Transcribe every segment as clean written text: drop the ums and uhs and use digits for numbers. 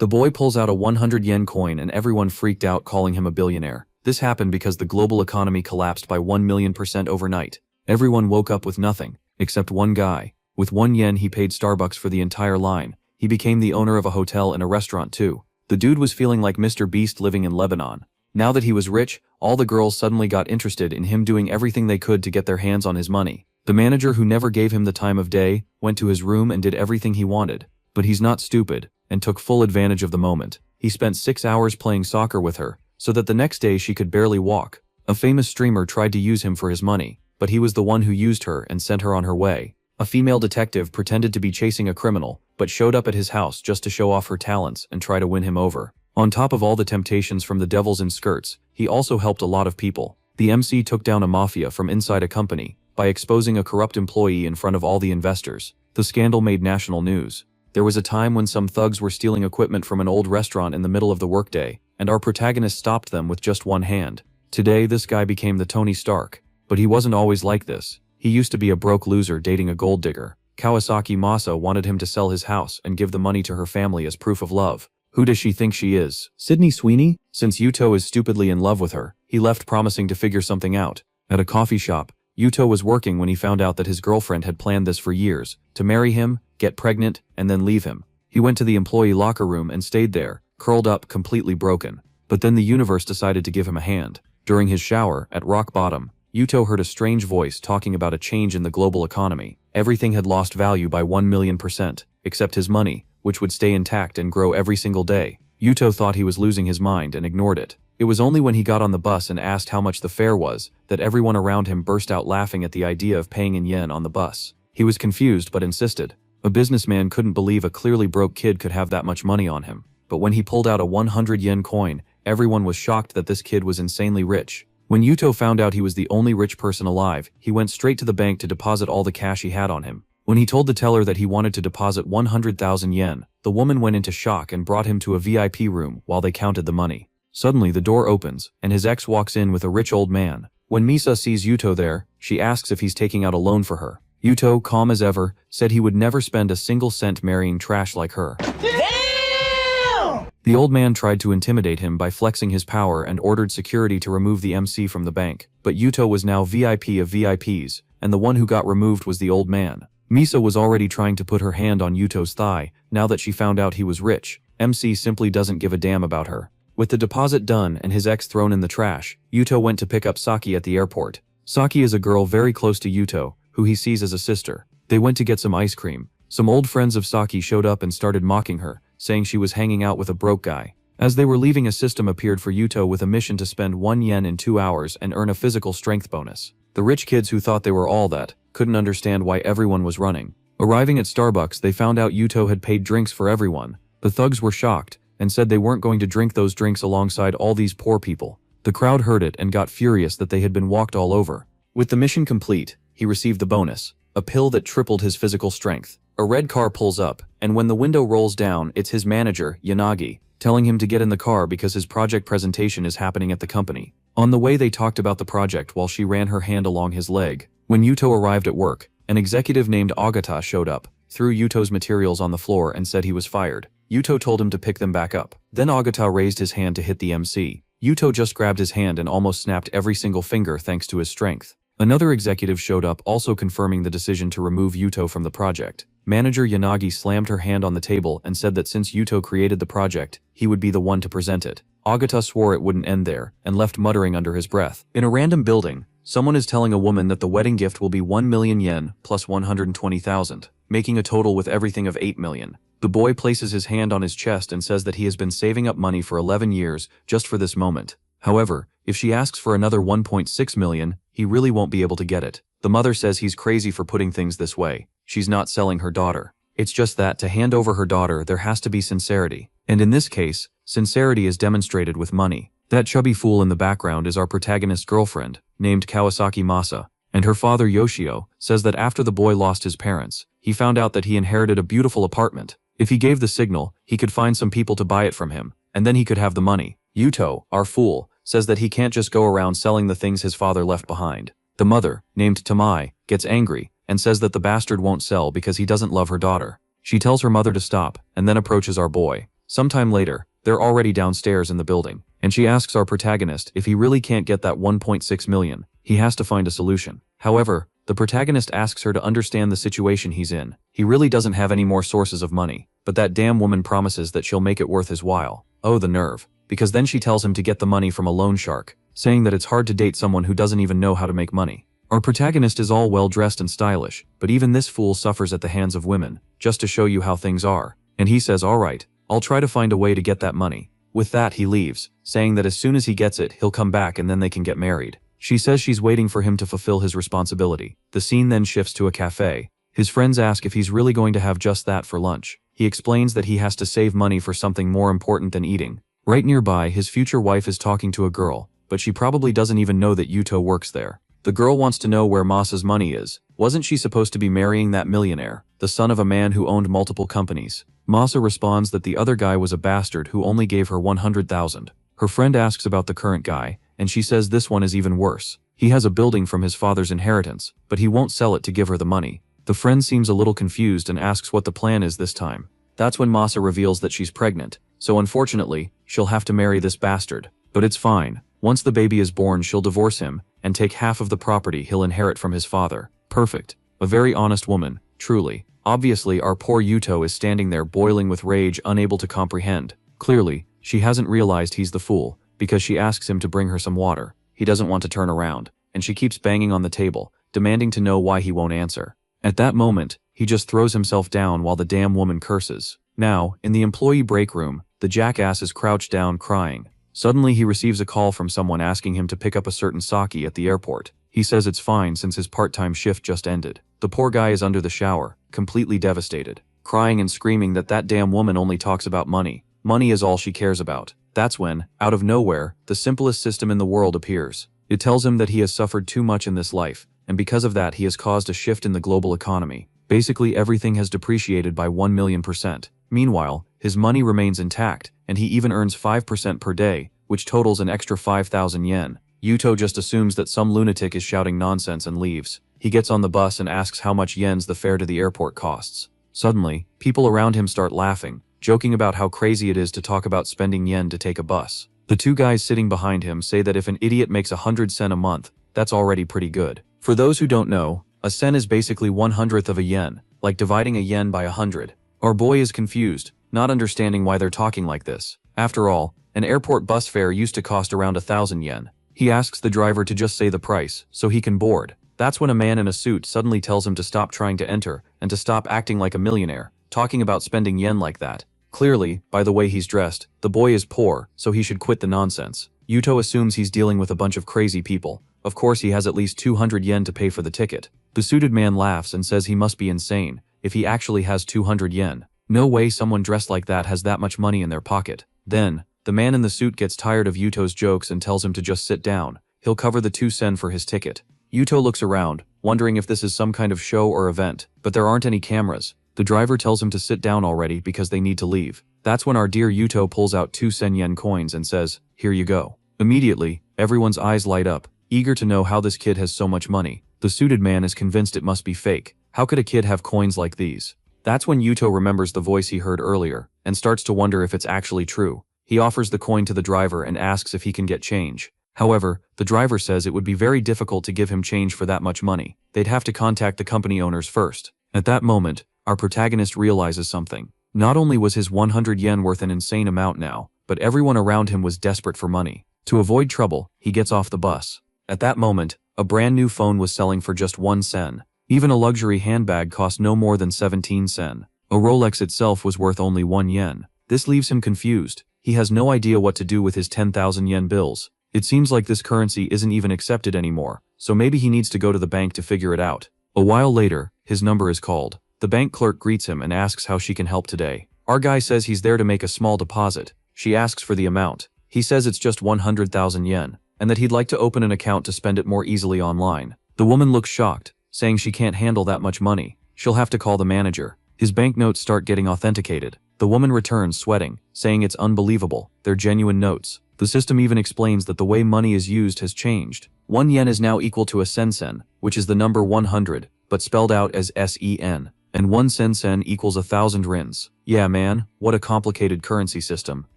The boy pulls out a 100 yen coin and everyone freaked out, calling him a billionaire. This happened because the global economy collapsed by 1,000,000% overnight. Everyone woke up with nothing, except one guy. With 1 yen he paid Starbucks for the entire line. He became the owner of a hotel and a restaurant too. The dude was feeling like Mr. Beast living in Lebanon. Now that he was rich, all the girls suddenly got interested in him, doing everything they could to get their hands on his money. The manager, who never gave him the time of day, went to his room and did everything he wanted. But he's not stupid, and took full advantage of the moment. He spent 6 hours playing soccer with her, so that the next day she could barely walk. A famous streamer tried to use him for his money, but he was the one who used her and sent her on her way. A female detective pretended to be chasing a criminal, but showed up at his house just to show off her talents and try to win him over. On top of all the temptations from the devils in skirts, he also helped a lot of people. The MC took down a mafia from inside a company by exposing a corrupt employee in front of all the investors. The scandal made national news. There was a time when some thugs were stealing equipment from an old restaurant in the middle of the workday, and our protagonist stopped them with just one hand. Today this guy became the Tony Stark, but he wasn't always like this. He used to be a broke loser dating a gold digger. Kawasaki Masa wanted him to sell his house and give the money to her family as proof of love. Who does she think she is? Sydney Sweeney? Since Yuto is stupidly in love with her, he left promising to figure something out. At a coffee shop, Yuto was working when he found out that his girlfriend had planned this for years, to marry him, get pregnant, and then leave him. He went to the employee locker room and stayed there, curled up, completely broken. But then the universe decided to give him a hand. During his shower, at rock bottom, Yuto heard a strange voice talking about a change in the global economy. Everything had lost value by 1,000,000%, except his money, which would stay intact and grow every single day. Yuto thought he was losing his mind and ignored it. It was only when he got on the bus and asked how much the fare was that everyone around him burst out laughing at the idea of paying in yen on the bus. He was confused but insisted. A businessman couldn't believe a clearly broke kid could have that much money on him. But when he pulled out a 100 yen coin, everyone was shocked that this kid was insanely rich. When Yuto found out he was the only rich person alive, he went straight to the bank to deposit all the cash he had on him. When he told the teller that he wanted to deposit 100,000 yen, the woman went into shock and brought him to a VIP room while they counted the money. Suddenly the door opens, and his ex walks in with a rich old man. When Misa sees Yuto there, she asks if he's taking out a loan for her. Yuto, calm as ever, said he would never spend a single cent marrying trash like her. Damn! The old man tried to intimidate him by flexing his power and ordered security to remove the MC from the bank. But Yuto was now VIP of VIPs, and the one who got removed was the old man. Misa was already trying to put her hand on Yuto's thigh, now that she found out he was rich. MC simply doesn't give a damn about her. With the deposit done and his ex thrown in the trash, Yuto went to pick up Saki at the airport. Saki is a girl very close to Yuto, who he sees as a sister. They went to get some ice cream. Some old friends of Saki showed up and started mocking her, saying she was hanging out with a broke guy. As they were leaving, a system appeared for Yuto with a mission to spend 1 yen in 2 hours and earn a physical strength bonus. The rich kids, who thought they were all that, couldn't understand why everyone was running. Arriving at Starbucks, they found out Yuto had paid drinks for everyone. The thugs were shocked and said they weren't going to drink those drinks alongside all these poor people. The crowd heard it and got furious that they had been walked all over. With the mission complete, he received the bonus, a pill that tripled his physical strength. A red car pulls up, and when the window rolls down, it's his manager, Yanagi, telling him to get in the car because his project presentation is happening at the company. On the way, they talked about the project while she ran her hand along his leg. When Yuto arrived at work, an executive named Agata showed up, threw Yuto's materials on the floor and said he was fired. Yuto told him to pick them back up. Then Agata raised his hand to hit the MC. Yuto just grabbed his hand and almost snapped every single finger thanks to his strength. Another executive showed up, also confirming the decision to remove Yuto from the project. Manager Yanagi slammed her hand on the table and said that since Yuto created the project, he would be the one to present it. Agata swore it wouldn't end there, and left muttering under his breath. In a random building, someone is telling a woman that the wedding gift will be 1 million yen plus 120,000, making a total with everything of 8 million. The boy places his hand on his chest and says that he has been saving up money for 11 years just for this moment. However, if she asks for another 1.6 million, he really won't be able to get it. The mother says he's crazy for putting things this way. She's not selling her daughter. It's just that to hand over her daughter, there has to be sincerity. And in this case, sincerity is demonstrated with money. That chubby fool in the background is our protagonist's girlfriend, named Kawasaki Masa, and her father Yoshio says that after the boy lost his parents, he found out that he inherited a beautiful apartment. If he gave the signal, he could find some people to buy it from him, and then he could have the money. Yuto, our fool, says that he can't just go around selling the things his father left behind. The mother, named Tamai, gets angry and says that the bastard won't sell because he doesn't love her daughter. She tells her mother to stop and then approaches our boy. Sometime later, they're already downstairs in the building, and she asks our protagonist if he really can't get that 1.6 million, he has to find a solution. However, the protagonist asks her to understand the situation he's in. He really doesn't have any more sources of money, but that damn woman promises that she'll make it worth his while. Oh, the nerve. Because then she tells him to get the money from a loan shark, saying that it's hard to date someone who doesn't even know how to make money. Our protagonist is all well dressed and stylish, but even this fool suffers at the hands of women, just to show you how things are. And he says, alright, I'll try to find a way to get that money. With that he leaves, saying that as soon as he gets it, he'll come back and then they can get married. She says she's waiting for him to fulfill his responsibility. The scene then shifts to a cafe. His friends ask if he's really going to have just that for lunch. He explains that he has to save money for something more important than eating. Right nearby, his future wife is talking to a girl, but she probably doesn't even know that Yuto works there. The girl wants to know where Masa's money is. Wasn't she supposed to be marrying that millionaire, the son of a man who owned multiple companies? Masa responds that the other guy was a bastard who only gave her 100,000. Her friend asks about the current guy, and she says this one is even worse. He has a building from his father's inheritance, but he won't sell it to give her the money. The friend seems a little confused and asks what the plan is this time. That's when Masa reveals that she's pregnant, so unfortunately, she'll have to marry this bastard. But it's fine. Once the baby is born, she'll divorce him, and take half of the property he'll inherit from his father. Perfect. A very honest woman, truly. Obviously, our poor Yuto is standing there boiling with rage, unable to comprehend. Clearly, she hasn't realized he's the fool, because she asks him to bring her some water. He doesn't want to turn around, and she keeps banging on the table, demanding to know why he won't answer. At that moment, he just throws himself down while the damn woman curses. Now, in the employee break room, the jackass is crouched down crying. Suddenly he receives a call from someone asking him to pick up a certain sake at the airport. He says it's fine since his part-time shift just ended. The poor guy is under the shower, completely devastated, crying and screaming that that damn woman only talks about money. Money is all she cares about. That's when, out of nowhere, the simplest system in the world appears. It tells him that he has suffered too much in this life, and because of that he has caused a shift in the global economy. Basically everything has depreciated by 1,000,000%. Meanwhile, his money remains intact, and he even earns 5% per day, which totals an extra 5,000 yen. Yuto just assumes that some lunatic is shouting nonsense and leaves. He gets on the bus and asks how much yens the fare to the airport costs. Suddenly, people around him start laughing, joking about how crazy it is to talk about spending yen to take a bus. The two guys sitting behind him say that if an idiot makes 100 sen a month, that's already pretty good. For those who don't know, a sen is basically 1/100th of a yen, like dividing a yen by 100. Our boy is confused, not understanding why they're talking like this. After all, an airport bus fare used to cost around 1,000 yen. He asks the driver to just say the price, so he can board. That's when a man in a suit suddenly tells him to stop trying to enter, and to stop acting like a millionaire, talking about spending yen like that. Clearly, by the way he's dressed, the boy is poor, so he should quit the nonsense. Yuto assumes he's dealing with a bunch of crazy people. Of course he has at least 200 yen to pay for the ticket. The suited man laughs and says he must be insane, if he actually has 200 yen. No way someone dressed like that has that much money in their pocket. Then, the man in the suit gets tired of Yuto's jokes and tells him to just sit down. He'll cover the 2 sen for his ticket. Yuto looks around, wondering if this is some kind of show or event, but there aren't any cameras. The driver tells him to sit down already because they need to leave. That's when our dear Yuto pulls out 2 sen yen coins and says, "Here you go." Immediately, everyone's eyes light up, eager to know how this kid has so much money. The suited man is convinced it must be fake. How could a kid have coins like these? That's when Yuto remembers the voice he heard earlier, and starts to wonder if it's actually true. He offers the coin to the driver and asks if he can get change. However, the driver says it would be very difficult to give him change for that much money. They'd have to contact the company owners first. At that moment, our protagonist realizes something. Not only was his 100 yen worth an insane amount now, but everyone around him was desperate for money. To avoid trouble, he gets off the bus. At that moment, a brand new phone was selling for just 1 sen. Even a luxury handbag cost no more than 17 sen. A Rolex itself was worth only 1 yen. This leaves him confused. He has no idea what to do with his 10,000 yen bills. It seems like this currency isn't even accepted anymore, so maybe he needs to go to the bank to figure it out. A while later, his number is called. The bank clerk greets him and asks how she can help today. Our guy says he's there to make a small deposit. She asks for the amount. He says it's just 100,000 yen, and that he'd like to open an account to spend it more easily online. The woman looks shocked, saying she can't handle that much money. She'll have to call the manager. His banknotes start getting authenticated. The woman returns sweating, saying it's unbelievable, they're genuine notes. The system even explains that the way money is used has changed. 1 yen is now equal to a sen, which is the number 100, but spelled out as sen, and 1 sen equals 1,000 rins. Yeah man, what a complicated currency system,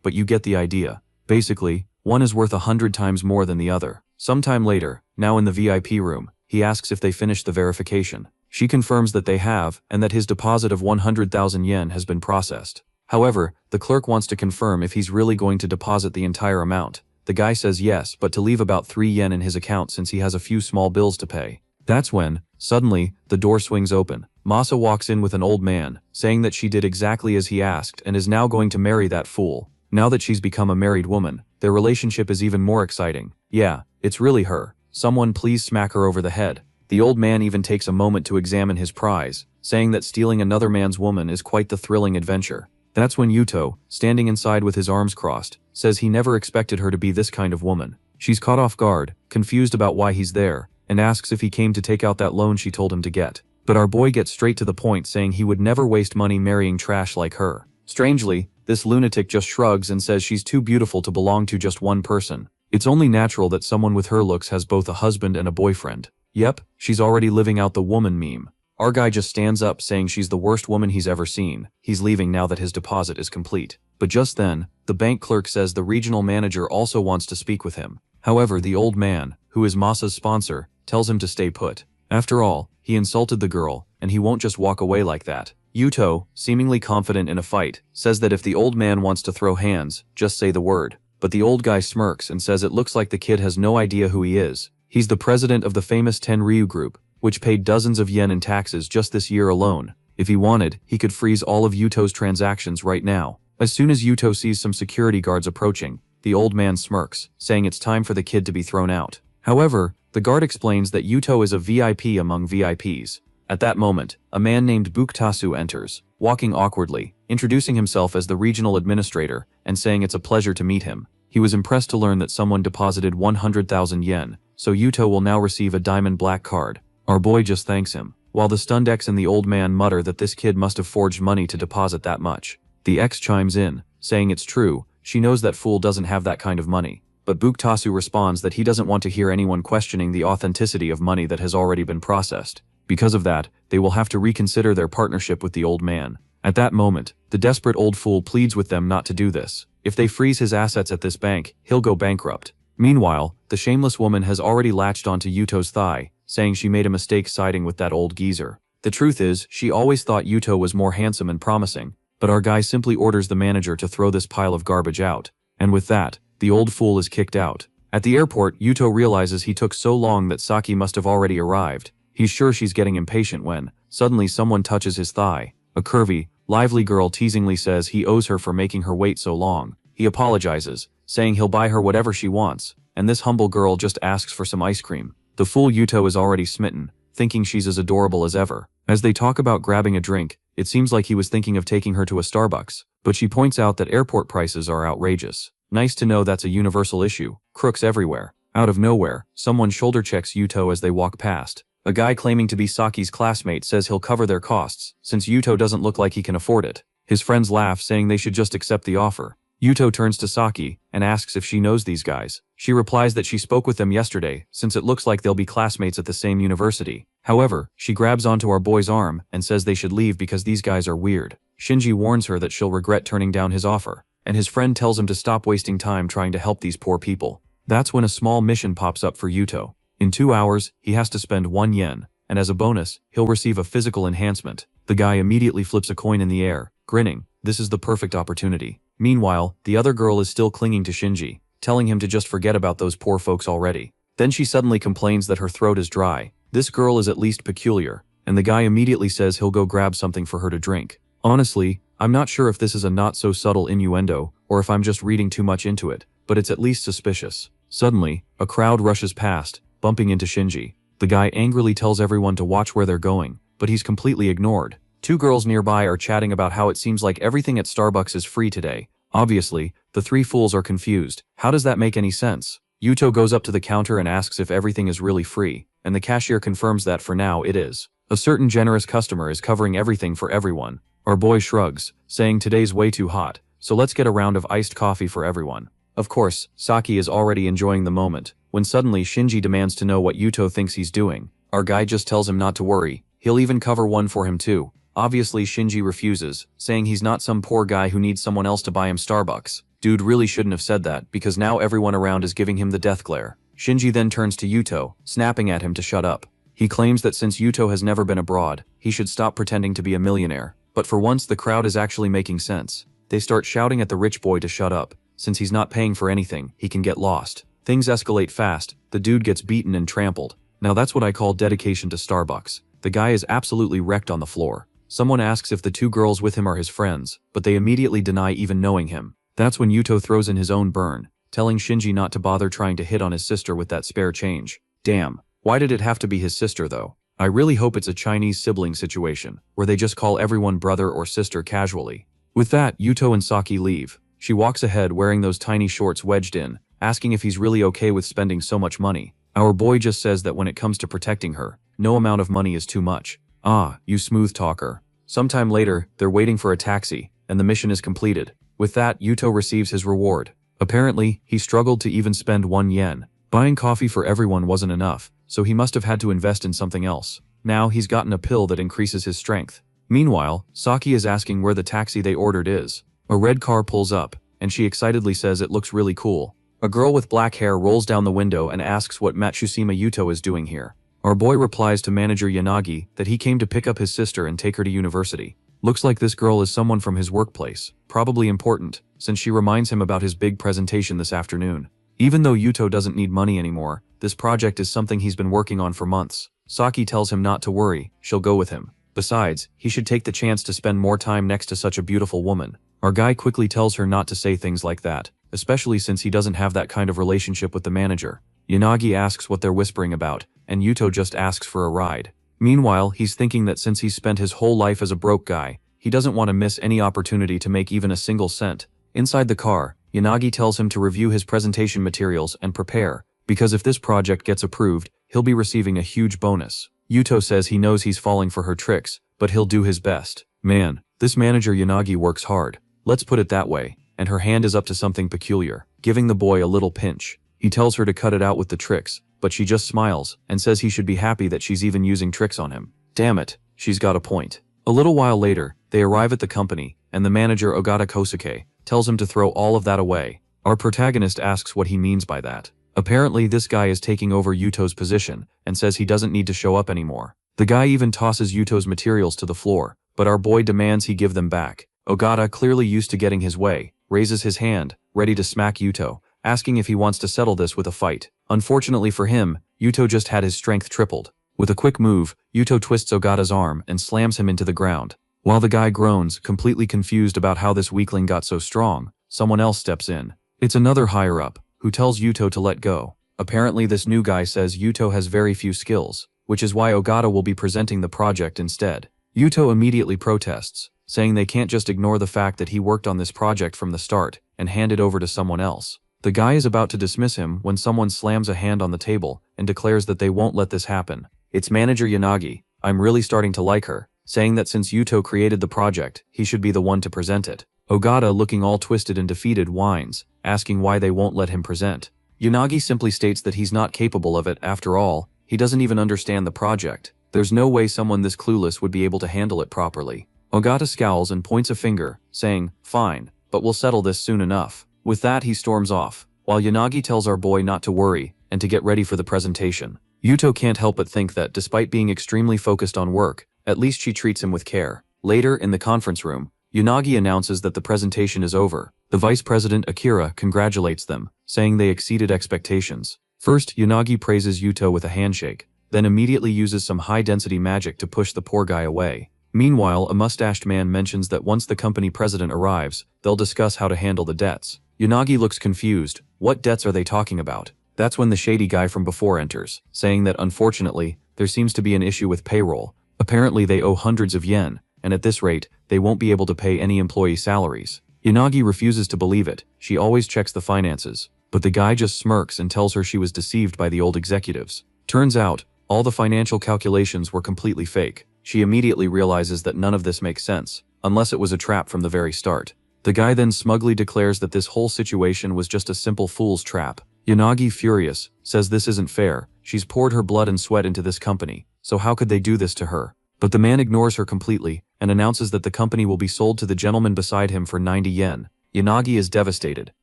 but you get the idea. Basically, one is worth 100 times more than the other. Sometime later, now in the VIP room, he asks if they finished the verification. She confirms that they have, and that his deposit of 100,000 yen has been processed. However, the clerk wants to confirm if he's really going to deposit the entire amount. The guy says yes, but to leave about 3 yen in his account since he has a few small bills to pay. That's when, suddenly, the door swings open. Masa walks in with an old man, saying that she did exactly as he asked and is now going to marry that fool. Now that she's become a married woman, their relationship is even more exciting. Yeah, it's really her. Someone please smack her over the head. The old man even takes a moment to examine his prize, saying that stealing another man's woman is quite the thrilling adventure. That's when Yuto, standing inside with his arms crossed, says he never expected her to be this kind of woman. She's caught off guard, confused about why he's there, and asks if he came to take out that loan she told him to get. But our boy gets straight to the point, saying he would never waste money marrying trash like her. Strangely, this lunatic just shrugs and says she's too beautiful to belong to just one person. It's only natural that someone with her looks has both a husband and a boyfriend. Yep, she's already living out the woman meme. Our guy just stands up saying she's the worst woman he's ever seen. He's leaving now that his deposit is complete. But just then, the bank clerk says the regional manager also wants to speak with him. However, the old man, who is Masa's sponsor, tells him to stay put. After all, he insulted the girl, and he won't just walk away like that. Yuto, seemingly confident in a fight, says that if the old man wants to throw hands, just say the word. But the old guy smirks and says it looks like the kid has no idea who he is. He's the president of the famous Tenryu group, which paid dozens of yen in taxes just this year alone. If he wanted, he could freeze all of Yuto's transactions right now. As soon as Yuto sees some security guards approaching, the old man smirks, saying it's time for the kid to be thrown out. However, the guard explains that Yuto is a VIP among VIPs. At that moment, a man named Buktasu enters, walking awkwardly, introducing himself as the regional administrator, and saying it's a pleasure to meet him. He was impressed to learn that someone deposited 100,000 yen, so Yuto will now receive a diamond black card. Our boy just thanks him, while the stunned ex and the old man mutter that this kid must have forged money to deposit that much. The ex chimes in, saying it's true, she knows that fool doesn't have that kind of money. But Buktasu responds that he doesn't want to hear anyone questioning the authenticity of money that has already been processed. Because of that, they will have to reconsider their partnership with the old man. At that moment, the desperate old fool pleads with them not to do this. If they freeze his assets at this bank, he'll go bankrupt. Meanwhile, the shameless woman has already latched onto Yuto's thigh, saying she made a mistake siding with that old geezer. The truth is, she always thought Yuto was more handsome and promising, but our guy simply orders the manager to throw this pile of garbage out. And with that, the old fool is kicked out. At the airport, Yuto realizes he took so long that Saki must have already arrived. He's sure she's getting impatient when, suddenly someone touches his thigh. A curvy, lively girl teasingly says he owes her for making her wait so long. He apologizes, saying he'll buy her whatever she wants, and this humble girl just asks for some ice cream. The fool Yuto is already smitten, thinking she's as adorable as ever. As they talk about grabbing a drink, it seems like he was thinking of taking her to a Starbucks, but she points out that airport prices are outrageous. Nice to know that's a universal issue. Crooks everywhere. Out of nowhere, someone shoulder checks Yuto as they walk past. A guy claiming to be Saki's classmate says he'll cover their costs, since Yuto doesn't look like he can afford it. His friends laugh, saying they should just accept the offer. Yuto turns to Saki and asks if she knows these guys. She replies that she spoke with them yesterday, since it looks like they'll be classmates at the same university. However, she grabs onto our boy's arm and says they should leave because these guys are weird. Shinji warns her that she'll regret turning down his offer, and his friend tells him to stop wasting time trying to help these poor people. That's when a small mission pops up for Yuto. In 2 hours, he has to spend 1 yen, and as a bonus, he'll receive a physical enhancement. The guy immediately flips a coin in the air, grinning. This is the perfect opportunity. Meanwhile, the other girl is still clinging to Shinji, telling him to just forget about those poor folks already. Then she suddenly complains that her throat is dry. This girl is at least peculiar, and the guy immediately says he'll go grab something for her to drink. Honestly, I'm not sure if this is a not-so-subtle innuendo, or if I'm just reading too much into it, but it's at least suspicious. Suddenly, a crowd rushes past, bumping into Shinji. The guy angrily tells everyone to watch where they're going, but he's completely ignored. 2 girls nearby are chatting about how it seems like everything at Starbucks is free today. Obviously, the 3 fools are confused. How does that make any sense? Yuto goes up to the counter and asks if everything is really free, and the cashier confirms that for now it is. A certain generous customer is covering everything for everyone. Our boy shrugs, saying today's way too hot, so let's get a round of iced coffee for everyone. Of course, Saki is already enjoying the moment, when suddenly Shinji demands to know what Yuto thinks he's doing. Our guy just tells him not to worry, he'll even cover one for him too. Obviously Shinji refuses, saying he's not some poor guy who needs someone else to buy him Starbucks. Dude really shouldn't have said that, because now everyone around is giving him the death glare. Shinji then turns to Yuto, snapping at him to shut up. He claims that since Yuto has never been abroad, he should stop pretending to be a millionaire. But for once the crowd is actually making sense. They start shouting at the rich boy to shut up. Since he's not paying for anything, he can get lost. Things escalate fast, the dude gets beaten and trampled. Now that's what I call dedication to Starbucks. The guy is absolutely wrecked on the floor. Someone asks if the two girls with him are his friends, but they immediately deny even knowing him. That's when Yuto throws in his own burn, telling Shinji not to bother trying to hit on his sister with that spare change. Damn, why did it have to be his sister though? I really hope it's a Chinese sibling situation, where they just call everyone brother or sister casually. With that, Yuto and Saki leave. She walks ahead wearing those tiny shorts wedged in, asking if he's really okay with spending so much money. Our boy just says that when it comes to protecting her, no amount of money is too much. Ah, you smooth talker. Sometime later, they're waiting for a taxi, and the mission is completed. With that, Yuto receives his reward. Apparently, he struggled to even spend 1 yen. Buying coffee for everyone wasn't enough, so he must have had to invest in something else. Now he's gotten a pill that increases his strength. Meanwhile, Saki is asking where the taxi they ordered is. A red car pulls up, and she excitedly says it looks really cool. A girl with black hair rolls down the window and asks what Matsushima Yuto is doing here. Our boy replies to manager Yanagi that he came to pick up his sister and take her to university. Looks like this girl is someone from his workplace, probably important, since she reminds him about his big presentation this afternoon. Even though Yuto doesn't need money anymore, this project is something he's been working on for months. Saki tells him not to worry, she'll go with him. Besides, he should take the chance to spend more time next to such a beautiful woman. Our guy quickly tells her not to say things like that, especially since he doesn't have that kind of relationship with the manager. Yanagi asks what they're whispering about, and Yuto just asks for a ride. Meanwhile, he's thinking that since he's spent his whole life as a broke guy, he doesn't want to miss any opportunity to make even a single cent. Inside the car, Yanagi tells him to review his presentation materials and prepare, because if this project gets approved, he'll be receiving a huge bonus. Yuto says he knows he's falling for her tricks, but he'll do his best. Man, this manager Yanagi works hard. Let's put it that way. And her hand is up to something peculiar, giving the boy a little pinch. He tells her to cut it out with the tricks, but she just smiles and says he should be happy that she's even using tricks on him. Damn it, she's got a point. A little while later, they arrive at the company, and the manager Ogata Kosuke tells him to throw all of that away. Our protagonist asks what he means by that. Apparently this guy is taking over Yuto's position, and says he doesn't need to show up anymore. The guy even tosses Yuto's materials to the floor, but our boy demands he give them back. Ogata, clearly used to getting his way, raises his hand, ready to smack Yuto, asking if he wants to settle this with a fight. Unfortunately for him, Yuto just had his strength tripled. With a quick move, Yuto twists Ogata's arm and slams him into the ground. While the guy groans, completely confused about how this weakling got so strong, someone else steps in. It's another higher-up, who tells Yuto to let go. Apparently this new guy says Yuto has very few skills, which is why Ogata will be presenting the project instead. Yuto immediately protests, saying they can't just ignore the fact that he worked on this project from the start and hand it over to someone else. The guy is about to dismiss him when someone slams a hand on the table and declares that they won't let this happen. It's manager Yanagi. I'm really starting to like her, saying that since Yuto created the project, he should be the one to present it. Ogata, looking all twisted and defeated, whines, asking why they won't let him present. Yanagi simply states that he's not capable of it. After all, he doesn't even understand the project. There's no way someone this clueless would be able to handle it properly. Ogata scowls and points a finger, saying, fine, but we'll settle this soon enough. With that he storms off, while Yanagi tells our boy not to worry and to get ready for the presentation. Yuto can't help but think that despite being extremely focused on work, at least she treats him with care. Later, in the conference room, Yanagi announces that the presentation is over. The vice president Akira congratulates them, saying they exceeded expectations. First, Yanagi praises Yuto with a handshake, then immediately uses some high-density magic to push the poor guy away. Meanwhile, a mustached man mentions that once the company president arrives, they'll discuss how to handle the debts. Yanagi looks confused. What debts are they talking about? That's when the shady guy from before enters, saying that unfortunately, there seems to be an issue with payroll. Apparently they owe hundreds of yen, and at this rate, they won't be able to pay any employee salaries. Yanagi refuses to believe it. She always checks the finances, but the guy just smirks and tells her she was deceived by the old executives. Turns out, all the financial calculations were completely fake. She immediately realizes that none of this makes sense, unless it was a trap from the very start. The guy then smugly declares that this whole situation was just a simple fool's trap. Yanagi, furious, says this isn't fair. She's poured her blood and sweat into this company, so how could they do this to her? But the man ignores her completely, and announces that the company will be sold to the gentleman beside him for 90 yen. Yanagi is devastated.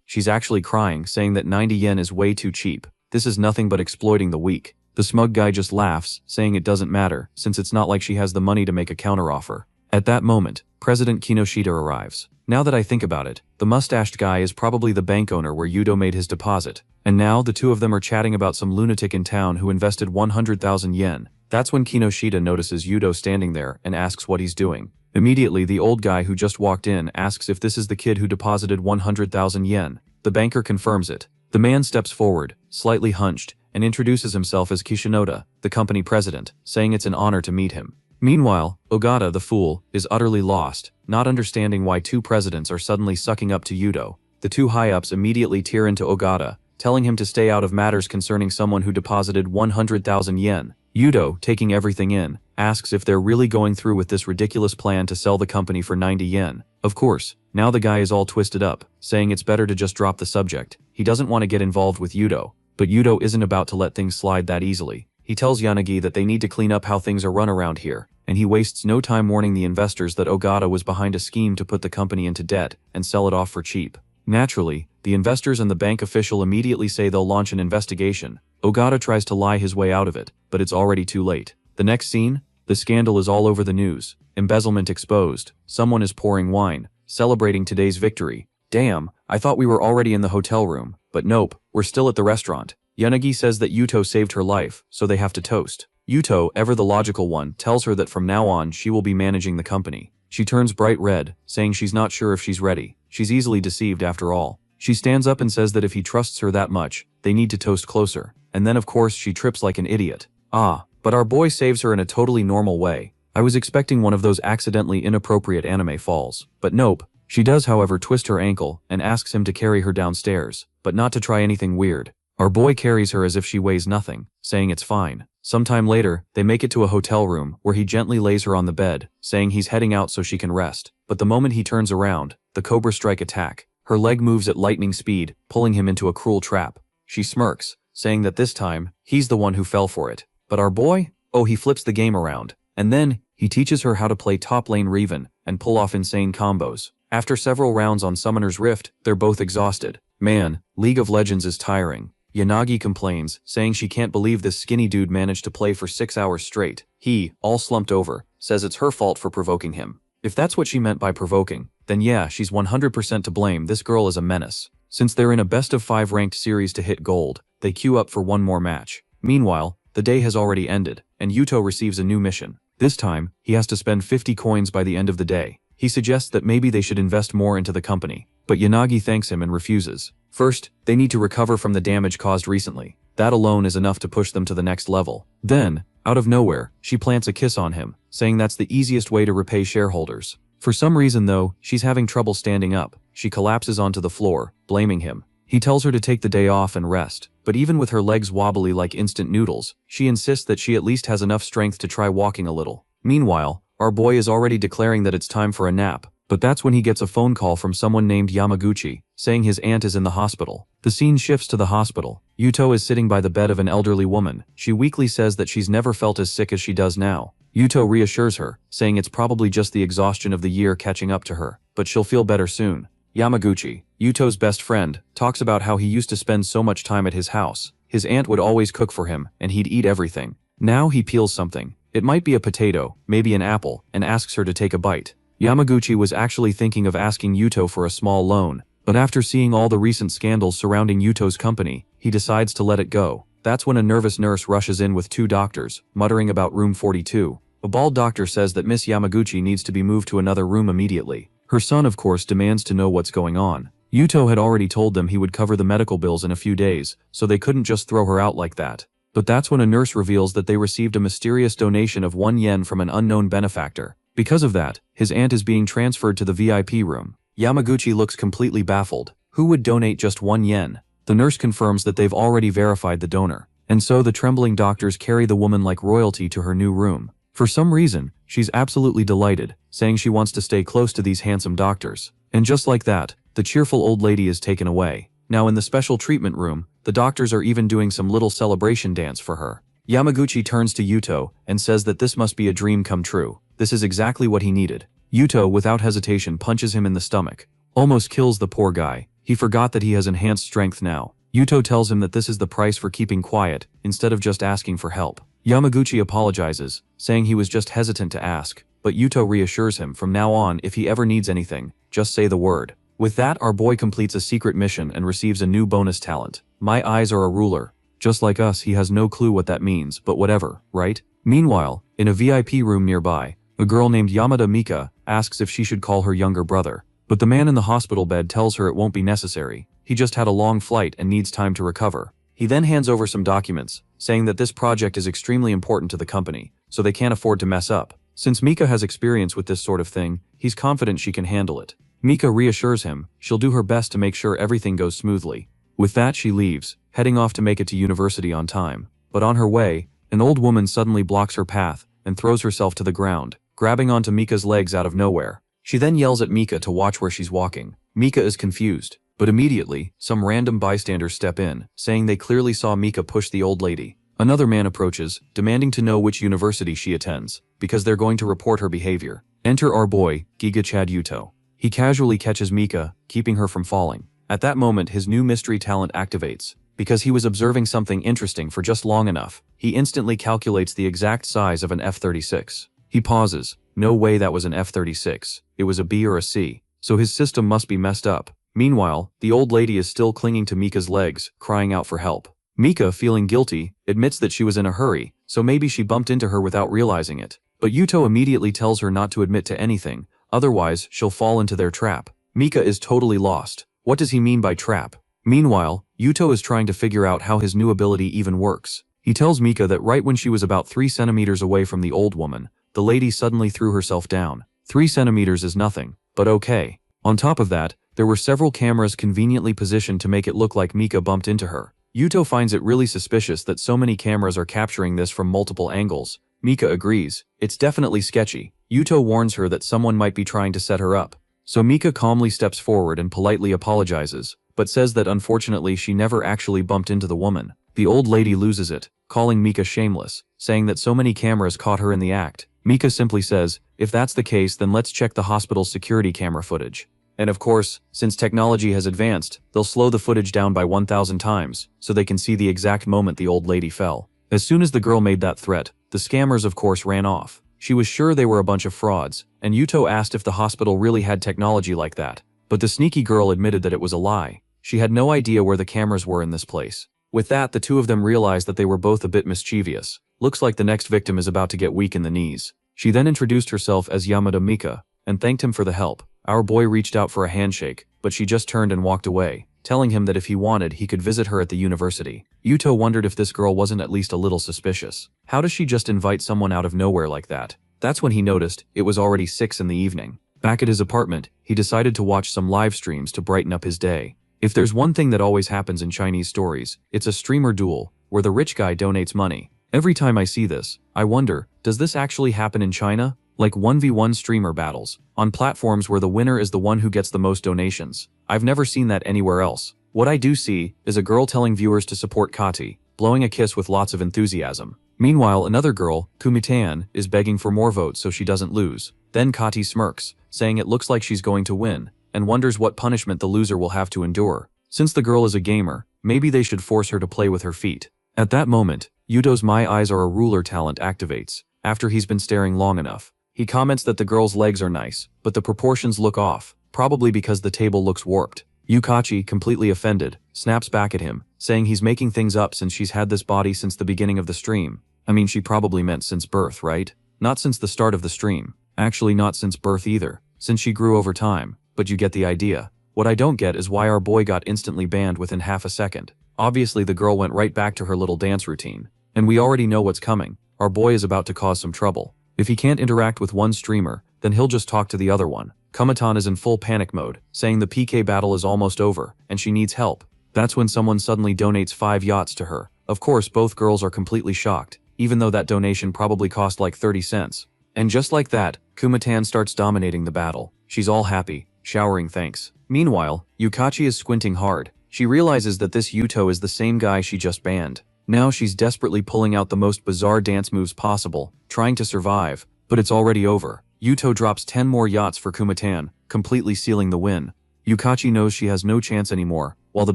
She's actually crying, saying that 90 yen is way too cheap. This is nothing but exploiting the weak. The smug guy just laughs, saying it doesn't matter, since it's not like she has the money to make a counteroffer. At that moment, President Kinoshita arrives. Now that I think about it, the mustached guy is probably the bank owner where Yudo made his deposit. And now the two of them are chatting about some lunatic in town who invested 100,000 yen. That's when Kinoshita notices Yudo standing there and asks what he's doing. Immediately, the old guy who just walked in asks if this is the kid who deposited 100,000 yen. The banker confirms it. The man steps forward, slightly hunched, and introduces himself as Kishinoda, the company president, saying it's an honor to meet him. Meanwhile, Ogata, the fool, is utterly lost, not understanding why two presidents are suddenly sucking up to Yudo. The two high-ups immediately tear into Ogata, telling him to stay out of matters concerning someone who deposited 100,000 yen. Yudo, taking everything in, asks if they're really going through with this ridiculous plan to sell the company for 90 yen. Of course, now the guy is all twisted up, saying it's better to just drop the subject. He doesn't want to get involved with Yudo. But Yudo isn't about to let things slide that easily. He tells Yanagi that they need to clean up how things are run around here, and he wastes no time warning the investors that Ogata was behind a scheme to put the company into debt and sell it off for cheap. Naturally, the investors and the bank official immediately say they'll launch an investigation. Ogata tries to lie his way out of it, but it's already too late. The next scene? The scandal is all over the news. Embezzlement exposed. Someone is pouring wine, celebrating today's victory. Damn, I thought we were already in the hotel room, but nope, we're still at the restaurant. Yanagi says that Yuto saved her life, so they have to toast. Yuto, ever the logical one, tells her that from now on she will be managing the company. She turns bright red, saying she's not sure if she's ready. She's easily deceived after all. She stands up and says that if he trusts her that much, they need to toast closer. And then of course she trips like an idiot. But our boy saves her in a totally normal way. I was expecting one of those accidentally inappropriate anime falls. But nope. She does however twist her ankle and asks him to carry her downstairs, but not to try anything weird. Our boy carries her as if she weighs nothing, saying it's fine. Sometime later, they make it to a hotel room where he gently lays her on the bed, saying he's heading out so she can rest. But the moment he turns around, the Cobra strike attack. Her leg moves at lightning speed, pulling him into a cruel trap. She smirks, saying that this time, he's the one who fell for it. But our boy? Oh, he flips the game around. And then, he teaches her how to play top lane Riven and pull off insane combos. After several rounds on Summoner's Rift, they're both exhausted. Man, League of Legends is tiring. Yanagi complains, saying she can't believe this skinny dude managed to play for 6 hours straight. He, all slumped over, says it's her fault for provoking him. If that's what she meant by provoking, then yeah, she's 100% to blame. This girl is a menace. Since they're in a best of 5 ranked series to hit gold, they queue up for one more match. Meanwhile, the day has already ended, and Yuto receives a new mission. This time, he has to spend 50 coins by the end of the day. He suggests that maybe they should invest more into the company, but Yanagi thanks him and refuses. First, they need to recover from the damage caused recently. That alone is enough to push them to the next level. Then, out of nowhere, she plants a kiss on him, saying that's the easiest way to repay shareholders. For some reason though, she's having trouble standing up. She collapses onto the floor, blaming him. He tells her to take the day off and rest, but even with her legs wobbly like instant noodles, she insists that she at least has enough strength to try walking a little. Meanwhile, our boy is already declaring that it's time for a nap, but that's when he gets a phone call from someone named Yamaguchi, saying his aunt is in the hospital. The scene shifts to the hospital. Yuto is sitting by the bed of an elderly woman. She weakly says that she's never felt as sick as she does now. Yuto reassures her, saying it's probably just the exhaustion of the year catching up to her, but she'll feel better soon. Yamaguchi, Yuto's best friend, talks about how he used to spend so much time at his house. His aunt would always cook for him, and he'd eat everything. Now he peels something. It might be a potato, maybe an apple, and asks her to take a bite. Yamaguchi was actually thinking of asking Yuto for a small loan, but after seeing all the recent scandals surrounding Yuto's company, he decides to let it go. That's when a nervous nurse rushes in with 2 doctors, muttering about room 42. A bald doctor says that Miss Yamaguchi needs to be moved to another room immediately. Her son, of course, demands to know what's going on. Yuto had already told them he would cover the medical bills in a few days, so they couldn't just throw her out like that. But that's when a nurse reveals that they received a mysterious donation of 1 yen from an unknown benefactor. Because of that, his aunt is being transferred to the VIP room. Yamaguchi looks completely baffled. Who would donate just 1 yen? The nurse confirms that they've already verified the donor. And so the trembling doctors carry the woman like royalty to her new room. For some reason, she's absolutely delighted, saying she wants to stay close to these handsome doctors. And just like that, the cheerful old lady is taken away. Now in the special treatment room, the doctors are even doing some little celebration dance for her. Yamaguchi turns to Yuto and says that this must be a dream come true. This is exactly what he needed. Yuto, without hesitation, punches him in the stomach. Almost kills the poor guy. He forgot that he has enhanced strength now. Yuto tells him that this is the price for keeping quiet, instead of just asking for help. Yamaguchi apologizes, saying he was just hesitant to ask, but Yuto reassures him from now on if he ever needs anything, just say the word. With that, our boy completes a secret mission and receives a new bonus talent. My eyes are a ruler. Just like us, he has no clue what that means, but whatever, right? Meanwhile, in a VIP room nearby, a girl named Yamada Mika asks if she should call her younger brother. But the man in the hospital bed tells her it won't be necessary. He just had a long flight and needs time to recover. He then hands over some documents, saying that this project is extremely important to the company, so they can't afford to mess up. Since Mika has experience with this sort of thing, he's confident she can handle it. Mika reassures him she'll do her best to make sure everything goes smoothly. With that, she leaves, heading off to make it to university on time. But on her way, an old woman suddenly blocks her path and throws herself to the ground, grabbing onto Mika's legs out of nowhere. She then yells at Mika to watch where she's walking. Mika is confused, but immediately, some random bystanders step in, saying they clearly saw Mika push the old lady. Another man approaches, demanding to know which university she attends, because they're going to report her behavior. Enter our boy, Giga Chad Yuto. He casually catches Mika, keeping her from falling. At that moment, his new mystery talent activates. Because he was observing something interesting for just long enough, he instantly calculates the exact size of an F-36. He pauses. No way that was an F-36. It was a B or a C. So his system must be messed up. Meanwhile, the old lady is still clinging to Mika's legs, crying out for help. Mika, feeling guilty, admits that she was in a hurry, so maybe she bumped into her without realizing it. But Yuto immediately tells her not to admit to anything, otherwise she'll fall into their trap. Mika is totally lost. What does he mean by trap? Meanwhile, Yuto is trying to figure out how his new ability even works. He tells Mika that right when she was about 3 centimeters away from the old woman, the lady suddenly threw herself down. 3 centimeters is nothing, but okay. On top of that, there were several cameras conveniently positioned to make it look like Mika bumped into her. Yuto finds it really suspicious that so many cameras are capturing this from multiple angles. Mika agrees. It's definitely sketchy. Yuto warns her that someone might be trying to set her up. So Mika calmly steps forward and politely apologizes, but says that unfortunately she never actually bumped into the woman. The old lady loses it, calling Mika shameless, saying that so many cameras caught her in the act. Mika simply says, if that's the case, then let's check the hospital's security camera footage. And of course, since technology has advanced, they'll slow the footage down by 1,000 times, so they can see the exact moment the old lady fell. As soon as the girl made that threat, the scammers of course ran off. She was sure they were a bunch of frauds, and Yuto asked if the hospital really had technology like that. But the sneaky girl admitted that it was a lie. She had no idea where the cameras were in this place. With that, the two of them realized that they were both a bit mischievous. Looks like the next victim is about to get weak in the knees. She then introduced herself as Yamada Mika, and thanked him for the help. Our boy reached out for a handshake, but she just turned and walked away, telling him that if he wanted, he could visit her at the university. Yuto wondered if this girl wasn't at least a little suspicious. How does she just invite someone out of nowhere like that? That's when he noticed it was already 6 in the evening. Back at his apartment, he decided to watch some live streams to brighten up his day. If there's one thing that always happens in Chinese stories, it's a streamer duel, where the rich guy donates money. Every time I see this, I wonder, does this actually happen in China? Like 1v1 streamer battles, on platforms where the winner is the one who gets the most donations. I've never seen that anywhere else. What I do see is a girl telling viewers to support Kati, blowing a kiss with lots of enthusiasm. Meanwhile, another girl, Kumitan, is begging for more votes so she doesn't lose. Then Kati smirks, saying it looks like she's going to win, and wonders what punishment the loser will have to endure. Since the girl is a gamer, maybe they should force her to play with her feet. At that moment, Yuto's My Eyes Are a Ruler talent activates. After he's been staring long enough, he comments that the girl's legs are nice, but the proportions look off, probably because the table looks warped. Yukachi, completely offended, snaps back at him, saying he's making things up since she's had this body since the beginning of the stream. I mean, she probably meant since birth, right? Not since the start of the stream. Actually, not since birth either, since she grew over time, but you get the idea. What I don't get is why our boy got instantly banned within half a second. Obviously, the girl went right back to her little dance routine. And we already know what's coming. Our boy is about to cause some trouble. If he can't interact with one streamer, then he'll just talk to the other one. Kumitan is in full panic mode, saying the PK battle is almost over, and she needs help. That's when someone suddenly donates 5 yachts to her. Of course, both girls are completely shocked, even though that donation probably cost like 30 cents. And just like that, Kumitan starts dominating the battle. She's all happy, showering thanks. Meanwhile, Yukachi is squinting hard. She realizes that this Yuto is the same guy she just banned. Now she's desperately pulling out the most bizarre dance moves possible, trying to survive, but it's already over. Yuto drops 10 more yachts for Kumatan, completely sealing the win. Yukachi knows she has no chance anymore, while the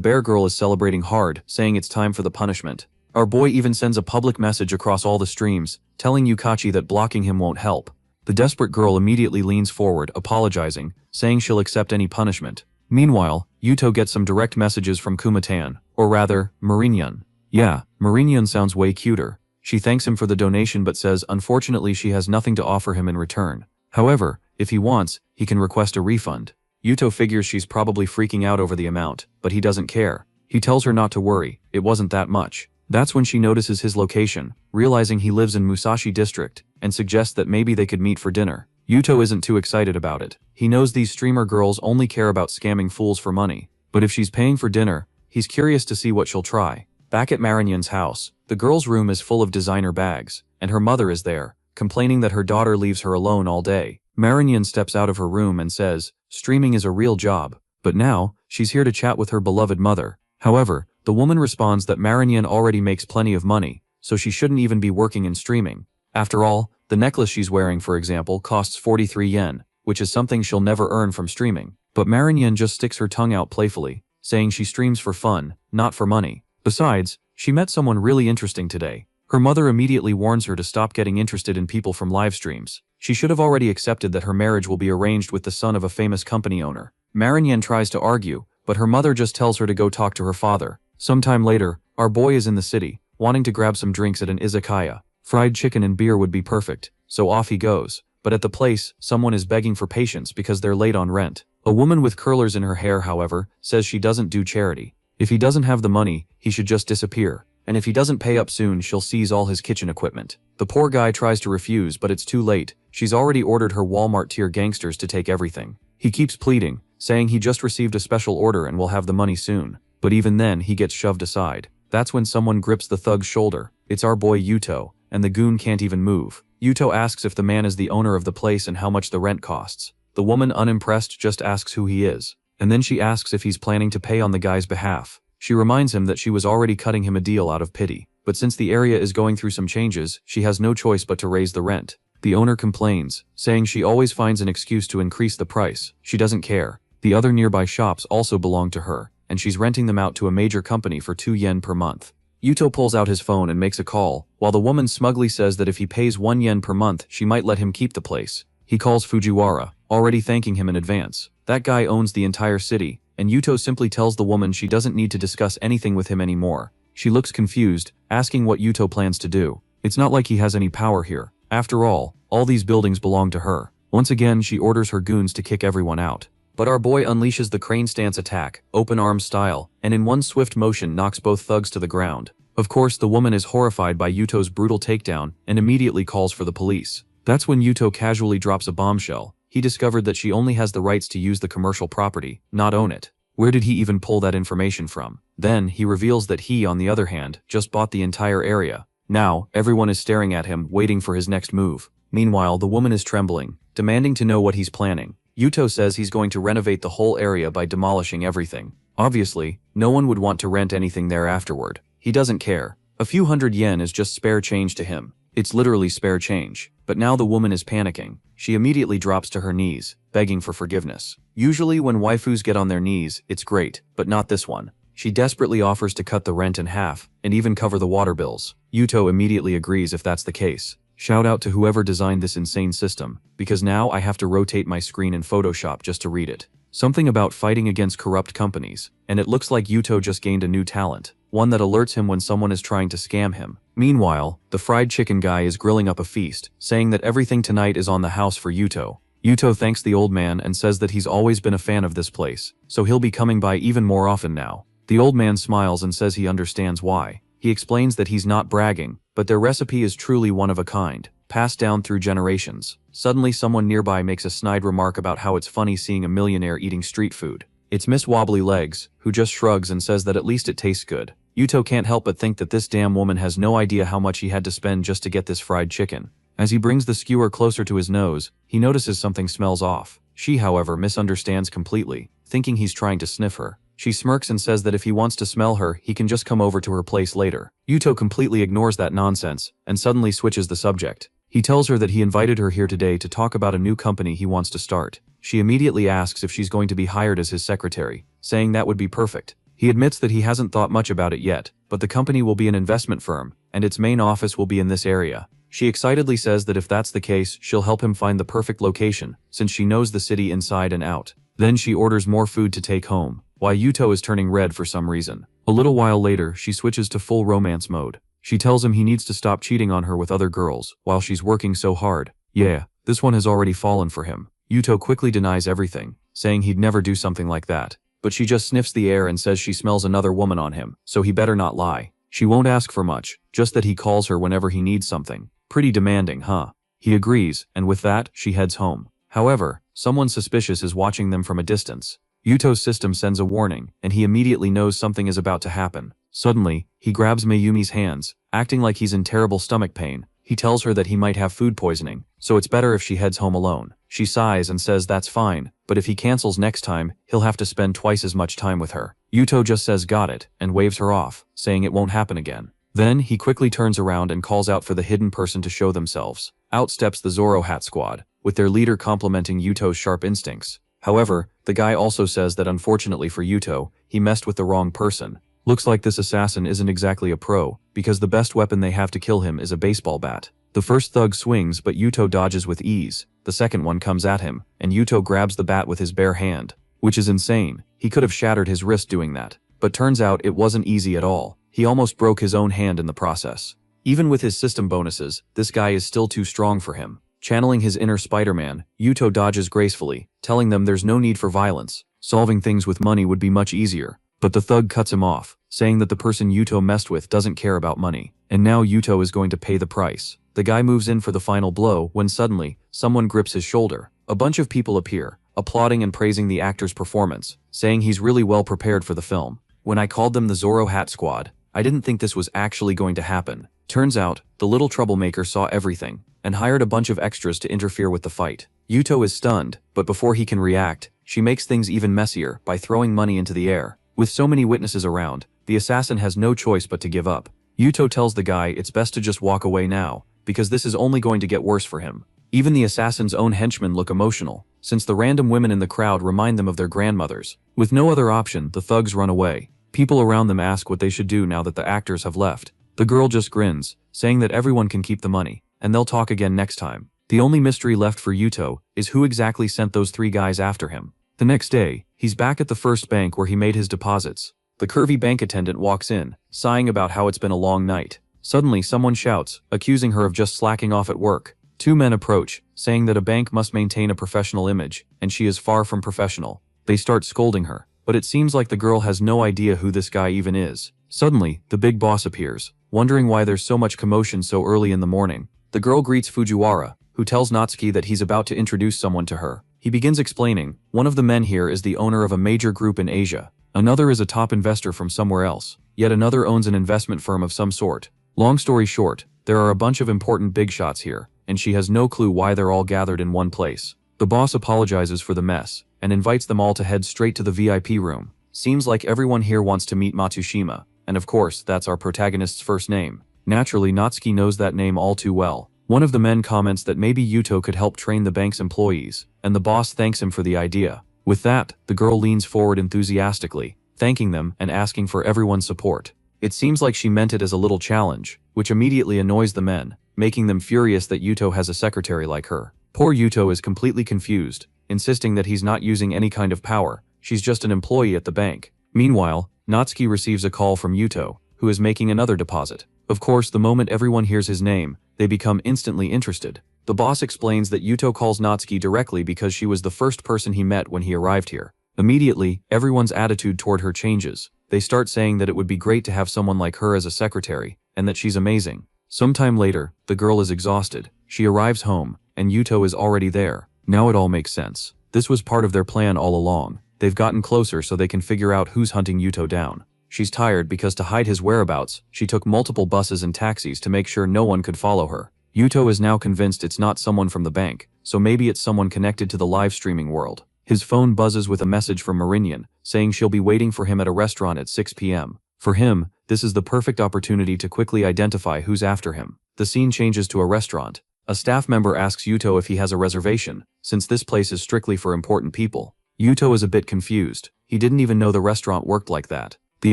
bear girl is celebrating hard, saying it's time for the punishment. Our boy even sends a public message across all the streams, telling Yukachi that blocking him won't help. The desperate girl immediately leans forward, apologizing, saying she'll accept any punishment. Meanwhile, Yuto gets some direct messages from Kumatan, or rather, Marinyun. Yeah, Marinyun sounds way cuter. She thanks him for the donation but says unfortunately she has nothing to offer him in return. However, if he wants, he can request a refund. Yuto figures she's probably freaking out over the amount, but he doesn't care. He tells her not to worry, it wasn't that much. That's when she notices his location, realizing he lives in Musashi District, and suggests that maybe they could meet for dinner. Yuto isn't too excited about it. He knows these streamer girls only care about scamming fools for money. But if she's paying for dinner, he's curious to see what she'll try. Back at Marinyun's house, the girl's room is full of designer bags, and her mother is there, complaining that her daughter leaves her alone all day. Marinyun steps out of her room and says, streaming is a real job, but now, she's here to chat with her beloved mother. However, the woman responds that Marinyun already makes plenty of money, so she shouldn't even be working in streaming. After all, the necklace she's wearing, for example, costs 43 yen, which is something she'll never earn from streaming. But Marinyun just sticks her tongue out playfully, saying she streams for fun, not for money. Besides, she met someone really interesting today. Her mother immediately warns her to stop getting interested in people from live streams. She should have already accepted that her marriage will be arranged with the son of a famous company owner. Marinyun tries to argue, but her mother just tells her to go talk to her father. Sometime later, our boy is in the city, wanting to grab some drinks at an izakaya. Fried chicken and beer would be perfect, so off he goes. But at the place, someone is begging for patience because they're late on rent. A woman with curlers in her hair, however, says she doesn't do charity. If he doesn't have the money, he should just disappear. And if he doesn't pay up soon, she'll seize all his kitchen equipment. The poor guy tries to refuse, but it's too late. She's already ordered her Walmart-tier gangsters to take everything. He keeps pleading, saying he just received a special order and will have the money soon. But even then, he gets shoved aside. That's when someone grips the thug's shoulder. It's our boy Yuto, and the goon can't even move. Yuto asks if the man is the owner of the place and how much the rent costs. The woman, unimpressed, just asks who he is. And then she asks if he's planning to pay on the guy's behalf. She reminds him that she was already cutting him a deal out of pity. But since the area is going through some changes, she has no choice but to raise the rent. The owner complains, saying she always finds an excuse to increase the price. She doesn't care. The other nearby shops also belong to her, and she's renting them out to a major company for 2 yen per month. Yuto pulls out his phone and makes a call, while the woman smugly says that if he pays 1 yen per month, she might let him keep the place. He calls Fujiwara, already thanking him in advance. That guy owns the entire city, and Yuto simply tells the woman she doesn't need to discuss anything with him anymore. She looks confused, asking what Yuto plans to do. It's not like he has any power here. After all these buildings belong to her. Once again, she orders her goons to kick everyone out. But our boy unleashes the crane stance attack, open arm style, and in one swift motion knocks both thugs to the ground. Of course, the woman is horrified by Yuto's brutal takedown and immediately calls for the police. That's when Yuto casually drops a bombshell. He discovered that she only has the rights to use the commercial property, not own it. Where did he even pull that information from? Then, he reveals that he, on the other hand, just bought the entire area. Now, everyone is staring at him, waiting for his next move. Meanwhile, the woman is trembling, demanding to know what he's planning. Yuto says he's going to renovate the whole area by demolishing everything. Obviously, no one would want to rent anything there afterward. He doesn't care. A few hundred yen is just spare change to him. It's literally spare change. But now the woman is panicking. She immediately drops to her knees, begging for forgiveness. Usually when waifus get on their knees, it's great, but not this one. She desperately offers to cut the rent in half, and even cover the water bills. Yuto immediately agrees if that's the case. Shout out to whoever designed this insane system, because now I have to rotate my screen in Photoshop just to read it. Something about fighting against corrupt companies, and it looks like Yuto just gained a new talent, one that alerts him when someone is trying to scam him. Meanwhile, the fried chicken guy is grilling up a feast, saying that everything tonight is on the house for Yuto. Yuto thanks the old man and says that he's always been a fan of this place, so he'll be coming by even more often now. The old man smiles and says he understands why. He explains that he's not bragging, but their recipe is truly one of a kind, passed down through generations. Suddenly someone nearby makes a snide remark about how it's funny seeing a millionaire eating street food. It's Miss Wobbly Legs, who just shrugs and says that at least it tastes good. Yuto can't help but think that this damn woman has no idea how much he had to spend just to get this fried chicken. As he brings the skewer closer to his nose, he notices something smells off. She, however, misunderstands completely, thinking he's trying to sniff her. She smirks and says that if he wants to smell her, he can just come over to her place later. Yuto completely ignores that nonsense and suddenly switches the subject. He tells her that he invited her here today to talk about a new company he wants to start. She immediately asks if she's going to be hired as his secretary, saying that would be perfect. He admits that he hasn't thought much about it yet, but the company will be an investment firm, and its main office will be in this area. She excitedly says that if that's the case, she'll help him find the perfect location, since she knows the city inside and out. Then she orders more food to take home, while Yuto is turning red for some reason. A little while later, she switches to full romance mode. She tells him he needs to stop cheating on her with other girls, while she's working so hard. Yeah, this one has already fallen for him. Yuto quickly denies everything, saying he'd never do something like that. But she just sniffs the air and says she smells another woman on him, so he better not lie. She won't ask for much, just that he calls her whenever he needs something. Pretty demanding, huh? He agrees, and with that, she heads home. However, someone suspicious is watching them from a distance. Yuto's system sends a warning, and he immediately knows something is about to happen. Suddenly, he grabs Mayumi's hands, acting like he's in terrible stomach pain. He tells her that he might have food poisoning, so it's better if she heads home alone. She sighs and says that's fine, but if he cancels next time, he'll have to spend twice as much time with her. Yuto just says got it, and waves her off, saying it won't happen again. Then, he quickly turns around and calls out for the hidden person to show themselves. Out steps the Zoro Hat Squad, with their leader complimenting Yuto's sharp instincts. However, the guy also says that unfortunately for Yuto, he messed with the wrong person. Looks like this assassin isn't exactly a pro, because the best weapon they have to kill him is a baseball bat. The first thug swings, but Yuto dodges with ease. The second one comes at him, and Yuto grabs the bat with his bare hand. Which is insane. He could have shattered his wrist doing that. But turns out it wasn't easy at all. He almost broke his own hand in the process. Even with his system bonuses, this guy is still too strong for him. Channeling his inner Spider-Man, Yuto dodges gracefully, telling them there's no need for violence. Solving things with money would be much easier. But the thug cuts him off, saying that the person Yuto messed with doesn't care about money. And now Yuto is going to pay the price. The guy moves in for the final blow when suddenly, someone grips his shoulder. A bunch of people appear, applauding and praising the actor's performance, saying he's really well prepared for the film. When I called them the Zoro Hat Squad, I didn't think this was actually going to happen. Turns out, the little troublemaker saw everything, and hired a bunch of extras to interfere with the fight. Yuto is stunned, but before he can react, she makes things even messier by throwing money into the air. With so many witnesses around, the assassin has no choice but to give up. Yuto tells the guy it's best to just walk away now, because this is only going to get worse for him. Even the assassin's own henchmen look emotional, since the random women in the crowd remind them of their grandmothers. With no other option, the thugs run away. People around them ask what they should do now that the actors have left. The girl just grins, saying that everyone can keep the money, and they'll talk again next time. The only mystery left for Yuto is who exactly sent those 3 guys after him. The next day, he's back at the first bank where he made his deposits. The curvy bank attendant walks in, sighing about how it's been a long night. Suddenly, someone shouts, accusing her of just slacking off at work. 2 men approach, saying that a bank must maintain a professional image, and she is far from professional. They start scolding her, but it seems like the girl has no idea who this guy even is. Suddenly, the big boss appears, wondering why there's so much commotion so early in the morning. The girl greets Fujiwara, who tells Natsuki that he's about to introduce someone to her. He begins explaining, one of the men here is the owner of a major group in Asia. Another is a top investor from somewhere else. Yet another owns an investment firm of some sort. Long story short, there are a bunch of important big shots here, and she has no clue why they're all gathered in one place. The boss apologizes for the mess, and invites them all to head straight to the VIP room. Seems like everyone here wants to meet Matsushima, and of course, that's our protagonist's first name. Naturally, Natsuki knows that name all too well. One of the men comments that maybe Yuto could help train the bank's employees, and the boss thanks him for the idea. With that, the girl leans forward enthusiastically, thanking them and asking for everyone's support. It seems like she meant it as a little challenge, which immediately annoys the men, making them furious that Yuto has a secretary like her. Poor Yuto is completely confused, insisting that he's not using any kind of power, she's just an employee at the bank. Meanwhile, Natsuki receives a call from Yuto, who is making another deposit. Of course, the moment everyone hears his name, they become instantly interested. The boss explains that Yuto calls Natsuki directly because she was the first person he met when he arrived here. Immediately, everyone's attitude toward her changes. They start saying that it would be great to have someone like her as a secretary, and that she's amazing. Sometime later, the girl is exhausted. She arrives home, and Yuto is already there. Now it all makes sense. This was part of their plan all along. They've gotten closer so they can figure out who's hunting Yuto down. She's tired because to hide his whereabouts, she took multiple buses and taxis to make sure no one could follow her. Yuto is now convinced it's not someone from the bank, so maybe it's someone connected to the live streaming world. His phone buzzes with a message from Marinian, saying she'll be waiting for him at a restaurant at 6 p.m. For him, this is the perfect opportunity to quickly identify who's after him. The scene changes to a restaurant. A staff member asks Yuto if he has a reservation, since this place is strictly for important people. Yuto is a bit confused. He didn't even know the restaurant worked like that. The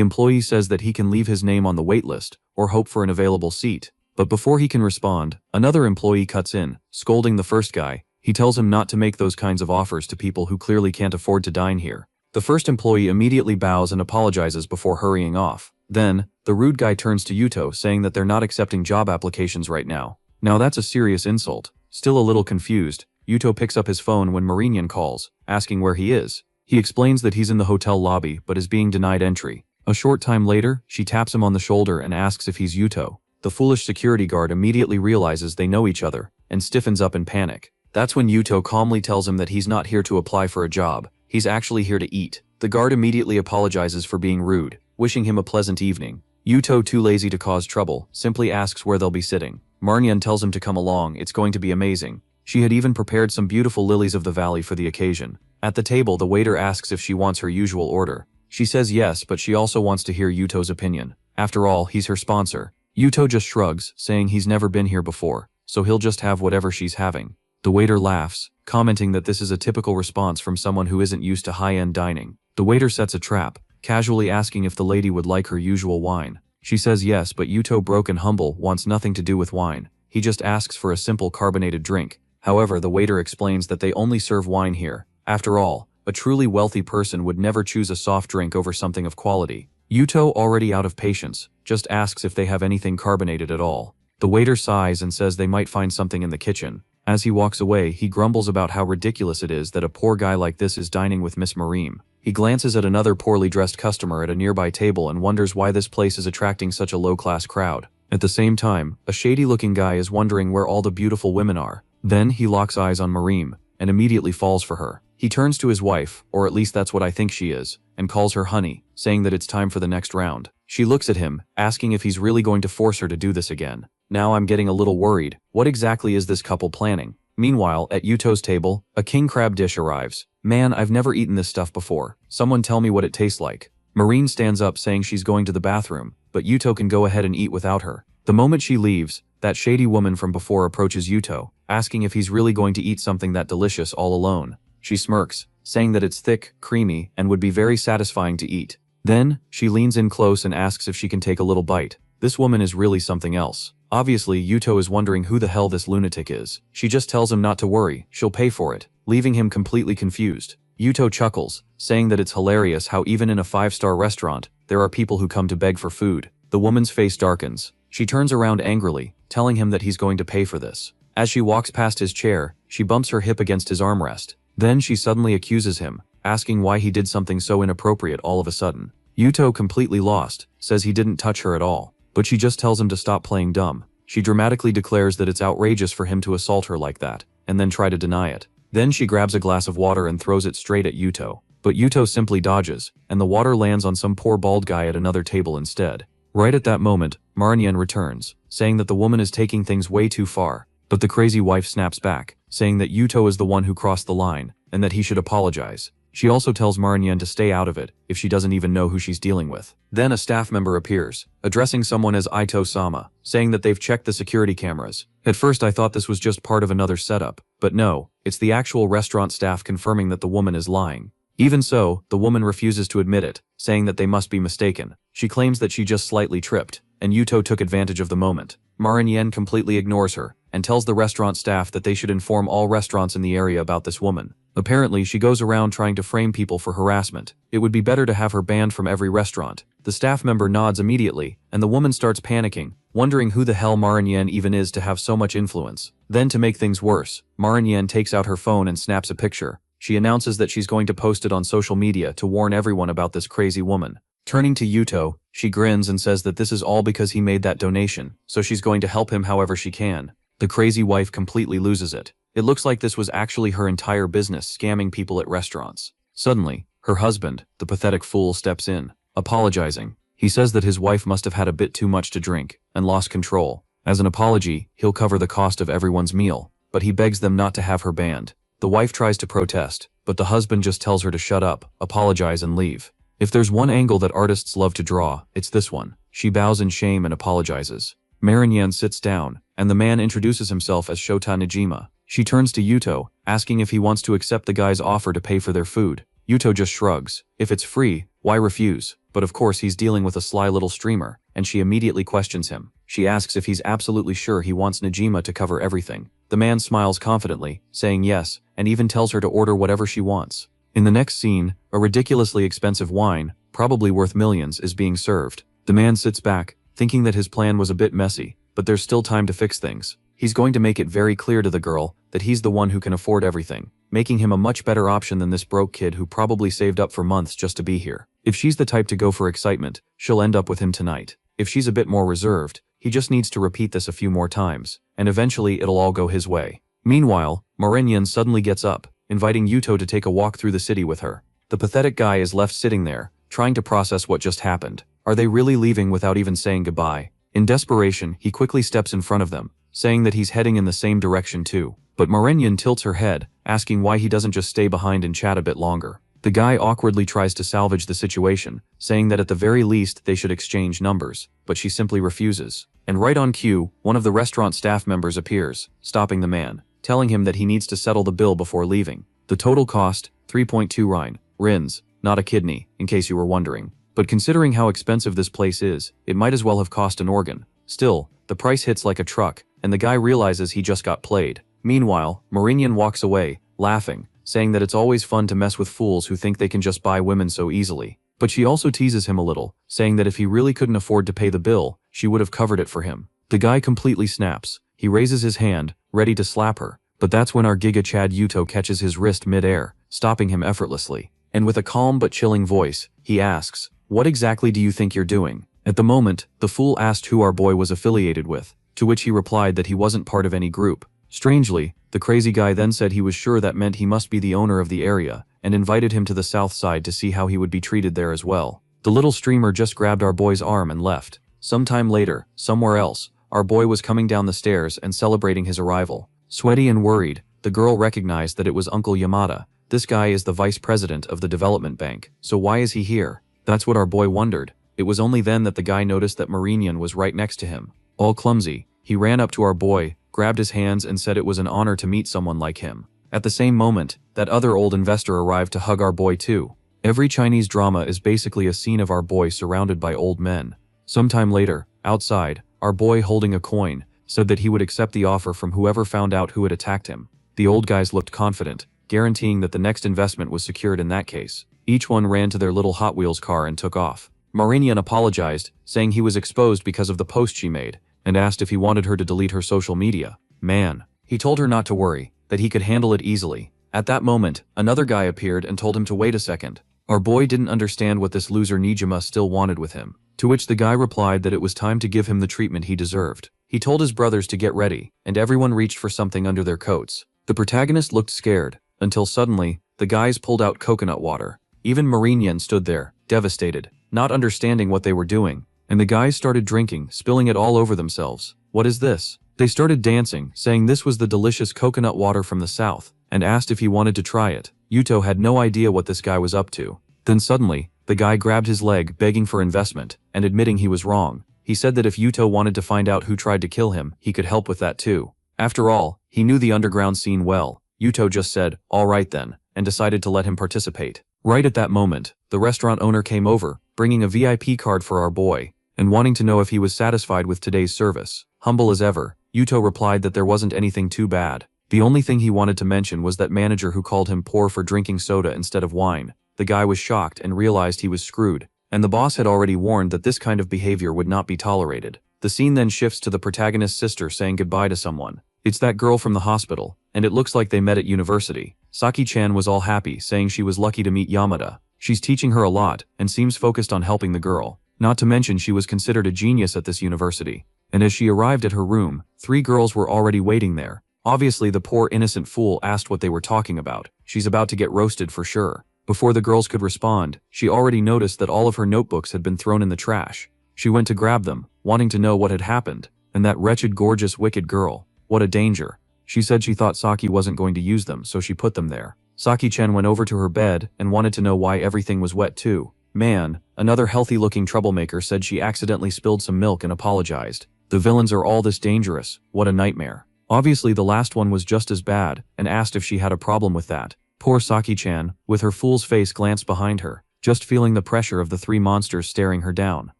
employee says that he can leave his name on the waitlist, or hope for an available seat. But before he can respond, another employee cuts in, scolding the first guy. He tells him not to make those kinds of offers to people who clearly can't afford to dine here. The first employee immediately bows and apologizes before hurrying off. Then, the rude guy turns to Yuto, saying that they're not accepting job applications right now. Now that's a serious insult. Still a little confused, Yuto picks up his phone when Marinian calls, asking where he is. He explains that he's in the hotel lobby but is being denied entry. A short time later, she taps him on the shoulder and asks if he's Yuto. The foolish security guard immediately realizes they know each other, and stiffens up in panic. That's when Yuto calmly tells him that he's not here to apply for a job, he's actually here to eat. The guard immediately apologizes for being rude, wishing him a pleasant evening. Yuto, too lazy to cause trouble, simply asks where they'll be sitting. Marnian tells him to come along, it's going to be amazing. She had even prepared some beautiful lilies of the valley for the occasion. At the table, the waiter asks if she wants her usual order. She says yes, but she also wants to hear Yuto's opinion. After all, he's her sponsor. Yuto just shrugs, saying he's never been here before, so he'll just have whatever she's having. The waiter laughs, commenting that this is a typical response from someone who isn't used to high-end dining. The waiter sets a trap, casually asking if the lady would like her usual wine. She says yes, but Yuto, broke and humble, wants nothing to do with wine. He just asks for a simple carbonated drink. However, the waiter explains that they only serve wine here. After all, a truly wealthy person would never choose a soft drink over something of quality. Yuto, already out of patience, just asks if they have anything carbonated at all. The waiter sighs and says they might find something in the kitchen. As he walks away, he grumbles about how ridiculous it is that a poor guy like this is dining with Miss Mareem. He glances at another poorly dressed customer at a nearby table and wonders why this place is attracting such a low-class crowd. At the same time, a shady-looking guy is wondering where all the beautiful women are. Then he locks eyes on Mareem, and immediately falls for her. He turns to his wife, or at least that's what I think she is, and calls her honey, saying that it's time for the next round. She looks at him, asking if he's really going to force her to do this again. Now I'm getting a little worried. What exactly is this couple planning? Meanwhile, at Yuto's table, a king crab dish arrives. Man, I've never eaten this stuff before. Someone tell me what it tastes like. Marine stands up saying she's going to the bathroom, but Yuto can go ahead and eat without her. The moment she leaves, that shady woman from before approaches Yuto, asking if he's really going to eat something that delicious all alone. She smirks, saying that it's thick, creamy, and would be very satisfying to eat. Then, she leans in close and asks if she can take a little bite. This woman is really something else. Obviously, Yuto is wondering who the hell this lunatic is. She just tells him not to worry, she'll pay for it, leaving him completely confused. Yuto chuckles, saying that it's hilarious how even in a 5-star restaurant, there are people who come to beg for food. The woman's face darkens. She turns around angrily, telling him that he's going to pay for this. As she walks past his chair, she bumps her hip against his armrest. Then she suddenly accuses him, asking why he did something so inappropriate all of a sudden. Yuto, completely lost, says he didn't touch her at all, but she just tells him to stop playing dumb. She dramatically declares that it's outrageous for him to assault her like that, and then try to deny it. Then she grabs a glass of water and throws it straight at Yuto. But Yuto simply dodges, and the water lands on some poor bald guy at another table instead. Right at that moment, Marnian returns, saying that the woman is taking things way too far. But the crazy wife snaps back, saying that Yuto is the one who crossed the line, and that he should apologize. She also tells Marnian to stay out of it, if she doesn't even know who she's dealing with. Then a staff member appears, addressing someone as Ito-sama, saying that they've checked the security cameras. At first I thought this was just part of another setup, but no, it's the actual restaurant staff confirming that the woman is lying. Even so, the woman refuses to admit it, saying that they must be mistaken. She claims that she just slightly tripped, and Yuto took advantage of the moment. Marnian completely ignores her, and tells the restaurant staff that they should inform all restaurants in the area about this woman. Apparently, she goes around trying to frame people for harassment. It would be better to have her banned from every restaurant. The staff member nods immediately, and the woman starts panicking, wondering who the hell Marnian even is to have so much influence. Then to make things worse, Marnian takes out her phone and snaps a picture. She announces that she's going to post it on social media to warn everyone about this crazy woman. Turning to Yuto, she grins and says that this is all because he made that donation, so she's going to help him however she can. The crazy wife completely loses it. It looks like this was actually her entire business, scamming people at restaurants. Suddenly, her husband, the pathetic fool, steps in, apologizing. He says that his wife must have had a bit too much to drink and lost control. As an apology, he'll cover the cost of everyone's meal, but he begs them not to have her banned. The wife tries to protest, but the husband just tells her to shut up, apologize and leave. If there's one angle that artists love to draw, it's this one. She bows in shame and apologizes. Marinyan sits down, and the man introduces himself as Shota Najima. She turns to Yuto, asking if he wants to accept the guy's offer to pay for their food. Yuto just shrugs. If it's free, why refuse? But of course he's dealing with a sly little streamer, and she immediately questions him. She asks if he's absolutely sure he wants Najima to cover everything. The man smiles confidently, saying yes, and even tells her to order whatever she wants. In the next scene, a ridiculously expensive wine, probably worth millions, is being served. The man sits back, thinking that his plan was a bit messy, but there's still time to fix things. He's going to make it very clear to the girl that he's the one who can afford everything, making him a much better option than this broke kid who probably saved up for months just to be here. If she's the type to go for excitement, she'll end up with him tonight. If she's a bit more reserved, he just needs to repeat this a few more times, and eventually it'll all go his way. Meanwhile, Marinyan suddenly gets up, inviting Yuto to take a walk through the city with her. The pathetic guy is left sitting there, trying to process what just happened. Are they really leaving without even saying goodbye? In desperation, he quickly steps in front of them, saying that he's heading in the same direction too. But Marinyan tilts her head, asking why he doesn't just stay behind and chat a bit longer. The guy awkwardly tries to salvage the situation, saying that at the very least they should exchange numbers, but she simply refuses. And right on cue, one of the restaurant staff members appears, stopping the man, telling him that he needs to settle the bill before leaving. The total cost, 3.2 rins, not a kidney, in case you were wondering. But considering how expensive this place is, it might as well have cost an organ. Still, the price hits like a truck, and the guy realizes he just got played. Meanwhile, Marinyan walks away, laughing, saying that it's always fun to mess with fools who think they can just buy women so easily. But she also teases him a little, saying that if he really couldn't afford to pay the bill, she would have covered it for him. The guy completely snaps. He raises his hand, ready to slap her, but that's when our Giga Chad Yuto catches his wrist mid-air, stopping him effortlessly. And with a calm but chilling voice, he asks, "What exactly do you think you're doing?" At the moment, the fool asked who our boy was affiliated with, to which he replied that he wasn't part of any group. Strangely, the crazy guy then said he was sure that meant he must be the owner of the area, and invited him to the south side to see how he would be treated there as well. The little streamer just grabbed our boy's arm and left. Sometime later, somewhere else, our boy was coming down the stairs and celebrating his arrival. Sweaty and worried, the girl recognized that it was Uncle Yamada. This guy is the vice president of the development bank, so why is he here? That's what our boy wondered. It was only then that the guy noticed that Marinyan was right next to him. All clumsy, he ran up to our boy, grabbed his hands and said it was an honor to meet someone like him. At the same moment, that other old investor arrived to hug our boy too. Every Chinese drama is basically a scene of our boy surrounded by old men. Sometime later, outside, our boy holding a coin, said that he would accept the offer from whoever found out who had attacked him. The old guys looked confident, guaranteeing that the next investment was secured in that case. Each one ran to their little Hot Wheels car and took off. Marinyan apologized, saying he was exposed because of the post she made, and asked if he wanted her to delete her social media. Man. He told her not to worry, that he could handle it easily. At that moment, another guy appeared and told him to wait a second. Our boy didn't understand what this loser Nijima still wanted with him, to which the guy replied that it was time to give him the treatment he deserved. He told his brothers to get ready, and everyone reached for something under their coats. The protagonist looked scared, until suddenly, the guys pulled out coconut water. Even Marinyan stood there, devastated, not understanding what they were doing, and the guys started drinking, spilling it all over themselves. What is this? They started dancing, saying this was the delicious coconut water from the south, and asked if he wanted to try it. Yuto had no idea what this guy was up to. Then suddenly, the guy grabbed his leg, begging for investment, and admitting he was wrong. He said that if Yuto wanted to find out who tried to kill him, he could help with that too. After all, he knew the underground scene well. Yuto just said, "All right then," and decided to let him participate. Right at that moment, the restaurant owner came over, bringing a VIP card for our boy, and wanting to know if he was satisfied with today's service. Humble as ever, Yuto replied that there wasn't anything too bad. The only thing he wanted to mention was that manager who called him poor for drinking soda instead of wine. The guy was shocked and realized he was screwed, and the boss had already warned that this kind of behavior would not be tolerated. The scene then shifts to the protagonist's sister saying goodbye to someone. It's that girl from the hospital, and it looks like they met at university. Saki-chan was all happy, saying she was lucky to meet Yamada. She's teaching her a lot, and seems focused on helping the girl. Not to mention she was considered a genius at this university. And as she arrived at her room, 3 girls were already waiting there. Obviously the poor innocent fool asked what they were talking about. She's about to get roasted for sure. Before the girls could respond, she already noticed that all of her notebooks had been thrown in the trash. She went to grab them, wanting to know what had happened, and that wretched gorgeous wicked girl. What a danger. She said she thought Saki wasn't going to use them, so she put them there. Saki-chan went over to her bed and wanted to know why everything was wet too. Man, another healthy-looking troublemaker said she accidentally spilled some milk and apologized. The villains are all this dangerous, what a nightmare. Obviously the last one was just as bad, and asked if she had a problem with that. Poor Saki-chan, with her fool's face, glanced behind her, just feeling the pressure of the three monsters staring her down.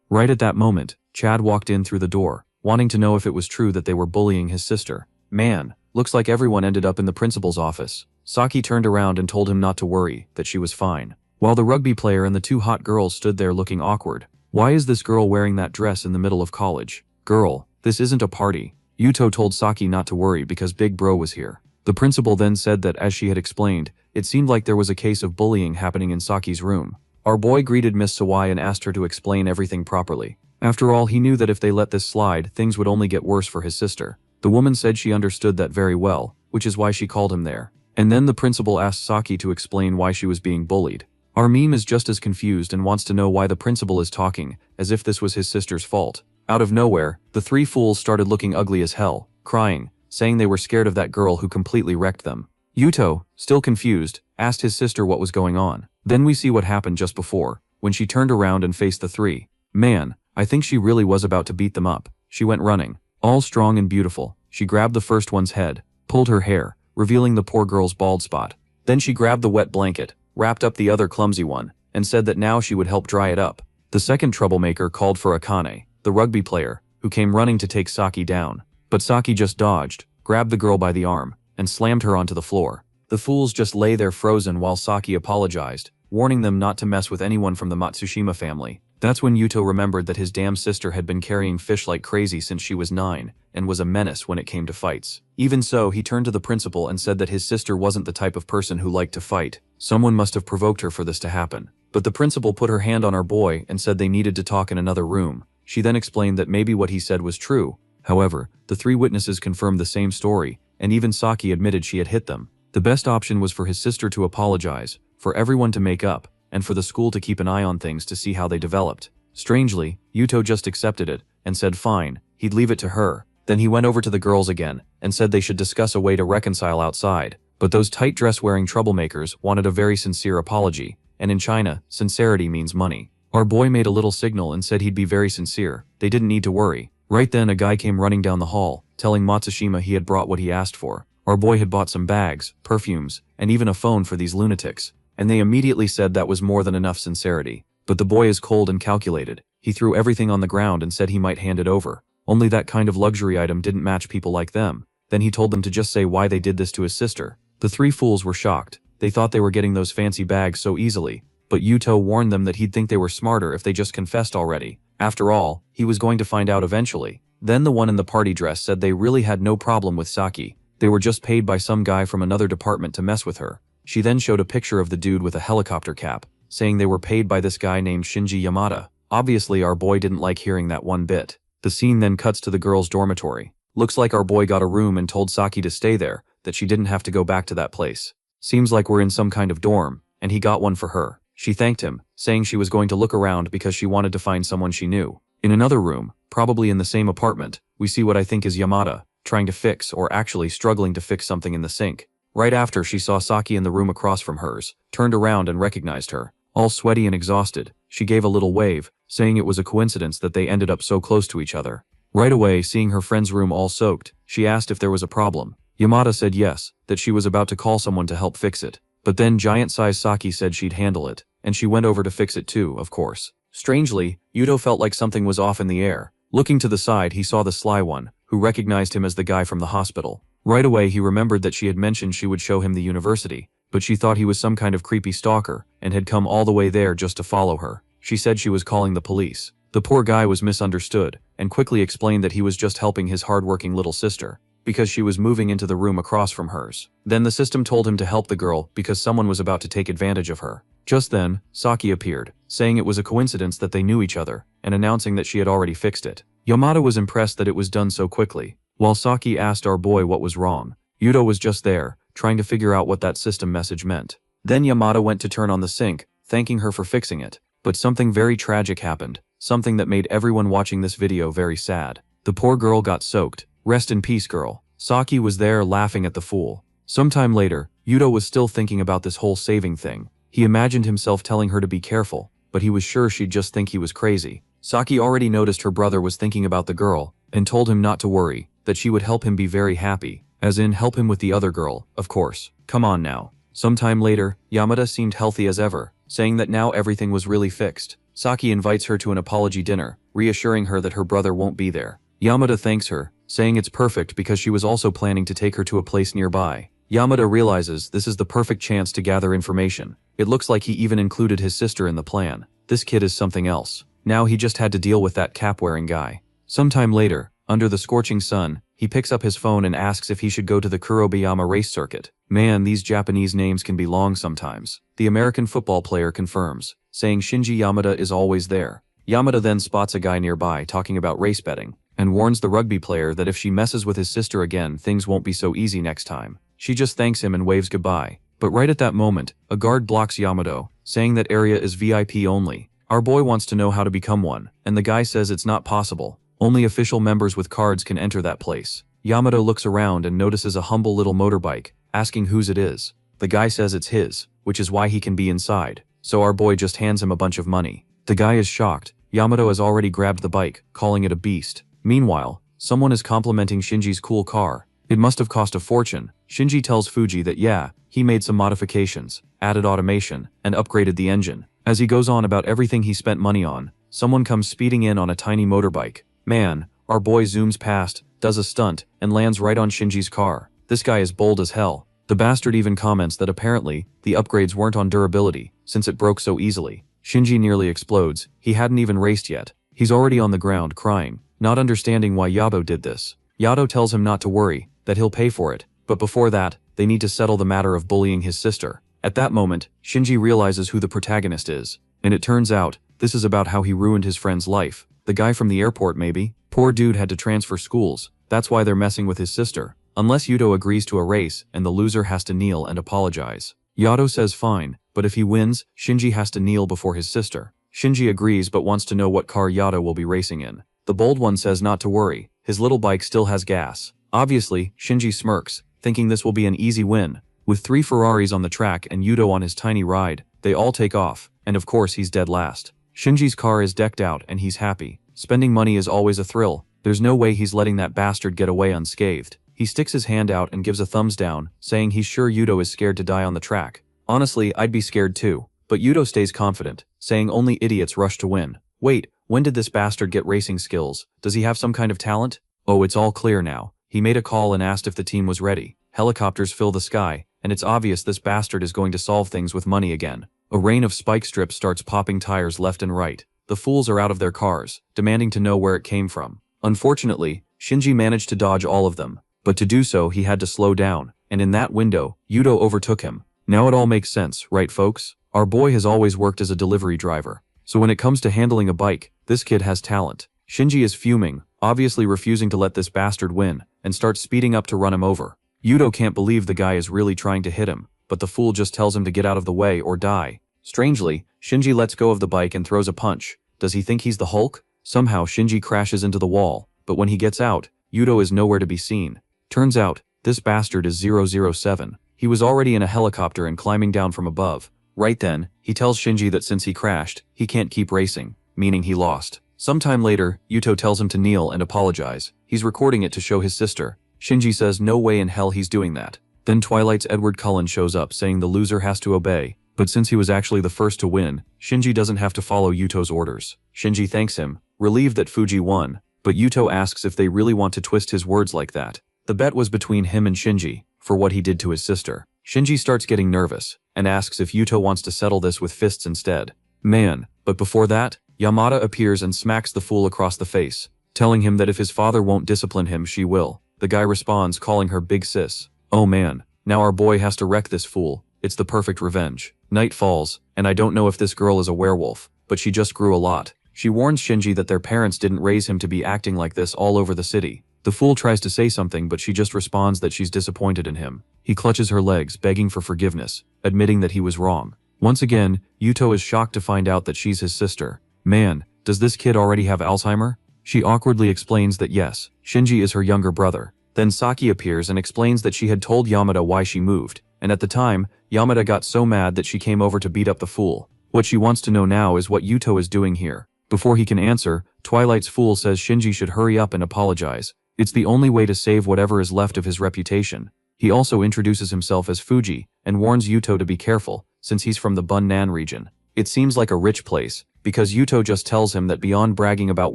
Right at that moment, Chad walked in through the door, wanting to know if it was true that they were bullying his sister. Man, looks like everyone ended up in the principal's office. Saki turned around and told him not to worry, that she was fine. While the rugby player and the two hot girls stood there looking awkward. Why is this girl wearing that dress in the middle of college? Girl, this isn't a party. Yuto told Saki not to worry because Big Bro was here. The principal then said that as she had explained, it seemed like there was a case of bullying happening in Saki's room. Our boy greeted Miss Sawai and asked her to explain everything properly. After all, he knew that if they let this slide, things would only get worse for his sister. The woman said she understood that very well, which is why she called him there. And then the principal asked Saki to explain why she was being bullied. Our meme is just as confused and wants to know why the principal is talking, as if this was his sister's fault. Out of nowhere, the three fools started looking ugly as hell, crying, saying they were scared of that girl who completely wrecked them. Yuto, still confused, asked his sister what was going on. Then we see what happened just before, when she turned around and faced the three. Man, I think she really was about to beat them up. She went running, all strong and beautiful. She grabbed the first one's head, pulled her hair, revealing the poor girl's bald spot. Then she grabbed the wet blanket, wrapped up the other clumsy one, and said that now she would help dry it up. The second troublemaker called for Akane, the rugby player, who came running to take Saki down. But Saki just dodged, grabbed the girl by the arm, and slammed her onto the floor. The fools just lay there frozen while Saki apologized, warning them not to mess with anyone from the Matsushima family. That's when Yuto remembered that his damn sister had been carrying fish like crazy since she was 9, and was a menace when it came to fights. Even so, he turned to the principal and said that his sister wasn't the type of person who liked to fight. Someone must have provoked her for this to happen. But the principal put her hand on our boy and said they needed to talk in another room. She then explained that maybe what he said was true. However, the three witnesses confirmed the same story, and even Saki admitted she had hit them. The best option was for his sister to apologize, for everyone to make up, and for the school to keep an eye on things to see how they developed. Strangely, Yuto just accepted it, and said fine, he'd leave it to her. Then he went over to the girls again, and said they should discuss a way to reconcile outside. But those tight dress-wearing troublemakers wanted a very sincere apology, and in China, sincerity means money. Our boy made a little signal and said he'd be very sincere. They didn't need to worry. Right then a guy came running down the hall, telling Matsushima he had brought what he asked for. Our boy had bought some bags, perfumes, and even a phone for these lunatics. And they immediately said that was more than enough sincerity. But the boy is cold and calculated. He threw everything on the ground and said he might hand it over. Only that kind of luxury item didn't match people like them. Then he told them to just say why they did this to his sister. The three fools were shocked. They thought they were getting those fancy bags so easily. But Yuto warned them that he'd think they were smarter if they just confessed already. After all, he was going to find out eventually. Then the one in the party dress said they really had no problem with Saki. They were just paid by some guy from another department to mess with her. She then showed a picture of the dude with a helicopter cap, saying they were paid by this guy named Shinji Yamada. Obviously our boy didn't like hearing that one bit. The scene then cuts to the girls' dormitory. Looks like our boy got a room and told Saki to stay there, that she didn't have to go back to that place. Seems like we're in some kind of dorm, and he got one for her. She thanked him, saying she was going to look around because she wanted to find someone she knew. In another room, probably in the same apartment, we see what I think is Yamada, trying to fix or actually struggling to fix something in the sink. Right after she saw Saki in the room across from hers, turned around and recognized her. All sweaty and exhausted, she gave a little wave, saying it was a coincidence that they ended up so close to each other. Right away, seeing her friend's room all soaked, she asked if there was a problem. Yamada said yes, that she was about to call someone to help fix it. But then giant-sized Saki said she'd handle it, and she went over to fix it too, of course. Strangely, Yuto felt like something was off in the air. Looking to the side, he saw the sly one, who recognized him as the guy from the hospital. Right away he remembered that she had mentioned she would show him the university, but she thought he was some kind of creepy stalker, and had come all the way there just to follow her. She said she was calling the police. The poor guy was misunderstood, and quickly explained that he was just helping his hardworking little sister, because she was moving into the room across from hers. Then the system told him to help the girl because someone was about to take advantage of her. Just then, Saki appeared, saying it was a coincidence that they knew each other, and announcing that she had already fixed it. Yamada was impressed that it was done so quickly. While Saki asked our boy what was wrong, Yuto was just there, trying to figure out what that system message meant. Then Yamada went to turn on the sink, thanking her for fixing it. But something very tragic happened, something that made everyone watching this video very sad. The poor girl got soaked. Rest in peace, girl. Saki was there laughing at the fool. Sometime later, Yuto was still thinking about this whole saving thing. He imagined himself telling her to be careful, but he was sure she'd just think he was crazy. Saki already noticed her brother was thinking about the girl, and told him not to worry, that she would help him be very happy, as in help him with the other girl, of course. Come on now. Sometime later, Yamada seemed healthy as ever, saying that now everything was really fixed. Saki invites her to an apology dinner, reassuring her that her brother won't be there. Yamada thanks her, saying it's perfect because she was also planning to take her to a place nearby. Yamada realizes this is the perfect chance to gather information. It looks like he even included his sister in the plan. This kid is something else. Now he just had to deal with that cap-wearing guy. Sometime later, under the scorching sun, he picks up his phone and asks if he should go to the Kurobayama race circuit. Man, these Japanese names can be long sometimes. The American football player confirms, saying Shinji Yamada is always there. Yamada then spots a guy nearby talking about race betting, and warns the rugby player that if she messes with his sister again, things won't be so easy next time. She just thanks him and waves goodbye. But right at that moment, a guard blocks Yamada, saying that area is VIP only. Our boy wants to know how to become one, and the guy says it's not possible. Only official members with cards can enter that place. Yamada looks around and notices a humble little motorbike, asking whose it is. The guy says it's his, which is why he can be inside. So our boy just hands him a bunch of money. The guy is shocked. Yamada has already grabbed the bike, calling it a beast. Meanwhile, someone is complimenting Shinji's cool car. It must have cost a fortune. Shinji tells Fuji that yeah, he made some modifications, added automation, and upgraded the engine. As he goes on about everything he spent money on, someone comes speeding in on a tiny motorbike. Man, our boy zooms past, does a stunt, and lands right on Shinji's car. This guy is bold as hell. The bastard even comments that apparently, the upgrades weren't on durability, since it broke so easily. Shinji nearly explodes. He hadn't even raced yet. He's already on the ground crying, not understanding why Yado did this. Yado tells him not to worry, that he'll pay for it, but before that, they need to settle the matter of bullying his sister. At that moment, Shinji realizes who the protagonist is, and it turns out, this is about how he ruined his friend's life. The guy from the airport maybe? Poor dude had to transfer schools, that's why they're messing with his sister. Unless Yuto agrees to a race and the loser has to kneel and apologize. Yado says fine, but if he wins, Shinji has to kneel before his sister. Shinji agrees but wants to know what car Yado will be racing in. The bold one says not to worry, his little bike still has gas. Obviously, Shinji smirks, thinking this will be an easy win. With 3 Ferraris on the track and Yuto on his tiny ride, they all take off, and of course he's dead last. Shinji's car is decked out and he's happy. Spending money is always a thrill. There's no way he's letting that bastard get away unscathed. He sticks his hand out and gives a thumbs down, saying he's sure Yuto is scared to die on the track. Honestly, I'd be scared too. But Yuto stays confident, saying only idiots rush to win. Wait, when did this bastard get racing skills? Does he have some kind of talent? Oh, it's all clear now. He made a call and asked if the team was ready. Helicopters fill the sky, and it's obvious this bastard is going to solve things with money again. A rain of spike strips starts popping tires left and right. The fools are out of their cars, demanding to know where it came from. Unfortunately, Shinji managed to dodge all of them, but to do so he had to slow down, and in that window, Yuto overtook him. Now it all makes sense, right folks? Our boy has always worked as a delivery driver, so when it comes to handling a bike, this kid has talent. Shinji is fuming, obviously refusing to let this bastard win, and starts speeding up to run him over. Yuto can't believe the guy is really trying to hit him, but the fool just tells him to get out of the way or die. Strangely, Shinji lets go of the bike and throws a punch. Does he think he's the Hulk? Somehow Shinji crashes into the wall, but when he gets out, Yuto is nowhere to be seen. Turns out, this bastard is 007. He was already in a helicopter and climbing down from above. Right then, he tells Shinji that since he crashed, he can't keep racing, meaning he lost. Sometime later, Yuto tells him to kneel and apologize. He's recording it to show his sister. Shinji says no way in hell he's doing that. Then Twilight's Edward Cullen shows up saying the loser has to obey. But since he was actually the first to win, Shinji doesn't have to follow Yuto's orders. Shinji thanks him, relieved that Fuji won, but Yuto asks if they really want to twist his words like that. The bet was between him and Shinji, for what he did to his sister. Shinji starts getting nervous, and asks if Yuto wants to settle this with fists instead. Man, but before that, Yamada appears and smacks the fool across the face, telling him that if his father won't discipline him, she will. The guy responds calling her big sis. Oh man, now our boy has to wreck this fool. It's the perfect revenge. Night falls, and I don't know if this girl is a werewolf, but she just grew a lot. She warns Shinji that their parents didn't raise him to be acting like this all over the city. The fool tries to say something but she just responds that she's disappointed in him. He clutches her legs, begging for forgiveness, admitting that he was wrong. Once again, Yuto is shocked to find out that she's his sister. Man, does this kid already have Alzheimer? She awkwardly explains that yes, Shinji is her younger brother. Then Saki appears and explains that she had told Yamada why she moved, and at the time, Yamada got so mad that she came over to beat up the fool. What she wants to know now is what Yuto is doing here. Before he can answer, Twilight's fool says Shinji should hurry up and apologize. It's the only way to save whatever is left of his reputation. He also introduces himself as Fuji, and warns Yuto to be careful, since he's from the Bunnan region. It seems like a rich place, because Yuto just tells him that beyond bragging about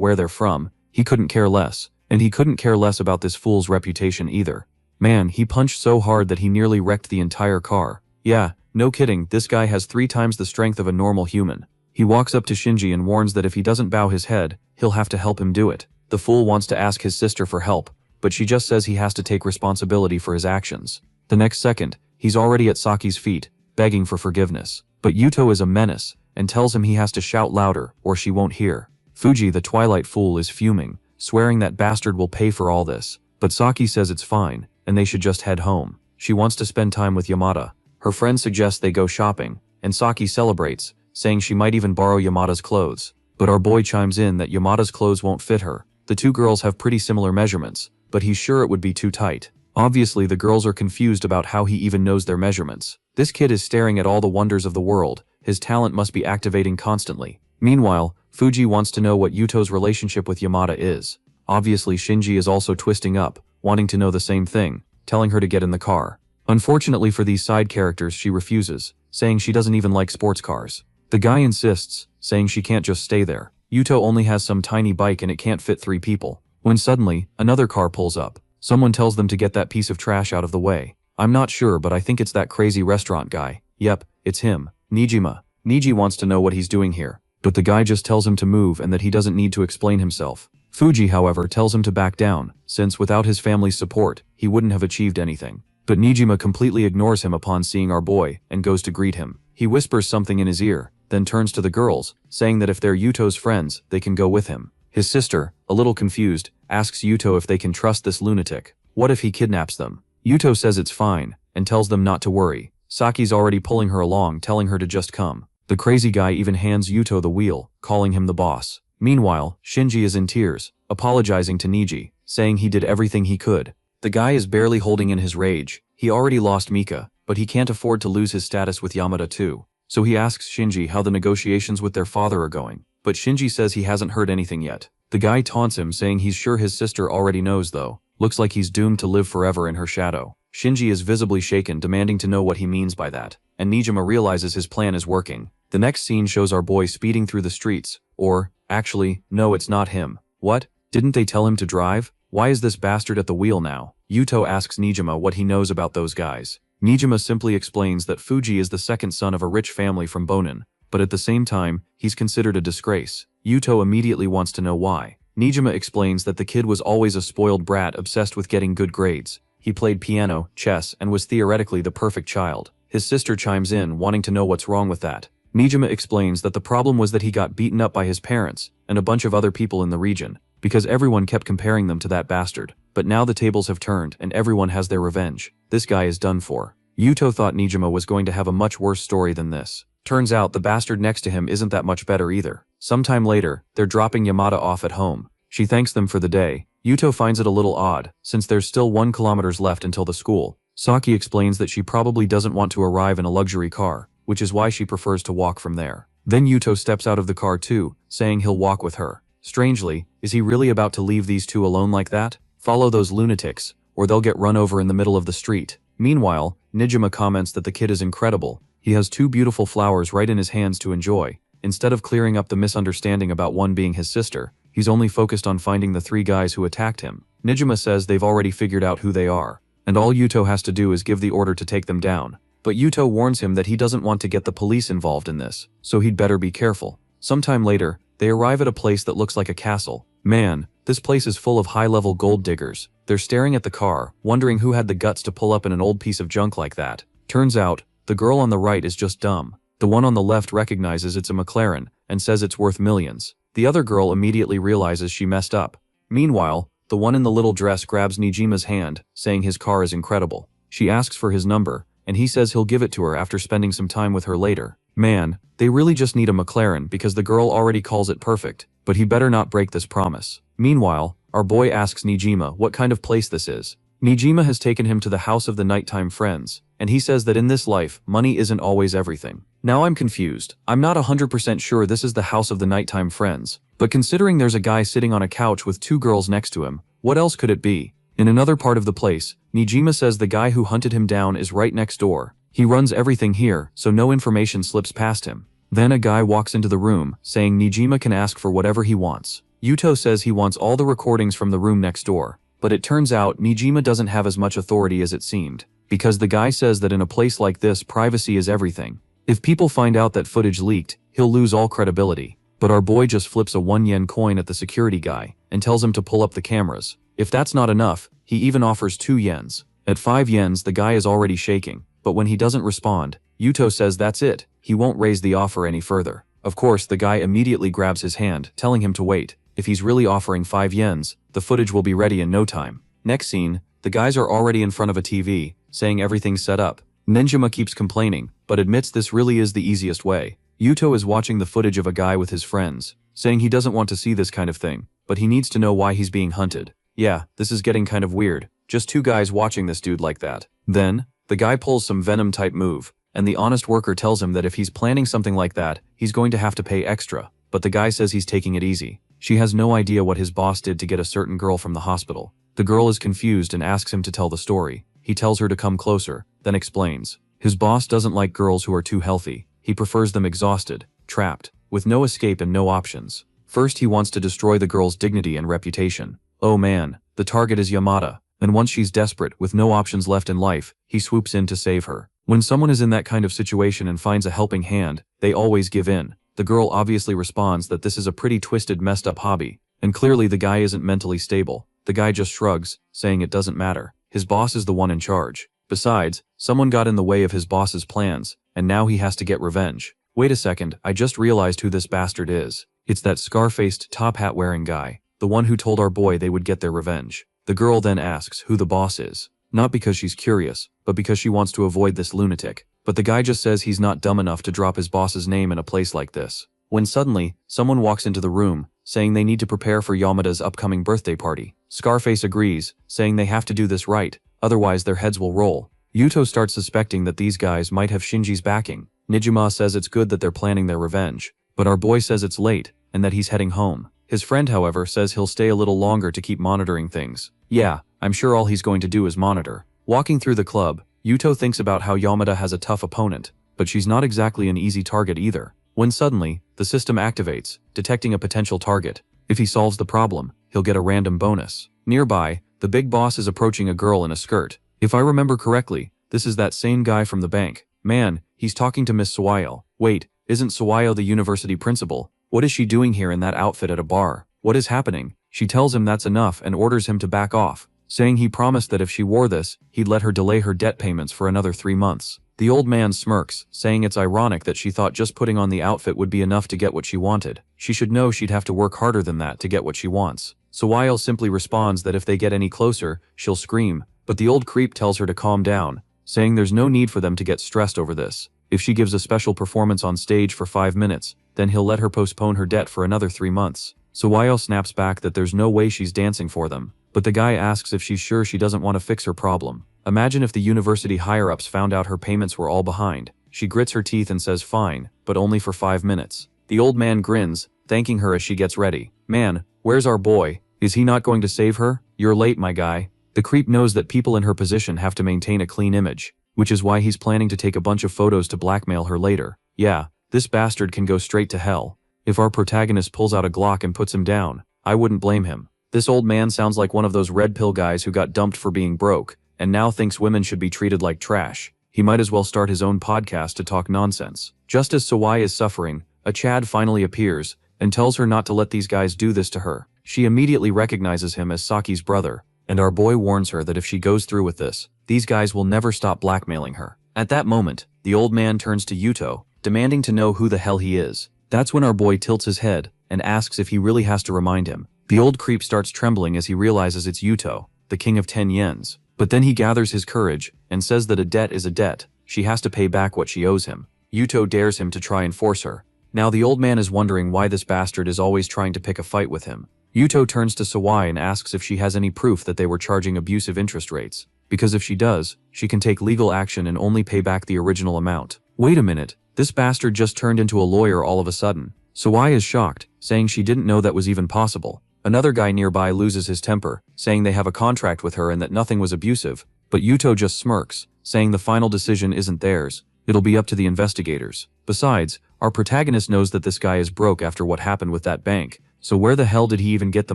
where they're from, he couldn't care less, and he couldn't care less about this fool's reputation either. Man, he punched so hard that he nearly wrecked the entire car. Yeah, no kidding, this guy has 3 times the strength of a normal human. He walks up to Shinji and warns that if he doesn't bow his head, he'll have to help him do it. The fool wants to ask his sister for help, but she just says he has to take responsibility for his actions. The next second, he's already at Saki's feet, begging for forgiveness. But Yuto is a menace, and tells him he has to shout louder, or she won't hear. Fuji, the Twilight fool, is fuming, swearing that bastard will pay for all this. But Saki says it's fine, and they should just head home. She wants to spend time with Yamada. Her friend suggests they go shopping, and Saki celebrates, saying she might even borrow Yamada's clothes. But our boy chimes in that Yamada's clothes won't fit her. The two girls have pretty similar measurements, but he's sure it would be too tight. Obviously, the girls are confused about how he even knows their measurements. This kid is staring at all the wonders of the world. His talent must be activating constantly. Meanwhile, Fuji wants to know what Yuto's relationship with Yamada is. Obviously, Shinji is also twisting up, wanting to know the same thing, telling her to get in the car. Unfortunately for these side characters, she refuses, saying she doesn't even like sports cars. The guy insists, saying she can't just stay there. Yuto only has some tiny bike and it can't fit 3 people. When suddenly, another car pulls up. Someone tells them to get that piece of trash out of the way. I'm not sure, but I think it's that crazy restaurant guy. Yep, it's him, Nijima. Niji wants to know what he's doing here, but the guy just tells him to move and that he doesn't need to explain himself. Fuji, however, tells him to back down, since without his family's support, he wouldn't have achieved anything. But Nijima completely ignores him upon seeing our boy, and goes to greet him. He whispers something in his ear, then turns to the girls, saying that if they're Yuto's friends, they can go with him. His sister, a little confused, asks Yuto if they can trust this lunatic. What if he kidnaps them? Yuto says it's fine, and tells them not to worry. Saki's already pulling her along, telling her to just come. The crazy guy even hands Yuto the wheel, calling him the boss. Meanwhile, Shinji is in tears, apologizing to Niji, saying he did everything he could. The guy is barely holding in his rage. He already lost Mika, but he can't afford to lose his status with Yamada too. So he asks Shinji how the negotiations with their father are going. But Shinji says he hasn't heard anything yet. The guy taunts him, saying he's sure his sister already knows though. Looks like he's doomed to live forever in her shadow. Shinji is visibly shaken, demanding to know what he means by that. And Nijima realizes his plan is working. The next scene shows our boy speeding through the streets. Or, actually, no, it's not him. What? Didn't they tell him to drive? Why is this bastard at the wheel now? Yuto asks Nijima what he knows about those guys. Nijima simply explains that Fuji is the second son of a rich family from Bonin, but at the same time, he's considered a disgrace. Yuto immediately wants to know why. Nijima explains that the kid was always a spoiled brat obsessed with getting good grades. He played piano, chess, and was theoretically the perfect child. His sister chimes in, wanting to know what's wrong with that. Nijima explains that the problem was that he got beaten up by his parents and a bunch of other people in the region, because everyone kept comparing them to that bastard. But now the tables have turned and everyone has their revenge. This guy is done for. Yuto thought Nijima was going to have a much worse story than this. Turns out the bastard next to him isn't that much better either. Sometime later, they're dropping Yamada off at home. She thanks them for the day. Yuto finds it a little odd, since there's still 1 kilometer left until the school. Saki explains that she probably doesn't want to arrive in a luxury car, which is why she prefers to walk from there. Then Yuto steps out of the car too, saying he'll walk with her. Strangely, is he really about to leave these two alone like that? Follow those lunatics, or they'll get run over in the middle of the street. Meanwhile, Nijima comments that the kid is incredible. He has 2 beautiful flowers right in his hands to enjoy. Instead of clearing up the misunderstanding about one being his sister, he's only focused on finding the 3 guys who attacked him. Nijima says they've already figured out who they are, and all Yuto has to do is give the order to take them down. But Yuto warns him that he doesn't want to get the police involved in this, so he'd better be careful. Sometime later, they arrive at a place that looks like a castle. Man, this place is full of high-level gold diggers. They're staring at the car, wondering who had the guts to pull up in an old piece of junk like that. Turns out, the girl on the right is just dumb. The one on the left recognizes it's a McLaren, and says it's worth millions. The other girl immediately realizes she messed up. Meanwhile, the one in the little dress grabs Nijima's hand, saying his car is incredible. She asks for his number, and he says he'll give it to her after spending some time with her later. Man, they really just need a McLaren because the girl already calls it perfect, but he better not break this promise. Meanwhile, our boy asks Nijima what kind of place this is. Nijima has taken him to the house of the nighttime friends, and he says that in this life, money isn't always everything. Now I'm confused. I'm not 100% sure this is the house of the nighttime friends, but considering there's a guy sitting on a couch with two girls next to him, what else could it be? In another part of the place, Nijima says the guy who hunted him down is right next door. He runs everything here, so no information slips past him. Then a guy walks into the room, saying Nijima can ask for whatever he wants. Yuto says he wants all the recordings from the room next door. But it turns out Nijima doesn't have as much authority as it seemed, because the guy says that in a place like this privacy is everything. If people find out that footage leaked, he'll lose all credibility. But our boy just flips a 1 yen coin at the security guy, and tells him to pull up the cameras. If that's not enough, he even offers 2 yens. At 5 yens the guy is already shaking, but when he doesn't respond, Yuto says that's it, he won't raise the offer any further. Of course the guy immediately grabs his hand, telling him to wait. If he's really offering 5 yens, the footage will be ready in no time. Next scene, the guys are already in front of a TV, saying everything's set up. Nijima keeps complaining, but admits this really is the easiest way. Yuto is watching the footage of a guy with his friends, saying he doesn't want to see this kind of thing, but he needs to know why he's being hunted. Yeah, this is getting kind of weird, just 2 guys watching this dude like that. Then, the guy pulls some Venom-type move, and the honest worker tells him that if he's planning something like that, he's going to have to pay extra, but the guy says he's taking it easy. She has no idea what his boss did to get a certain girl from the hospital. The girl is confused and asks him to tell the story. He tells her to come closer, then explains. His boss doesn't like girls who are too healthy. He prefers them exhausted, trapped, with no escape and no options. First he wants to destroy the girl's dignity and reputation. Oh man, the target is Yamada, and once she's desperate with no options left in life, he swoops in to save her. When someone is in that kind of situation and finds a helping hand, they always give in. The girl obviously responds that this is a pretty twisted, messed up hobby, and clearly the guy isn't mentally stable. The guy just shrugs, saying it doesn't matter. His boss is the one in charge. Besides, someone got in the way of his boss's plans, and now he has to get revenge. Wait a second, I just realized who this bastard is. It's that scar-faced, top-hat-wearing guy, the one who told our boy they would get their revenge. The girl then asks who the boss is. Not because she's curious, but because she wants to avoid this lunatic. But the guy just says he's not dumb enough to drop his boss's name in a place like this. When suddenly, someone walks into the room, saying they need to prepare for Yamada's upcoming birthday party. Scarface agrees, saying they have to do this right, otherwise their heads will roll. Yuto starts suspecting that these guys might have Shinji's backing. Nijima says it's good that they're planning their revenge, but our boy says it's late, and that he's heading home. His friend, however, says he'll stay a little longer to keep monitoring things. Yeah, I'm sure all he's going to do is monitor. Walking through the club, Yuto thinks about how Yamada has a tough opponent, but she's not exactly an easy target either. When suddenly, the system activates, detecting a potential target. If he solves the problem, he'll get a random bonus. Nearby, the big boss is approaching a girl in a skirt. If I remember correctly, this is that same guy from the bank. Man, he's talking to Miss Sawayo. Wait, isn't Sawayo the university principal? What is she doing here in that outfit at a bar? What is happening? She tells him that's enough and orders him to back off, saying he promised that if she wore this, he'd let her delay her debt payments for another 3 months. The old man smirks, saying it's ironic that she thought just putting on the outfit would be enough to get what she wanted. She should know she'd have to work harder than that to get what she wants. Sawayo simply responds that if they get any closer, she'll scream, but the old creep tells her to calm down, saying there's no need for them to get stressed over this. If she gives a special performance on stage for 5 minutes, then he'll let her postpone her debt for another 3 months. Sawayo snaps back that there's no way she's dancing for them, but the guy asks if she's sure she doesn't want to fix her problem. Imagine if the university higher-ups found out her payments were all behind. She grits her teeth and says fine, but only for 5 minutes. The old man grins, thanking her as she gets ready. Man, where's our boy? Is he not going to save her? You're late, my guy. The creep knows that people in her position have to maintain a clean image, which is why he's planning to take a bunch of photos to blackmail her later. Yeah, this bastard can go straight to hell. If our protagonist pulls out a Glock and puts him down, I wouldn't blame him. This old man sounds like one of those red pill guys who got dumped for being broke, and now thinks women should be treated like trash. He might as well start his own podcast to talk nonsense. Just as Sawai is suffering, a Chad finally appears, and tells her not to let these guys do this to her. She immediately recognizes him as Saki's brother, and our boy warns her that if she goes through with this, these guys will never stop blackmailing her. At that moment, the old man turns to Yuto, demanding to know who the hell he is. That's when our boy tilts his head, and asks if he really has to remind him. The old creep starts trembling as he realizes it's Yuto, the king of 10 yens. But then he gathers his courage, and says that a debt is a debt. She has to pay back what she owes him. Yuto dares him to try and force her. Now the old man is wondering why this bastard is always trying to pick a fight with him. Yuto turns to Sawai and asks if she has any proof that they were charging abusive interest rates, because if she does, she can take legal action and only pay back the original amount. Wait a minute, this bastard just turned into a lawyer all of a sudden. Sawai is shocked, saying she didn't know that was even possible. Another guy nearby loses his temper, saying they have a contract with her and that nothing was abusive, but Yuto just smirks, saying the final decision isn't theirs, it'll be up to the investigators. Besides, our protagonist knows that this guy is broke after what happened with that bank, so where the hell did he even get the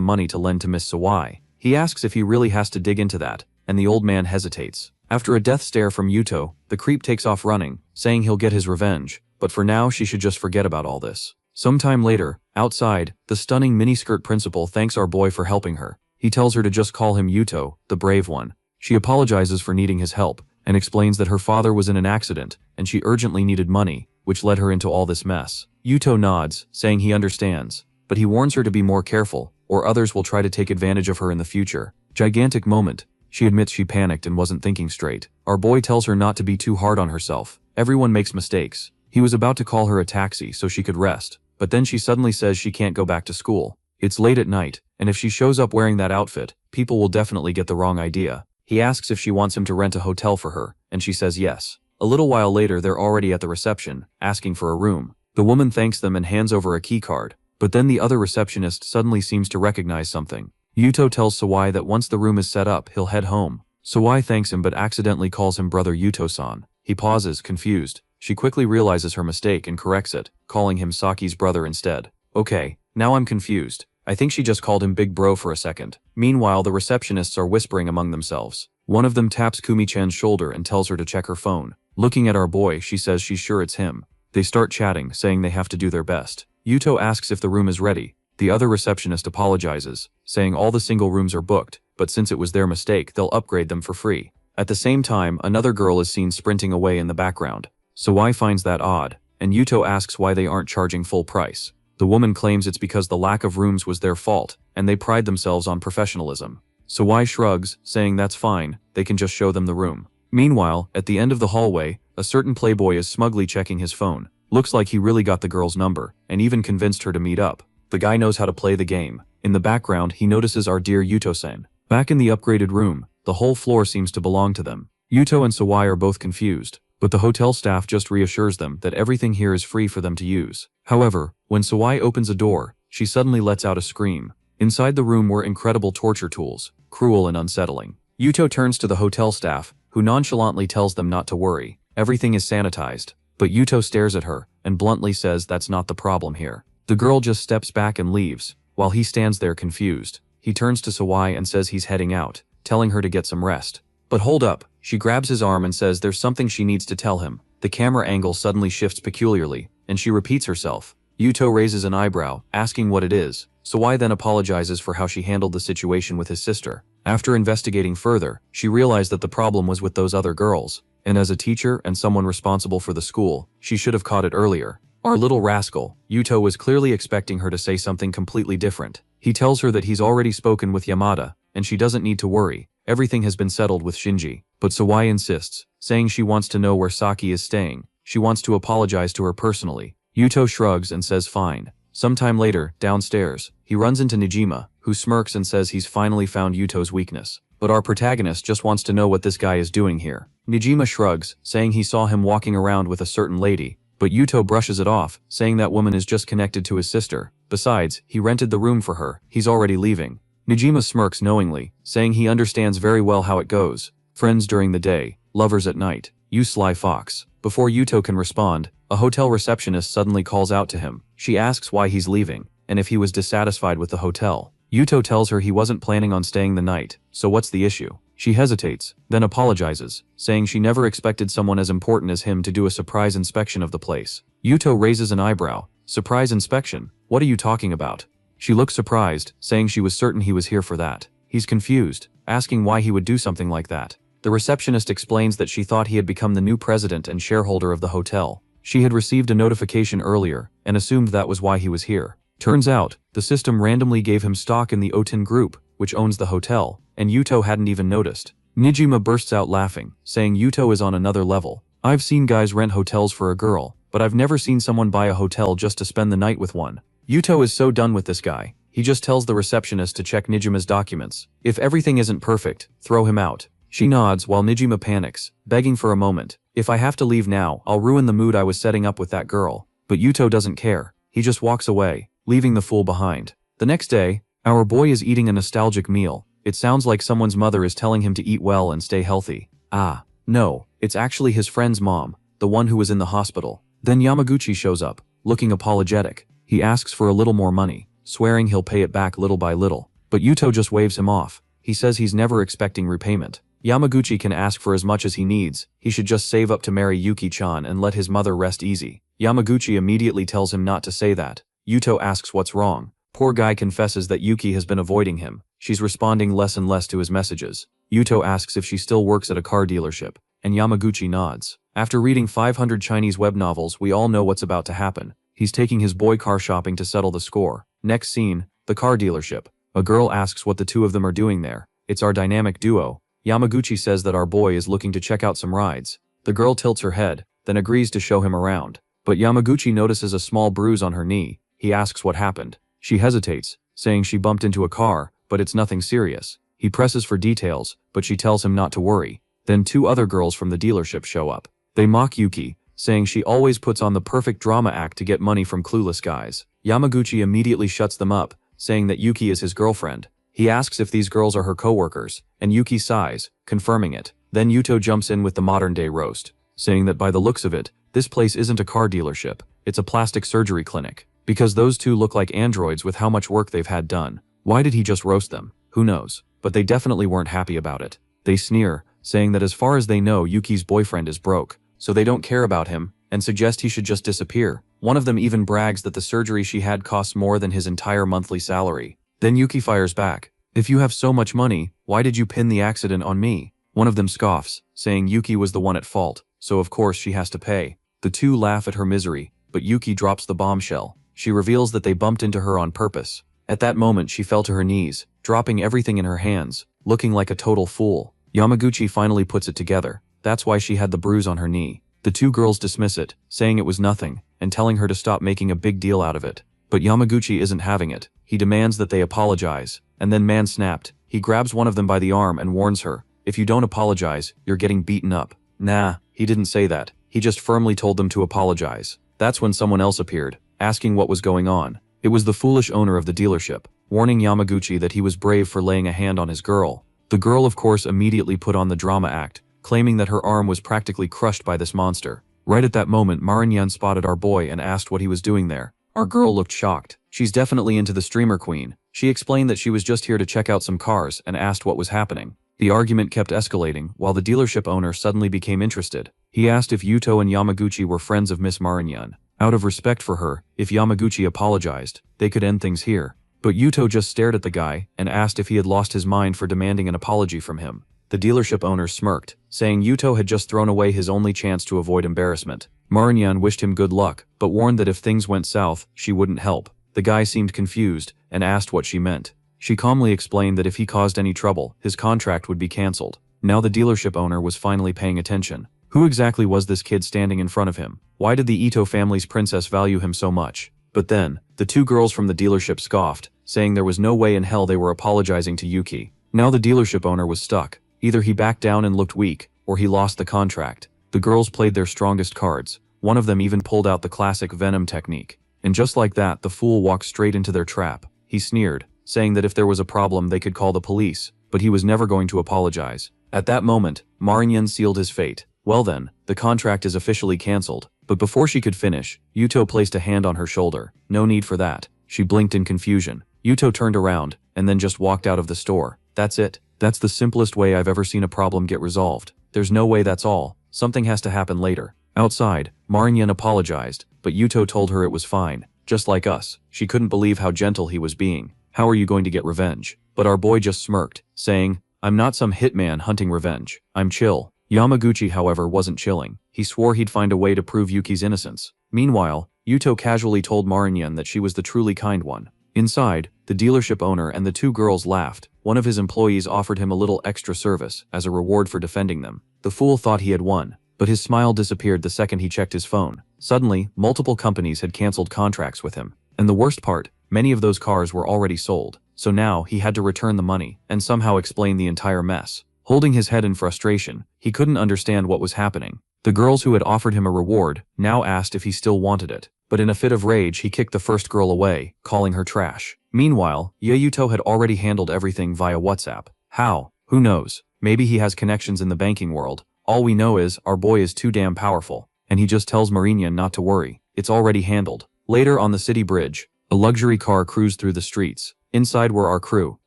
money to lend to Miss Sawai? He asks if he really has to dig into that, and the old man hesitates. After a death stare from Yuto, the creep takes off running, saying he'll get his revenge, but for now she should just forget about all this. Sometime later, outside, the stunning miniskirt principal thanks our boy for helping her. He tells her to just call him Yuto, the brave one. She apologizes for needing his help, and explains that her father was in an accident, and she urgently needed money, which led her into all this mess. Yuto nods, saying he understands, but he warns her to be more careful, or others will try to take advantage of her in the future. Gigantic moment. She admits she panicked and wasn't thinking straight. Our boy tells her not to be too hard on herself. Everyone makes mistakes. He was about to call her a taxi so she could rest, but then she suddenly says she can't go back to school. It's late at night, and if she shows up wearing that outfit, people will definitely get the wrong idea. He asks if she wants him to rent a hotel for her, and she says yes. A little while later they're already at the reception, asking for a room. The woman thanks them and hands over a key card, but then the other receptionist suddenly seems to recognize something. Yuto tells Sawai that once the room is set up, he'll head home. Sawai thanks him but accidentally calls him brother Yuto-san. He pauses, confused. She quickly realizes her mistake and corrects it, calling him Saki's brother instead. Okay, now I'm confused. I think she just called him big bro for a second. Meanwhile, the receptionists are whispering among themselves. One of them taps Kumi-chan's shoulder and tells her to check her phone. Looking at our boy, she says she's sure it's him. They start chatting, saying they have to do their best. Yuto asks if the room is ready. The other receptionist apologizes, saying all the single rooms are booked, but since it was their mistake, they'll upgrade them for free. At the same time, another girl is seen sprinting away in the background. Sawai finds that odd, and Yuto asks why they aren't charging full price. The woman claims it's because the lack of rooms was their fault, and they pride themselves on professionalism. Sawai shrugs, saying that's fine, they can just show them the room. Meanwhile, at the end of the hallway, a certain playboy is smugly checking his phone. Looks like he really got the girl's number, and even convinced her to meet up. The guy knows how to play the game. In the background, he notices our dear Yuto-san. Back in the upgraded room, the whole floor seems to belong to them. Yuto and Sawai are both confused, but the hotel staff just reassures them that everything here is free for them to use. However, when Sawai opens a door, she suddenly lets out a scream. Inside the room were incredible torture tools, cruel and unsettling. Yuto turns to the hotel staff, who nonchalantly tells them not to worry. Everything is sanitized, but Yuto stares at her and bluntly says that's not the problem here. The girl just steps back and leaves, while he stands there confused. He turns to Sawai and says he's heading out, telling her to get some rest. But hold up, she grabs his arm and says there's something she needs to tell him. The camera angle suddenly shifts peculiarly, and she repeats herself. Yuto raises an eyebrow, asking what it is. Sawai then apologizes for how she handled the situation with his sister. After investigating further, she realized that the problem was with those other girls, and as a teacher and someone responsible for the school, she should have caught it earlier. Our little rascal, Yuto was clearly expecting her to say something completely different. He tells her that he's already spoken with Yamada, and she doesn't need to worry. Everything has been settled with Shinji. But Sawai insists, saying she wants to know where Saki is staying. She wants to apologize to her personally. Yuto shrugs and says fine. Sometime later, downstairs, he runs into Nijima, who smirks and says he's finally found Yuto's weakness. But our protagonist just wants to know what this guy is doing here. Nijima shrugs, saying he saw him walking around with a certain lady, but Yuto brushes it off, saying that woman is just connected to his sister. Besides, he rented the room for her, he's already leaving. Nijima smirks knowingly, saying he understands very well how it goes. Friends during the day, lovers at night. You sly fox. Before Yuto can respond, a hotel receptionist suddenly calls out to him. She asks why he's leaving, and if he was dissatisfied with the hotel. Yuto tells her he wasn't planning on staying the night, so what's the issue? She hesitates, then apologizes, saying she never expected someone as important as him to do a surprise inspection of the place. Yuto raises an eyebrow. Surprise inspection? What are you talking about? She looks surprised, saying she was certain he was here for that. He's confused, asking why he would do something like that. The receptionist explains that she thought he had become the new president and shareholder of the hotel. She had received a notification earlier, and assumed that was why he was here. Turns out, the system randomly gave him stock in the Oten Group, which owns the hotel, and Yuto hadn't even noticed. Nijima bursts out laughing, saying Yuto is on another level. I've seen guys rent hotels for a girl, but I've never seen someone buy a hotel just to spend the night with one. Yuto is so done with this guy. He just tells the receptionist to check Nijima's documents. If everything isn't perfect, throw him out. She nods while Nijima panics, begging for a moment. If I have to leave now, I'll ruin the mood I was setting up with that girl. But Yuto doesn't care. He just walks away, leaving the fool behind. The next day, our boy is eating a nostalgic meal. It sounds like someone's mother is telling him to eat well and stay healthy. Ah, no, it's actually his friend's mom, the one who was in the hospital. Then Yamaguchi shows up, looking apologetic. He asks for a little more money, swearing he'll pay it back little by little. But Yuto just waves him off. He says he's never expecting repayment. Yamaguchi can ask for as much as he needs. He should just save up to marry Yuki-chan and let his mother rest easy. Yamaguchi immediately tells him not to say that. Yuto asks what's wrong. Poor guy confesses that Yuki has been avoiding him. She's responding less and less to his messages. Yuto asks if she still works at a car dealership, and Yamaguchi nods. After reading 500 Chinese web novels, we all know what's about to happen. He's taking his boy car shopping to settle the score. Next scene, the car dealership. A girl asks what the two of them are doing there. It's our dynamic duo. Yamaguchi says that our boy is looking to check out some rides. The girl tilts her head, then agrees to show him around. But Yamaguchi notices a small bruise on her knee. He asks what happened. She hesitates, saying she bumped into a car, but it's nothing serious. He presses for details, but she tells him not to worry. Then two other girls from the dealership show up. They mock Yuki, saying she always puts on the perfect drama act to get money from clueless guys. Yamaguchi immediately shuts them up, saying that Yuki is his girlfriend. He asks if these girls are her co-workers, and Yuki sighs, confirming it. Then Yuto jumps in with the modern-day roast, saying that by the looks of it, this place isn't a car dealership, it's a plastic surgery clinic. Because those two look like androids with how much work they've had done. Why did he just roast them? Who knows? But they definitely weren't happy about it. They sneer, saying that as far as they know, Yuki's boyfriend is broke, so they don't care about him, and suggest he should just disappear. One of them even brags that the surgery she had costs more than his entire monthly salary. Then Yuki fires back. If you have so much money, why did you pin the accident on me? One of them scoffs, saying Yuki was the one at fault, so of course she has to pay. The two laugh at her misery, but Yuki drops the bombshell. She reveals that they bumped into her on purpose. At that moment she fell to her knees, dropping everything in her hands, looking like a total fool. Yamaguchi finally puts it together. That's why she had the bruise on her knee. The two girls dismiss it, saying it was nothing, and telling her to stop making a big deal out of it. But Yamaguchi isn't having it. He demands that they apologize, and then man snapped. He grabs one of them by the arm and warns her, if you don't apologize, you're getting beaten up. Nah, he didn't say that. He just firmly told them to apologize. That's when someone else appeared, asking what was going on. It was the foolish owner of the dealership, warning Yamaguchi that he was brave for laying a hand on his girl. The girl of course immediately put on the drama act, claiming that her arm was practically crushed by this monster. Right at that moment Marinyan spotted our boy and asked what he was doing there. Our girl looked shocked. She's definitely into the streamer queen. She explained that she was just here to check out some cars and asked what was happening. The argument kept escalating while the dealership owner suddenly became interested. He asked if Yuto and Yamaguchi were friends of Miss Marinyan. Out of respect for her, if Yamaguchi apologized, they could end things here. But Yuto just stared at the guy and asked if he had lost his mind for demanding an apology from him. The dealership owner smirked, saying Yuto had just thrown away his only chance to avoid embarrassment. Marinyan wished him good luck, but warned that if things went south, she wouldn't help. The guy seemed confused and asked what she meant. She calmly explained that if he caused any trouble, his contract would be cancelled. Now the dealership owner was finally paying attention. Who exactly was this kid standing in front of him? Why did the Ito family's princess value him so much? But then, the two girls from the dealership scoffed, saying there was no way in hell they were apologizing to Yuki. Now the dealership owner was stuck. Either he backed down and looked weak, or he lost the contract. The girls played their strongest cards. One of them even pulled out the classic venom technique. And just like that, the fool walked straight into their trap. He sneered, saying that if there was a problem they could call the police, but he was never going to apologize. At that moment, Marinyan sealed his fate. Well then, the contract is officially cancelled. But before she could finish, Yuto placed a hand on her shoulder. No need for that. She blinked in confusion. Yuto turned around, and then just walked out of the store. That's it. That's the simplest way I've ever seen a problem get resolved. There's no way that's all. Something has to happen later. Outside, Marinyan apologized, but Yuto told her it was fine. Just like us, she couldn't believe how gentle he was being. How are you going to get revenge? But our boy just smirked, saying, I'm not some hitman hunting revenge. I'm chill. Yamaguchi, however, wasn't chilling. He swore he'd find a way to prove Yuki's innocence. Meanwhile, Yuto casually told Marinyan that she was the truly kind one. Inside, the dealership owner and the two girls laughed. One of his employees offered him a little extra service as a reward for defending them. The fool thought he had won, but his smile disappeared the second he checked his phone. Suddenly, multiple companies had cancelled contracts with him. And the worst part, Many of those cars were already sold, so now he had to return the money and somehow explain the entire mess. Holding his head in frustration, he couldn't understand what was happening. The girls who had offered him a reward now asked if he still wanted it, but in a fit of rage he kicked the first girl away, calling her trash. Meanwhile, Yahello had already handled everything via WhatsApp. How? Who knows? Maybe he has connections in the banking world. All we know is, our boy is too damn powerful, and he just tells Marina not to worry. It's already handled. Later on the city bridge, a luxury car cruised through the streets. Inside were our crew,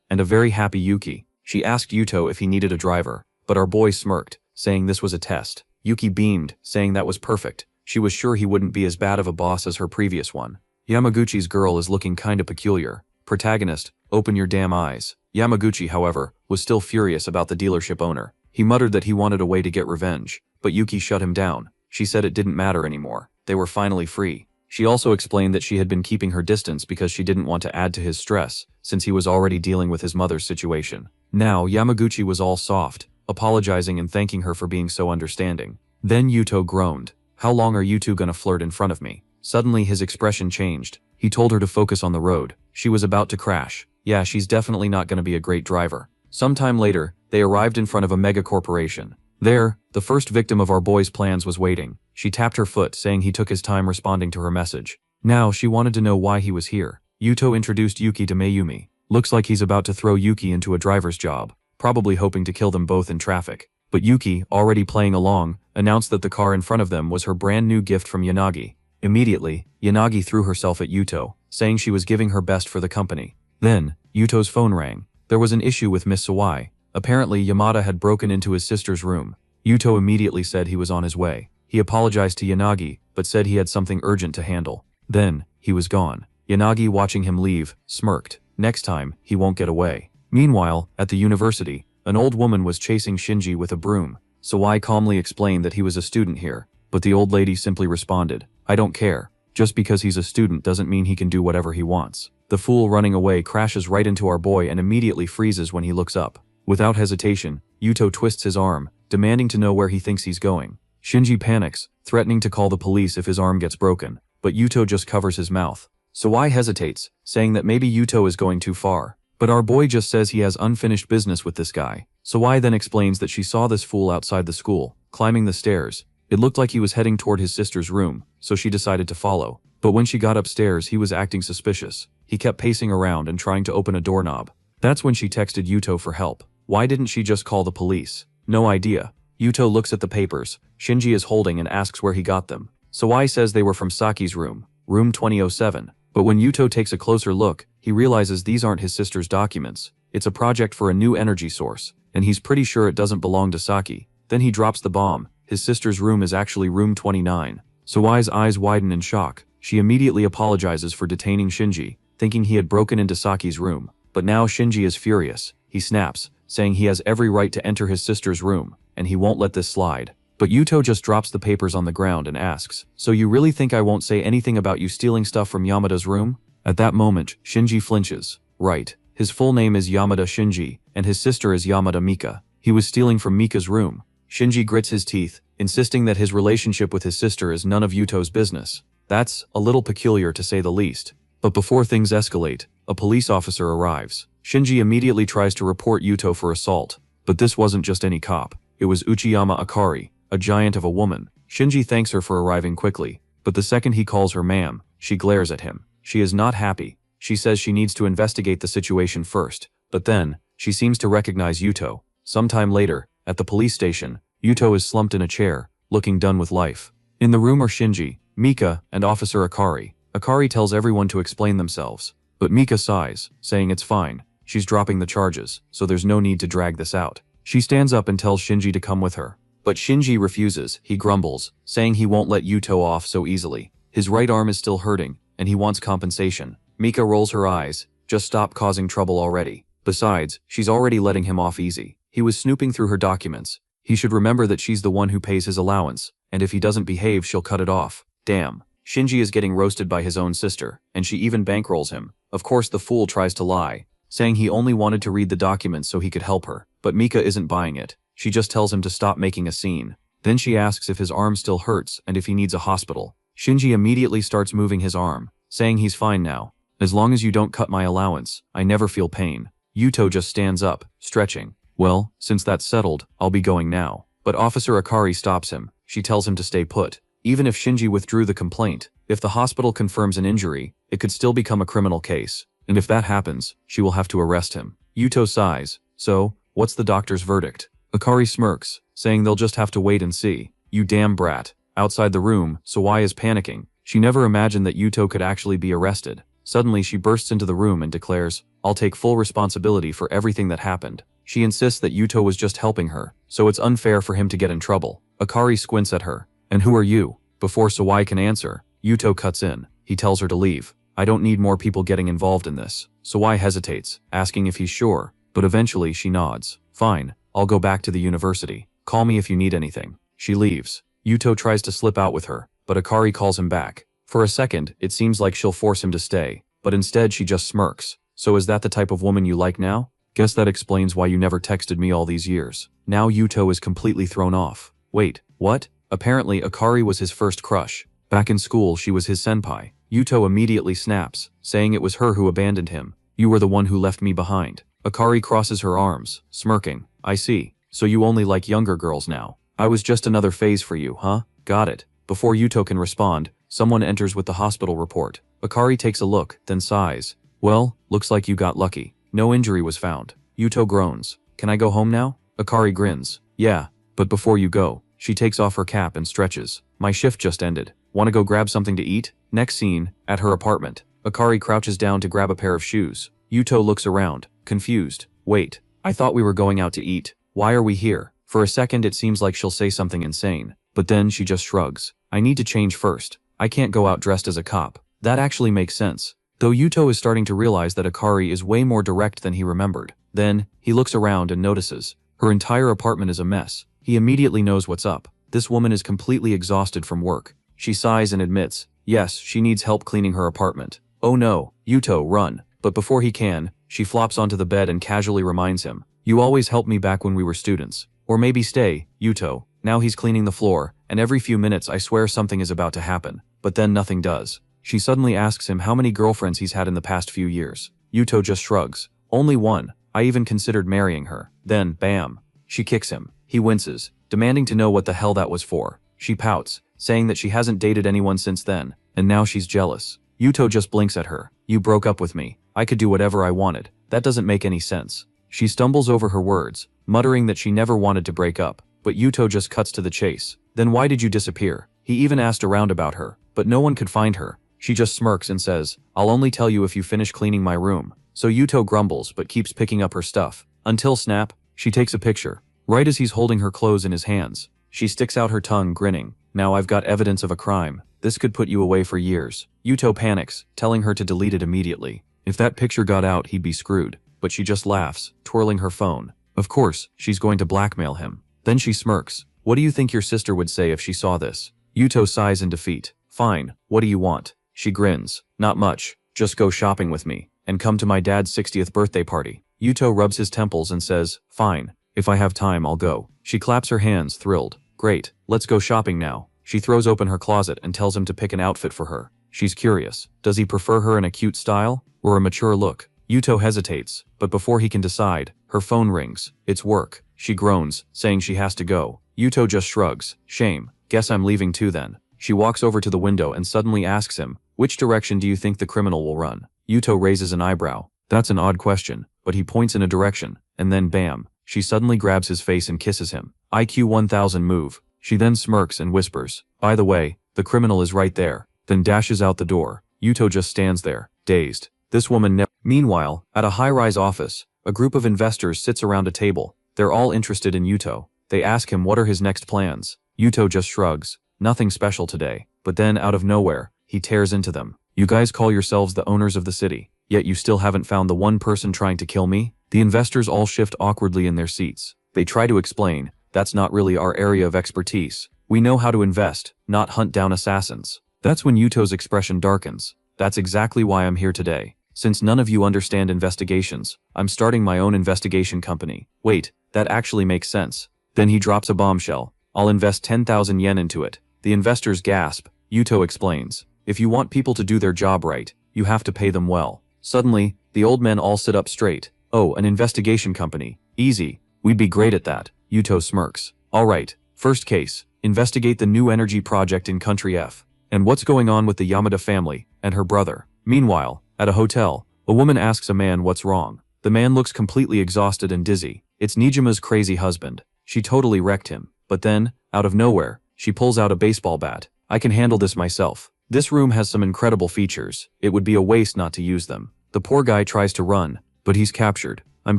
and a very happy Yuki. She asked Yuto if he needed a driver, but our boy smirked, saying this was a test. Yuki beamed, saying that was perfect. She was sure he wouldn't be as bad of a boss as her previous one. Yamaguchi's girl is looking kinda peculiar. Protagonist, open your damn eyes. Yamaguchi, however, was still furious about the dealership owner. He muttered that he wanted a way to get revenge, but Yuki shut him down. She said it didn't matter anymore. They were finally free. She also explained that she had been keeping her distance because she didn't want to add to his stress, since he was already dealing with his mother's situation. Now, Yamaguchi was all soft, apologizing and thanking her for being so understanding. Then Yuto groaned. How long are you two gonna flirt in front of me? Suddenly his expression changed. He told her to focus on the road. She was about to crash. Yeah, she's definitely not gonna be a great driver. Sometime later, they arrived in front of a mega corporation. There, the first victim of our boy's plans was waiting. She tapped her foot, saying he took his time responding to her message. Now, she wanted to know why he was here. Yuto introduced Yuki to Mayumi. Looks like he's about to throw Yuki into a driver's job, probably hoping to kill them both in traffic. But Yuki, already playing along, announced that the car in front of them was her brand new gift from Yanagi. Immediately, Yanagi threw herself at Yuto, saying she was giving her best for the company. Then, Yuto's phone rang. There was an issue with Miss Sawai. Apparently, Yamada had broken into his sister's room. Yuto immediately said he was on his way. He apologized to Yanagi, but said he had something urgent to handle. Then, he was gone. Yanagi, watching him leave, smirked. Next time, he won't get away. Meanwhile, at the university, an old woman was chasing Shinji with a broom. Sawai calmly explained that he was a student here, but the old lady simply responded, I don't care. Just because he's a student doesn't mean he can do whatever he wants. The fool running away crashes right into our boy and immediately freezes when he looks up. Without hesitation, Yuto twists his arm, demanding to know where he thinks he's going. Shinji panics, threatening to call the police if his arm gets broken, but Yuto just covers his mouth. Sawai hesitates, saying that maybe Yuto is going too far. But our boy just says he has unfinished business with this guy. Sawai then explains that she saw this fool outside the school, climbing the stairs. It looked like he was heading toward his sister's room, so she decided to follow. But when she got upstairs, he was acting suspicious. He kept pacing around and trying to open a doorknob. That's when she texted Yuto for help. Why didn't she just call the police? No idea. Yuto looks at the papers Shinji is holding and asks where he got them. Sawai says they were from Saki's room, room 2007. But when Yuto takes a closer look, he realizes these aren't his sister's documents. It's a project for a new energy source, and he's pretty sure it doesn't belong to Saki. Then he drops the bomb. His sister's room is actually room 29. Sawai's eyes widen in shock. She immediately apologizes for detaining Shinji, thinking he had broken into Saki's room. But now Shinji is furious. He snaps, saying he has every right to enter his sister's room, and he won't let this slide. But Yuto just drops the papers on the ground and asks, so you really think I won't say anything about you stealing stuff from Yamada's room? At that moment, Shinji flinches. Right. His full name is Yamada Shinji, and his sister is Yamada Mika. He was stealing from Mika's room. Shinji grits his teeth, insisting that his relationship with his sister is none of Yuto's business. That's a little peculiar to say the least. But before things escalate, a police officer arrives. Shinji immediately tries to report Yuto for assault. But this wasn't just any cop. It was Uchiyama Akari, a giant of a woman. Shinji thanks her for arriving quickly, but the second he calls her ma'am, she glares at him. She is not happy. She says she needs to investigate the situation first, but then, she seems to recognize Yuto. Sometime later, at the police station, Yuto is slumped in a chair, looking done with life. In the room are Shinji, Mika, and Officer Akari. Akari tells everyone to explain themselves, but Mika sighs, saying it's fine. She's dropping the charges, so there's no need to drag this out. She stands up and tells Shinji to come with her. But Shinji refuses. He grumbles, saying he won't let Yuto off so easily. His right arm is still hurting, and he wants compensation. Mika rolls her eyes. Just stop causing trouble already. Besides, she's already letting him off easy. He was snooping through her documents. He should remember that she's the one who pays his allowance, and if he doesn't behave, she'll cut it off. Damn. Shinji is getting roasted by his own sister, and she even bankrolls him. Of course, the fool tries to lie, saying he only wanted to read the documents so he could help her. But Mika isn't buying it. She just tells him to stop making a scene. Then she asks if his arm still hurts and if he needs a hospital. Shinji immediately starts moving his arm, saying he's fine now. As long as you don't cut my allowance, I never feel pain. Yuto just stands up, stretching. Well, since that's settled, I'll be going now. But Officer Akari stops him. She tells him to stay put. Even if Shinji withdrew the complaint, if the hospital confirms an injury, it could still become a criminal case. And if that happens, she will have to arrest him. Yuto sighs. So, what's the doctor's verdict? Akari smirks, saying they'll just have to wait and see. You damn brat. Outside the room, Sawai is panicking. She never imagined that Yuto could actually be arrested. Suddenly she bursts into the room and declares, I'll take full responsibility for everything that happened. She insists that Yuto was just helping her, so it's unfair for him to get in trouble. Akari squints at her. And who are you? Before Sawai can answer, Yuto cuts in. He tells her to leave. I don't need more people getting involved in this. Sawai hesitates, asking if he's sure, but eventually she nods. Fine, I'll go back to the university. Call me if you need anything. She leaves. Yuto tries to slip out with her, but Akari calls him back. For a second, it seems like she'll force him to stay, but instead she just smirks. So is that the type of woman you like now? Guess that explains why you never texted me all these years. Now Yuto is completely thrown off. Wait, what? Apparently Akari was his first crush. Back in school she was his senpai. Yuto immediately snaps, saying it was her who abandoned him. You were the one who left me behind. Akari crosses her arms, smirking. I see. So you only like younger girls now. I was just another phase for you, huh? Got it. Before Yuto can respond, someone enters with the hospital report. Akari takes a look, then sighs. Well, looks like you got lucky. No injury was found. Yuto groans. Can I go home now? Akari grins. Yeah, but before you go, she takes off her cap and stretches. My shift just ended. Wanna go grab something to eat? Next scene, at her apartment. Akari crouches down to grab a pair of shoes. Yuto looks around, confused. Wait, I thought we were going out to eat. Why are we here? For a second it seems like she'll say something insane, but then she just shrugs. I need to change first. I can't go out dressed as a cop. That actually makes sense. Though Yuto is starting to realize that Akari is way more direct than he remembered. Then, he looks around and notices. Her entire apartment is a mess. He immediately knows what's up. This woman is completely exhausted from work. She sighs and admits, yes, she needs help cleaning her apartment. Oh no, Yuto, run. But before he can, she flops onto the bed and casually reminds him, you always helped me back when we were students. Or maybe stay, Yuto. Now he's cleaning the floor, and every few minutes I swear something is about to happen. But then nothing does. She suddenly asks him how many girlfriends he's had in the past few years. Yuto just shrugs. Only one. I even considered marrying her. Then, bam. She kicks him. He winces, demanding to know what the hell that was for. She pouts, saying that she hasn't dated anyone since then, and now she's jealous. Yuto just blinks at her. You broke up with me. I could do whatever I wanted. That doesn't make any sense. She stumbles over her words, muttering that she never wanted to break up, but Yuto just cuts to the chase. Then why did you disappear? He even asked around about her, but no one could find her. She just smirks and says, I'll only tell you if you finish cleaning my room. So Yuto grumbles but keeps picking up her stuff. Until snap, she takes a picture. Right as he's holding her clothes in his hands. She sticks out her tongue, grinning. Now I've got evidence of a crime. This could put you away for years. Yuto panics, telling her to delete it immediately. If that picture got out, he'd be screwed. But she just laughs, twirling her phone. Of course, she's going to blackmail him. Then she smirks. What do you think your sister would say if she saw this? Yuto sighs in defeat. Fine, what do you want? She grins. Not much. Just go shopping with me, and come to my dad's 60th birthday party. Yuto rubs his temples and says, fine. If I have time, I'll go. She claps her hands, thrilled. Great, let's go shopping now. She throws open her closet and tells him to pick an outfit for her. She's curious. Does he prefer her in a cute style, or a mature look? Yuto hesitates, but before he can decide, her phone rings. It's work. She groans, saying she has to go. Yuto just shrugs. Shame. Guess I'm leaving too then. She walks over to the window and suddenly asks him, which direction do you think the criminal will run? Yuto raises an eyebrow. That's an odd question, but he points in a direction, and then bam, she suddenly grabs his face and kisses him. IQ 1000 move. She then smirks and whispers, by the way, the criminal is right there, then dashes out the door. Yuto just stands there, dazed. This woman never. Meanwhile, at a high-rise office, a group of investors sits around a table. They're all interested in Yuto. They ask him what are his next plans. Yuto just shrugs. Nothing special today. But then, out of nowhere, he tears into them. You guys call yourselves the owners of the city, yet you still haven't found the one person trying to kill me? The investors all shift awkwardly in their seats. They try to explain, that's not really our area of expertise. We know how to invest, not hunt down assassins. That's when Yuto's expression darkens. That's exactly why I'm here today. Since none of you understand investigations, I'm starting my own investigation company. Wait, that actually makes sense. Then he drops a bombshell. I'll invest 10,000 yen into it. The investors gasp. Yuto explains. If you want people to do their job right, you have to pay them well. Suddenly, the old men all sit up straight. Oh, an investigation company. Easy. We'd be great at that. Yuto smirks. Alright, first case. Investigate the new energy project in Country F. And what's going on with the Yamada family and her brother. Meanwhile, at a hotel, a woman asks a man what's wrong. The man looks completely exhausted and dizzy. It's Nijima's crazy husband. She totally wrecked him. But then, out of nowhere, she pulls out a baseball bat. I can handle this myself. This room has some incredible features. It would be a waste not to use them. The poor guy tries to run, but he's captured. I'm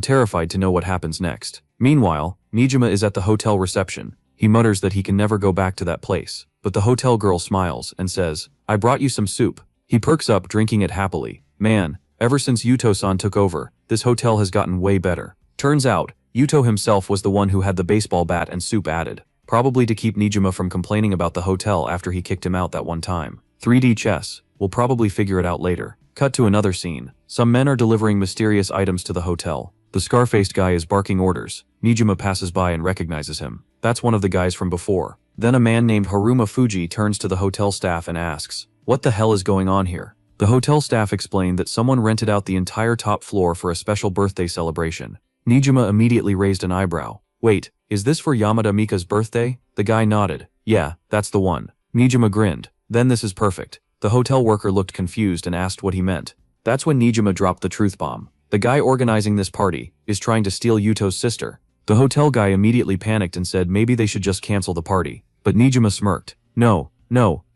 terrified to know what happens next. Meanwhile, Nijima is at the hotel reception. He mutters that he can never go back to that place. But the hotel girl smiles and says, I brought you some soup. He perks up, drinking it happily. Man, ever since Yuto-san took over, this hotel has gotten way better. Turns out, Yuto himself was the one who had the baseball bat and soup added. Probably to keep Nijima from complaining about the hotel after he kicked him out that one time. 3D chess. We'll probably figure it out later. Cut to another scene. Some men are delivering mysterious items to the hotel. The scar-faced guy is barking orders. Nijima passes by and recognizes him. That's one of the guys from before. Then a man named Haruma Fuji turns to the hotel staff and asks, what the hell is going on here? The hotel staff explained that someone rented out the entire top floor for a special birthday celebration. Nijima immediately raised an eyebrow. Wait, is this for Yamada Mika's birthday? The guy nodded. Yeah, that's the one. Nijima grinned. Then this is perfect. The hotel worker looked confused and asked what he meant. That's when Nijima dropped the truth bomb. The guy organizing this party is trying to steal Yuto's sister. The hotel guy immediately panicked and said maybe they should just cancel the party. But Nijima smirked. No,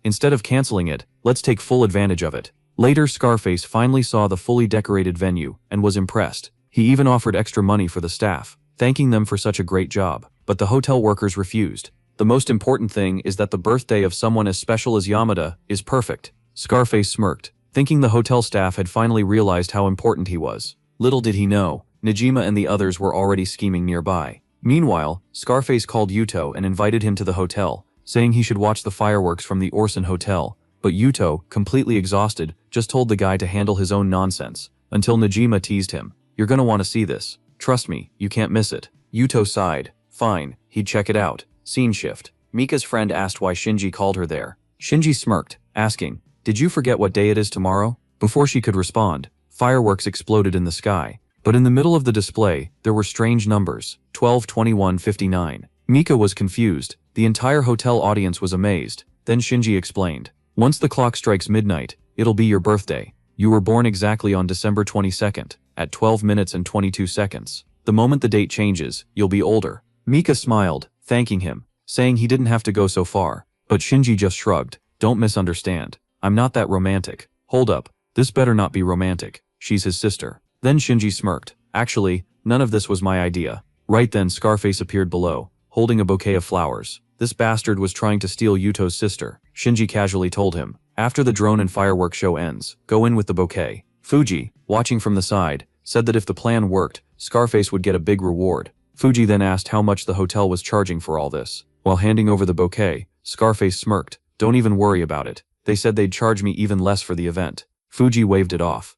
instead of canceling it, let's take full advantage of it. Later, Scarface finally saw the fully decorated venue and was impressed. He even offered extra money for the staff, thanking them for such a great job. But the hotel workers refused. The most important thing is that the birthday of someone as special as Yamada is perfect. Scarface smirked, thinking the hotel staff had finally realized how important he was. Little did he know, Nijima and the others were already scheming nearby. Meanwhile, Scarface called Yuto and invited him to the hotel, saying he should watch the fireworks from the Orson Hotel. But Yuto, completely exhausted, just told the guy to handle his own nonsense, until Nijima teased him. You're gonna want to see this. Trust me, you can't miss it. Yuto sighed. Fine, he'd check it out. Scene shift. Mika's friend asked why Shinji called her there. Shinji smirked, asking, did you forget what day it is tomorrow? Before she could respond, fireworks exploded in the sky. But in the middle of the display, there were strange numbers, 12, 21, 59. Mika was confused. The entire hotel audience was amazed. Then Shinji explained, once the clock strikes midnight, it'll be your birthday. You were born exactly on December 22nd, at 12 minutes and 22 seconds. The moment the date changes, you'll be older. Mika smiled, thanking him, saying he didn't have to go so far. But Shinji just shrugged. Don't misunderstand. I'm not that romantic. Hold up. This better not be romantic. She's his sister. Then Shinji smirked. Actually, none of this was my idea. Right then Scarface appeared below, holding a bouquet of flowers. This bastard was trying to steal Yuto's sister. Shinji casually told him, after the drone and fireworks show ends, go in with the bouquet. Fuji, watching from the side, said that if the plan worked, Scarface would get a big reward. Fuji then asked how much the hotel was charging for all this. While handing over the bouquet, Scarface smirked. Don't even worry about it. They said they'd charge me even less for the event. Fuji waved it off.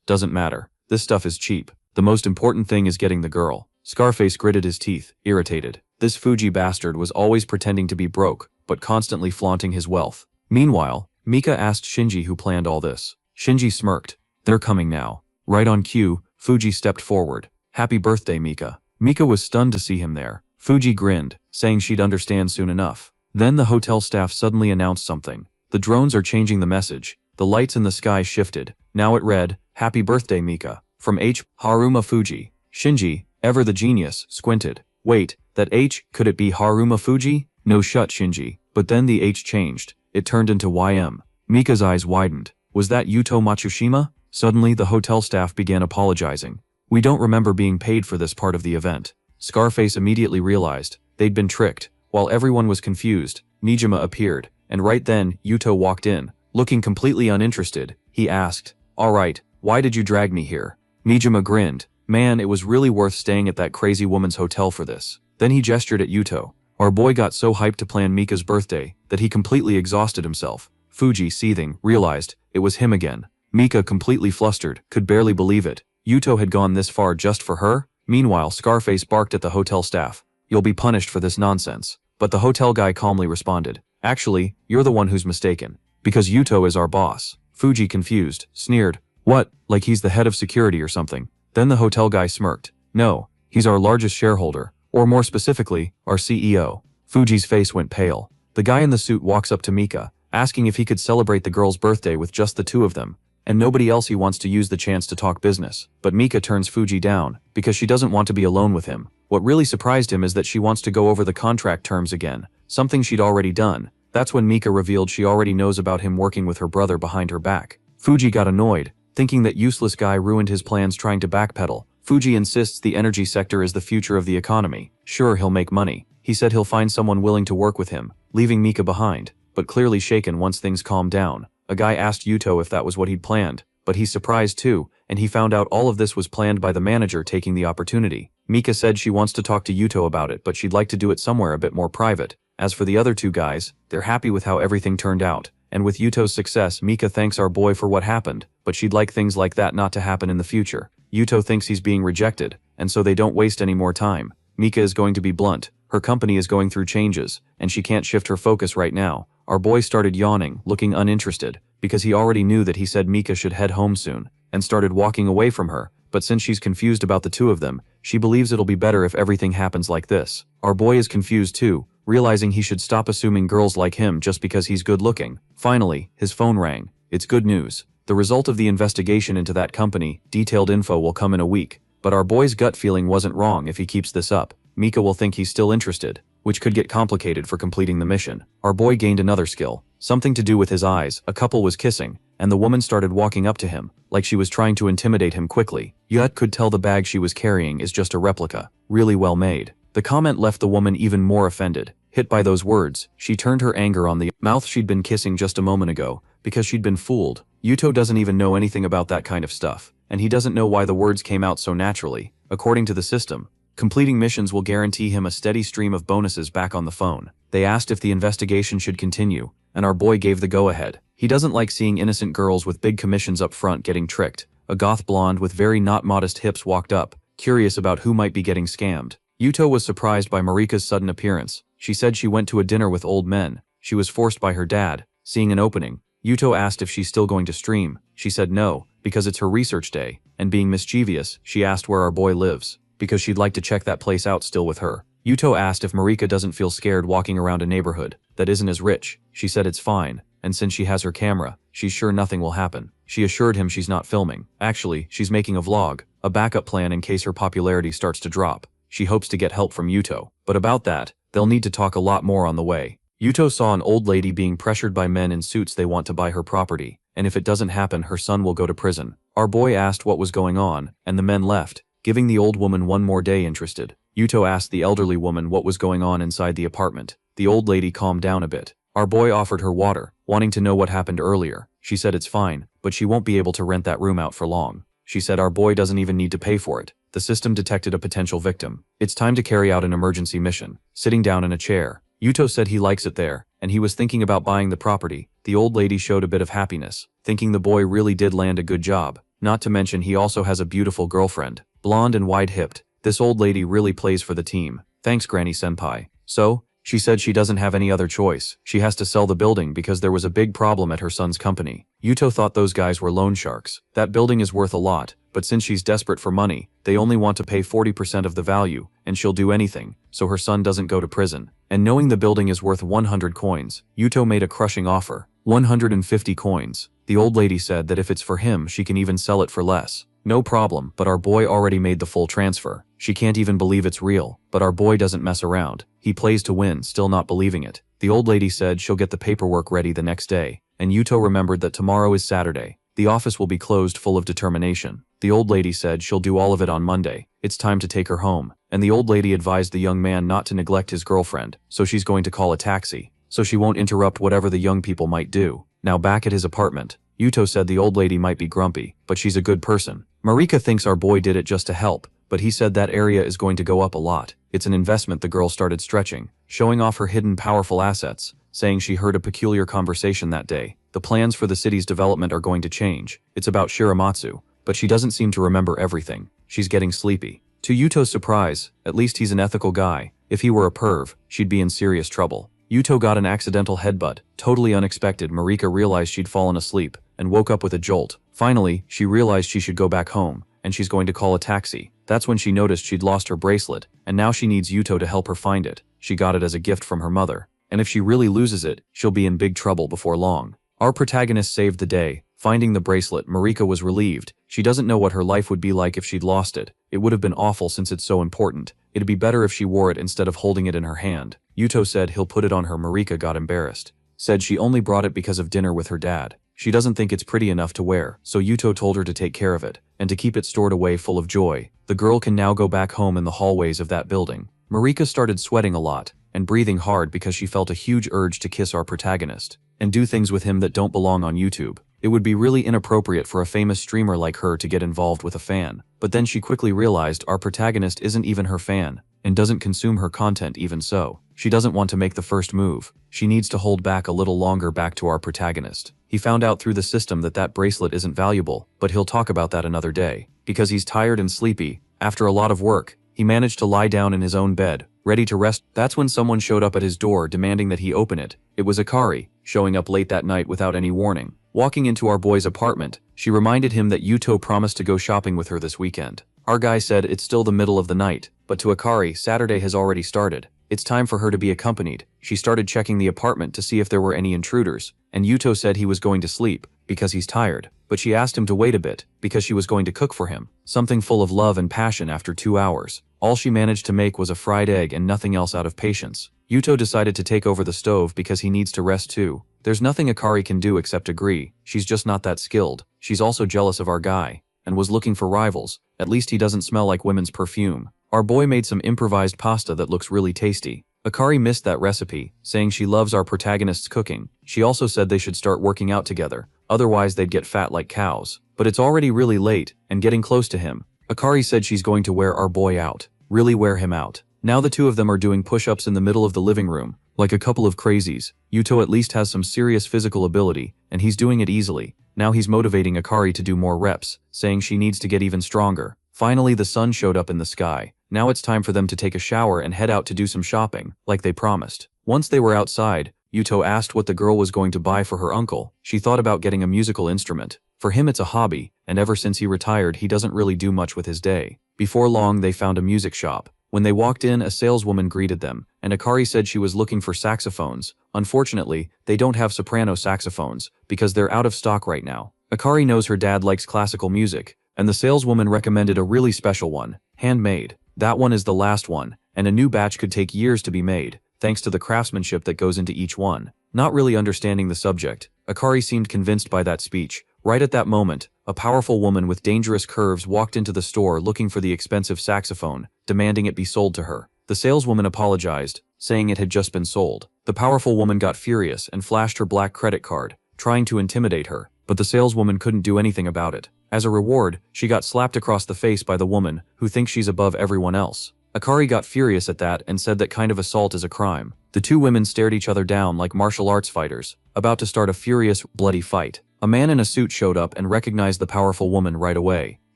Doesn't matter. This stuff is cheap. The most important thing is getting the girl. Scarface gritted his teeth, irritated. This Fuji bastard was always pretending to be broke, but constantly flaunting his wealth. Meanwhile, Mika asked Shinji who planned all this. Shinji smirked. They're coming now. Right on cue, Fuji stepped forward. Happy birthday, Mika. Mika was stunned to see him there. Fuji grinned, saying she'd understand soon enough. Then the hotel staff suddenly announced something. The drones are changing the message. The lights in the sky shifted. Now it read, Happy birthday, Mika. From H. Haruma Fuji. Shinji, ever the genius, squinted. Wait, that H, could it be Haruma Fuji? No shut, Shinji. But then the H changed. It turned into YM. Mika's eyes widened. Was that Yuto Matsushima? Suddenly the hotel staff began apologizing. We don't remember being paid for this part of the event. Scarface immediately realized they'd been tricked. While everyone was confused, Nijima appeared, and right then, Yuto walked in. Looking completely uninterested, he asked, Alright, why did you drag me here? Nijima grinned. Man, it was really worth staying at that crazy woman's hotel for this. Then he gestured at Yuto. Our boy got so hyped to plan Mika's birthday that he completely exhausted himself. Fuji, seething, realized it was him again. Mika, completely flustered, could barely believe it. Yuto had gone this far just for her? Meanwhile, Scarface barked at the hotel staff. You'll be punished for this nonsense. But the hotel guy calmly responded. Actually, you're the one who's mistaken. Because Yuto is our boss. Fuji, confused, sneered, "What, like he's the head of security or something?" Then the hotel guy smirked. "No, he's our largest shareholder, or more specifically, our CEO." Fuji's face went pale. The guy in the suit walks up to Mika, asking if he could celebrate the girl's birthday with just the two of them, and nobody else. He wants to use the chance to talk business. But Mika turns Fuji down, because she doesn't want to be alone with him. What really surprised him is that she wants to go over the contract terms again, something she'd already done. That's when Mika revealed she already knows about him working with her brother behind her back. Fuji got annoyed, thinking that useless guy ruined his plans trying to backpedal. Fuji insists the energy sector is the future of the economy. Sure, he'll make money. He said he'll find someone willing to work with him, leaving Mika behind, but clearly shaken once things calmed down. A guy asked Yuto if that was what he'd planned, but he's surprised too, and he found out all of this was planned by the manager taking the opportunity. Mika said she wants to talk to Yuto about it, but she'd like to do it somewhere a bit more private. As for the other two guys, they're happy with how everything turned out, and with Yuto's success, Mika thanks our boy for what happened, but she'd like things like that not to happen in the future. Yuto thinks he's being rejected, and so they don't waste any more time. Mika is going to be blunt. Her company is going through changes, and she can't shift her focus right now. Our boy started yawning, looking uninterested, because he already knew that he said Mika should head home soon, and started walking away from her. But since she's confused about the two of them, she believes it'll be better if everything happens like this. Our boy is confused too, realizing he should stop assuming girls like him just because he's good looking. Finally, his phone rang. It's good news. The result of the investigation into that company, detailed info, will come in a week. But our boy's gut feeling wasn't wrong. If he keeps this up, Mika will think he's still interested, which could get complicated for completing the mission. Our boy gained another skill, something to do with his eyes. A couple was kissing, and the woman started walking up to him, like she was trying to intimidate him quickly. Yut could tell the bag she was carrying is just a replica, really well made. The comment left the woman even more offended. Hit by those words, she turned her anger on the mouth she'd been kissing just a moment ago, because she'd been fooled. Yuto doesn't even know anything about that kind of stuff, and he doesn't know why the words came out so naturally. According to the system, completing missions will guarantee him a steady stream of bonuses back on the phone. They asked if the investigation should continue, and our boy gave the go-ahead. He doesn't like seeing innocent girls with big commissions up front getting tricked. A goth blonde with very not modest hips walked up, curious about who might be getting scammed. Yuto was surprised by Marika's sudden appearance. She said she went to a dinner with old men. She was forced by her dad. Seeing an opening, Yuto asked if she's still going to stream. She said no, because it's her research day, and being mischievous, she asked where our boy lives, because she'd like to check that place out still with her. Yuto asked if Marika doesn't feel scared walking around a neighborhood that isn't as rich. She said it's fine, and since she has her camera, she's sure nothing will happen. She assured him she's not filming. Actually, she's making a vlog, a backup plan in case her popularity starts to drop. She hopes to get help from Yuto, but about that, they'll need to talk a lot more on the way. Yuto saw an old lady being pressured by men in suits. They want to buy her property, and if it doesn't happen, her son will go to prison. Our boy asked what was going on, and the men left, giving the old woman one more day interested. Yuto asked the elderly woman what was going on inside the apartment. The old lady calmed down a bit. Our boy offered her water, wanting to know what happened earlier. She said it's fine, but she won't be able to rent that room out for long. She said our boy doesn't even need to pay for it. The system detected a potential victim. It's time to carry out an emergency mission. Sitting down in a chair, Yuto said he likes it there, and he was thinking about buying the property. The old lady showed a bit of happiness, thinking the boy really did land a good job. Not to mention he also has a beautiful girlfriend, blonde and wide-hipped. This old lady really plays for the team. Thanks, Granny Senpai. So, she said she doesn't have any other choice. She has to sell the building because there was a big problem at her son's company. Yuto thought those guys were loan sharks. That building is worth a lot, but since she's desperate for money, they only want to pay 40% of the value, and she'll do anything, so her son doesn't go to prison. And knowing the building is worth 100 coins, Yuto made a crushing offer. 150 coins. The old lady said that if it's for him, she can even sell it for less. No problem, but our boy already made the full transfer. She can't even believe it's real, but our boy doesn't mess around. He plays to win, still not believing it. The old lady said she'll get the paperwork ready the next day, and Yuto remembered that tomorrow is Saturday. The office will be closed, full of determination. The old lady said she'll do all of it on Monday. It's time to take her home, and the old lady advised the young man not to neglect his girlfriend, so she's going to call a taxi, so she won't interrupt whatever the young people might do. Now back at his apartment, Yuto said the old lady might be grumpy, but she's a good person. Marika thinks our boy did it just to help, but he said that area is going to go up a lot. It's an investment. The girl started stretching, showing off her hidden powerful assets, saying she heard a peculiar conversation that day. The plans for the city's development are going to change. It's about Shiramatsu, but she doesn't seem to remember everything. She's getting sleepy. To Yuto's surprise, at least he's an ethical guy. If he were a perv, she'd be in serious trouble. Yuto got an accidental headbutt. Totally unexpected, Marika realized she'd fallen asleep and woke up with a jolt. Finally, she realized she should go back home, and she's going to call a taxi. That's when she noticed she'd lost her bracelet, and now she needs Yuto to help her find it. She got it as a gift from her mother, and if she really loses it, she'll be in big trouble before long. Our protagonist saved the day. Finding the bracelet, Marika was relieved. She doesn't know what her life would be like if she'd lost it. It would have been awful since it's so important. It'd be better if she wore it instead of holding it in her hand. Yuto said he'll put it on her. Marika got embarrassed. Said she only brought it because of dinner with her dad. She doesn't think it's pretty enough to wear, so Yuto told her to take care of it, and to keep it stored away full of joy. The girl can now go back home in the hallways of that building. Marika started sweating a lot, and breathing hard because she felt a huge urge to kiss our protagonist, and do things with him that don't belong on YouTube. It would be really inappropriate for a famous streamer like her to get involved with a fan. But then she quickly realized our protagonist isn't even her fan, and doesn't consume her content even so. She doesn't want to make the first move. She needs to hold back a little longer. Back to our protagonist. He found out through the system that bracelet isn't valuable, but he'll talk about that another day. Because he's tired and sleepy, after a lot of work, he managed to lie down in his own bed, ready to rest. That's when someone showed up at his door demanding that he open it. It was Akari, showing up late that night without any warning. Walking into our boy's apartment, she reminded him that Yuto promised to go shopping with her this weekend. Our guy said it's still the middle of the night, but to Akari, Saturday has already started. It's time for her to be accompanied. She started checking the apartment to see if there were any intruders, and Yuto said he was going to sleep, because he's tired, but she asked him to wait a bit, because she was going to cook for him. Something full of love and passion. After 2 hours, all she managed to make was a fried egg and nothing else. Out of patience, Yuto decided to take over the stove because he needs to rest too. There's nothing Akari can do except agree. She's just not that skilled. She's also jealous of our guy, and was looking for rivals. At least he doesn't smell like women's perfume. Our boy made some improvised pasta that looks really tasty. Akari missed that recipe, saying she loves our protagonist's cooking. She also said they should start working out together, otherwise they'd get fat like cows. But it's already really late, and getting close to him. Akari said she's going to wear our boy out. Really wear him out. Now the two of them are doing push-ups in the middle of the living room, like a couple of crazies. Yuto at least has some serious physical ability, and he's doing it easily. Now he's motivating Akari to do more reps, saying she needs to get even stronger. Finally, the sun showed up in the sky. Now it's time for them to take a shower and head out to do some shopping, like they promised. Once they were outside, Yuto asked what the girl was going to buy for her uncle. She thought about getting a musical instrument. For him it's a hobby, and ever since he retired he doesn't really do much with his day. Before long they found a music shop. When they walked in, a saleswoman greeted them, and Akari said she was looking for saxophones. Unfortunately, they don't have soprano saxophones, because they're out of stock right now. Akari knows her dad likes classical music, and the saleswoman recommended a really special one, handmade. That one is the last one, and a new batch could take years to be made, thanks to the craftsmanship that goes into each one. Not really understanding the subject, Akari seemed convinced by that speech. Right at that moment, a powerful woman with dangerous curves walked into the store looking for the expensive saxophone, demanding it be sold to her. The saleswoman apologized, saying it had just been sold. The powerful woman got furious and flashed her black credit card, trying to intimidate her, but the saleswoman couldn't do anything about it. As a reward, she got slapped across the face by the woman, who thinks she's above everyone else. Akari got furious at that and said that kind of assault is a crime. The two women stared each other down like martial arts fighters, about to start a furious, bloody fight. A man in a suit showed up and recognized the powerful woman right away.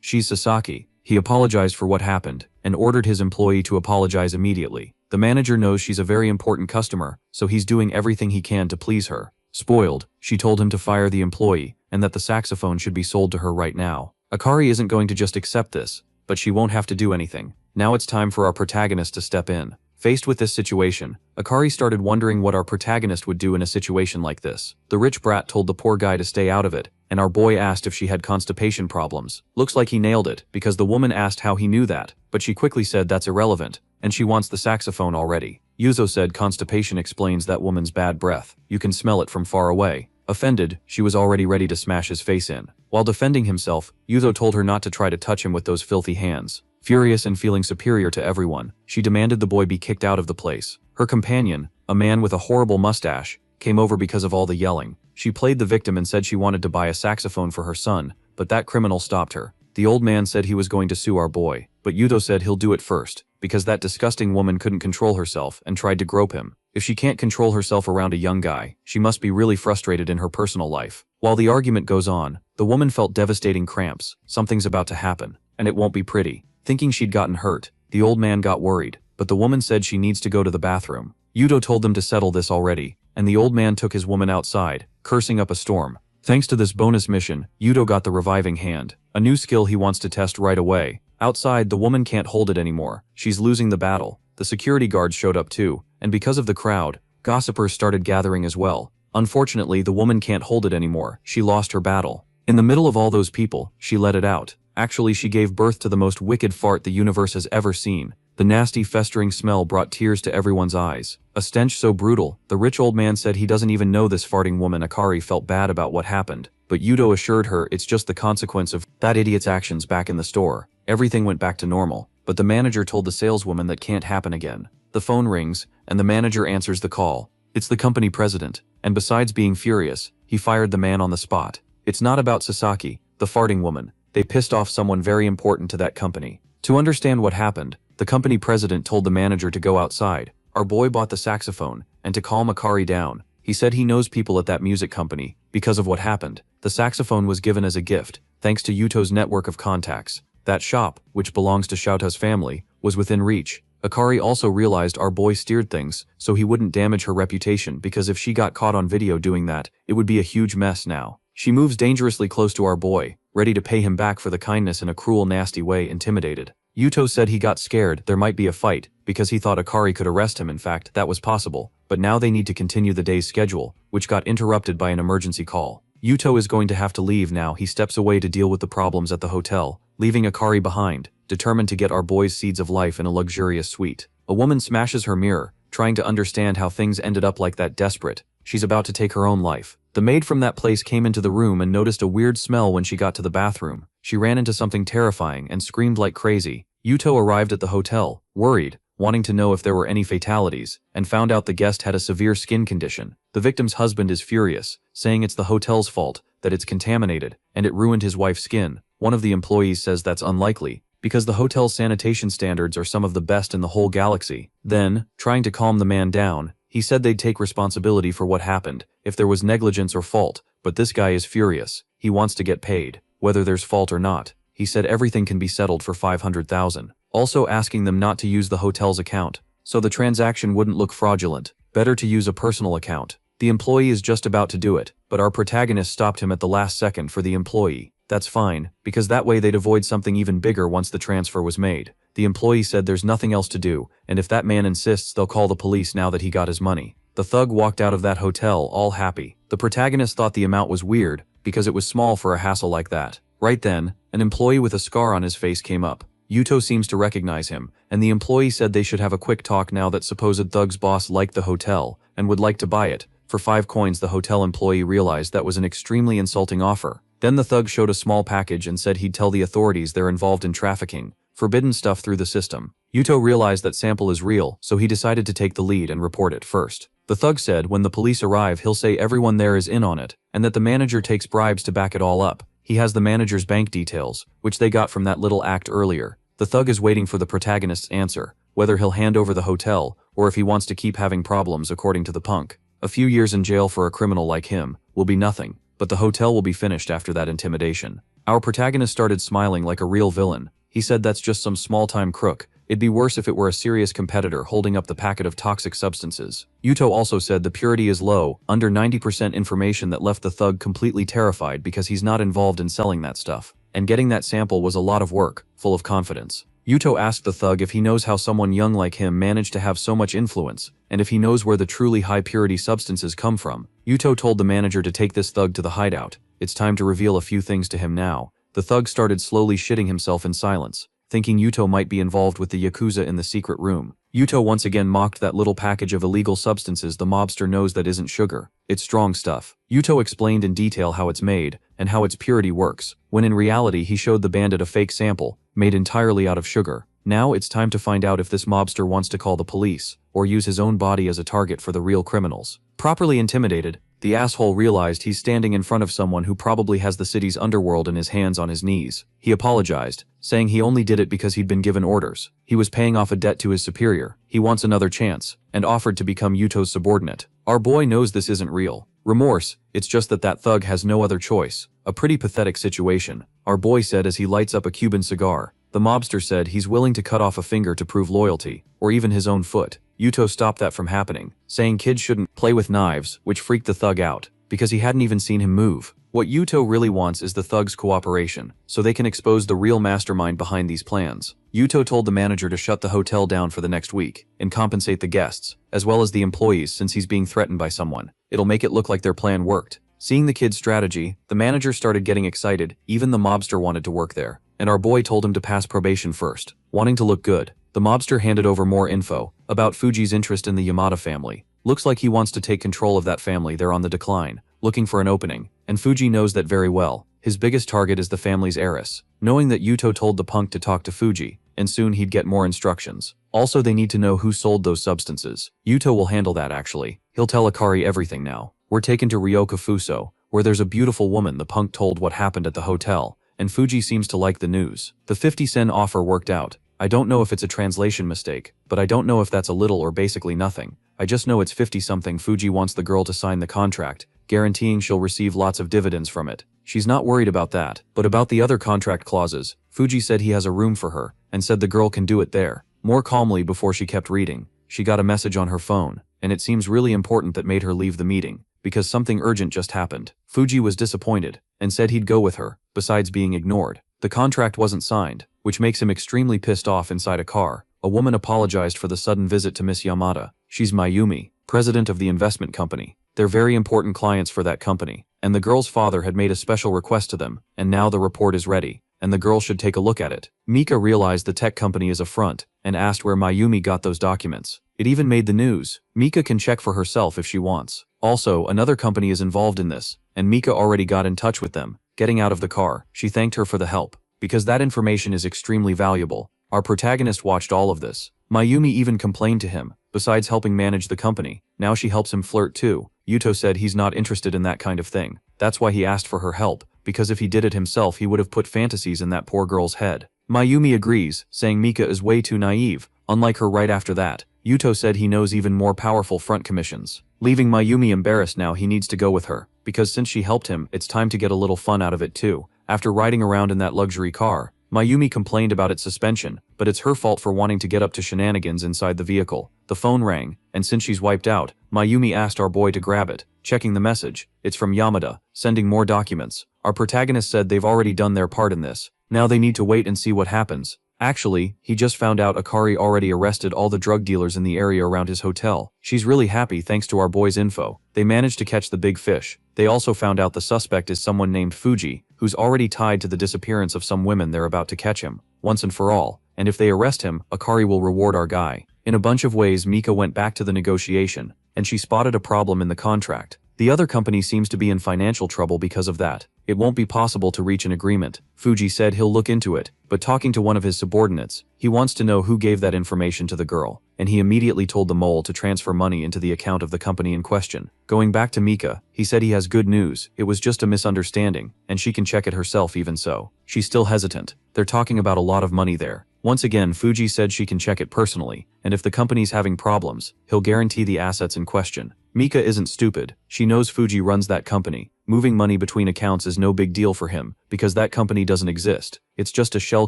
She's Sasaki. He apologized for what happened, and ordered his employee to apologize immediately. The manager knows she's a very important customer, so he's doing everything he can to please her. Spoiled, she told him to fire the employee, and that the saxophone should be sold to her right now. Akari isn't going to just accept this, but she won't have to do anything. Now it's time for our protagonist to step in. Faced with this situation, Akari started wondering what our protagonist would do in a situation like this. The rich brat told the poor guy to stay out of it, and our boy asked if she had constipation problems. Looks like he nailed it, because the woman asked how he knew that, but she quickly said that's irrelevant, and she wants the saxophone already. Yuzo said constipation explains that woman's bad breath. You can smell it from far away. Offended, she was already ready to smash his face in. While defending himself, Yuzo told her not to try to touch him with those filthy hands. Furious and feeling superior to everyone, she demanded the boy be kicked out of the place. Her companion, a man with a horrible mustache, came over because of all the yelling. She played the victim and said she wanted to buy a saxophone for her son, but that criminal stopped her. The old man said he was going to sue our boy, but Yuzo said he'll do it first, because that disgusting woman couldn't control herself and tried to grope him. If she can't control herself around a young guy, she must be really frustrated in her personal life. While the argument goes on, the woman felt devastating cramps. Something's about to happen, and it won't be pretty. Thinking she'd gotten hurt, the old man got worried, but the woman said she needs to go to the bathroom. Yuto told them to settle this already, and the old man took his woman outside, cursing up a storm. Thanks to this bonus mission, Yuto got the reviving hand, a new skill he wants to test right away. Outside, the woman can't hold it anymore. She's losing the battle. The security guards showed up too, and because of the crowd, gossipers started gathering as well. Unfortunately, the woman can't hold it anymore. She lost her battle. In the middle of all those people, she let it out. Actually, she gave birth to the most wicked fart the universe has ever seen. The nasty, festering smell brought tears to everyone's eyes. A stench so brutal, the rich old man said he doesn't even know this farting woman. Akari felt bad about what happened, but Yuto assured her it's just the consequence of that idiot's actions back in the store. Everything went back to normal, but the manager told the saleswoman that can't happen again. The phone rings, and the manager answers the call. It's the company president, and besides being furious, he fired the man on the spot. It's not about Sasaki, the farting woman. They pissed off someone very important to that company. To understand what happened, the company president told the manager to go outside. Our boy bought the saxophone, and to calm Akari down, he said he knows people at that music company. Because of what happened, the saxophone was given as a gift, thanks to Yuto's network of contacts. That shop, which belongs to Shouta's family, was within reach. Akari also realized our boy steered things, so he wouldn't damage her reputation, because if she got caught on video doing that, it would be a huge mess now. She moves dangerously close to our boy, ready to pay him back for the kindness in a cruel, nasty way. Intimidated. Yuto said he got scared there might be a fight, because he thought Akari could arrest him. In fact, that was possible, but now they need to continue the day's schedule, which got interrupted by an emergency call. Yuto is going to have to leave now. He steps away to deal with the problems at the hotel, leaving Akari behind, determined to get our boy's seeds of life in a luxurious suite. A woman smashes her mirror, trying to understand how things ended up like that. Desperate, she's about to take her own life. The maid from that place came into the room and noticed a weird smell when she got to the bathroom. She ran into something terrifying and screamed like crazy. Yuto arrived at the hotel, worried, wanting to know if there were any fatalities, and found out the guest had a severe skin condition. The victim's husband is furious, saying it's the hotel's fault, that it's contaminated, and it ruined his wife's skin. One of the employees says that's unlikely, because the hotel's sanitation standards are some of the best in the whole galaxy. Then, trying to calm the man down, he said they'd take responsibility for what happened, if there was negligence or fault, but this guy is furious. He wants to get paid, whether there's fault or not. He said everything can be settled for 500,000, also asking them not to use the hotel's account, so the transaction wouldn't look fraudulent. Better to use a personal account. The employee is just about to do it, but our protagonist stopped him at the last second for the employee. That's fine, because that way they'd avoid something even bigger once the transfer was made. The employee said there's nothing else to do, and if that man insists, they'll call the police now that he got his money. The thug walked out of that hotel all happy. The protagonist thought the amount was weird, because it was small for a hassle like that. Right then, an employee with a scar on his face came up. Yuto seems to recognize him, and the employee said they should have a quick talk now that supposed thug's boss liked the hotel, and would like to buy it. For 5 coins, the hotel employee realized that was an extremely insulting offer. Then the thug showed a small package and said he'd tell the authorities they're involved in trafficking forbidden stuff through the system. Yuto realized that sample is real, so he decided to take the lead and report it first. The thug said when the police arrive he'll say everyone there is in on it, and that the manager takes bribes to back it all up. He has the manager's bank details, which they got from that little act earlier. The thug is waiting for the protagonist's answer, whether he'll hand over the hotel, or if he wants to keep having problems. According to the punk, a few years in jail for a criminal like him will be nothing, but the hotel will be finished after that intimidation. Our protagonist started smiling like a real villain. He said that's just some small-time crook. It'd be worse if it were a serious competitor holding up the packet of toxic substances. Yuto also said the purity is low, under 90%, information that left the thug completely terrified because he's not involved in selling that stuff. And getting that sample was a lot of work, full of confidence. Yuto asked the thug if he knows how someone young like him managed to have so much influence, and if he knows where the truly high-purity substances come from. Yuto told the manager to take this thug to the hideout. It's time to reveal a few things to him now. The thug started slowly shitting himself in silence, thinking Yuto might be involved with the Yakuza in the secret room. Yuto once again mocked that little package of illegal substances the mobster knows that isn't sugar. It's strong stuff. Yuto explained in detail how it's made, and how its purity works, when in reality he showed the bandit a fake sample, made entirely out of sugar. Now it's time to find out if this mobster wants to call the police, or use his own body as a target for the real criminals. Properly intimidated, the asshole realized he's standing in front of someone who probably has the city's underworld in his hands on his knees. He apologized, saying he only did it because he'd been given orders. He was paying off a debt to his superior. He wants another chance, and offered to become Yuto's subordinate. Our boy knows this isn't real remorse, it's just that thug has no other choice. A pretty pathetic situation, our boy said as he lights up a Cuban cigar. The mobster said he's willing to cut off a finger to prove loyalty, or even his own foot. Yuto stopped that from happening, saying kids shouldn't play with knives, which freaked the thug out, because he hadn't even seen him move. What Yuto really wants is the thugs' cooperation, so they can expose the real mastermind behind these plans. Yuto told the manager to shut the hotel down for the next week, and compensate the guests, as well as the employees since he's being threatened by someone. It'll make it look like their plan worked. Seeing the kid's strategy, the manager started getting excited. Even the mobster wanted to work there, and our boy told him to pass probation first, wanting to look good. The mobster handed over more info about Fuji's interest in the Yamada family. Looks like he wants to take control of that family. They're on the decline, looking for an opening, and Fuji knows that very well. His biggest target is the family's heiress. Knowing that Yuto told the punk to talk to Fuji, and soon he'd get more instructions. Also, they need to know who sold those substances. Yuto will handle that actually. He'll tell Akari everything now. We're taken to Ryoka Fuso, where there's a beautiful woman. The punk told what happened at the hotel, and Fuji seems to like the news. The 50 cent offer worked out. I don't know if it's a translation mistake, but I don't know if that's a little or basically nothing. I just know it's 50 something. Fuji wants the girl to sign the contract, guaranteeing she'll receive lots of dividends from it. She's not worried about that, but about the other contract clauses, Fuji said he has a room for her, and said the girl can do it there. More calmly before she kept reading, she got a message on her phone, and it seems really important that made her leave the meeting, because something urgent just happened. Fuji was disappointed, and said he'd go with her, besides being ignored. The contract wasn't signed, which makes him extremely pissed off. Inside a car, a woman apologized for the sudden visit to Miss Yamada. She's Mayumi, president of the investment company. They're very important clients for that company, and the girl's father had made a special request to them, and now the report is ready, and the girl should take a look at it. Mika realized the tech company is a front, and asked where Mayumi got those documents. It even made the news. Mika can check for herself if she wants. Also, another company is involved in this, and Mika already got in touch with them. Getting out of the car, she thanked her for the help, because that information is extremely valuable. Our protagonist watched all of this. Mayumi even complained to him. Besides helping manage the company, now she helps him flirt too. Yuto said he's not interested in that kind of thing. That's why he asked for her help, because if he did it himself he would have put fantasies in that poor girl's head. Mayumi agrees, saying Mika is way too naive. Unlike her right after that, Yuto said he knows even more powerful front commissions. Leaving Mayumi embarrassed now, he needs to go with her, because since she helped him, it's time to get a little fun out of it too. After riding around in that luxury car, Mayumi complained about its suspension, but it's her fault for wanting to get up to shenanigans inside the vehicle. The phone rang, and since she's wiped out, Mayumi asked our boy to grab it. Checking the message, it's from Yamada, sending more documents. Our protagonist said they've already done their part in this. Now they need to wait and see what happens. Actually, he just found out Akari already arrested all the drug dealers in the area around his hotel. She's really happy thanks to our boy's info. They managed to catch the big fish. They also found out the suspect is someone named Fuji, who's already tied to the disappearance of some women. They're about to catch him, once and for all, and if they arrest him, Akari will reward our guy. In a bunch of ways, Mika went back to the negotiation, and she spotted a problem in the contract. The other company seems to be in financial trouble because of that. It won't be possible to reach an agreement. Fuji said he'll look into it, but talking to one of his subordinates, he wants to know who gave that information to the girl, and he immediately told the mole to transfer money into the account of the company in question. Going back to Mika, he said he has good news. It was just a misunderstanding, and she can check it herself. Even so, she's still hesitant. They're talking about a lot of money there. Once again, Fuji said she can check it personally, and if the company's having problems, he'll guarantee the assets in question. Mika isn't stupid. She knows Fuji runs that company. Moving money between accounts is no big deal for him, because that company doesn't exist. It's just a shell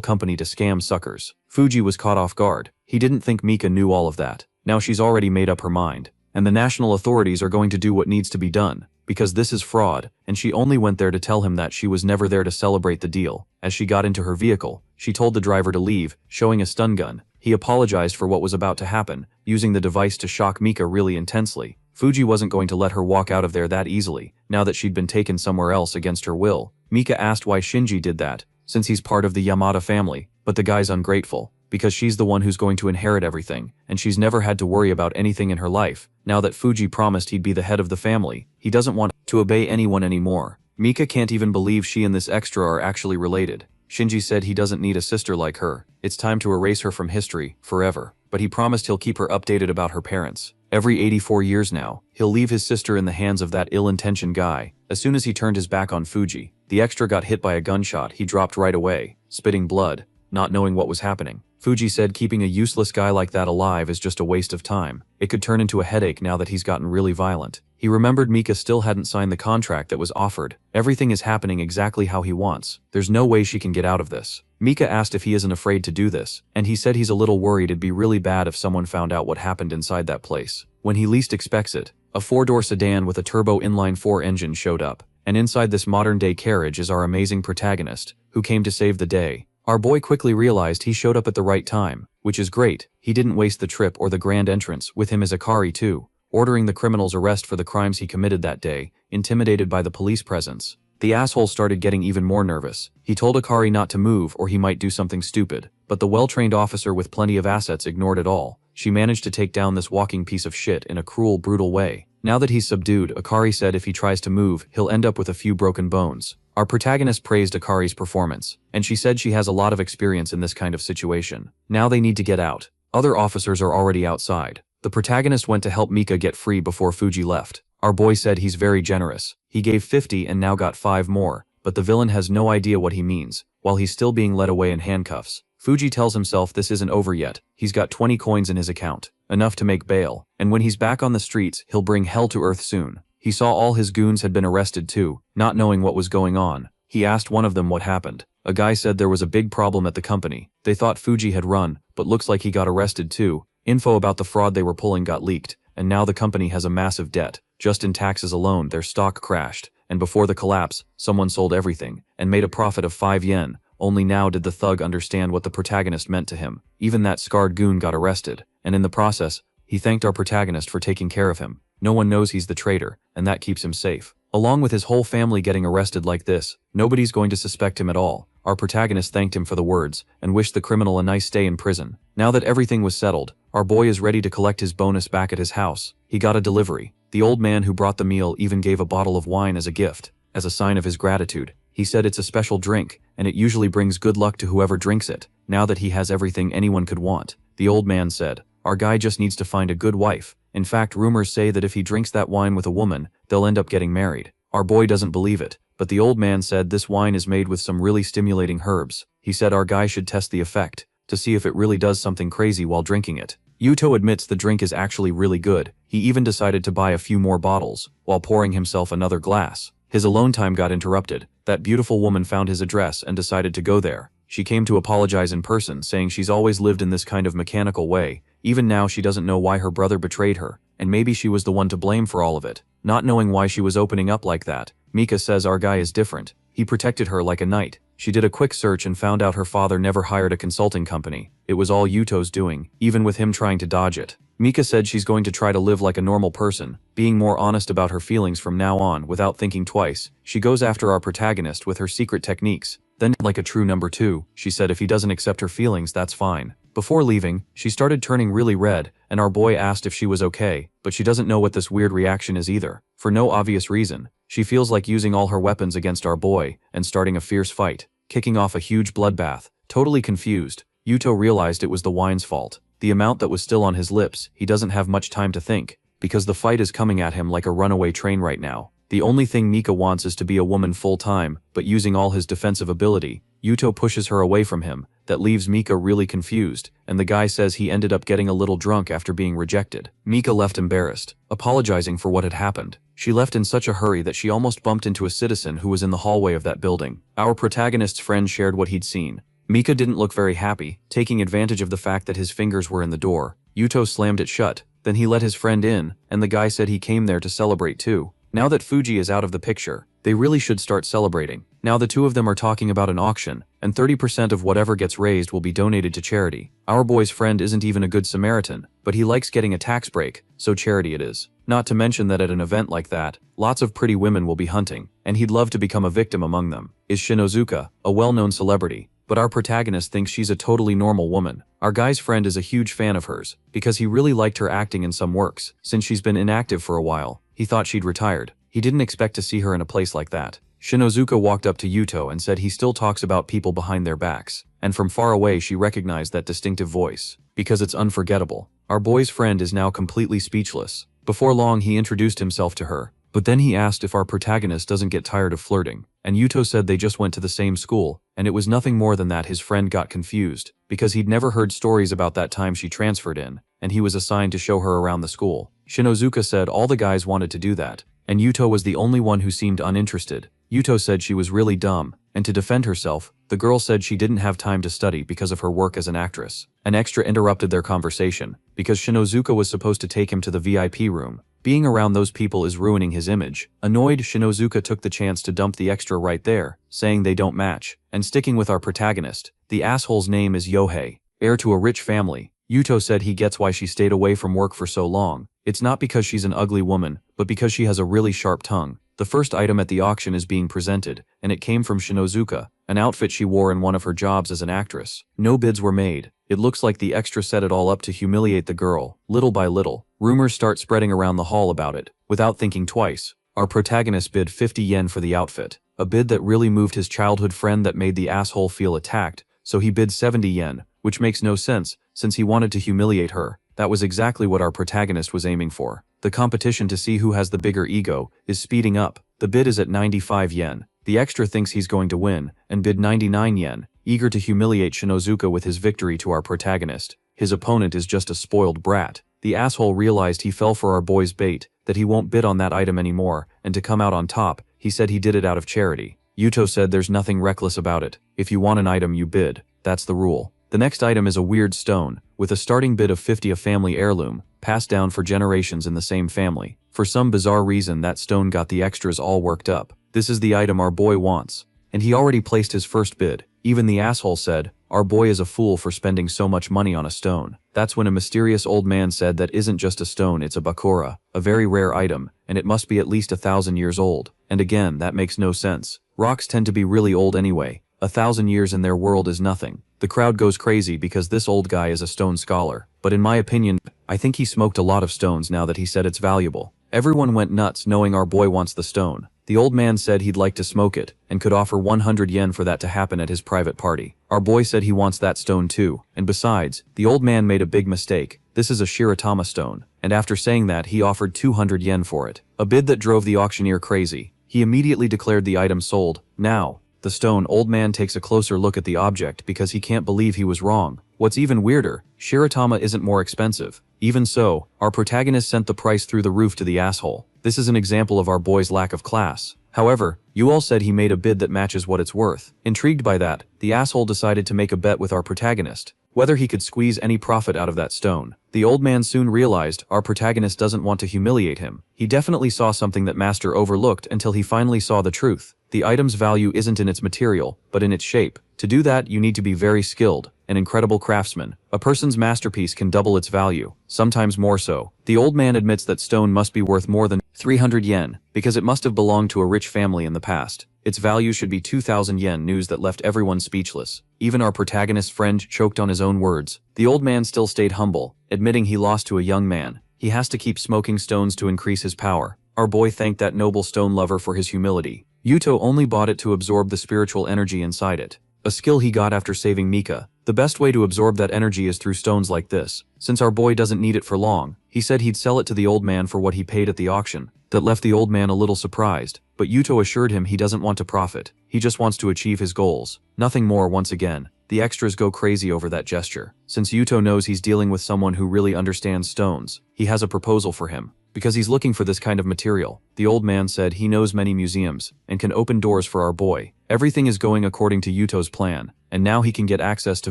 company to scam suckers. Fuji was caught off guard. He didn't think Mika knew all of that. Now she's already made up her mind, and the national authorities are going to do what needs to be done, because this is fraud, and she only went there to tell him that she was never there to celebrate the deal. As she got into her vehicle, she told the driver to leave, showing a stun gun. He apologized for what was about to happen, using the device to shock Mika really intensely. Fuji wasn't going to let her walk out of there that easily, now that she'd been taken somewhere else against her will. Mika asked why Shinji did that, since he's part of the Yamada family, but the guy's ungrateful, because she's the one who's going to inherit everything, and she's never had to worry about anything in her life. Now that Fuji promised he'd be the head of the family, he doesn't want to obey anyone anymore. Mika can't even believe she and this extra are actually related. Shinji said he doesn't need a sister like her. It's time to erase her from history, forever. But he promised he'll keep her updated about her parents. Every 84 years now, he'll leave his sister in the hands of that ill-intentioned guy. As soon as he turned his back on Fuji, the extra got hit by a gunshot. He dropped right away, spitting blood, not knowing what was happening. Fuji said keeping a useless guy like that alive is just a waste of time. It could turn into a headache now that he's gotten really violent. He remembered Mika still hadn't signed the contract that was offered. Everything is happening exactly how he wants. There's no way she can get out of this. Mika asked if he isn't afraid to do this, and he said he's a little worried it'd be really bad if someone found out what happened inside that place. When he least expects it, a 4-door sedan with a turbo inline-4 engine showed up, and inside this modern-day carriage is our amazing protagonist, who came to save the day. Our boy quickly realized he showed up at the right time, which is great. He didn't waste the trip or the grand entrance. With him is Akari too, ordering the criminal's arrest for the crimes he committed that day, intimidated by the police presence. The asshole started getting even more nervous. He told Akari not to move or he might do something stupid, but the well-trained officer with plenty of assets ignored it all. She managed to take down this walking piece of shit in a cruel, brutal way. Now that he's subdued, Akari said if he tries to move, he'll end up with a few broken bones. Our protagonist praised Akari's performance, and she said she has a lot of experience in this kind of situation. Now they need to get out. Other officers are already outside. The protagonist went to help Mika get free before Fuji left. Our boy said he's very generous. He gave 50 and now got 5 more, but the villain has no idea what he means, while he's still being led away in handcuffs. Fuji tells himself this isn't over yet. He's got 20 coins in his account, enough to make bail, and when he's back on the streets, he'll bring hell to earth soon. He saw all his goons had been arrested too, not knowing what was going on. He asked one of them what happened. A guy said there was a big problem at the company. They thought Fuji had run, but looks like he got arrested too. Info about the fraud they were pulling got leaked, and now the company has a massive debt. Just in taxes alone, their stock crashed, and before the collapse, someone sold everything, and made a profit of 5 yen. Only now did the thug understand what the protagonist meant to him. Even that scarred goon got arrested, and in the process, he thanked our protagonist for taking care of him. No one knows he's the traitor, and that keeps him safe. Along with his whole family getting arrested like this, nobody's going to suspect him at all. Our protagonist thanked him for the words, and wished the criminal a nice stay in prison. Now that everything was settled, our boy is ready to collect his bonus back at his house. He got a delivery. The old man who brought the meal even gave a bottle of wine as a gift, as a sign of his gratitude. He said it's a special drink, and it usually brings good luck to whoever drinks it. Now that he has everything anyone could want, the old man said, our guy just needs to find a good wife. In fact, rumors say that if he drinks that wine with a woman, they'll end up getting married. Our boy doesn't believe it, but the old man said this wine is made with some really stimulating herbs. He said our guy should test the effect, to see if it really does something crazy while drinking it. Yuto admits the drink is actually really good. He even decided to buy a few more bottles, while pouring himself another glass. His alone time got interrupted. That beautiful woman found his address and decided to go there. She came to apologize in person, saying she's always lived in this kind of mechanical way. Even now she doesn't know why her brother betrayed her, and maybe she was the one to blame for all of it. Not knowing why she was opening up like that, Mika says our guy is different. He protected her like a knight. She did a quick search and found out her father never hired a consulting company. It was all Yuto's doing, even with him trying to dodge it. Mika said she's going to try to live like a normal person, being more honest about her feelings from now on without thinking twice. She goes after our protagonist with her secret techniques. Then, like a true number 2, she said if he doesn't accept her feelings, that's fine. Before leaving, she started turning really red, and our boy asked if she was okay, but she doesn't know what this weird reaction is either. For no obvious reason, she feels like using all her weapons against our boy and starting a fierce fight, kicking off a huge bloodbath. Totally confused, Yuto realized it was the wine's fault. The amount that was still on his lips, he doesn't have much time to think, because the fight is coming at him like a runaway train right now. The only thing Mika wants is to be a woman full-time, but using all his defensive ability, Yuto pushes her away from him. That leaves Mika really confused, and the guy says he ended up getting a little drunk after being rejected. Mika left embarrassed, apologizing for what had happened. She left in such a hurry that she almost bumped into a citizen who was in the hallway of that building. Our protagonist's friend shared what he'd seen. Mika didn't look very happy, taking advantage of the fact that his fingers were in the door. Yuto slammed it shut, then he let his friend in, and the guy said he came there to celebrate too. Now that Fuji is out of the picture, they really should start celebrating. Now the two of them are talking about an auction, and 30% of whatever gets raised will be donated to charity. Our boy's friend isn't even a good Samaritan, but he likes getting a tax break, so charity it is. Not to mention that at an event like that, lots of pretty women will be hunting, and he'd love to become a victim among them. Is Shinozuka, a well-known celebrity, but our protagonist thinks she's a totally normal woman. Our guy's friend is a huge fan of hers, because he really liked her acting in some works. Since she's been inactive for a while, he thought she'd retired. He didn't expect to see her in a place like that. Shinozuka walked up to Yuto and said he still talks about people behind their backs, and from far away she recognized that distinctive voice, because it's unforgettable. Our boy's friend is now completely speechless. Before long he introduced himself to her, but then he asked if our protagonist doesn't get tired of flirting, and Yuto said they just went to the same school, and it was nothing more than that. His friend got confused, because he'd never heard stories about that time she transferred in, and he was assigned to show her around the school. Shinozuka said all the guys wanted to do that, and Yuto was the only one who seemed uninterested. Yuto said she was really dumb, and to defend herself, the girl said she didn't have time to study because of her work as an actress. An extra interrupted their conversation, because Shinozuka was supposed to take him to the VIP room. Being around those people is ruining his image. Annoyed, Shinozuka took the chance to dump the extra right there, saying they don't match. And sticking with our protagonist, the asshole's name is Yohei, heir to a rich family. Yuto said he gets why she stayed away from work for so long. It's not because she's an ugly woman, but because she has a really sharp tongue. The first item at the auction is being presented, and it came from Shinozuka, an outfit she wore in one of her jobs as an actress. No bids were made. It looks like the extra set it all up to humiliate the girl. Little by little, rumors start spreading around the hall about it. Without thinking twice, our protagonist bid 50 yen for the outfit, a bid that really moved his childhood friend that made the asshole feel attacked, so he bid 70 yen, which makes no sense, since he wanted to humiliate her. That was exactly what our protagonist was aiming for. The competition to see who has the bigger ego is speeding up. The bid is at 95 yen. The extra thinks he's going to win, and bid 99 yen, eager to humiliate Shinozuka with his victory to our protagonist. His opponent is just a spoiled brat. The asshole realized he fell for our boy's bait, that he won't bid on that item anymore, and to come out on top, he said he did it out of charity. Yuto said there's nothing reckless about it. If you want an item, you bid. That's the rule. The next item is a weird stone, with a starting bid of 50, a family heirloom, passed down for generations in the same family. For some bizarre reason, that stone got the extras all worked up. This is the item our boy wants. And he already placed his first bid. Even the asshole said, our boy is a fool for spending so much money on a stone. That's when a mysterious old man said that isn't just a stone, it's a bakura, a very rare item, and it must be at least 1,000 years old. And again, that makes no sense. Rocks tend to be really old anyway. 1,000 years in their world is nothing. The crowd goes crazy because this old guy is a stone scholar. But in my opinion, I think he smoked a lot of stones now that he said it's valuable. Everyone went nuts knowing our boy wants the stone. The old man said he'd like to smoke it, and could offer 100 yen for that to happen at his private party. Our boy said he wants that stone too, and besides, the old man made a big mistake. This is a Shiratama stone, and after saying that, he offered 200 yen for it. A bid that drove the auctioneer crazy. He immediately declared the item sold. Now, the stone old man takes a closer look at the object because he can't believe he was wrong. What's even weirder, Shiratama isn't more expensive. Even so, our protagonist sent the price through the roof to the asshole. This is an example of our boy's lack of class. However, you all said he made a bid that matches what it's worth. Intrigued by that, the asshole decided to make a bet with our protagonist, whether he could squeeze any profit out of that stone. The old man soon realized our protagonist doesn't want to humiliate him. He definitely saw something that Master overlooked until he finally saw the truth. The item's value isn't in its material, but in its shape. To do that, you need to be very skilled, an incredible craftsman. A person's masterpiece can double its value, sometimes more so. The old man admits that stone must be worth more than 300 yen, because it must have belonged to a rich family in the past. Its value should be 2,000 yen, news that left everyone speechless. Even our protagonist's friend choked on his own words. The old man still stayed humble, admitting he lost to a young man. He has to keep smoking stones to increase his power. Our boy thanked that noble stone lover for his humility. Yuto only bought it to absorb the spiritual energy inside it, a skill he got after saving Mika. The best way to absorb that energy is through stones like this. Since our boy doesn't need it for long, he said he'd sell it to the old man for what he paid at the auction. That left the old man a little surprised, but Yuto assured him he doesn't want to profit. He just wants to achieve his goals. Nothing more. Once again, the extras go crazy over that gesture. Since Yuto knows he's dealing with someone who really understands stones, he has a proposal for him. Because he's looking for this kind of material. The old man said he knows many museums, and can open doors for our boy. Everything is going according to Yuto's plan, and now he can get access to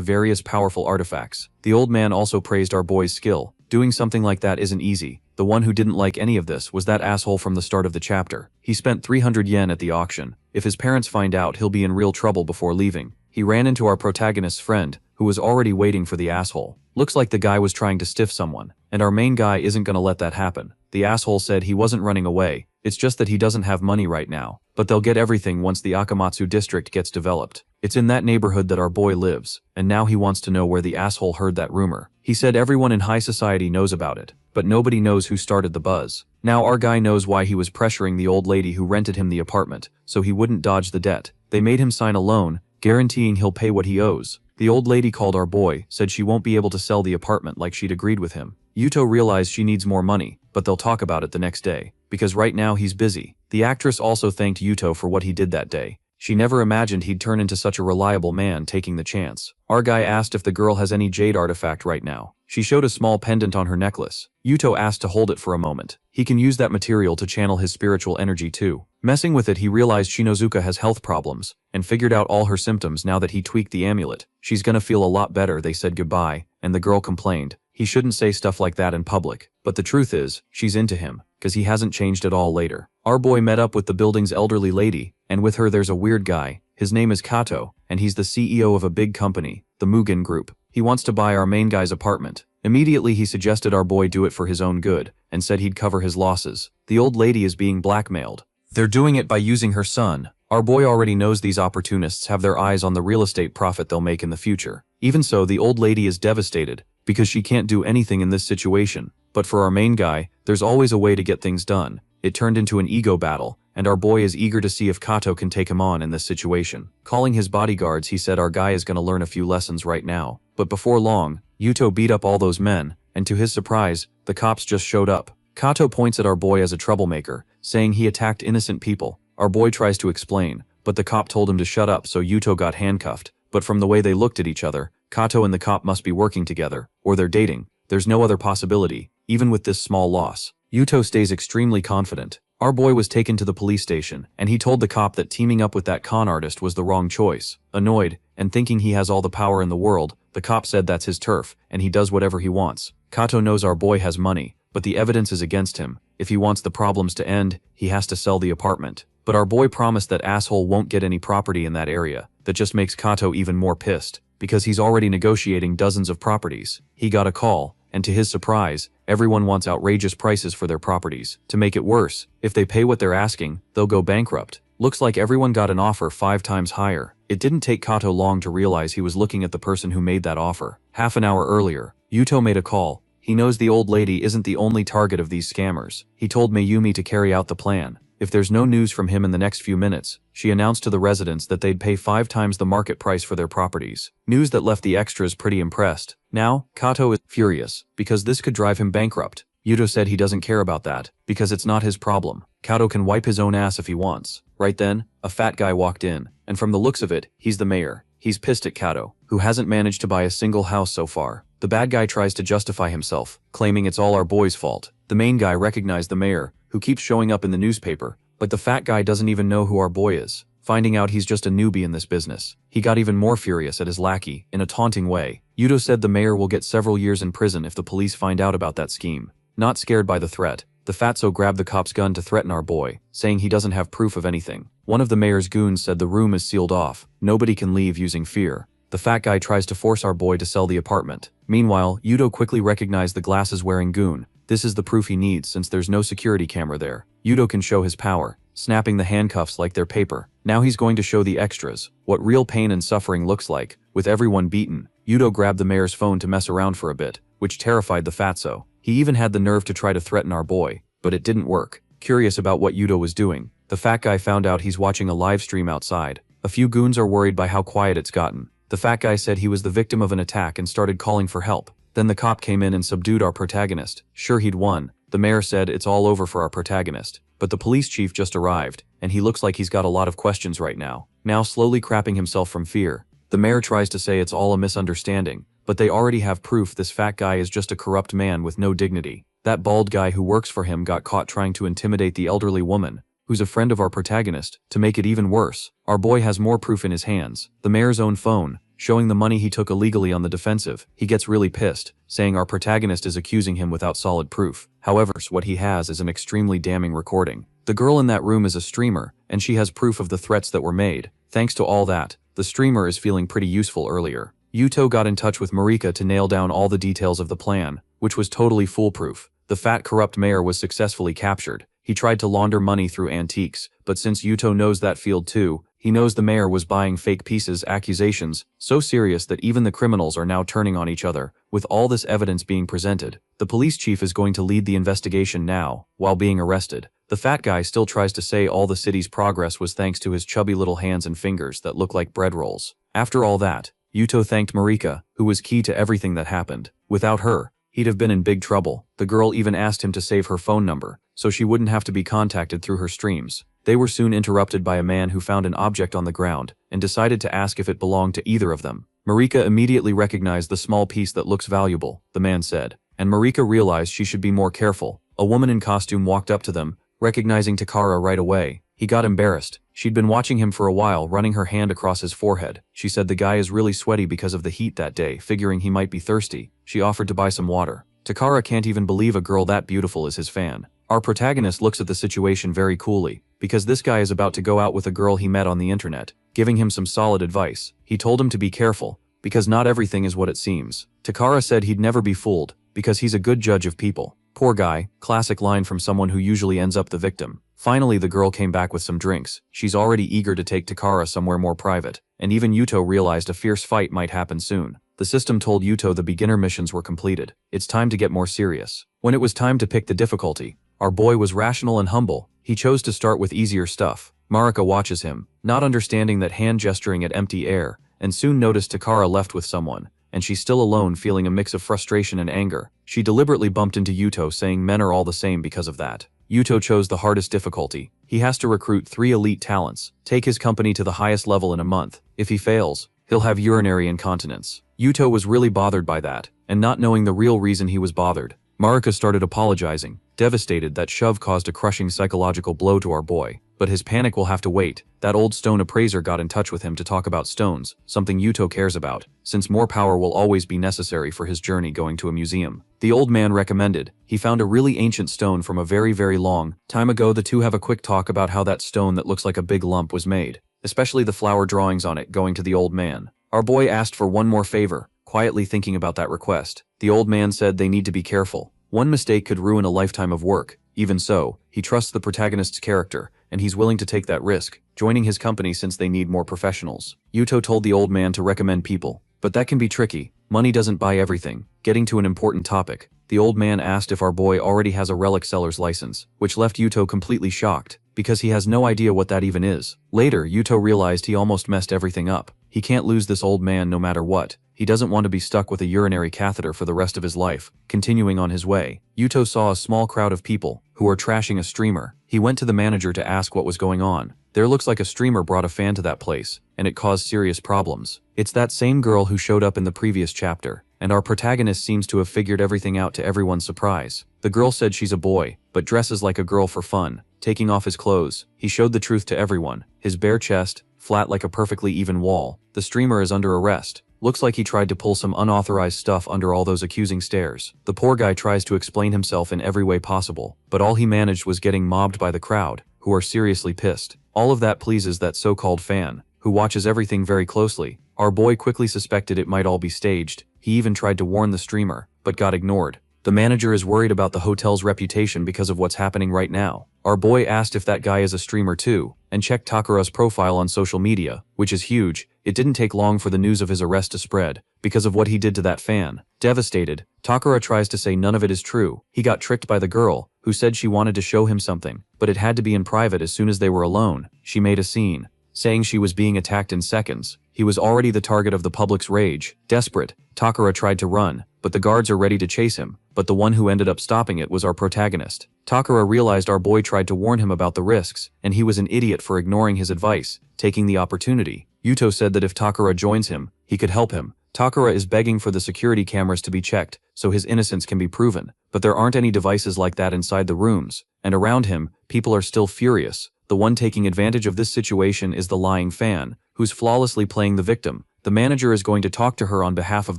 various powerful artifacts. The old man also praised our boy's skill. Doing something like that isn't easy. The one who didn't like any of this was that asshole from the start of the chapter. He spent 300 yen at the auction. If his parents find out, he'll be in real trouble before leaving. He ran into our protagonist's friend, who was already waiting for the asshole. Looks like the guy was trying to stiff someone, and our main guy isn't gonna let that happen. The asshole said he wasn't running away, it's just that he doesn't have money right now. But they'll get everything once the Akamatsu district gets developed. It's in that neighborhood that our boy lives, and now he wants to know where the asshole heard that rumor. He said everyone in high society knows about it, but nobody knows who started the buzz. Now our guy knows why he was pressuring the old lady who rented him the apartment, so he wouldn't dodge the debt. They made him sign a loan, guaranteeing he'll pay what he owes. The old lady called our boy, said she won't be able to sell the apartment like she'd agreed with him. Yuto realized she needs more money, but they'll talk about it the next day, because right now he's busy. The actress also thanked Yuto for what he did that day. She never imagined he'd turn into such a reliable man taking the chance. Our guy asked if the girl has any jade artifact right now. She showed a small pendant on her necklace. Yuto asked to hold it for a moment. He can use that material to channel his spiritual energy too. Messing with it, he realized Shinozuka has health problems, and figured out all her symptoms now that he tweaked the amulet. She's gonna feel a lot better. They said goodbye, and the girl complained. He shouldn't say stuff like that in public, but the truth is, she's into him, cause he hasn't changed at all later. Our boy met up with the building's elderly lady, and with her there's a weird guy. His name is Kato, and he's the CEO of a big company, the Mugen Group. He wants to buy our main guy's apartment. Immediately he suggested our boy do it for his own good, and said he'd cover his losses. The old lady is being blackmailed. They're doing it by using her son. Our boy already knows these opportunists have their eyes on the real estate profit they'll make in the future. Even so, the old lady is devastated, because she can't do anything in this situation. But for our main guy, there's always a way to get things done. It turned into an ego battle, and our boy is eager to see if Kato can take him on in this situation. Calling his bodyguards, he said our guy is gonna learn a few lessons right now. But before long, Yuto beat up all those men, and to his surprise, the cops just showed up. Kato points at our boy as a troublemaker, saying he attacked innocent people. Our boy tries to explain, but the cop told him to shut up, so Yuto got handcuffed. But from the way they looked at each other, Kato and the cop must be working together, or they're dating. There's no other possibility, even with this small loss. Yuto stays extremely confident. Our boy was taken to the police station, and he told the cop that teaming up with that con artist was the wrong choice. Annoyed, and thinking he has all the power in the world, the cop said that's his turf, and he does whatever he wants. Kato knows our boy has money, but the evidence is against him. If he wants the problems to end, he has to sell the apartment. But our boy promised that asshole won't get any property in that area. That just makes Kato even more pissed, because he's already negotiating dozens of properties. He got a call, and to his surprise, everyone wants outrageous prices for their properties. To make it worse, if they pay what they're asking, they'll go bankrupt. Looks like everyone got an offer 5 times higher. It didn't take Kato long to realize he was looking at the person who made that offer. Half an hour earlier, Yuto made a call. He knows the old lady isn't the only target of these scammers. He told Mayumi to carry out the plan. If there's no news from him in the next few minutes, she announced to the residents that they'd pay 5 times the market price for their properties. News that left the extras pretty impressed. Now, Kato is furious, because this could drive him bankrupt. Yuto said he doesn't care about that, because it's not his problem. Kato can wipe his own ass if he wants. Right then, a fat guy walked in, and from the looks of it, he's the mayor. He's pissed at Kato, who hasn't managed to buy a single house so far. The bad guy tries to justify himself, claiming it's all our boy's fault. The main guy recognized the mayor, who keeps showing up in the newspaper, but the fat guy doesn't even know who our boy is. Finding out he's just a newbie in this business, he got even more furious at his lackey, in a taunting way. Yuto said the mayor will get several years in prison if the police find out about that scheme. Not scared by the threat, the fatso grabbed the cop's gun to threaten our boy, saying he doesn't have proof of anything. One of the mayor's goons said the room is sealed off. Nobody can leave using fear. The fat guy tries to force our boy to sell the apartment. Meanwhile, Yuto quickly recognized the glasses-wearing goon. This is the proof he needs since there's no security camera there. Yuto can show his power, snapping the handcuffs like they're paper. Now he's going to show the extras what real pain and suffering looks like. With everyone beaten, Yuto grabbed the mayor's phone to mess around for a bit, which terrified the fatso. He even had the nerve to try to threaten our boy, but it didn't work. Curious about what Yuto was doing, the fat guy found out he's watching a live stream outside. A few goons are worried by how quiet it's gotten. The fat guy said he was the victim of an attack and started calling for help. Then the cop came in and subdued our protagonist. Sure, he'd won. The mayor said it's all over for our protagonist. But the police chief just arrived, and he looks like he's got a lot of questions right now. Now slowly crapping himself from fear, the mayor tries to say it's all a misunderstanding, but they already have proof this fat guy is just a corrupt man with no dignity. That bald guy who works for him got caught trying to intimidate the elderly woman, who's a friend of our protagonist. To make it even worse, our boy has more proof in his hands. The mayor's own phone, showing the money he took illegally on the defensive. He gets really pissed, saying our protagonist is accusing him without solid proof. However, what he has is an extremely damning recording. The girl in that room is a streamer, and she has proof of the threats that were made. Thanks to all that, the streamer is feeling pretty useful earlier. Yuto got in touch with Marika to nail down all the details of the plan, which was totally foolproof. The fat corrupt mayor was successfully captured. He tried to launder money through antiques, but since Yuto knows that field too, he knows the mayor was buying fake pieces. Accusations so serious that even the criminals are now turning on each other. With all this evidence being presented, the police chief is going to lead the investigation now, while being arrested. The fat guy still tries to say all the city's progress was thanks to his chubby little hands and fingers that look like bread rolls. After all that, Yuto thanked Marika, who was key to everything that happened. Without her, he'd have been in big trouble. The girl even asked him to save her phone number, so she wouldn't have to be contacted through her streams. They were soon interrupted by a man who found an object on the ground and decided to ask if it belonged to either of them. Marika immediately recognized the small piece that looks valuable, the man said, and Marika realized she should be more careful. A woman in costume walked up to them, recognizing Takara right away. He got embarrassed. She'd been watching him for a while, running her hand across his forehead. She said the guy is really sweaty because of the heat that day, figuring he might be thirsty. She offered to buy some water. Takara can't even believe a girl that beautiful is his fan. Our protagonist looks at the situation very coolly, because this guy is about to go out with a girl he met on the internet, giving him some solid advice. He told him to be careful, because not everything is what it seems. Takara said he'd never be fooled, because he's a good judge of people. Poor guy, classic line from someone who usually ends up the victim. Finally, the girl came back with some drinks. She's already eager to take Takara somewhere more private, and even Yuto realized a fierce fight might happen soon. The system told Yuto the beginner missions were completed. It's time to get more serious. When it was time to pick the difficulty, our boy was rational and humble. He chose to start with easier stuff. Marika watches him, not understanding that hand gesturing at empty air, and soon noticed Takara left with someone, and she's still alone, feeling a mix of frustration and anger. She deliberately bumped into Yuto, saying men are all the same because of that. Yuto chose the hardest difficulty. He has to recruit 3 elite talents, take his company to the highest level in a month. If he fails, he'll have urinary incontinence. Yuto was really bothered by that, and not knowing the real reason he was bothered, Marika started apologizing, devastated that shove caused a crushing psychological blow to our boy. But his panic will have to wait. That old stone appraiser got in touch with him to talk about stones, something Yuto cares about, since more power will always be necessary for his journey going to a museum. The old man recommended. He found a really ancient stone from a very, very long time ago. The two have a quick talk about how that stone that looks like a big lump was made, especially the flower drawings on it, going to the old man. Our boy asked for one more favor, quietly thinking about that request. The old man said they need to be careful. One mistake could ruin a lifetime of work. Even so, he trusts the protagonist's character, and he's willing to take that risk, joining his company since they need more professionals. Yuto told the old man to recommend people, but that can be tricky. Money doesn't buy everything. Getting to an important topic, the old man asked if our boy already has a relic seller's license, which left Yuto completely shocked, because he has no idea what that even is. Later, Yuto realized he almost messed everything up. He can't lose this old man no matter what. He doesn't want to be stuck with a urinary catheter for the rest of his life. Continuing on his way, Yuto saw a small crowd of people who were trashing a streamer. He went to the manager to ask what was going on. There looks like a streamer brought a fan to that place, and it caused serious problems. It's that same girl who showed up in the previous chapter, and our protagonist seems to have figured everything out to everyone's surprise. The girl said she's a boy, but dresses like a girl for fun. Taking off his clothes, he showed the truth to everyone. His bare chest, flat like a perfectly even wall. The streamer is under arrest. Looks like he tried to pull some unauthorized stuff under all those accusing stares. The poor guy tries to explain himself in every way possible, but all he managed was getting mobbed by the crowd, who are seriously pissed. All of that pleases that so-called fan, who watches everything very closely. Our boy quickly suspected it might all be staged. He even tried to warn the streamer, but got ignored. The manager is worried about the hotel's reputation because of what's happening right now. Our boy asked if that guy is a streamer too, and checked Takara's profile on social media, which is huge. It didn't take long for the news of his arrest to spread, because of what he did to that fan. Devastated, Takara tries to say none of it is true. He got tricked by the girl, who said she wanted to show him something, but it had to be in private. As soon as they were alone, she made a scene, saying she was being attacked in seconds. He was already the target of the public's rage. Desperate, Takara tried to run, but the guards are ready to chase him, but the one who ended up stopping it was our protagonist. Takara realized our boy tried to warn him about the risks, and he was an idiot for ignoring his advice, taking the opportunity. Yuto said that if Takara joins him, he could help him. Takara is begging for the security cameras to be checked, so his innocence can be proven, but there aren't any devices like that inside the rooms, and around him, people are still furious. The one taking advantage of this situation is the lying fan, who's flawlessly playing the victim. The manager is going to talk to her on behalf of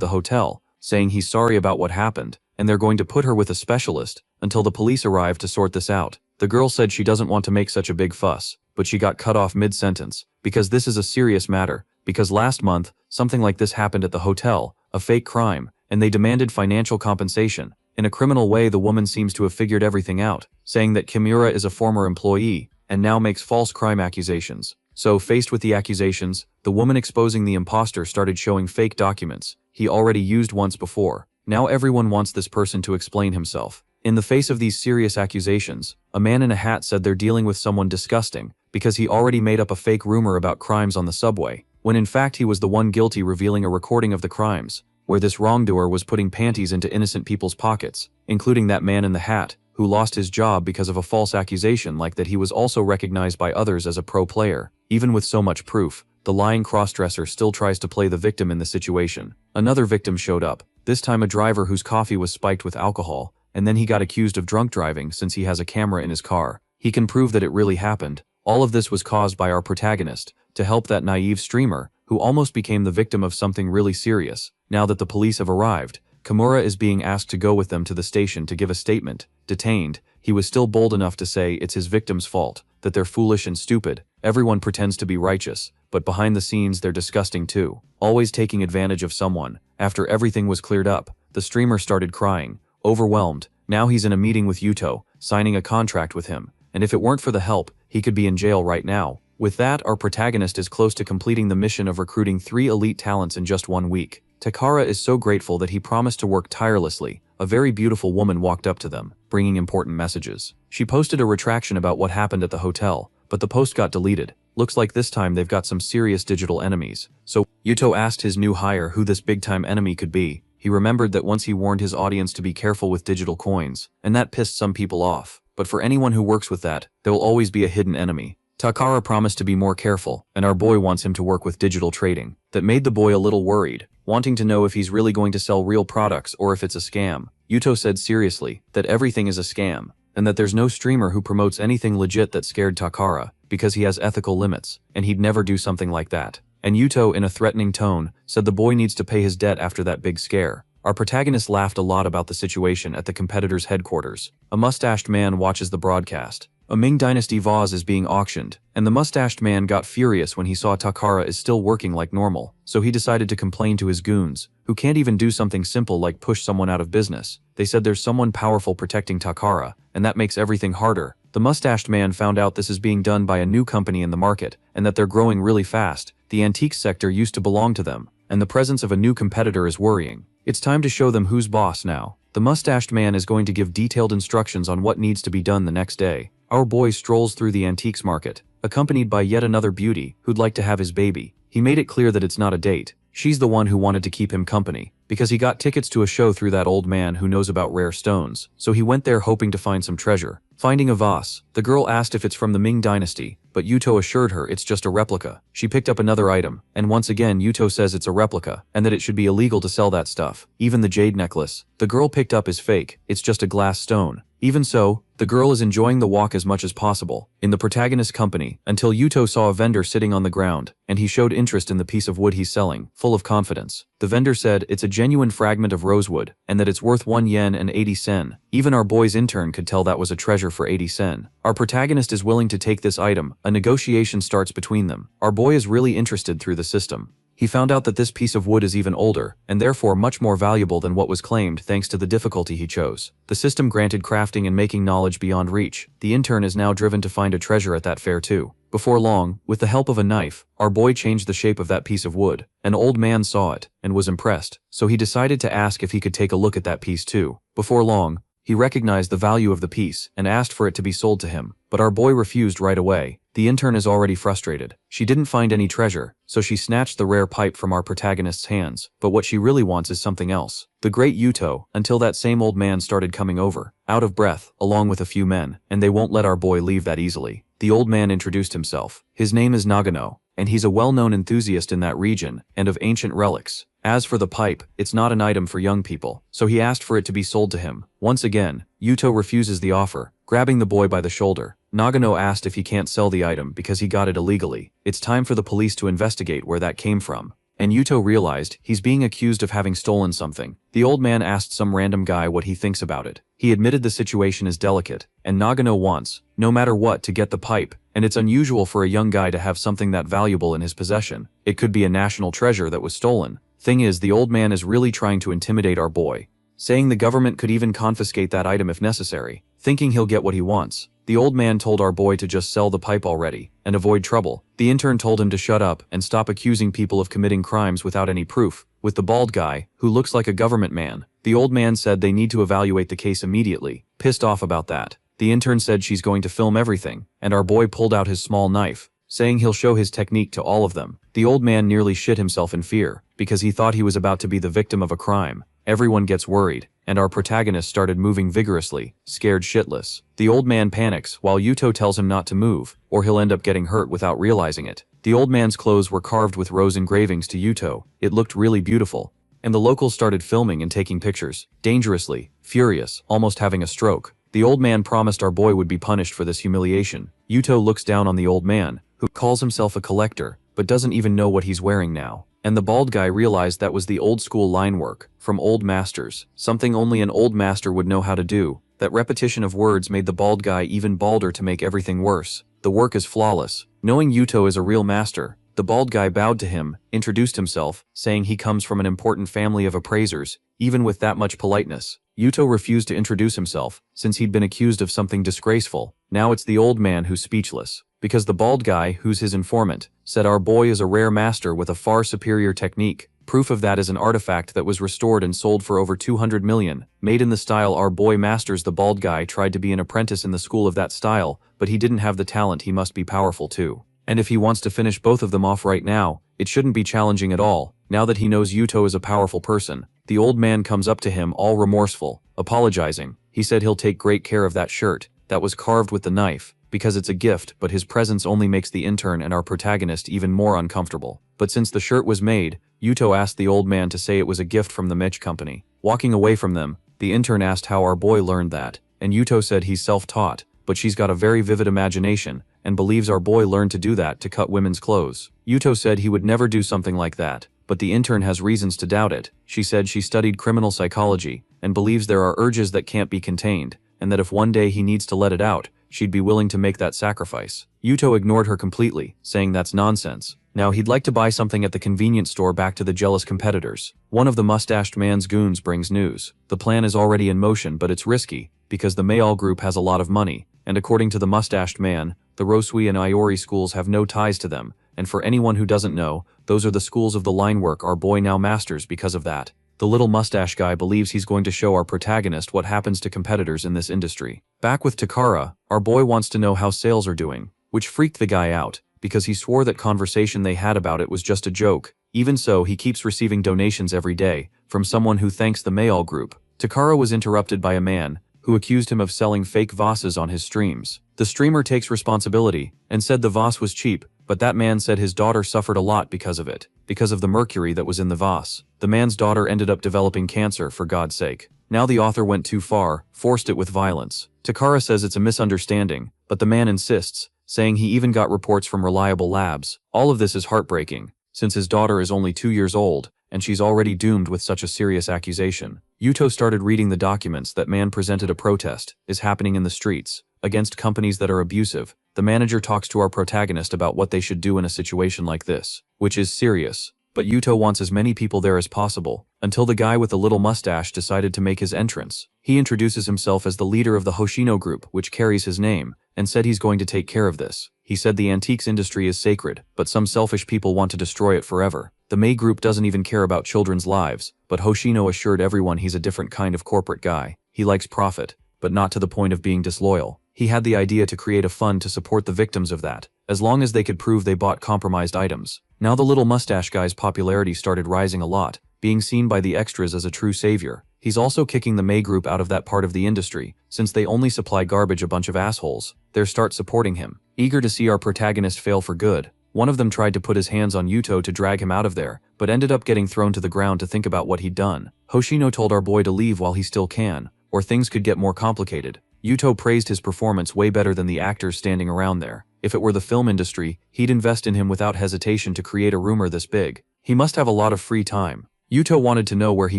the hotel, saying he's sorry about what happened, and they're going to put her with a specialist until the police arrive to sort this out. The girl said she doesn't want to make such a big fuss, but she got cut off mid-sentence, because this is a serious matter, because last month, something like this happened at the hotel, a fake crime, and they demanded financial compensation. In a criminal way, the woman seems to have figured everything out, saying that Kimura is a former employee, and now makes false crime accusations. So, faced with the accusations, the woman exposing the imposter started showing fake documents he already used once before. Now everyone wants this person to explain himself. In the face of these serious accusations, a man in a hat said they're dealing with someone disgusting, because he already made up a fake rumor about crimes on the subway, when in fact he was the one guilty, revealing a recording of the crimes, where this wrongdoer was putting panties into innocent people's pockets, including that man in the hat, who lost his job because of a false accusation like that he was also recognized by others as a pro player. Even with so much proof, the lying crossdresser still tries to play the victim in the situation. Another victim showed up, this time a driver whose coffee was spiked with alcohol, and then he got accused of drunk driving since he has a camera in his car. He can prove that it really happened. All of this was caused by our protagonist, to help that naive streamer, who almost became the victim of something really serious. Now that the police have arrived, Kimura is being asked to go with them to the station to give a statement. Detained, he was still bold enough to say it's his victim's fault, that they're foolish and stupid. Everyone pretends to be righteous, but behind the scenes they're disgusting too, always taking advantage of someone. After everything was cleared up, the streamer started crying, overwhelmed. Now he's in a meeting with Yuto, signing a contract with him, and if it weren't for the help, he could be in jail right now. With that, our protagonist is close to completing the mission of recruiting 3 elite talents in just 1 week. Takara is so grateful that he promised to work tirelessly. A very beautiful woman walked up to them, bringing important messages. She posted a retraction about what happened at the hotel, but the post got deleted. Looks like this time they've got some serious digital enemies. So, Yuto asked his new hire who this big-time enemy could be. He remembered that once he warned his audience to be careful with digital coins, and that pissed some people off. But for anyone who works with that, there will always be a hidden enemy. Takara promised to be more careful, and our boy wants him to work with digital trading. That made the boy a little worried, wanting to know if he's really going to sell real products or if it's a scam. Yuto said seriously that everything is a scam, and that there's no streamer who promotes anything legit that scared Takara, because he has ethical limits, and he'd never do something like that. And Yuto, in a threatening tone, said the boy needs to pay his debt after that big scare. Our protagonist laughed a lot about the situation at the competitor's headquarters. A mustached man watches the broadcast. A Ming Dynasty vase is being auctioned, and the mustached man got furious when he saw Takara is still working like normal, so he decided to complain to his goons, who can't even do something simple like push someone out of business. They said there's someone powerful protecting Takara, and that makes everything harder. The mustached man found out this is being done by a new company in the market, and that they're growing really fast. The antiques sector used to belong to them, and the presence of a new competitor is worrying. It's time to show them who's boss now. The mustached man is going to give detailed instructions on what needs to be done the next day. Our boy strolls through the antiques market, accompanied by yet another beauty who'd like to have his baby. He made it clear that it's not a date. She's the one who wanted to keep him company, because he got tickets to a show through that old man who knows about rare stones, so he went there hoping to find some treasure. Finding a vase, the girl asked if it's from the Ming Dynasty, but Yuto assured her it's just a replica. She picked up another item, and once again Yuto says it's a replica, and that it should be illegal to sell that stuff. Even the jade necklace the girl picked up is fake, it's just a glass stone. Even so, the girl is enjoying the walk as much as possible in the protagonist's company until Yuto saw a vendor sitting on the ground, and he showed interest in the piece of wood he's selling, full of confidence. The vendor said it's a genuine fragment of rosewood, and that it's worth 1 yen and 80 sen. Even our boy's intern could tell that was a treasure for 80 sen. Our protagonist is willing to take this item. A negotiation starts between them. Our boy is really interested through the system. He found out that this piece of wood is even older, and therefore much more valuable than what was claimed thanks to the difficulty he chose. The system granted crafting and making knowledge beyond reach. The intern is now driven to find a treasure at that fair too. Before long, with the help of a knife, our boy changed the shape of that piece of wood. An old man saw it, and was impressed, so he decided to ask if he could take a look at that piece too. Before long, he recognized the value of the piece, and asked for it to be sold to him, but our boy refused right away. The intern is already frustrated. She didn't find any treasure, so she snatched the rare pipe from our protagonist's hands, but what she really wants is something else. The great Yuto, until that same old man started coming over, out of breath, along with a few men, and they won't let our boy leave that easily. The old man introduced himself. His name is Nagano, and he's a well-known enthusiast in that region, and of ancient relics. As for the pipe, it's not an item for young people, so he asked for it to be sold to him. Once again, Yuto refuses the offer, grabbing the boy by the shoulder. Nagano asked if he can't sell the item because he got it illegally. It's time for the police to investigate where that came from. And Yuto realized he's being accused of having stolen something. The old man asked some random guy what he thinks about it. He admitted the situation is delicate, and Nagano wants, no matter what, to get the pipe, and it's unusual for a young guy to have something that valuable in his possession. It could be a national treasure that was stolen. Thing is, the old man is really trying to intimidate our boy, saying the government could even confiscate that item if necessary, thinking he'll get what he wants. The old man told our boy to just sell the pipe already, and avoid trouble. The intern told him to shut up and stop accusing people of committing crimes without any proof. With the bald guy, who looks like a government man, the old man said they need to evaluate the case immediately, pissed off about that. The intern said she's going to film everything, and our boy pulled out his small knife, saying he'll show his technique to all of them. The old man nearly shit himself in fear, because he thought he was about to be the victim of a crime. Everyone gets worried, and our protagonist started moving vigorously, scared shitless. The old man panics, while Yuto tells him not to move, or he'll end up getting hurt without realizing it. The old man's clothes were carved with rose engravings to Yuto. It looked really beautiful. And the locals started filming and taking pictures, dangerously, furious, almost having a stroke. The old man promised our boy would be punished for this humiliation. Yuto looks down on the old man, who calls himself a collector, but doesn't even know what he's wearing now. And the bald guy realized that was the old school line work, from old masters, something only an old master would know how to do. That repetition of words made the bald guy even balder to make everything worse. The work is flawless. Knowing Yuto is a real master, the bald guy bowed to him, introduced himself, saying he comes from an important family of appraisers. Even with that much politeness, Yuto refused to introduce himself, since he'd been accused of something disgraceful. Now it's the old man who's speechless, because the bald guy, who's his informant, said our boy is a rare master with a far superior technique. Proof of that is an artifact that was restored and sold for over 200 million, made in the style our boy masters. The bald guy tried to be an apprentice in the school of that style, but he didn't have the talent. He must be powerful too. And if he wants to finish both of them off right now, it shouldn't be challenging at all. Now that he knows Yuto is a powerful person, the old man comes up to him all remorseful, apologizing. He said he'll take great care of that shirt that was carved with the knife, because it's a gift, but his presence only makes the intern and our protagonist even more uncomfortable. But since the shirt was made, Yuto asked the old man to say it was a gift from the Mitch company. Walking away from them, the intern asked how our boy learned that, and Yuto said he's self-taught, but she's got a very vivid imagination, and believes our boy learned to do that to cut women's clothes. Yuto said he would never do something like that, but the intern has reasons to doubt it. She said she studied criminal psychology, and believes there are urges that can't be contained, and that if one day he needs to let it out, she'd be willing to make that sacrifice. Yuto ignored her completely, saying that's nonsense. Now he'd like to buy something at the convenience store. Back to the jealous competitors. One of the mustached man's goons brings news. The plan is already in motion, but it's risky, because the Mayall group has a lot of money, and according to the mustached man, the Rosui and Iori schools have no ties to them, and for anyone who doesn't know, those are the schools of the line work our boy now masters. Because of that, the little mustache guy believes he's going to show our protagonist what happens to competitors in this industry. Back with Takara, our boy wants to know how sales are doing, which freaked the guy out, because he swore that conversation they had about it was just a joke. Even so, he keeps receiving donations every day, from someone who thanks the Mayall group. Takara was interrupted by a man, who accused him of selling fake vases on his streams. The streamer takes responsibility, and said the vase was cheap, but that man said his daughter suffered a lot because of it, because of the mercury that was in the vase. The man's daughter ended up developing cancer, for God's sake. Now the author went too far, forced it with violence. Takara says it's a misunderstanding, but the man insists, saying he even got reports from reliable labs. All of this is heartbreaking, since his daughter is only 2 years old, and she's already doomed with such a serious accusation. Yuto started reading the documents. That man presented a protest, is happening in the streets, against companies that are abusive. The manager talks to our protagonist about what they should do in a situation like this, which is serious. But Yuto wants as many people there as possible, until the guy with the little mustache decided to make his entrance. He introduces himself as the leader of the Hoshino group, which carries his name, and said he's going to take care of this. He said the antiques industry is sacred, but some selfish people want to destroy it forever. The May group doesn't even care about children's lives, but Hoshino assured everyone he's a different kind of corporate guy. He likes profit, but not to the point of being disloyal. He had the idea to create a fund to support the victims of that, as long as they could prove they bought compromised items. Now the little mustache guy's popularity started rising a lot, being seen by the extras as a true savior. He's also kicking the May group out of that part of the industry, since they only supply garbage. A bunch of assholes. They start supporting him, eager to see our protagonist fail for good. One of them tried to put his hands on Yuto to drag him out of there, but ended up getting thrown to the ground to think about what he'd done. Hoshino told our boy to leave while he still can, or things could get more complicated. Yuto praised his performance way better than the actors standing around there. If it were the film industry, he'd invest in him without hesitation to create a rumor this big. He must have a lot of free time. Yuto wanted to know where he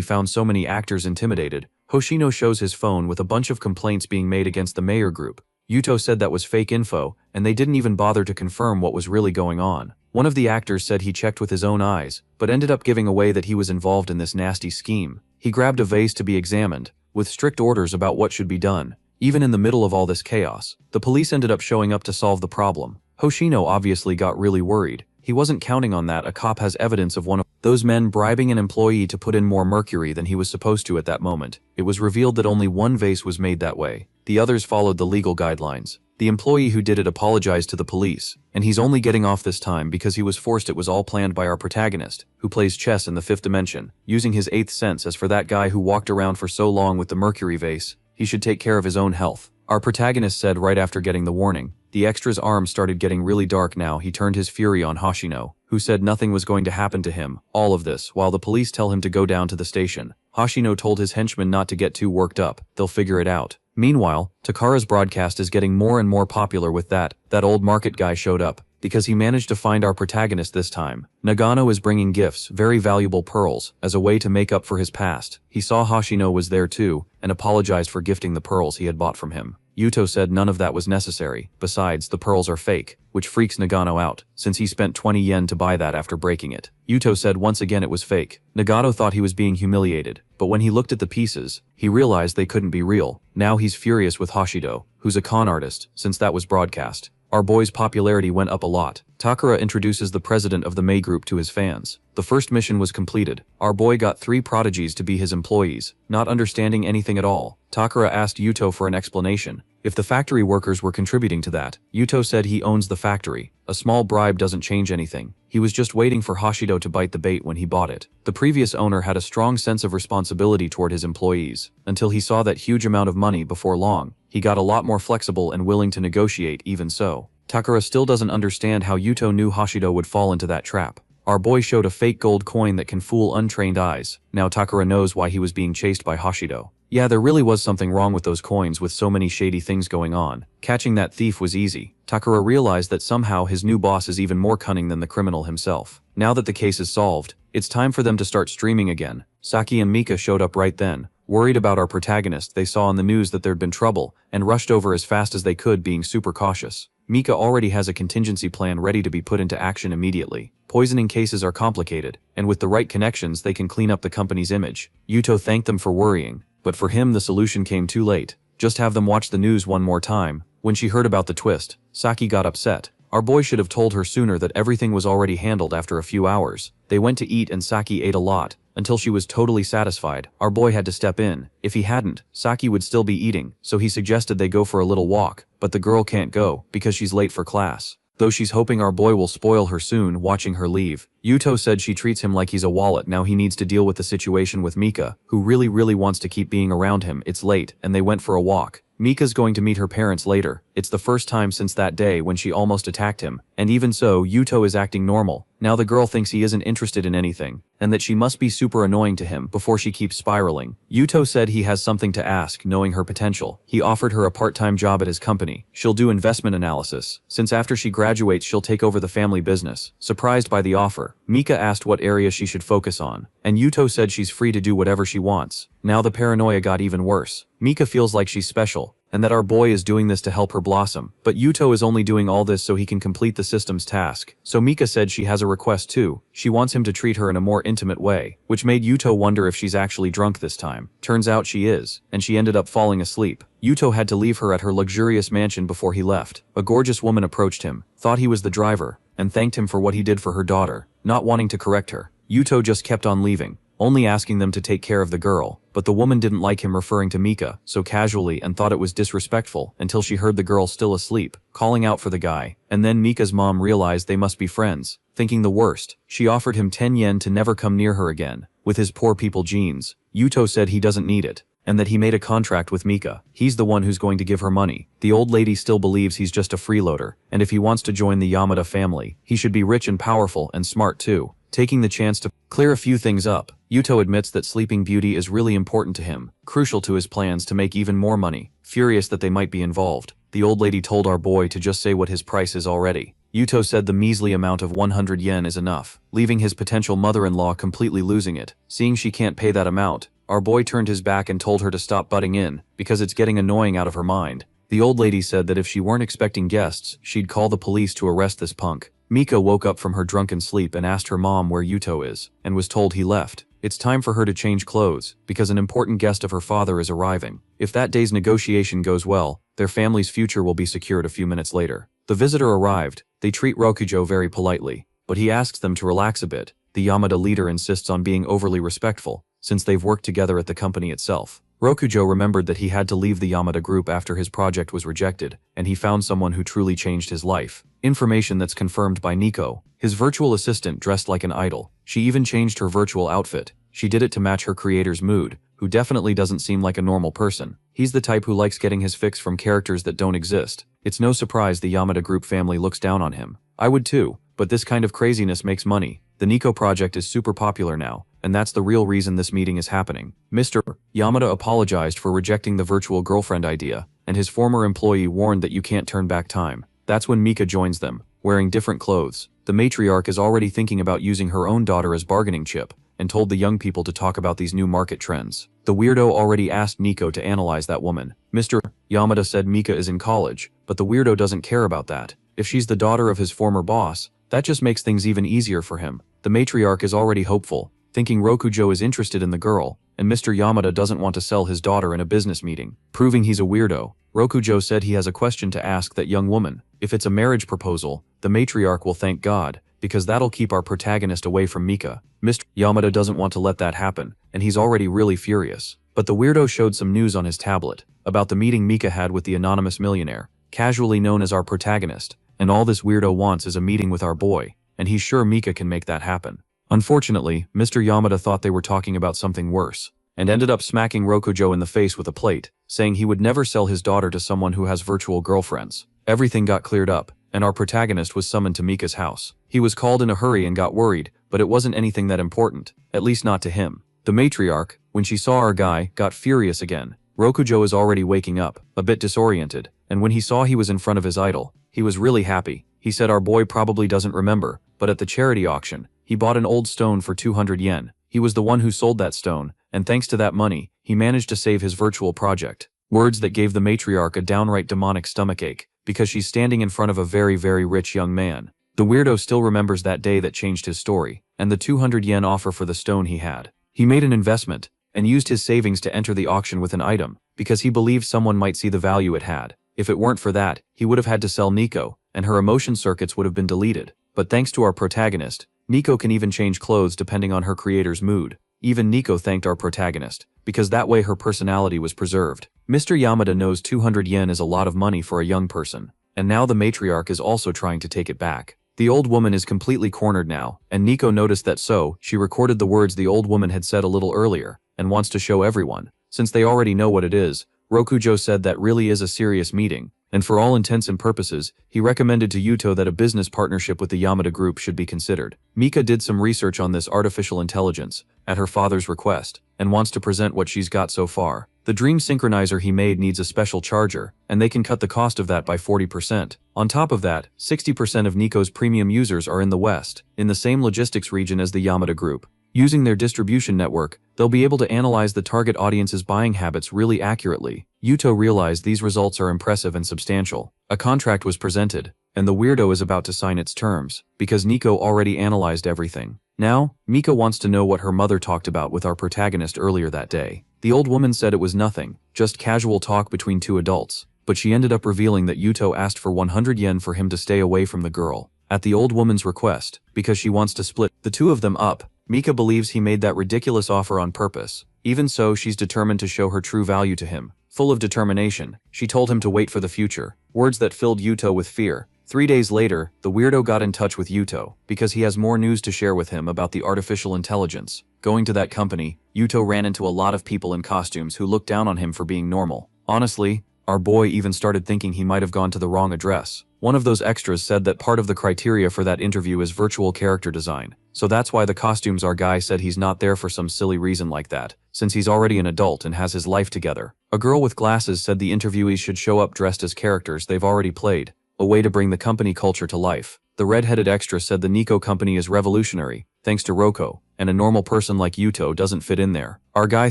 found so many actors intimidated. Hoshino shows his phone with a bunch of complaints being made against the Mayor group. Yuto said that was fake info, and they didn't even bother to confirm what was really going on. One of the actors said he checked with his own eyes, but ended up giving away that he was involved in this nasty scheme. He grabbed a vase to be examined, with strict orders about what should be done. Even in the middle of all this chaos, the police ended up showing up to solve the problem. Hoshino obviously got really worried. He wasn't counting on that. A cop has evidence of one of those men bribing an employee to put in more mercury than he was supposed to at that moment. It was revealed that only one vase was made that way. The others followed the legal guidelines. The employee who did it apologized to the police, and he's only getting off this time because he was forced. It was all planned by our protagonist, who plays chess in the 5th dimension, using his 8th sense. As for that guy who walked around for so long with the mercury vase, he should take care of his own health. Our protagonist said right after getting the warning. The extra's arm started getting really dark now. He turned his fury on Hoshino, who said nothing was going to happen to him. All of this while the police tell him to go down to the station. Hoshino told his henchmen not to get too worked up, they'll figure it out. Meanwhile, Takara's broadcast is getting more and more popular with that old market guy showed up, because he managed to find our protagonist this time. Nagano is bringing gifts, very valuable pearls, as a way to make up for his past. He saw Hoshino was there too, and apologized for gifting the pearls he had bought from him. Yuto said none of that was necessary. Besides, the pearls are fake, which freaks Nagano out, since he spent 20 yen to buy that after breaking it. Yuto said once again it was fake. Nagano thought he was being humiliated, but when he looked at the pieces, he realized they couldn't be real. Now he's furious with Hoshido, who's a con artist, since that was broadcast. Our boy's popularity went up a lot. Takara introduces the president of the May group to his fans. The first mission was completed. Our boy got 3 prodigies to be his employees, not understanding anything at all. Takara asked Yuto for an explanation. If the factory workers were contributing to that, Yuto said he owns the factory. A small bribe doesn't change anything. He was just waiting for Hoshido to bite the bait when he bought it. The previous owner had a strong sense of responsibility toward his employees, until he saw that huge amount of money. Before long, he got a lot more flexible and willing to negotiate. Even so, Takara still doesn't understand how Yuto knew Hoshido would fall into that trap. Our boy showed a fake gold coin that can fool untrained eyes. Now Takara knows why he was being chased by Hoshido. Yeah, there really was something wrong with those coins with so many shady things going on. Catching that thief was easy. Takara realized that somehow his new boss is even more cunning than the criminal himself. Now that the case is solved, it's time for them to start streaming again. Saki and Mika showed up right then. Worried about our protagonist, they saw on the news that there'd been trouble, and rushed over as fast as they could, being super cautious. Mika already has a contingency plan ready to be put into action immediately. Poisoning cases are complicated, and with the right connections they can clean up the company's image. Yuto thanked them for worrying, but for him the solution came too late. Just have them watch the news one more time. When she heard about the twist, Saki got upset. Our boy should have told her sooner that everything was already handled. After a few hours, they went to eat and Saki ate a lot, until she was totally satisfied. Our boy had to step in. If he hadn't, Saki would still be eating, so he suggested they go for a little walk, but the girl can't go, because she's late for class. Though she's hoping our boy will spoil her soon, watching her leave. Yuto said she treats him like he's a wallet. Now he needs to deal with the situation with Mika, who really wants to keep being around him. It's late, and they went for a walk. Mika's going to meet her parents later. It's the first time since that day when she almost attacked him, and even so, Yuto is acting normal. Now the girl thinks he isn't interested in anything, and that she must be super annoying to him before she keeps spiraling. Yuto said he has something to ask, knowing her potential. He offered her a part-time job at his company. She'll do investment analysis, since after she graduates she'll take over the family business. Surprised by the offer, Mika asked what area she should focus on, and Yuto said she's free to do whatever she wants. Now the paranoia got even worse. Mika feels like she's special, and that our boy is doing this to help her blossom. But Yuto is only doing all this so he can complete the system's task. So Mika said she has a request too. She wants him to treat her in a more intimate way, which made Yuto wonder if she's actually drunk this time. Turns out she is, and she ended up falling asleep. Yuto had to leave her at her luxurious mansion before he left. A gorgeous woman approached him, thought he was the driver, and thanked him for what he did for her daughter. Not wanting to correct her, Yuto just kept on leaving, only asking them to take care of the girl. But the woman didn't like him referring to Mika so casually and thought it was disrespectful until she heard the girl still asleep, calling out for the guy. And then Mika's mom realized they must be friends. Thinking the worst, she offered him 10 yen to never come near her again. With his poor people genes, Yuto said he doesn't need it, and that he made a contract with Mika. He's the one who's going to give her money. The old lady still believes he's just a freeloader, and if he wants to join the Yamada family, he should be rich and powerful and smart too. Taking the chance to clear a few things up, Yuto admits that Sleeping Beauty is really important to him, crucial to his plans to make even more money. Furious that they might be involved, the old lady told our boy to just say what his price is already. Yuto said the measly amount of 100 yen is enough, leaving his potential mother-in-law completely losing it. Seeing she can't pay that amount, our boy turned his back and told her to stop butting in, because it's getting annoying out of her mind. The old lady said that if she weren't expecting guests, she'd call the police to arrest this punk. Mika woke up from her drunken sleep and asked her mom where Yuto is, and was told he left. It's time for her to change clothes, because an important guest of her father is arriving. If that day's negotiation goes well, their family's future will be secured. A few minutes later, the visitor arrived. They treat Rokujo very politely, but he asks them to relax a bit. The Yamada leader insists on being overly respectful, since they've worked together at the company itself. Rokujo remembered that he had to leave the Yamada group after his project was rejected, and he found someone who truly changed his life. Information that's confirmed by Nico, his virtual assistant dressed like an idol. She even changed her virtual outfit. She did it to match her creator's mood, who definitely doesn't seem like a normal person. He's the type who likes getting his fix from characters that don't exist. It's no surprise the Yamada group family looks down on him. I would too, but this kind of craziness makes money. The Nico project is super popular now, and that's the real reason this meeting is happening. Mr. Yamada apologized for rejecting the virtual girlfriend idea, and his former employee warned that you can't turn back time. That's when Mika joins them, wearing different clothes. The matriarch is already thinking about using her own daughter as bargaining chip, and told the young people to talk about these new market trends. The weirdo already asked Nico to analyze that woman. Mr. Yamada said Mika is in college, but the weirdo doesn't care about that. If she's the daughter of his former boss, that just makes things even easier for him. The matriarch is already hopeful, thinking Rokujo is interested in the girl, and Mr. Yamada doesn't want to sell his daughter in a business meeting, proving he's a weirdo. Rokujo said he has a question to ask that young woman. If it's a marriage proposal, the matriarch will thank God, because that'll keep our protagonist away from Mika. Mr. Yamada doesn't want to let that happen, and he's already really furious. But the weirdo showed some news on his tablet, about the meeting Mika had with the anonymous millionaire, casually known as our protagonist, and all this weirdo wants is a meeting with our boy, and he's sure Mika can make that happen. Unfortunately, Mr. Yamada thought they were talking about something worse, and ended up smacking Rokujo in the face with a plate, saying he would never sell his daughter to someone who has virtual girlfriends. Everything got cleared up, and our protagonist was summoned to Mika's house. He was called in a hurry and got worried, but it wasn't anything that important, at least not to him. The matriarch, when she saw our guy, got furious again. Rokujo is already waking up, a bit disoriented, and when he saw he was in front of his idol, he was really happy. He said our boy probably doesn't remember, but at the charity auction, he bought an old stone for 200 yen. He was the one who sold that stone, and thanks to that money, he managed to save his virtual project. Words that gave the matriarch a downright demonic stomachache, because she's standing in front of a very, very rich young man. The weirdo still remembers that day that changed his story, and the 200 yen offer for the stone he had. He made an investment, and used his savings to enter the auction with an item, because he believed someone might see the value it had. If it weren't for that, he would have had to sell Nico, and her emotion circuits would have been deleted. But thanks to our protagonist, Nico can even change clothes depending on her creator's mood. Even Nico thanked our protagonist, because that way her personality was preserved. Mr. Yamada knows 200 yen is a lot of money for a young person, and now the matriarch is also trying to take it back. The old woman is completely cornered now, and Nico noticed that, so she recorded the words the old woman had said a little earlier, and wants to show everyone. Since they already know what it is, Rokujo said that really is a serious meeting, and for all intents and purposes, he recommended to Yuto that a business partnership with the Yamada group should be considered. Mika did some research on this artificial intelligence, at her father's request, and wants to present what she's got so far. The dream synchronizer he made needs a special charger, and they can cut the cost of that by 40%. On top of that, 60% of Nico's premium users are in the West, in the same logistics region as the Yamada group. Using their distribution network, they'll be able to analyze the target audience's buying habits really accurately. Yuto realized these results are impressive and substantial. A contract was presented, and the weirdo is about to sign its terms, because Nico already analyzed everything. Now, Mika wants to know what her mother talked about with our protagonist earlier that day. The old woman said it was nothing, just casual talk between two adults, but she ended up revealing that Yuto asked for 100 yen for him to stay away from the girl, at the old woman's request, because she wants to split the two of them up. Mika believes he made that ridiculous offer on purpose. Even so, she's determined to show her true value to him. Full of determination, she told him to wait for the future, words that filled Yuto with fear. 3 days later, the weirdo got in touch with Yuto, because he has more news to share with him about the artificial intelligence. Going to that company, Yuto ran into a lot of people in costumes who looked down on him for being normal. Honestly, our boy even started thinking he might have gone to the wrong address. One of those extras said that part of the criteria for that interview is virtual character design, so that's why the costumes our guy said he's not there for some silly reason like that, since he's already an adult and has his life together. A girl with glasses said the interviewees should show up dressed as characters they've already played, a way to bring the company culture to life. The red-headed extra said the Nico company is revolutionary, thanks to Roko, and a normal person like Yuto doesn't fit in there. Our guy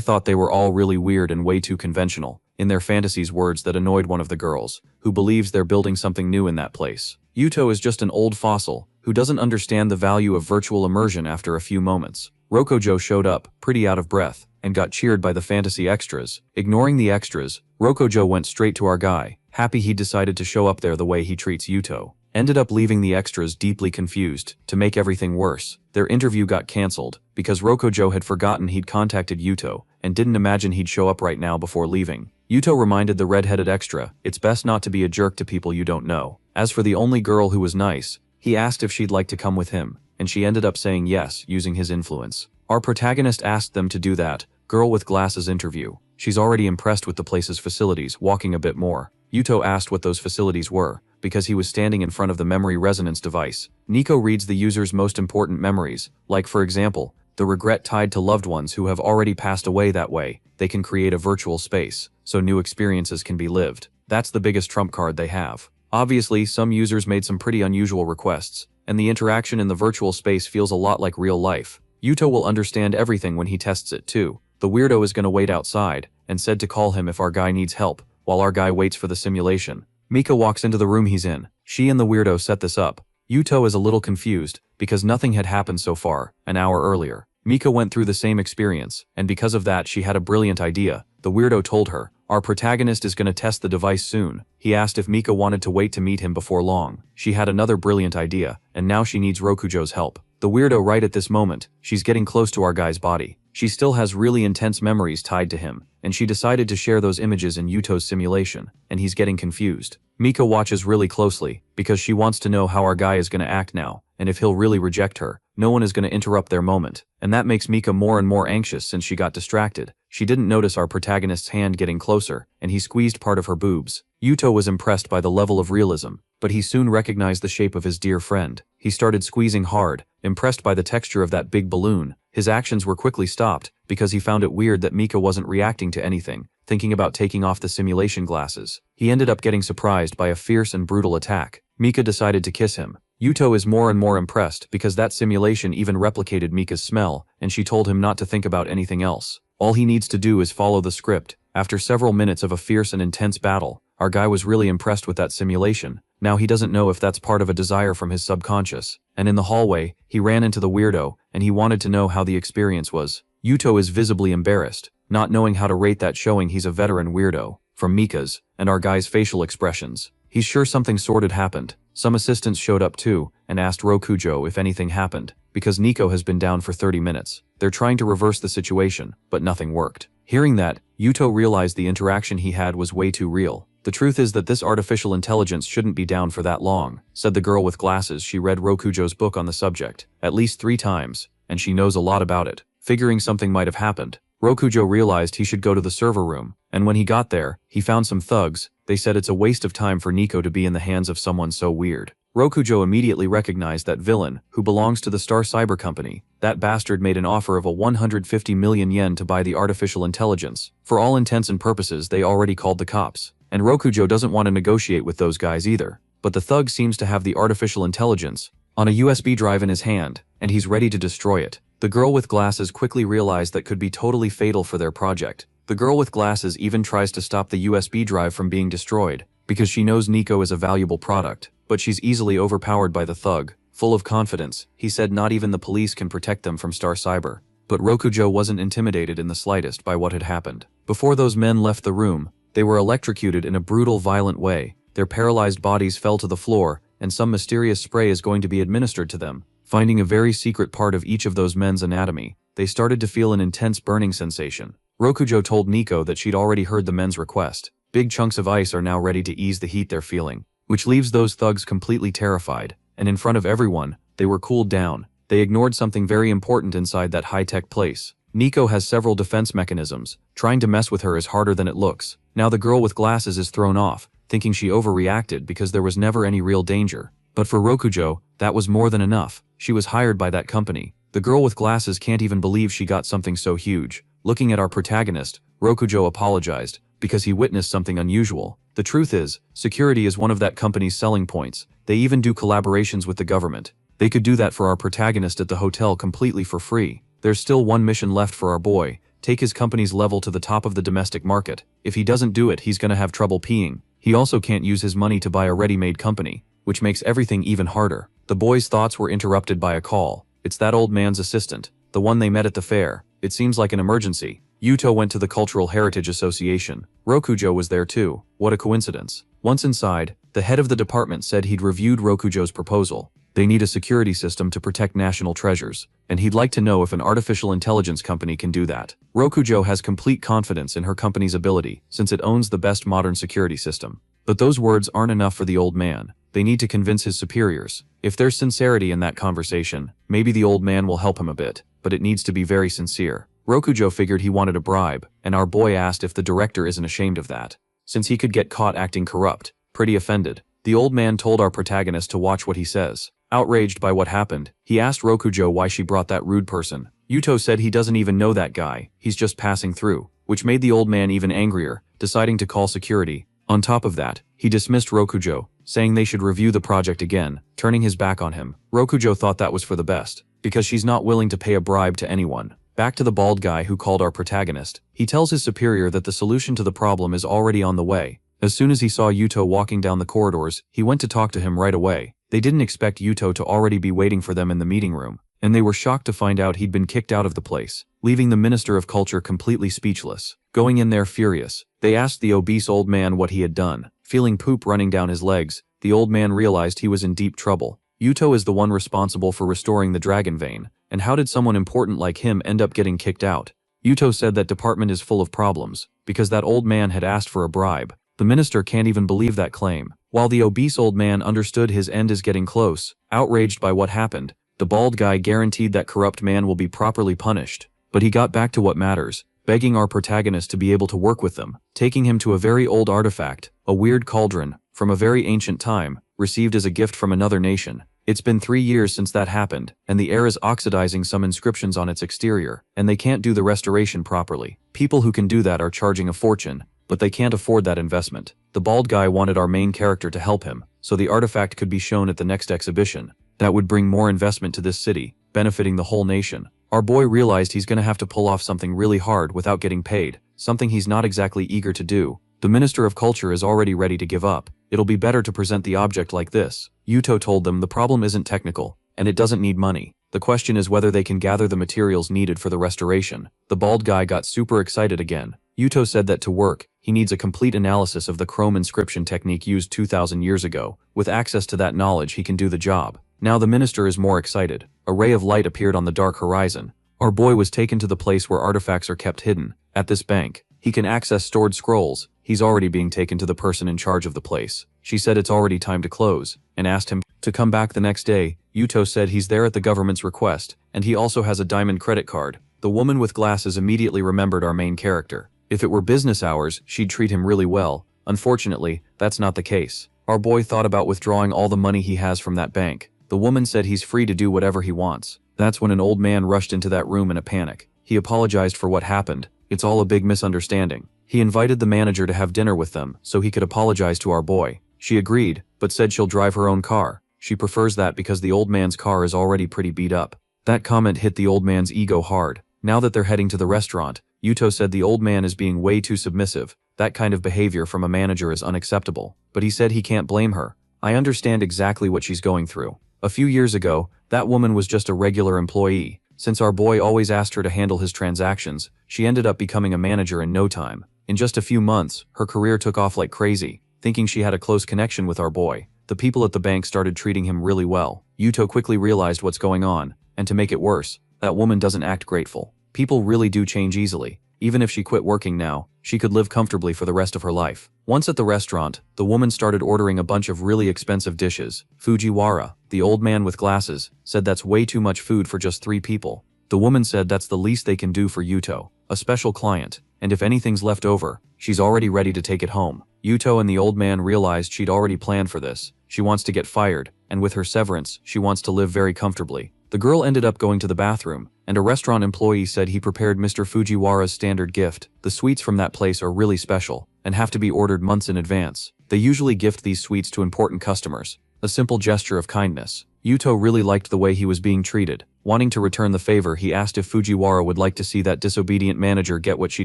thought they were all really weird and way too conventional, in their fantasies, words that annoyed one of the girls, who believes they're building something new in that place. Yuto is just an old fossil, who doesn't understand the value of virtual immersion after a few moments. Rokujo showed up, pretty out of breath, and got cheered by the fantasy extras. Ignoring the extras, Rokujo went straight to our guy, happy he decided to show up there the way he treats Yuto. ended up leaving the extras deeply confused. To make everything worse, their interview got cancelled because Rokujo had forgotten he'd contacted Yuto and didn't imagine he'd show up right now before leaving. Yuto reminded the red-headed extra, "It's best not to be a jerk to people you don't know." As for the only girl who was nice, he asked if she'd like to come with him, and she ended up saying yes, using his influence. Our protagonist asked them to do that girl with glasses interview. She's already impressed with the place's facilities, walking a bit more. Yuto asked what those facilities were, because he was standing in front of the memory resonance device. Nico reads the user's most important memories, like for example, the regret tied to loved ones who have already passed away. That way, they can create a virtual space, so new experiences can be lived. That's the biggest trump card they have. Obviously, some users made some pretty unusual requests, and the interaction in the virtual space feels a lot like real life. Yuto will understand everything when he tests it too. The weirdo is gonna wait outside, and said to call him if our guy needs help, while our guy waits for the simulation. Mika walks into the room he's in. She and the weirdo set this up. Yuto is a little confused, because nothing had happened so far, an hour earlier. Mika went through the same experience, and because of that she had a brilliant idea. The weirdo told her, "Our protagonist is gonna test the device soon." He asked if Mika wanted to wait to meet him before long. She had another brilliant idea, and now she needs Rokujo's help. The weirdo right at this moment, she's getting close to our guy's body. She still has really intense memories tied to him, and she decided to share those images in Yuto's simulation, and he's getting confused. Mika watches really closely, because she wants to know how our guy is gonna act now, and if he'll really reject her. No one is gonna interrupt their moment, and that makes Mika more and more anxious since she got distracted. She didn't notice our protagonist's hand getting closer, and he squeezed part of her boobs. Yuto was impressed by the level of realism, but he soon recognized the shape of his dear friend. He started squeezing hard, impressed by the texture of that big balloon. His actions were quickly stopped, because he found it weird that Mika wasn't reacting to anything, thinking about taking off the simulation glasses. He ended up getting surprised by a fierce and brutal attack. Mika decided to kiss him. Yuto is more and more impressed because that simulation even replicated Mika's smell, and she told him not to think about anything else. All he needs to do is follow the script. After several minutes of a fierce and intense battle, our guy was really impressed with that simulation. Now he doesn't know if that's part of a desire from his subconscious. And in the hallway, he ran into the weirdo, and he wanted to know how the experience was. Yuto is visibly embarrassed, not knowing how to rate that, showing he's a veteran weirdo. From Mika's and our guy's facial expressions, he's sure something sordid happened. Some assistants showed up too, and asked Rokujo if anything happened, because Nico has been down for 30 minutes. They're trying to reverse the situation, but nothing worked. Hearing that, Yuto realized the interaction he had was way too real. "The truth is that this artificial intelligence shouldn't be down for that long," said the girl with glasses. She read Rokujo's book on the subject at least 3 times, and she knows a lot about it. Figuring something might have happened, Rokujo realized he should go to the server room, and when he got there, he found some thugs. They said it's a waste of time for Nico to be in the hands of someone so weird. Rokujo immediately recognized that villain, who belongs to the Star Cyber Company. That bastard made an offer of a 150 million yen to buy the artificial intelligence. For all intents and purposes, they already called the cops. And Rokujo doesn't want to negotiate with those guys either. But the thug seems to have the artificial intelligence on a USB drive in his hand, and he's ready to destroy it. The girl with glasses quickly realized that could be totally fatal for their project. The girl with glasses even tries to stop the USB drive from being destroyed, because she knows Nico is a valuable product, but she's easily overpowered by the thug. Full of confidence, he said not even the police can protect them from Star Cyber. But Rokujo wasn't intimidated in the slightest by what had happened. Before those men left the room, they were electrocuted in a brutal, violent way. Their paralyzed bodies fell to the floor, and some mysterious spray is going to be administered to them. Finding a very secret part of each of those men's anatomy, they started to feel an intense burning sensation. Rokujo told Nico that she'd already heard the men's request. Big chunks of ice are now ready to ease the heat they're feeling, which leaves those thugs completely terrified, and in front of everyone, they were cooled down. They ignored something very important inside that high-tech place. Nico has several defense mechanisms. Trying to mess with her is harder than it looks. Now the girl with glasses is thrown off, thinking she overreacted because there was never any real danger. But for Rokujo, that was more than enough. She was hired by that company. The girl with glasses can't even believe she got something so huge. Looking at our protagonist, Rokujo apologized, because he witnessed something unusual. The truth is, security is one of that company's selling points. They even do collaborations with the government. They could do that for our protagonist at the hotel completely for free. There's still one mission left for our boy. Take his company's level to the top of the domestic market. If he doesn't do it, he's gonna have trouble peeing. He also can't use his money to buy a ready-made company, which makes everything even harder. The boy's thoughts were interrupted by a call. It's that old man's assistant, the one they met at the fair. It seems like an emergency. Yuto went to the Cultural Heritage Association. Rokujo was there too. What a coincidence. Once inside, the head of the department said he'd reviewed Rokujo's proposal. They need a security system to protect national treasures, and he'd like to know if an artificial intelligence company can do that. Rokujo has complete confidence in her company's ability, since it owns the best modern security system. But those words aren't enough for the old man. They need to convince his superiors. If there's sincerity in that conversation, maybe the old man will help him a bit, but it needs to be very sincere. Rokujo figured he wanted a bribe, and our boy asked if the director isn't ashamed of that, since he could get caught acting corrupt. Pretty offended, the old man told our protagonist to watch what he says. Outraged by what happened, he asked Rokujo why she brought that rude person. Yuto said he doesn't even know that guy, he's just passing through, which made the old man even angrier, deciding to call security. On top of that, he dismissed Rokujo, saying they should review the project again, turning his back on him. Rokujo thought that was for the best, because she's not willing to pay a bribe to anyone. Back to the bald guy who called our protagonist. He tells his superior that the solution to the problem is already on the way. As soon as he saw Yuto walking down the corridors, he went to talk to him right away. They didn't expect Yuto to already be waiting for them in the meeting room, and they were shocked to find out he'd been kicked out of the place, leaving the Minister of Culture completely speechless. Going in there furious, they asked the obese old man what he had done. Feeling poop running down his legs, the old man realized he was in deep trouble. Yuto is the one responsible for restoring the dragon vein, and how did someone important like him end up getting kicked out? Yuto said that department is full of problems, because that old man had asked for a bribe. The minister can't even believe that claim. While the obese old man understood his end is getting close, outraged by what happened, the bald guy guaranteed that corrupt man will be properly punished. But he got back to what matters, begging our protagonist to be able to work with them, taking him to a very old artifact, a weird cauldron, from a very ancient time, received as a gift from another nation. It's been 3 years since that happened, and the air is oxidizing some inscriptions on its exterior, and they can't do the restoration properly. People who can do that are charging a fortune, but they can't afford that investment. The bald guy wanted our main character to help him, so the artifact could be shown at the next exhibition. That would bring more investment to this city, benefiting the whole nation. Our boy realized he's gonna have to pull off something really hard without getting paid, something he's not exactly eager to do. The Minister of Culture is already ready to give up. It'll be better to present the object like this. Yuto told them the problem isn't technical, and it doesn't need money. The question is whether they can gather the materials needed for the restoration. The bald guy got super excited again. Yuto said that to work, he needs a complete analysis of the chrome inscription technique used 2,000 years ago. With access to that knowledge, he can do the job. Now the minister is more excited. A ray of light appeared on the dark horizon. Our boy was taken to the place where artifacts are kept hidden. At this bank, he can access stored scrolls. He's already being taken to the person in charge of the place. She said it's already time to close, and asked him to come back the next day. Yuto said he's there at the government's request, and he also has a diamond credit card. The woman with glasses immediately remembered our main character. If it were business hours, she'd treat him really well. Unfortunately, that's not the case. Our boy thought about withdrawing all the money he has from that bank. The woman said he's free to do whatever he wants. That's when an old man rushed into that room in a panic. He apologized for what happened. It's all a big misunderstanding. He invited the manager to have dinner with them so he could apologize to our boy. She agreed, but said she'll drive her own car. She prefers that because the old man's car is already pretty beat up. That comment hit the old man's ego hard. Now that they're heading to the restaurant, Yuto said the old man is being way too submissive. That kind of behavior from a manager is unacceptable. But he said he can't blame her. I understand exactly what she's going through. A few years ago, that woman was just a regular employee. Since our boy always asked her to handle his transactions, she ended up becoming a manager in no time. In just a few months, her career took off like crazy. Thinking she had a close connection with our boy, the people at the bank started treating him really well. Yuto quickly realized what's going on, and to make it worse, that woman doesn't act grateful. People really do change easily. Even if she quit working now, she could live comfortably for the rest of her life. Once at the restaurant, the woman started ordering a bunch of really expensive dishes. Fujiwara, the old man with glasses, said that's way too much food for just 3 people. The woman said that's the least they can do for Yuto, a special client, and if anything's left over, she's already ready to take it home. Yuto and the old man realized she'd already planned for this. She wants to get fired, and with her severance, she wants to live very comfortably. The girl ended up going to the bathroom, and a restaurant employee said he prepared Mr. Fujiwara's standard gift. The sweets from that place are really special, and have to be ordered months in advance. They usually gift these sweets to important customers. A simple gesture of kindness. Yuto really liked the way he was being treated. Wanting to return the favor, he asked if Fujiwara would like to see that disobedient manager get what she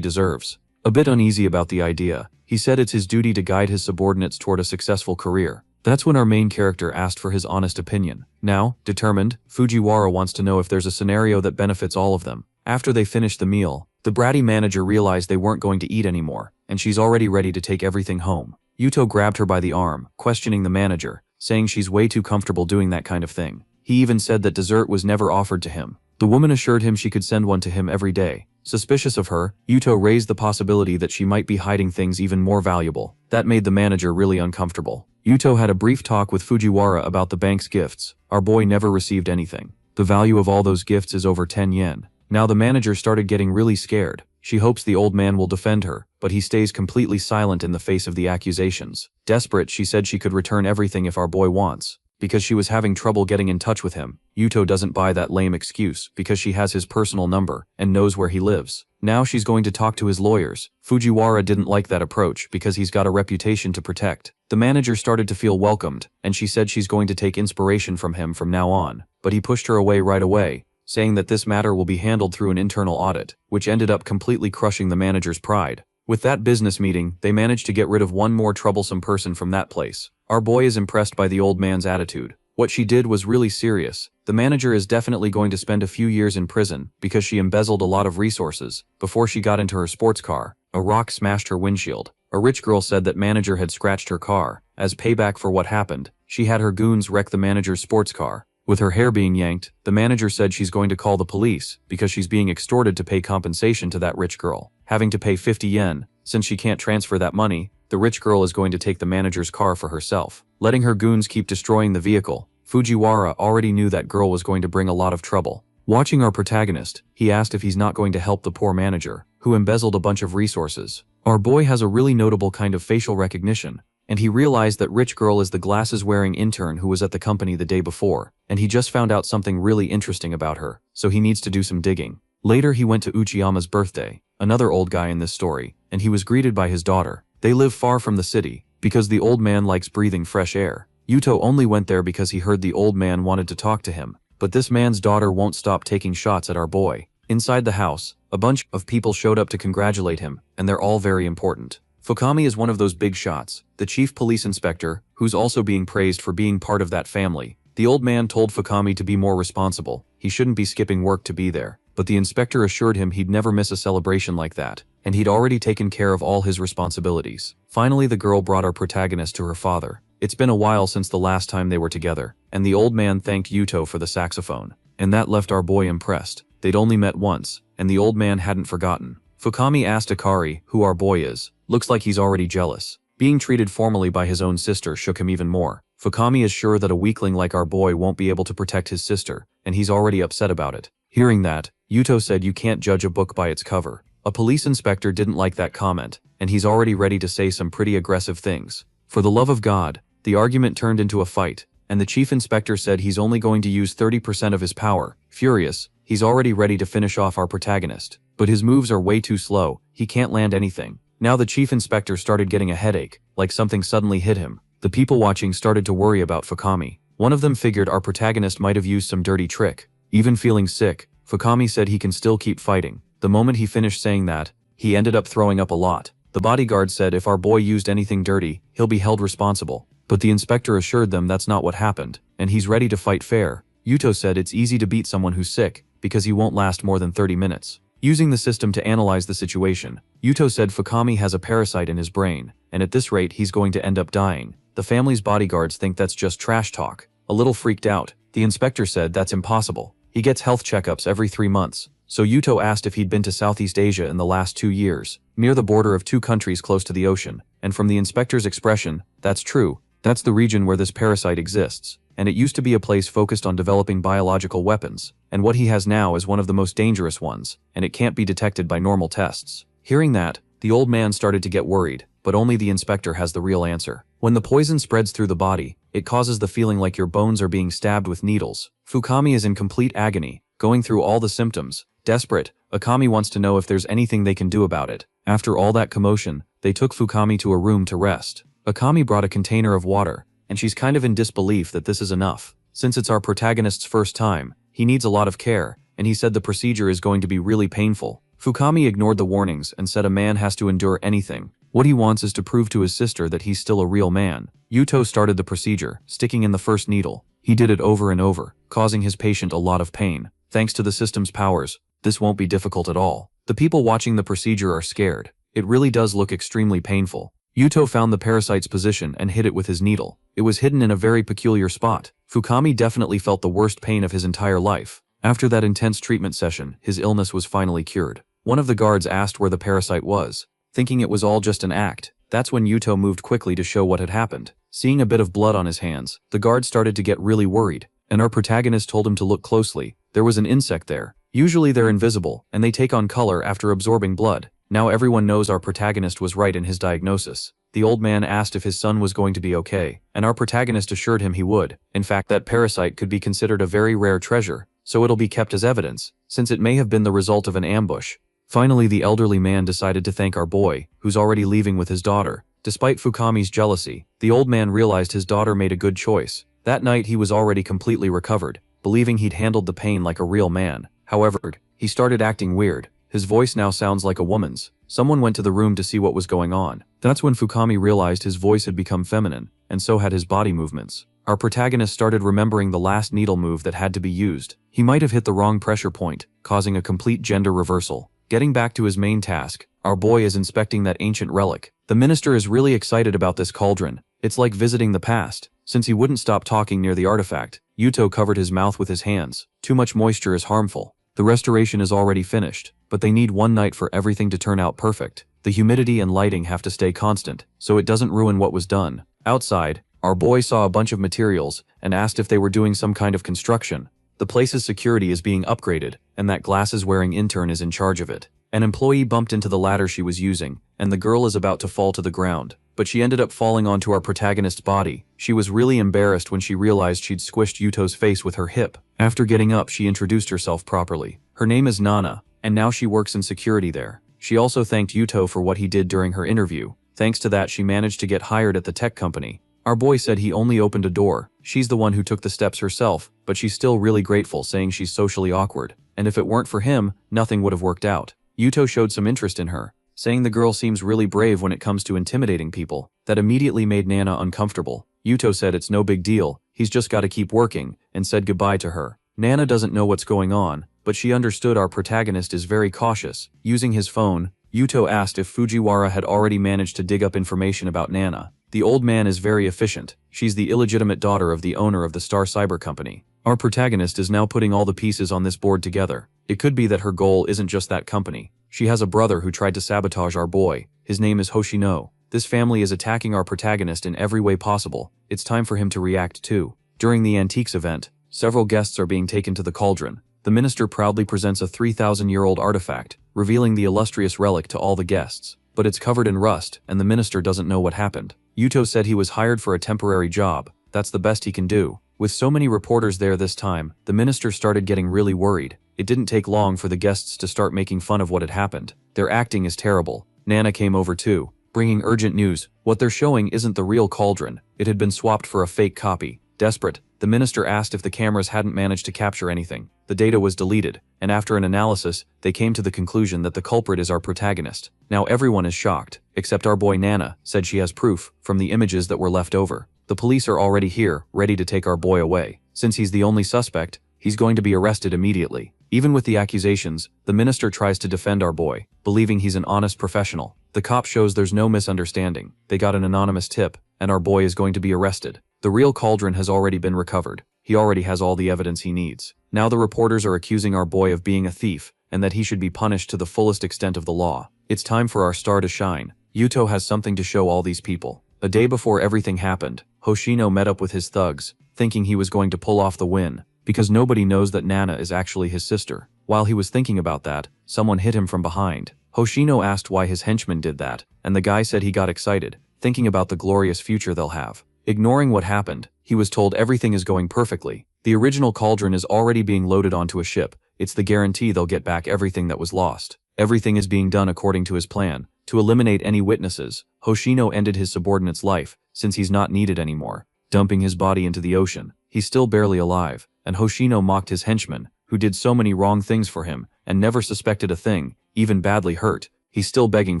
deserves. A bit uneasy about the idea, he said it's his duty to guide his subordinates toward a successful career. That's when our main character asked for his honest opinion. Now, determined, Fujiwara wants to know if there's a scenario that benefits all of them. After they finished the meal, the bratty manager realized they weren't going to eat anymore, and she's already ready to take everything home. Yuto grabbed her by the arm, questioning the manager, saying she's way too comfortable doing that kind of thing. He even said that dessert was never offered to him. The woman assured him she could send one to him every day. Suspicious of her, Yuto raised the possibility that she might be hiding things even more valuable. That made the manager really uncomfortable. Yuto had a brief talk with Fujiwara about the bank's gifts. Our boy never received anything. The value of all those gifts is over 10 yen. Now the manager started getting really scared. She hopes the old man will defend her, but he stays completely silent in the face of the accusations. Desperate, she said she could return everything if our boy wants. Because she was having trouble getting in touch with him. Yuto doesn't buy that lame excuse because she has his personal number and knows where he lives. Now she's going to talk to his lawyers. Fujiwara didn't like that approach because he's got a reputation to protect. The manager started to feel welcomed, and she said she's going to take inspiration from him from now on. But he pushed her away right away, saying that this matter will be handled through an internal audit, which ended up completely crushing the manager's pride. With that business meeting, they managed to get rid of one more troublesome person from that place. Our boy is impressed by the old man's attitude. What she did was really serious. The manager is definitely going to spend a few years in prison because she embezzled a lot of resources before she got into her sports car. A rock smashed her windshield. A rich girl said that manager had scratched her car. As payback for what happened, she had her goons wreck the manager's sports car. With her hair being yanked, the manager said she's going to call the police because she's being extorted to pay compensation to that rich girl. Having to pay 50 yen, since she can't transfer that money, the rich girl is going to take the manager's car for herself, letting her goons keep destroying the vehicle. Fujiwara already knew that girl was going to bring a lot of trouble. Watching our protagonist, he asked if he's not going to help the poor manager, who embezzled a bunch of resources. Our boy has a really notable kind of facial recognition, and he realized that rich girl is the glasses-wearing intern who was at the company the day before, and he just found out something really interesting about her, so he needs to do some digging. Later he went to Uchiyama's birthday, another old guy in this story, and he was greeted by his daughter. They live far from the city, because the old man likes breathing fresh air. Yuto only went there because he heard the old man wanted to talk to him, but this man's daughter won't stop taking shots at our boy. Inside the house, a bunch of people showed up to congratulate him, and they're all very important. Fukami is one of those big shots, the chief police inspector, who's also being praised for being part of that family. The old man told Fukami to be more responsible. He shouldn't be skipping work to be there, but the inspector assured him he'd never miss a celebration like that, and he'd already taken care of all his responsibilities. Finally, the girl brought our protagonist to her father. It's been a while since the last time they were together, and the old man thanked Yuto for the saxophone. And that left our boy impressed. They'd only met once, and the old man hadn't forgotten. Fukami asked Akari who our boy is. Looks like he's already jealous. Being treated formally by his own sister shook him even more. Fukami is sure that a weakling like our boy won't be able to protect his sister, and he's already upset about it. Hearing that, Yuto said you can't judge a book by its cover. A police inspector didn't like that comment, and he's already ready to say some pretty aggressive things. For the love of God, the argument turned into a fight, and the chief inspector said he's only going to use 30% of his power. Furious, he's already ready to finish off our protagonist. But his moves are way too slow, he can't land anything. Now the chief inspector started getting a headache, like something suddenly hit him. The people watching started to worry about Fukami. One of them figured our protagonist might have used some dirty trick. Even feeling sick, Fukami said he can still keep fighting. The moment he finished saying that, he ended up throwing up a lot. The bodyguard said if our boy used anything dirty, he'll be held responsible. But the inspector assured them that's not what happened, and he's ready to fight fair. Yuto said it's easy to beat someone who's sick, because he won't last more than 30 minutes. Using the system to analyze the situation, Yuto said Fukami has a parasite in his brain, and at this rate he's going to end up dying. The family's bodyguards think that's just trash talk. A little freaked out, the inspector said that's impossible. He gets health checkups every 3 months. So Yuto asked if he'd been to Southeast Asia in the last 2 years, near the border of 2 countries close to the ocean, and from the inspector's expression, that's true. That's the region where this parasite exists, and it used to be a place focused on developing biological weapons, and what he has now is one of the most dangerous ones, and it can't be detected by normal tests. Hearing that, the old man started to get worried, but only the inspector has the real answer. When the poison spreads through the body, it causes the feeling like your bones are being stabbed with needles. Fukami is in complete agony, going through all the symptoms. Desperate, Akami wants to know if there's anything they can do about it. After all that commotion, they took Fukami to a room to rest. Akami brought a container of water, and she's kind of in disbelief that this is enough. Since it's our protagonist's first time, he needs a lot of care, and he said the procedure is going to be really painful. Fukami ignored the warnings and said a man has to endure anything. What he wants is to prove to his sister that he's still a real man. Yuto started the procedure, sticking in the first needle. He did it over and over, causing his patient a lot of pain. Thanks to the system's powers, this won't be difficult at all. The people watching the procedure are scared. It really does look extremely painful. Yuto found the parasite's position and hit it with his needle. It was hidden in a very peculiar spot. Fukami definitely felt the worst pain of his entire life. After that intense treatment session, his illness was finally cured. One of the guards asked where the parasite was, thinking it was all just an act. That's when Yuto moved quickly to show what had happened. Seeing a bit of blood on his hands, the guard started to get really worried, and our protagonist told him to look closely. There was an insect there. Usually they're invisible, and they take on color after absorbing blood. Now everyone knows our protagonist was right in his diagnosis. The old man asked if his son was going to be okay, and our protagonist assured him he would. In fact, that parasite could be considered a very rare treasure, so it'll be kept as evidence, since it may have been the result of an ambush. Finally, the elderly man decided to thank our boy, who's already leaving with his daughter. Despite Fukami's jealousy, the old man realized his daughter made a good choice. That night he was already completely recovered, believing he'd handled the pain like a real man. However, he started acting weird. His voice now sounds like a woman's. Someone went to the room to see what was going on. That's when Fukami realized his voice had become feminine, and so had his body movements. Our protagonist started remembering the last needle move that had to be used. He might have hit the wrong pressure point, causing a complete gender reversal. Getting back to his main task, our boy is inspecting that ancient relic. The minister is really excited about this cauldron. It's like visiting the past. Since he wouldn't stop talking near the artifact, Yuto covered his mouth with his hands. Too much moisture is harmful. The restoration is already finished, but they need one night for everything to turn out perfect. The humidity and lighting have to stay constant, so it doesn't ruin what was done. Outside, our boy saw a bunch of materials and asked if they were doing some kind of construction. The place's security is being upgraded, and that glasses-wearing intern is in charge of it. An employee bumped into the ladder she was using, and the girl is about to fall to the ground. But she ended up falling onto our protagonist's body. She was really embarrassed when she realized she'd squished Yuto's face with her hip. After getting up, she introduced herself properly. Her name is Nana, and now she works in security there. She also thanked Yuto for what he did during her interview. Thanks to that, she managed to get hired at the tech company. Our boy said he only opened a door. She's the one who took the steps herself, but she's still really grateful, saying she's socially awkward. And if it weren't for him, nothing would have worked out. Yuto showed some interest in her, saying the girl seems really brave when it comes to intimidating people. That immediately made Nana uncomfortable. Yuto said it's no big deal, he's just gotta keep working, and said goodbye to her. Nana doesn't know what's going on, but she understood our protagonist is very cautious. Using his phone, Yuto asked if Fujiwara had already managed to dig up information about Nana. The old man is very efficient. She's the illegitimate daughter of the owner of the Star Cyber Company. Our protagonist is now putting all the pieces on this board together. It could be that her goal isn't just that company. She has a brother who tried to sabotage our boy. His name is Hoshino. This family is attacking our protagonist in every way possible. It's time for him to react too. During the Antiques event, several guests are being taken to the cauldron. The minister proudly presents a 3,000-year-old artifact, revealing the illustrious relic to all the guests. But it's covered in rust, and the minister doesn't know what happened. Yuto said he was hired for a temporary job. That's the best he can do. With so many reporters there this time, the minister started getting really worried. It didn't take long for the guests to start making fun of what had happened. Their acting is terrible. Nana came over too, bringing urgent news. What they're showing isn't the real cauldron. It had been swapped for a fake copy. Desperate, the minister asked if the cameras hadn't managed to capture anything. The data was deleted, and after an analysis, they came to the conclusion that the culprit is our protagonist. Now everyone is shocked, except our boy Nana said she has proof from the images that were left over. The police are already here, ready to take our boy away. Since he's the only suspect, he's going to be arrested immediately. Even with the accusations, the minister tries to defend our boy, believing he's an honest professional. The cop shows there's no misunderstanding. They got an anonymous tip, and our boy is going to be arrested. The real cauldron has already been recovered. He already has all the evidence he needs. Now the reporters are accusing our boy of being a thief, and that he should be punished to the fullest extent of the law. It's time for our star to shine. Yuto has something to show all these people. A day before everything happened, Hoshino met up with his thugs, thinking he was going to pull off the win, because nobody knows that Nana is actually his sister. While he was thinking about that, someone hit him from behind. Hoshino asked why his henchman did that, and the guy said he got excited, thinking about the glorious future they'll have. Ignoring what happened, he was told everything is going perfectly. The original cauldron is already being loaded onto a ship. It's the guarantee they'll get back everything that was lost. Everything is being done according to his plan. To eliminate any witnesses, Hoshino ended his subordinate's life, since he's not needed anymore, dumping his body into the ocean. He's still barely alive, and Hoshino mocked his henchman, who did so many wrong things for him, and never suspected a thing, even badly hurt. He's still begging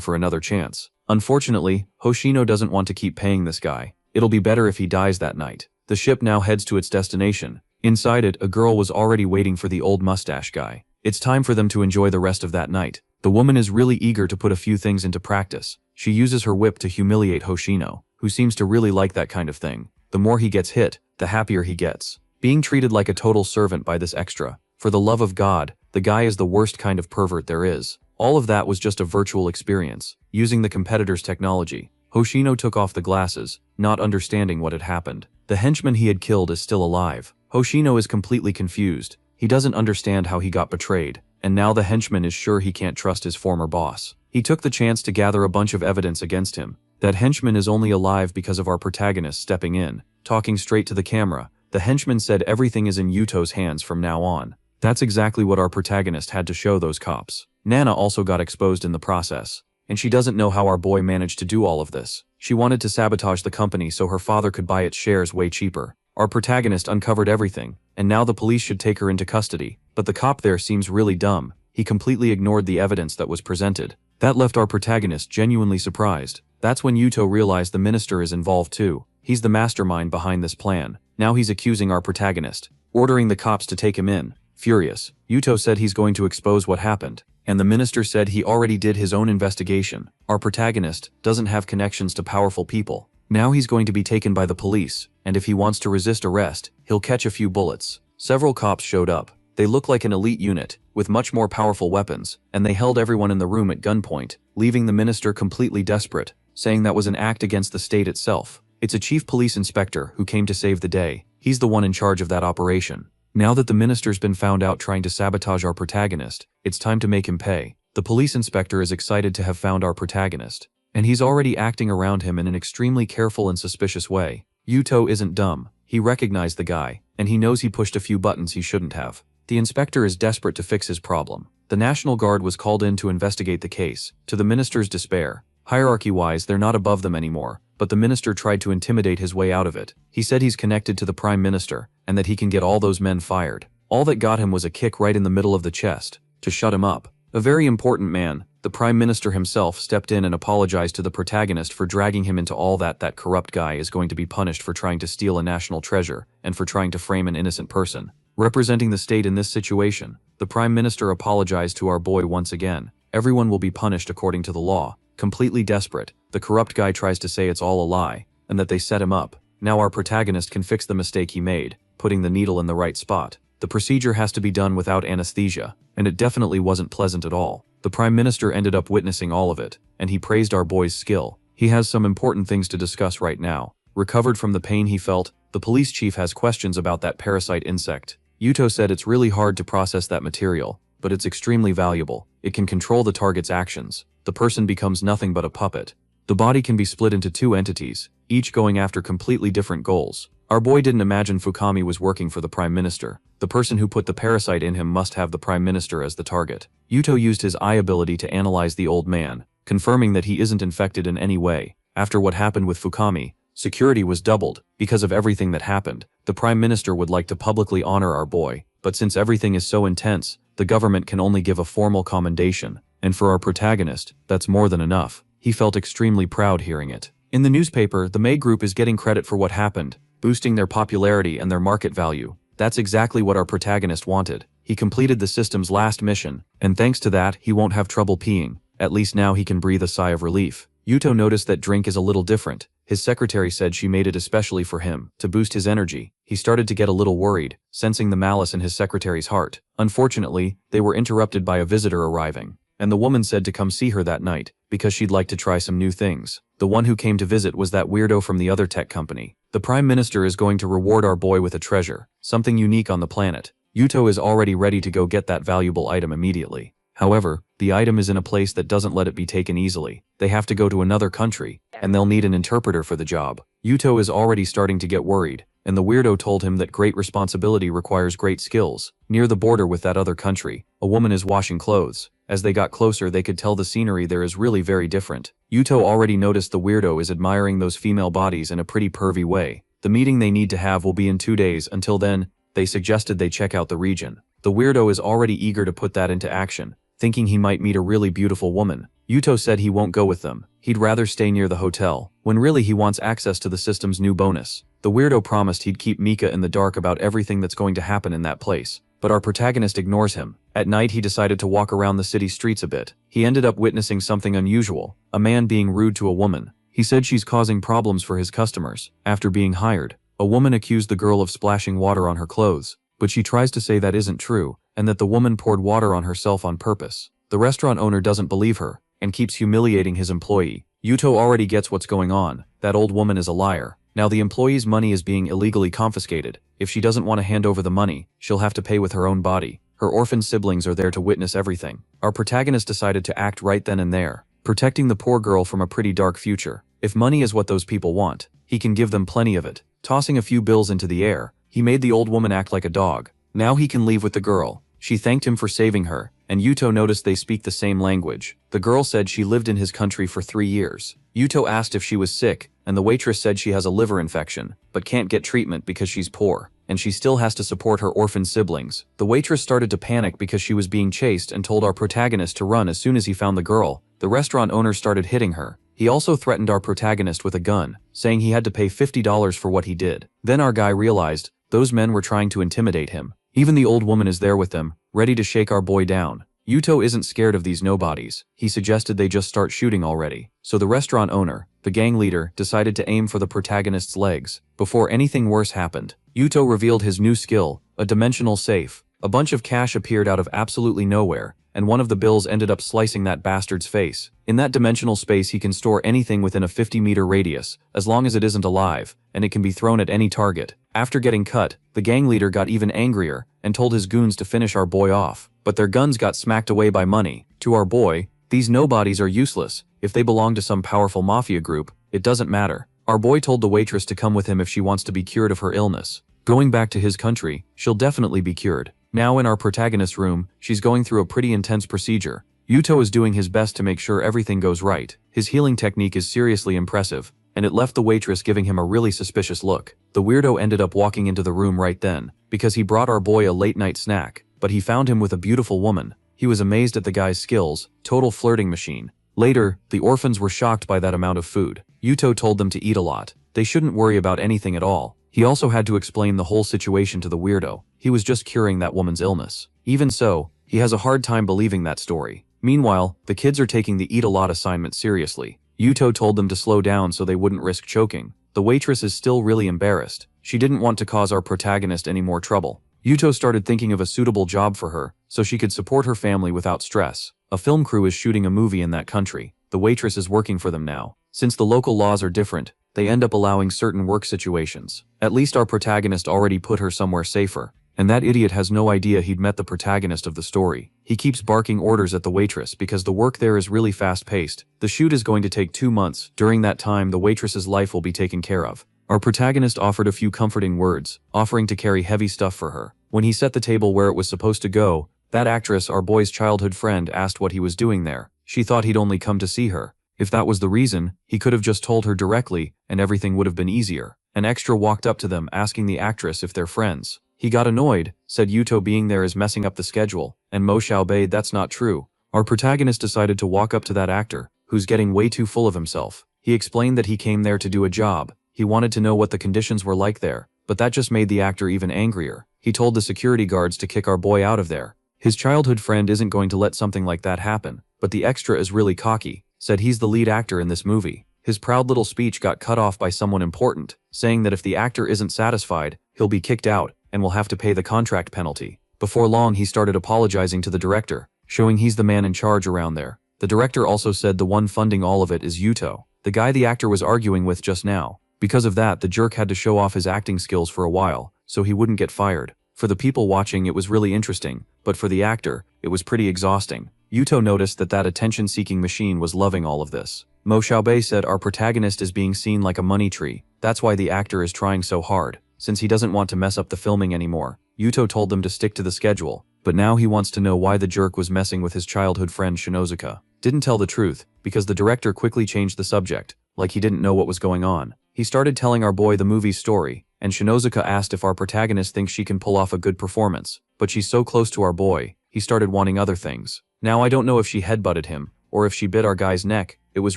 for another chance. Unfortunately, Hoshino doesn't want to keep paying this guy. It'll be better if he dies that night. The ship now heads to its destination. Inside it, a girl was already waiting for the old mustache guy. It's time for them to enjoy the rest of that night. The woman is really eager to put a few things into practice. She uses her whip to humiliate Hoshino, who seems to really like that kind of thing. The more he gets hit, the happier he gets. Being treated like a total servant by this extra. For the love of God, the guy is the worst kind of pervert there is. All of that was just a virtual experience. Using the competitor's technology, Hoshino took off the glasses, not understanding what had happened. The henchman he had killed is still alive. Hoshino is completely confused. He doesn't understand how he got betrayed, and now the henchman is sure he can't trust his former boss. He took the chance to gather a bunch of evidence against him. That henchman is only alive because of our protagonist stepping in. Talking straight to the camera, the henchman said everything is in Yuto's hands from now on. That's exactly what our protagonist had to show those cops. Nana also got exposed in the process, and she doesn't know how our boy managed to do all of this. She wanted to sabotage the company so her father could buy its shares way cheaper. Our protagonist uncovered everything, and now the police should take her into custody. But the cop there seems really dumb. He completely ignored the evidence that was presented. That left our protagonist genuinely surprised. That's when Yuto realized the minister is involved too. He's the mastermind behind this plan. Now he's accusing our protagonist, ordering the cops to take him in. Furious, Yuto said he's going to expose what happened, and the minister said he already did his own investigation. Our protagonist doesn't have connections to powerful people. Now he's going to be taken by the police, and if he wants to resist arrest, he'll catch a few bullets. Several cops showed up. They look like an elite unit, with much more powerful weapons, and they held everyone in the room at gunpoint, leaving the minister completely desperate, saying that was an act against the state itself. It's a chief police inspector who came to save the day. He's the one in charge of that operation. Now that the minister's been found out trying to sabotage our protagonist, it's time to make him pay. The police inspector is excited to have found our protagonist, and he's already acting around him in an extremely careful and suspicious way. Yuto isn't dumb. He recognized the guy, and he knows he pushed a few buttons he shouldn't have. The inspector is desperate to fix his problem. The National Guard was called in to investigate the case, to the minister's despair. Hierarchy-wise, they're not above them anymore, but the minister tried to intimidate his way out of it. He said he's connected to the prime minister, and that he can get all those men fired. All that got him was a kick right in the middle of the chest, to shut him up. A very important man, the prime minister himself, stepped in and apologized to the protagonist for dragging him into all that. That corrupt guy is going to be punished for trying to steal a national treasure, and for trying to frame an innocent person. Representing the state in this situation, the prime minister apologized to our boy once again. Everyone will be punished according to the law. Completely desperate, the corrupt guy tries to say it's all a lie, and that they set him up. Now our protagonist can fix the mistake he made, putting the needle in the right spot. The procedure has to be done without anesthesia, and it definitely wasn't pleasant at all. The prime minister ended up witnessing all of it, and he praised our boy's skill. He has some important things to discuss right now. Recovered from the pain he felt, the police chief has questions about that parasite insect. Yuto said it's really hard to process that material, but it's extremely valuable. It can control the target's actions. The person becomes nothing but a puppet. The body can be split into two entities, each going after completely different goals. Our boy didn't imagine Fukami was working for the prime minister. The person who put the parasite in him must have the prime minister as the target. Yuto used his eye ability to analyze the old man, confirming that he isn't infected in any way. After what happened with Fukami, security was doubled. Because of everything that happened, the prime minister would like to publicly honor our boy, but since everything is so intense, the government can only give a formal commendation. And for our protagonist, that's more than enough. He felt extremely proud hearing it. In the newspaper, the May group is getting credit for what happened, boosting their popularity and their market value. That's exactly what our protagonist wanted. He completed the system's last mission, and thanks to that, he won't have trouble peeing. At least now he can breathe a sigh of relief. Yuto noticed that drink is a little different. His secretary said she made it especially for him, to boost his energy. He started to get a little worried, sensing the malice in his secretary's heart. Unfortunately, they were interrupted by a visitor arriving, and the woman said to come see her that night, because she'd like to try some new things. The one who came to visit was that weirdo from the other tech company. The prime minister is going to reward our boy with a treasure, something unique on the planet. Yuto is already ready to go get that valuable item immediately. However, the item is in a place that doesn't let it be taken easily. They have to go to another country, and they'll need an interpreter for the job. Yuto is already starting to get worried, and the weirdo told him that great responsibility requires great skills. Near the border with that other country, a woman is washing clothes. As they got closer, they could tell the scenery there is really very different. Yuto already noticed the weirdo is admiring those female bodies in a pretty pervy way. The meeting they need to have will be in 2 days. Until then, they suggested they check out the region. The weirdo is already eager to put that into action, thinking he might meet a really beautiful woman. Yuto said he won't go with them. He'd rather stay near the hotel, when really he wants access to the system's new bonus. The weirdo promised he'd keep Mika in the dark about everything that's going to happen in that place. But our protagonist ignores him. At night he decided to walk around the city streets a bit. He ended up witnessing something unusual, a man being rude to a woman. He said she's causing problems for his customers. After being hired, a woman accused the girl of splashing water on her clothes, but she tries to say that isn't true, and that the woman poured water on herself on purpose. The restaurant owner doesn't believe her, and keeps humiliating his employee. Yuto already gets what's going on. That old woman is a liar. Now the employee's money is being illegally confiscated. If she doesn't want to hand over the money, she'll have to pay with her own body. Her orphan siblings are there to witness everything. Our protagonist decided to act right then and there, protecting the poor girl from a pretty dark future. If money is what those people want, he can give them plenty of it. Tossing a few bills into the air, he made the old woman act like a dog. Now he can leave with the girl. She thanked him for saving her, and Yuto noticed they speak the same language. The girl said she lived in his country for 3 years. Yuto asked if she was sick, and the waitress said she has a liver infection, but can't get treatment because she's poor, and she still has to support her orphan siblings. The waitress started to panic because she was being chased and told our protagonist to run as soon as he found the girl. The restaurant owner started hitting her. He also threatened our protagonist with a gun, saying he had to pay $50 for what he did. Then our guy realized those men were trying to intimidate him. Even the old woman is there with them, ready to shake our boy down. Yuto isn't scared of these nobodies. He suggested they just start shooting already. So the restaurant owner, the gang leader, decided to aim for the protagonist's legs. Before anything worse happened, Yuto revealed his new skill, a dimensional safe. A bunch of cash appeared out of absolutely nowhere, and one of the bills ended up slicing that bastard's face. In that dimensional space he can store anything within a 50-meter radius, as long as it isn't alive, and it can be thrown at any target. After getting cut, the gang leader got even angrier, and told his goons to finish our boy off. But their guns got smacked away by money. To our boy, these nobodies are useless. If they belong to some powerful mafia group, it doesn't matter. Our boy told the waitress to come with him if she wants to be cured of her illness. Going back to his country, she'll definitely be cured. Now in our protagonist's room, she's going through a pretty intense procedure. Yuto is doing his best to make sure everything goes right. His healing technique is seriously impressive, and it left the waitress giving him a really suspicious look. The weirdo ended up walking into the room right then, because he brought our boy a late-night snack, but he found him with a beautiful woman. He was amazed at the guy's skills, total flirting machine. Later, the orphans were shocked by that amount of food. Yuto told them to eat a lot. They shouldn't worry about anything at all. He also had to explain the whole situation to the weirdo. He was just curing that woman's illness. Even so, he has a hard time believing that story. Meanwhile, the kids are taking the eat a lot assignment seriously. Yuto told them to slow down so they wouldn't risk choking. The waitress is still really embarrassed. She didn't want to cause our protagonist any more trouble. Yuto started thinking of a suitable job for her, so she could support her family without stress. A film crew is shooting a movie in that country. The waitress is working for them now. Since the local laws are different, they end up allowing certain work situations. At least our protagonist already put her somewhere safer. And that idiot has no idea he'd met the protagonist of the story. He keeps barking orders at the waitress because the work there is really fast-paced. The shoot is going to take 2 months. During that time, the waitress's life will be taken care of. Our protagonist offered a few comforting words, offering to carry heavy stuff for her. When he set the table where it was supposed to go, that actress, our boy's childhood friend, asked what he was doing there. She thought he'd only come to see her. If that was the reason, he could have just told her directly, and everything would have been easier. An extra walked up to them asking the actress if they're friends. He got annoyed, said Yuto being there is messing up the schedule, and Mo Xiaobei that's not true. Our protagonist decided to walk up to that actor, who's getting way too full of himself. He explained that he came there to do a job. He wanted to know what the conditions were like there, but that just made the actor even angrier. He told the security guards to kick our boy out of there. His childhood friend isn't going to let something like that happen, but the extra is really cocky, said he's the lead actor in this movie. His proud little speech got cut off by someone important, saying that if the actor isn't satisfied, he'll be kicked out and will have to pay the contract penalty. Before long he started apologizing to the director, showing he's the man in charge around there. The director also said the one funding all of it is Yuto, the guy the actor was arguing with just now. Because of that, the jerk had to show off his acting skills for a while, so he wouldn't get fired. For the people watching it was really interesting, but for the actor, it was pretty exhausting. Yuto noticed that attention-seeking machine was loving all of this. Mo Xiaobei said our protagonist is being seen like a money tree. That's why the actor is trying so hard, since he doesn't want to mess up the filming anymore. Yuto told them to stick to the schedule, but now he wants to know why the jerk was messing with his childhood friend Shinozuka. Didn't tell the truth, because the director quickly changed the subject, like he didn't know what was going on. He started telling our boy the movie's story, and Shinozuka asked if our protagonist thinks she can pull off a good performance, but she's so close to our boy, he started wanting other things. Now I don't know if she headbutted him, or if she bit our guy's neck. It was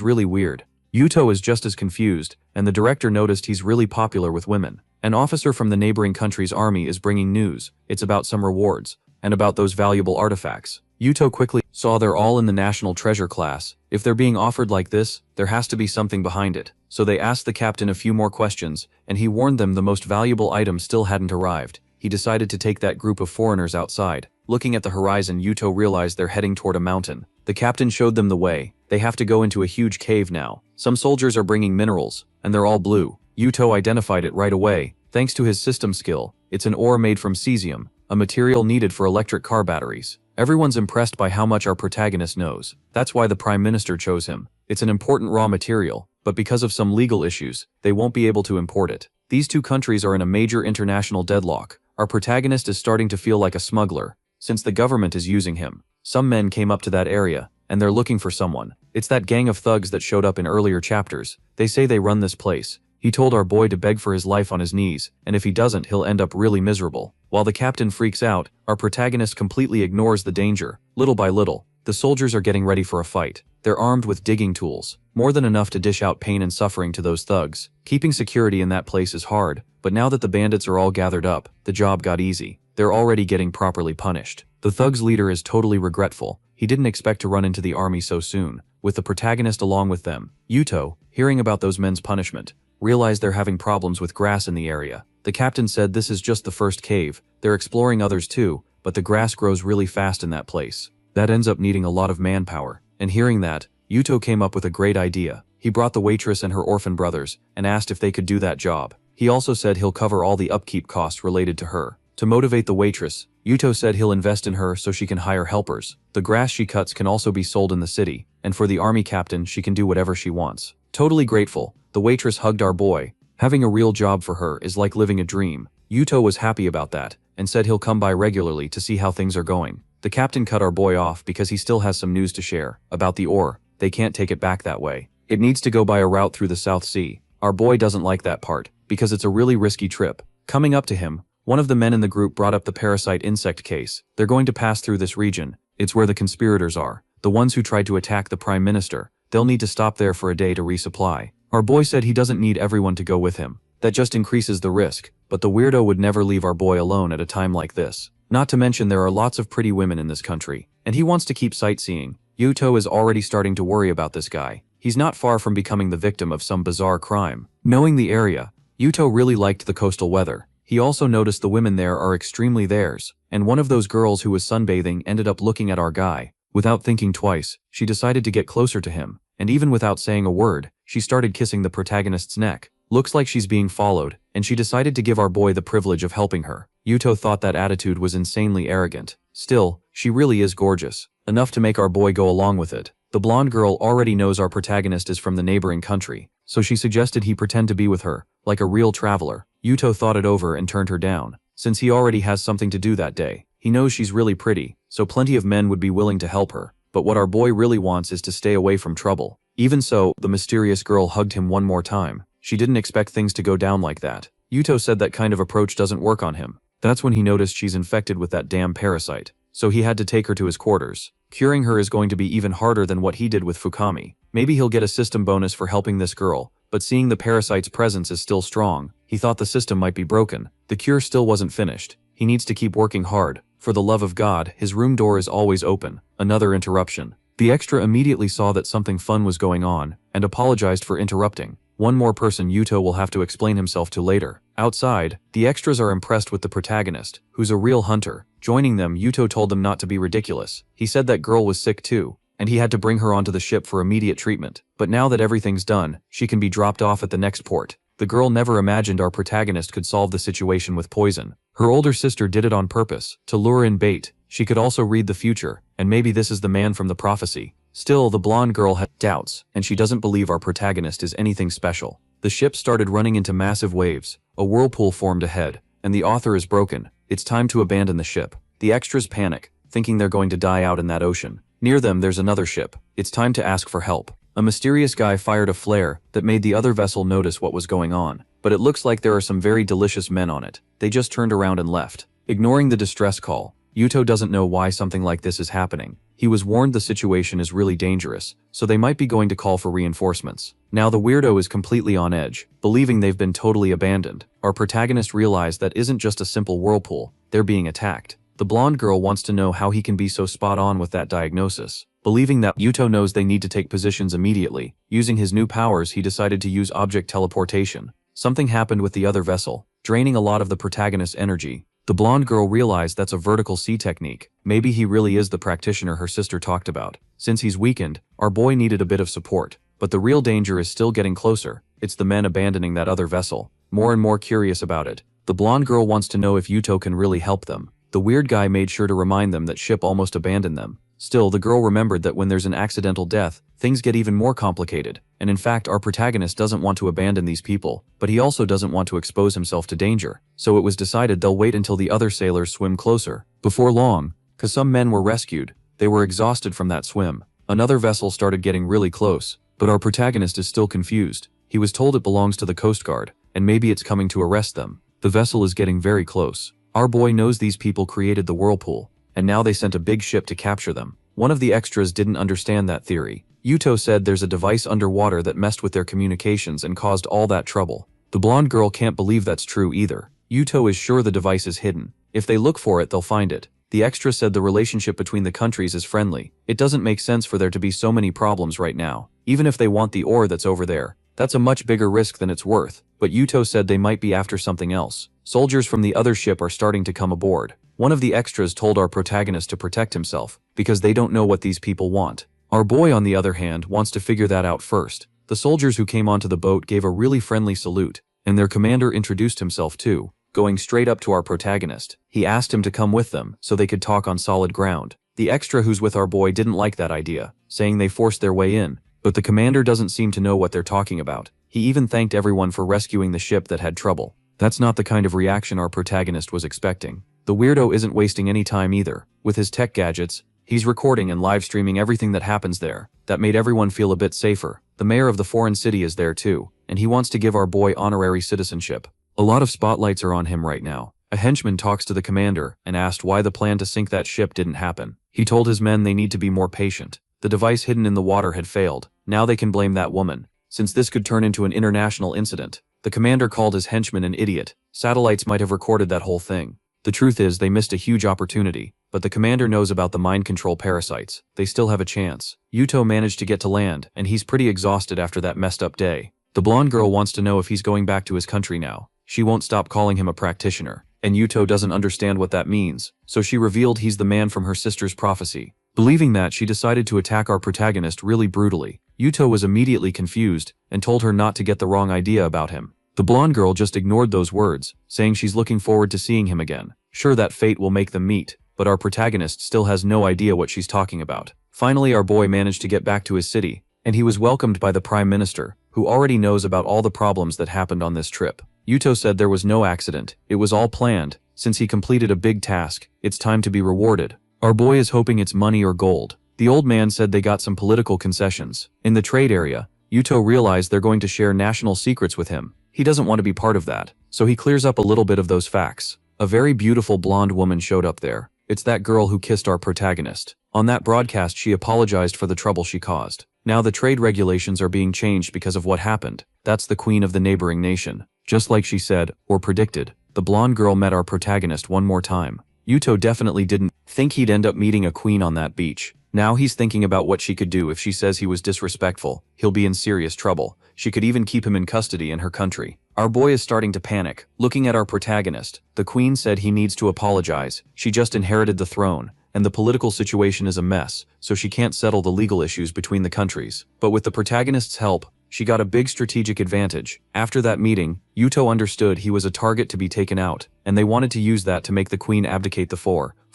really weird. Yuto is just as confused, and the director noticed he's really popular with women. An officer from the neighboring country's army is bringing news. It's about some rewards, and about those valuable artifacts. Yuto quickly saw they're all in the national treasure class. If they're being offered like this, there has to be something behind it. So they asked the captain a few more questions, and he warned them the most valuable item still hadn't arrived. He decided to take that group of foreigners outside. Looking at the horizon, Yuto realized they're heading toward a mountain. The captain showed them the way. They have to go into a huge cave now. Some soldiers are bringing minerals, and they're all blue. Yuto identified it right away, thanks to his system skill. It's an ore made from cesium, a material needed for electric car batteries. Everyone's impressed by how much our protagonist knows. That's why the Prime Minister chose him. It's an important raw material, but because of some legal issues, they won't be able to import it. These two countries are in a major international deadlock. Our protagonist is starting to feel like a smuggler, since the government is using him. Some men came up to that area, and they're looking for someone. It's that gang of thugs that showed up in earlier chapters. They say they run this place. He told our boy to beg for his life on his knees, and if he doesn't, he'll end up really miserable. While the captain freaks out, our protagonist completely ignores the danger. Little by little, the soldiers are getting ready for a fight. They're armed with digging tools, more than enough to dish out pain and suffering to those thugs. Keeping security in that place is hard, but now that the bandits are all gathered up, the job got easy. They're already getting properly punished. The thug's leader is totally regretful. He didn't expect to run into the army so soon, with the protagonist along with them. Yuto, hearing about those men's punishment, realized they're having problems with grass in the area. The captain said this is just the first cave. They're exploring others too, but the grass grows really fast in that place. That ends up needing a lot of manpower. And hearing that, Yuto came up with a great idea. He brought the waitress and her orphan brothers, and asked if they could do that job. He also said he'll cover all the upkeep costs related to her. To motivate the waitress, Yuto said he'll invest in her so she can hire helpers. The grass she cuts can also be sold in the city, and for the army captain, she can do whatever she wants. Totally grateful, the waitress hugged our boy. Having a real job for her is like living a dream. Yuto was happy about that, and said he'll come by regularly to see how things are going. The captain cut our boy off because he still has some news to share. About the ore, they can't take it back that way. It needs to go by a route through the South Sea. Our boy doesn't like that part, because it's a really risky trip. Coming up to him, one of the men in the group brought up the parasite insect case. They're going to pass through this region. It's where the conspirators are, the ones who tried to attack the Prime Minister. They'll need to stop there for a day to resupply. Our boy said he doesn't need everyone to go with him. That just increases the risk, but the weirdo would never leave our boy alone at a time like this. Not to mention there are lots of pretty women in this country, and he wants to keep sightseeing. Yuto is already starting to worry about this guy. He's not far from becoming the victim of some bizarre crime. Knowing the area, Yuto really liked the coastal weather. He also noticed the women there are extremely theirs, and one of those girls who was sunbathing ended up looking at our guy. Without thinking twice, she decided to get closer to him, and even without saying a word, she started kissing the protagonist's neck. Looks like she's being followed, and she decided to give our boy the privilege of helping her. Yuto thought that attitude was insanely arrogant. Still, she really is gorgeous, enough to make our boy go along with it. The blonde girl already knows our protagonist is from the neighboring country, so she suggested he pretend to be with her, like a real traveler. Yuto thought it over and turned her down. Since he already has something to do that day, he knows she's really pretty, so plenty of men would be willing to help her. But what our boy really wants is to stay away from trouble. Even so, the mysterious girl hugged him one more time. She didn't expect things to go down like that. Yuto said that kind of approach doesn't work on him. That's when he noticed she's infected with that damn parasite, so he had to take her to his quarters. Curing her is going to be even harder than what he did with Fukami. Maybe he'll get a system bonus for helping this girl, but seeing the parasite's presence is still strong, he thought the system might be broken. The cure still wasn't finished. He needs to keep working hard. For the love of God, his room door is always open. Another interruption. The extra immediately saw that something fun was going on, and apologized for interrupting. One more person Yuto will have to explain himself to later. Outside, the extras are impressed with the protagonist, who's a real hunter. Joining them, Yuto told them not to be ridiculous. He said that girl was sick too, and he had to bring her onto the ship for immediate treatment. But now that everything's done, she can be dropped off at the next port. The girl never imagined our protagonist could solve the situation with poison. Her older sister did it on purpose, to lure in bait. She could also read the future, and maybe this is the man from the prophecy. Still, the blonde girl had doubts, and she doesn't believe our protagonist is anything special. The ship started running into massive waves. A whirlpool formed ahead, and the author is broken. It's time to abandon the ship. The extras panic, thinking they're going to die out in that ocean. Near them, there's another ship. It's time to ask for help. A mysterious guy fired a flare that made the other vessel notice what was going on, but it looks like there are some very delicious men on it. They just turned around and left. Ignoring the distress call, Yuto doesn't know why something like this is happening. He was warned the situation is really dangerous, so they might be going to call for reinforcements. Now the weirdo is completely on edge, believing they've been totally abandoned. Our protagonist realized that isn't just a simple whirlpool, they're being attacked. The blonde girl wants to know how he can be so spot on with that diagnosis. Believing that Yuto knows they need to take positions immediately, using his new powers he decided to use object teleportation. Something happened with the other vessel, draining a lot of the protagonist's energy. The blonde girl realized that's a vertical sea technique. Maybe he really is the practitioner her sister talked about. Since he's weakened, our boy needed a bit of support. But the real danger is still getting closer. It's the men abandoning that other vessel. More and more curious about it. The blonde girl wants to know if Yuto can really help them. The weird guy made sure to remind them that ship almost abandoned them. Still, the girl remembered that when there's an accidental death, things get even more complicated. And in fact, our protagonist doesn't want to abandon these people, but he also doesn't want to expose himself to danger. So it was decided they'll wait until the other sailors swim closer. Before long, cause some men were rescued, they were exhausted from that swim. Another vessel started getting really close, but our protagonist is still confused. He was told it belongs to the Coast Guard, and maybe it's coming to arrest them. The vessel is getting very close. Our boy knows these people created the whirlpool, and now they sent a big ship to capture them. One of the extras didn't understand that theory. Yuto said there's a device underwater that messed with their communications and caused all that trouble. The blonde girl can't believe that's true either. Yuto is sure the device is hidden. If they look for it, they'll find it. The extra said the relationship between the countries is friendly. It doesn't make sense for there to be so many problems right now. Even if they want the ore that's over there, that's a much bigger risk than it's worth. But Yuto said they might be after something else. Soldiers from the other ship are starting to come aboard. One of the extras told our protagonist to protect himself, because they don't know what these people want. Our boy, on the other hand, wants to figure that out first. The soldiers who came onto the boat gave a really friendly salute, and their commander introduced himself too, going straight up to our protagonist. He asked him to come with them, so they could talk on solid ground. The extra who's with our boy didn't like that idea, saying they forced their way in, but the commander doesn't seem to know what they're talking about. He even thanked everyone for rescuing the ship that had trouble. That's not the kind of reaction our protagonist was expecting. The weirdo isn't wasting any time either. With his tech gadgets, he's recording and live streaming everything that happens there. That made everyone feel a bit safer. The mayor of the foreign city is there too, and he wants to give our boy honorary citizenship. A lot of spotlights are on him right now. A henchman talks to the commander and asked why the plan to sink that ship didn't happen. He told his men they need to be more patient. The device hidden in the water had failed. Now they can blame that woman, since this could turn into an international incident. The commander called his henchman an idiot. Satellites might have recorded that whole thing. The truth is they missed a huge opportunity, but the commander knows about the mind control parasites. They still have a chance. Yuto managed to get to land, and he's pretty exhausted after that messed up day. The blonde girl wants to know if he's going back to his country now. She won't stop calling him a practitioner, and Yuto doesn't understand what that means, so she revealed he's the man from her sister's prophecy. Believing that, she decided to attack our protagonist really brutally. Yuto was immediately confused and told her not to get the wrong idea about him. The blonde girl just ignored those words, saying she's looking forward to seeing him again. Sure, that fate will make them meet, but our protagonist still has no idea what she's talking about. Finally, our boy managed to get back to his city, and he was welcomed by the Prime Minister, who already knows about all the problems that happened on this trip. Yuto said there was no accident, it was all planned. Since he completed a big task, it's time to be rewarded. Our boy is hoping it's money or gold. The old man said they got some political concessions. In the trade area, Yuto realized they're going to share national secrets with him. He doesn't want to be part of that, so he clears up a little bit of those facts. A very beautiful blonde woman showed up there. It's that girl who kissed our protagonist. On that broadcast, she apologized for the trouble she caused. Now the trade regulations are being changed because of what happened. That's the queen of the neighboring nation. Just like she said, or predicted, the blonde girl met our protagonist one more time. Yuto definitely didn't think he'd end up meeting a queen on that beach. Now he's thinking about what she could do if she says he was disrespectful. He'll be in serious trouble. She could even keep him in custody in her country. Our boy is starting to panic, looking at our protagonist. The queen said he needs to apologize. She just inherited the throne, and the political situation is a mess, so she can't settle the legal issues between the countries. But with the protagonist's help, she got a big strategic advantage. After that meeting, Yuto understood he was a target to be taken out, and they wanted to use that to make the queen abdicate the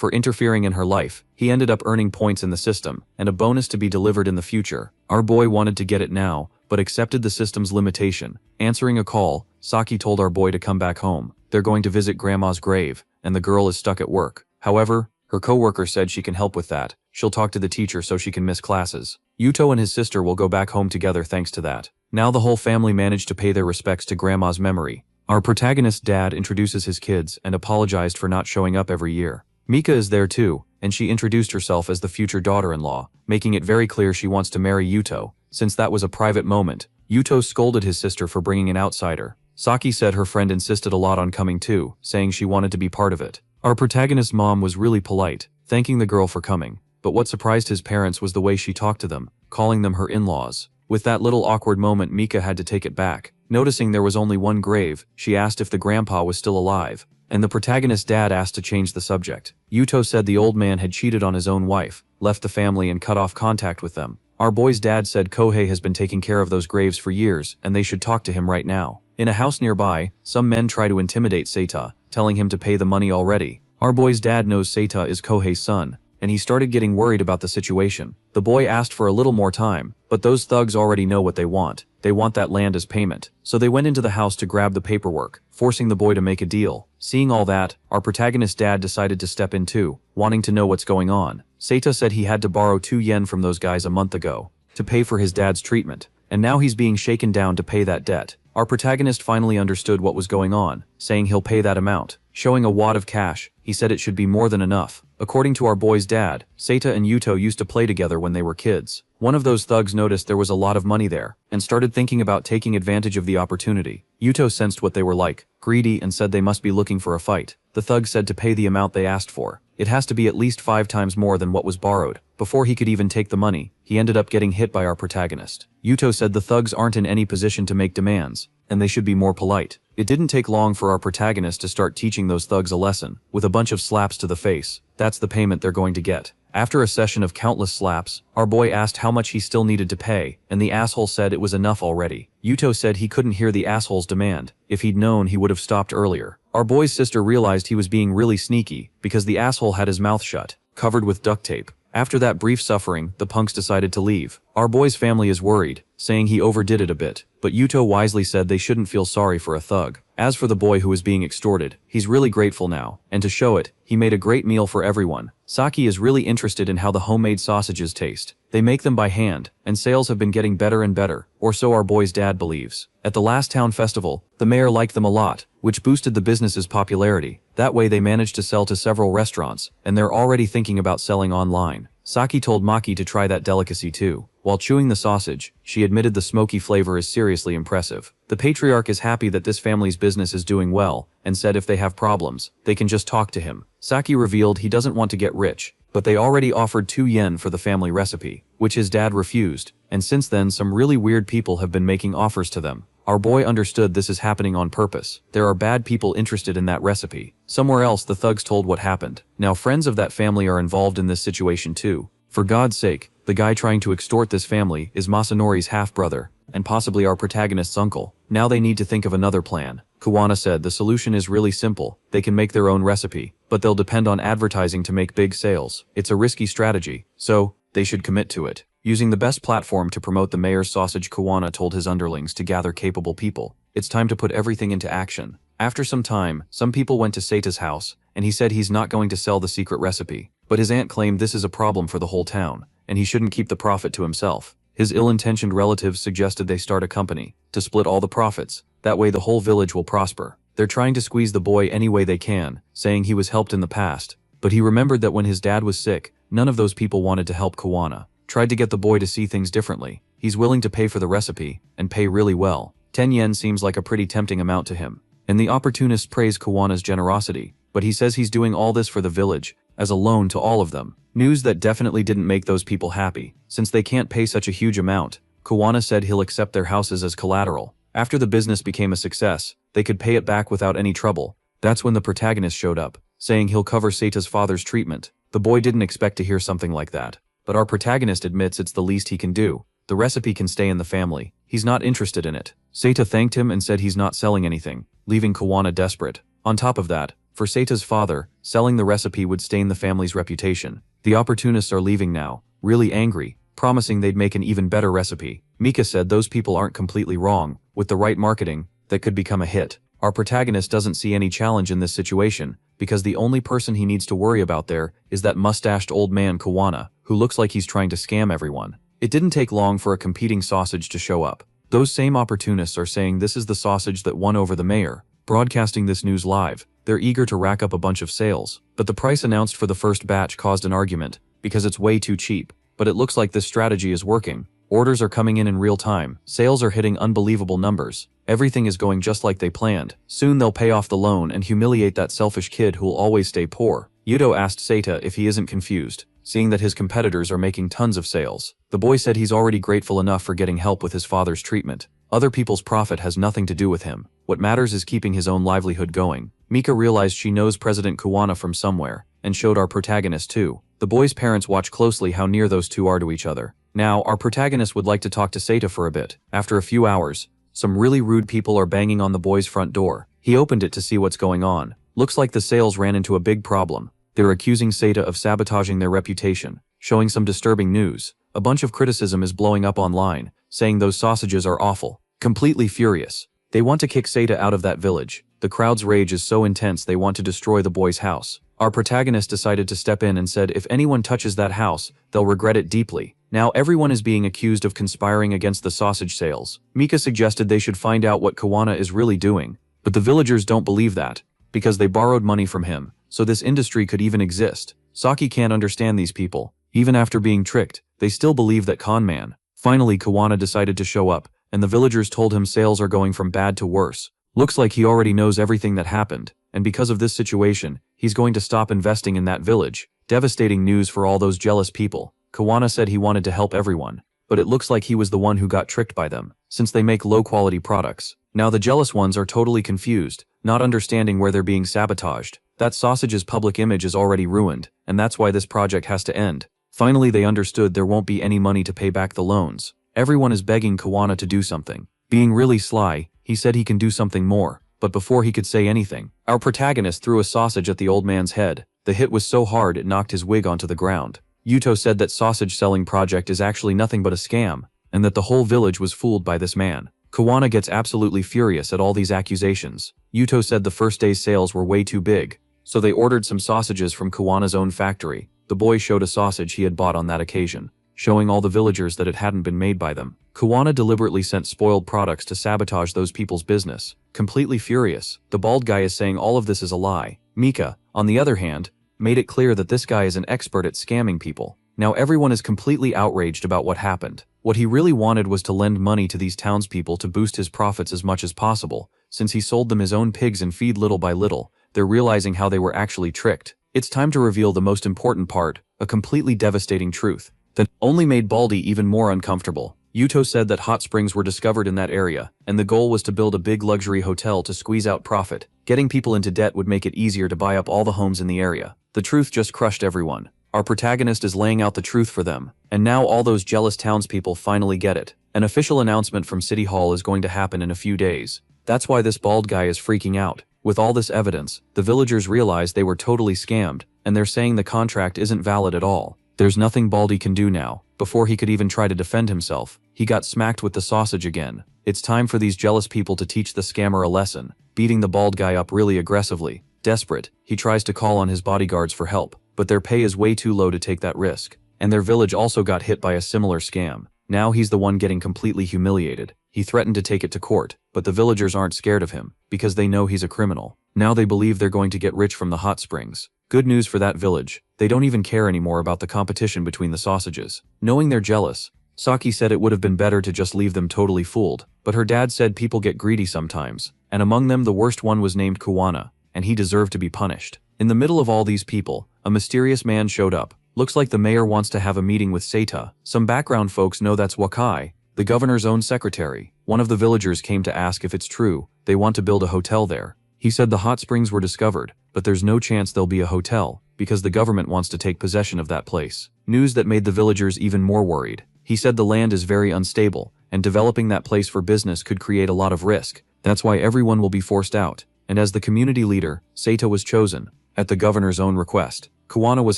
for interfering in her life. He ended up earning points in the system, and a bonus to be delivered in the future. Our boy wanted to get it now, but accepted the system's limitation. Answering a call, Saki told our boy to come back home. They're going to visit grandma's grave, and the girl is stuck at work. However, her coworker said she can help with that. She'll talk to the teacher so she can miss classes. Yuto and his sister will go back home together thanks to that. Now the whole family managed to pay their respects to grandma's memory. Our protagonist's dad introduces his kids and apologized for not showing up every year. Mika is there too, and she introduced herself as the future daughter-in-law, making it very clear she wants to marry Yuto. Since that was a private moment, Yuto scolded his sister for bringing an outsider. Saki said her friend insisted a lot on coming too, saying she wanted to be part of it. Our protagonist's mom was really polite, thanking the girl for coming, but what surprised his parents was the way she talked to them, calling them her in-laws. With that little awkward moment, Mika had to take it back. Noticing there was only one grave, she asked if the grandpa was still alive, and the protagonist's dad asked to change the subject. Yuto said the old man had cheated on his own wife, left the family and cut off contact with them. Our boy's dad said Kohei has been taking care of those graves for years and they should talk to him right now. In a house nearby, some men try to intimidate Seita, telling him to pay the money already. Our boy's dad knows Seita is Kohei's son, and he started getting worried about the situation. The boy asked for a little more time, but those thugs already know what they want. They want that land as payment. So they went into the house to grab the paperwork, forcing the boy to make a deal. Seeing all that, our protagonist's dad decided to step in too, wanting to know what's going on. Seita said he had to borrow 2 yen from those guys a month ago to pay for his dad's treatment, and now he's being shaken down to pay that debt. Our protagonist finally understood what was going on, saying he'll pay that amount. Showing a wad of cash, he said it should be more than enough. According to our boy's dad, Seita and Yuto used to play together when they were kids. One of those thugs noticed there was a lot of money there, and started thinking about taking advantage of the opportunity. Yuto sensed what they were like, greedy, and said they must be looking for a fight. The thug said to pay the amount they asked for. It has to be at least 5 times more than what was borrowed. Before he could even take the money, he ended up getting hit by our protagonist. Yuto said the thugs aren't in any position to make demands, and they should be more polite. It didn't take long for our protagonist to start teaching those thugs a lesson, with a bunch of slaps to the face. That's the payment they're going to get. After a session of countless slaps, our boy asked how much he still needed to pay, and the asshole said it was enough already. Yuto said he couldn't hear the asshole's demand. If he'd known, he would have stopped earlier. Our boy's sister realized he was being really sneaky, because the asshole had his mouth shut, covered with duct tape. After that brief suffering, the punks decided to leave. Our boy's family is worried, saying he overdid it a bit, but Yuto wisely said they shouldn't feel sorry for a thug. As for the boy who was being extorted, he's really grateful now, and to show it, he made a great meal for everyone. Saki is really interested in how the homemade sausages taste. They make them by hand, and sales have been getting better and better, or so our boy's dad believes. At the last town festival, the mayor liked them a lot, which boosted the business's popularity. That way they managed to sell to several restaurants, and they're already thinking about selling online. Saki told Maki to try that delicacy too. While chewing the sausage, she admitted the smoky flavor is seriously impressive. The patriarch is happy that this family's business is doing well, and said if they have problems, they can just talk to him. Saki revealed he doesn't want to get rich, but they already offered 2 yen for the family recipe, which his dad refused, and since then some really weird people have been making offers to them. Our boy understood this is happening on purpose. There are bad people interested in that recipe. Somewhere else the thugs told what happened. Now friends of that family are involved in this situation too. For God's sake, the guy trying to extort this family is Masanori's half-brother, and possibly our protagonist's uncle. Now they need to think of another plan. Kawana said the solution is really simple. They can make their own recipe, but they'll depend on advertising to make big sales. It's a risky strategy, so they should commit to it. Using the best platform to promote the mayor's sausage, Kawana told his underlings to gather capable people. It's time to put everything into action. After some time, some people went to Seita's house, and he said he's not going to sell the secret recipe. But his aunt claimed this is a problem for the whole town, and he shouldn't keep the profit to himself. His ill-intentioned relatives suggested they start a company to split all the profits. That way the whole village will prosper. They're trying to squeeze the boy any way they can, saying he was helped in the past. But he remembered that when his dad was sick, none of those people wanted to help Kawana. Tried to get the boy to see things differently. He's willing to pay for the recipe, and pay really well. 10 yen seems like a pretty tempting amount to him. And the opportunist praised Kawana's generosity, but he says he's doing all this for the village, as a loan to all of them. News that definitely didn't make those people happy. Since they can't pay such a huge amount, Kawana said he'll accept their houses as collateral. After the business became a success, they could pay it back without any trouble. That's when the protagonist showed up, saying he'll cover Seita's father's treatment. The boy didn't expect to hear something like that. But our protagonist admits it's the least he can do. The recipe can stay in the family. He's not interested in it. Seita thanked him and said he's not selling anything, leaving Kawana desperate. On top of that, for Seita's father, selling the recipe would stain the family's reputation. The opportunists are leaving now, really angry, promising they'd make an even better recipe. Mika said those people aren't completely wrong. With the right marketing, that could become a hit. Our protagonist doesn't see any challenge in this situation, because the only person he needs to worry about there is that mustached old man Kawana, who looks like he's trying to scam everyone. It didn't take long for a competing sausage to show up. Those same opportunists are saying this is the sausage that won over the mayor, broadcasting this news live. They're eager to rack up a bunch of sales, but the price announced for the first batch caused an argument, because it's way too cheap. But it looks like this strategy is working. Orders are coming in real time, sales are hitting unbelievable numbers. Everything is going just like they planned. Soon they'll pay off the loan and humiliate that selfish kid who'll always stay poor. Yuto asked Seita if he isn't confused, seeing that his competitors are making tons of sales. The boy said he's already grateful enough for getting help with his father's treatment. Other people's profit has nothing to do with him. What matters is keeping his own livelihood going. Mika realized she knows President Kuwana from somewhere, and showed our protagonist too. The boy's parents watch closely how near those two are to each other. Now, our protagonist would like to talk to Seita for a bit. After a few hours, some really rude people are banging on the boy's front door. He opened it to see what's going on. Looks like the sales ran into a big problem. They're accusing Seita of sabotaging their reputation, showing some disturbing news. A bunch of criticism is blowing up online, saying those sausages are awful. Completely furious. They want to kick Seita out of that village. The crowd's rage is so intense they want to destroy the boy's house. Our protagonist decided to step in and said if anyone touches that house, they'll regret it deeply. Now everyone is being accused of conspiring against the sausage sales. Mika suggested they should find out what Kuwana is really doing, but the villagers don't believe that, because they borrowed money from him, so this industry could even exist. Saki can't understand these people. Even after being tricked, they still believe that con man. Finally Kuwana decided to show up, and the villagers told him sales are going from bad to worse. Looks like he already knows everything that happened, and because of this situation, he's going to stop investing in that village. Devastating news for all those jealous people. Kuwana said he wanted to help everyone, but it looks like he was the one who got tricked by them, since they make low-quality products. Now the jealous ones are totally confused, not understanding where they're being sabotaged. That sausage's public image is already ruined, and that's why this project has to end. Finally they understood there won't be any money to pay back the loans. Everyone is begging Kuwana to do something. Being really sly, he said he can do something more, but before he could say anything, our protagonist threw a sausage at the old man's head. The hit was so hard it knocked his wig onto the ground. Yuto said that sausage-selling project is actually nothing but a scam, and that the whole village was fooled by this man. Kuwana gets absolutely furious at all these accusations. Yuto said the first day's sales were way too big, so they ordered some sausages from Kuwana's own factory. The boy showed a sausage he had bought on that occasion, showing all the villagers that it hadn't been made by them. Kuwana deliberately sent spoiled products to sabotage those people's business. Completely furious, the bald guy is saying all of this is a lie. Mika, on the other hand, made it clear that this guy is an expert at scamming people. Now everyone is completely outraged about what happened. What he really wanted was to lend money to these townspeople to boost his profits as much as possible. Since he sold them his own pigs and feed little by little, they're realizing how they were actually tricked. It's time to reveal the most important part, a completely devastating truth that only made Baldy even more uncomfortable. Yuto said that hot springs were discovered in that area, and the goal was to build a big luxury hotel to squeeze out profit. Getting people into debt would make it easier to buy up all the homes in the area. The truth just crushed everyone. Our protagonist is laying out the truth for them, and now all those jealous townspeople finally get it. An official announcement from City Hall is going to happen in a few days. That's why this bald guy is freaking out. With all this evidence, the villagers realize they were totally scammed, and they're saying the contract isn't valid at all. There's nothing Baldy can do now. Before he could even try to defend himself, he got smacked with the sausage again. It's time for these jealous people to teach the scammer a lesson, beating the bald guy up really aggressively. Desperate, he tries to call on his bodyguards for help, but their pay is way too low to take that risk. And their village also got hit by a similar scam. Now he's the one getting completely humiliated. He threatened to take it to court, but the villagers aren't scared of him, because they know he's a criminal. Now they believe they're going to get rich from the hot springs. Good news for that village, they don't even care anymore about the competition between the sausages. Knowing they're jealous, Saki said it would have been better to just leave them totally fooled, but her dad said people get greedy sometimes, and among them the worst one was named Kuwana, and he deserved to be punished. In the middle of all these people, a mysterious man showed up. Looks like the mayor wants to have a meeting with Seita. Some background folks know that's Wakai, the governor's own secretary. One of the villagers came to ask if it's true, they want to build a hotel there. He said the hot springs were discovered, but there's no chance there'll be a hotel, because the government wants to take possession of that place. News that made the villagers even more worried. He said the land is very unstable, and developing that place for business could create a lot of risk. That's why everyone will be forced out. And as the community leader, Seita was chosen, at the governor's own request. Kuwana was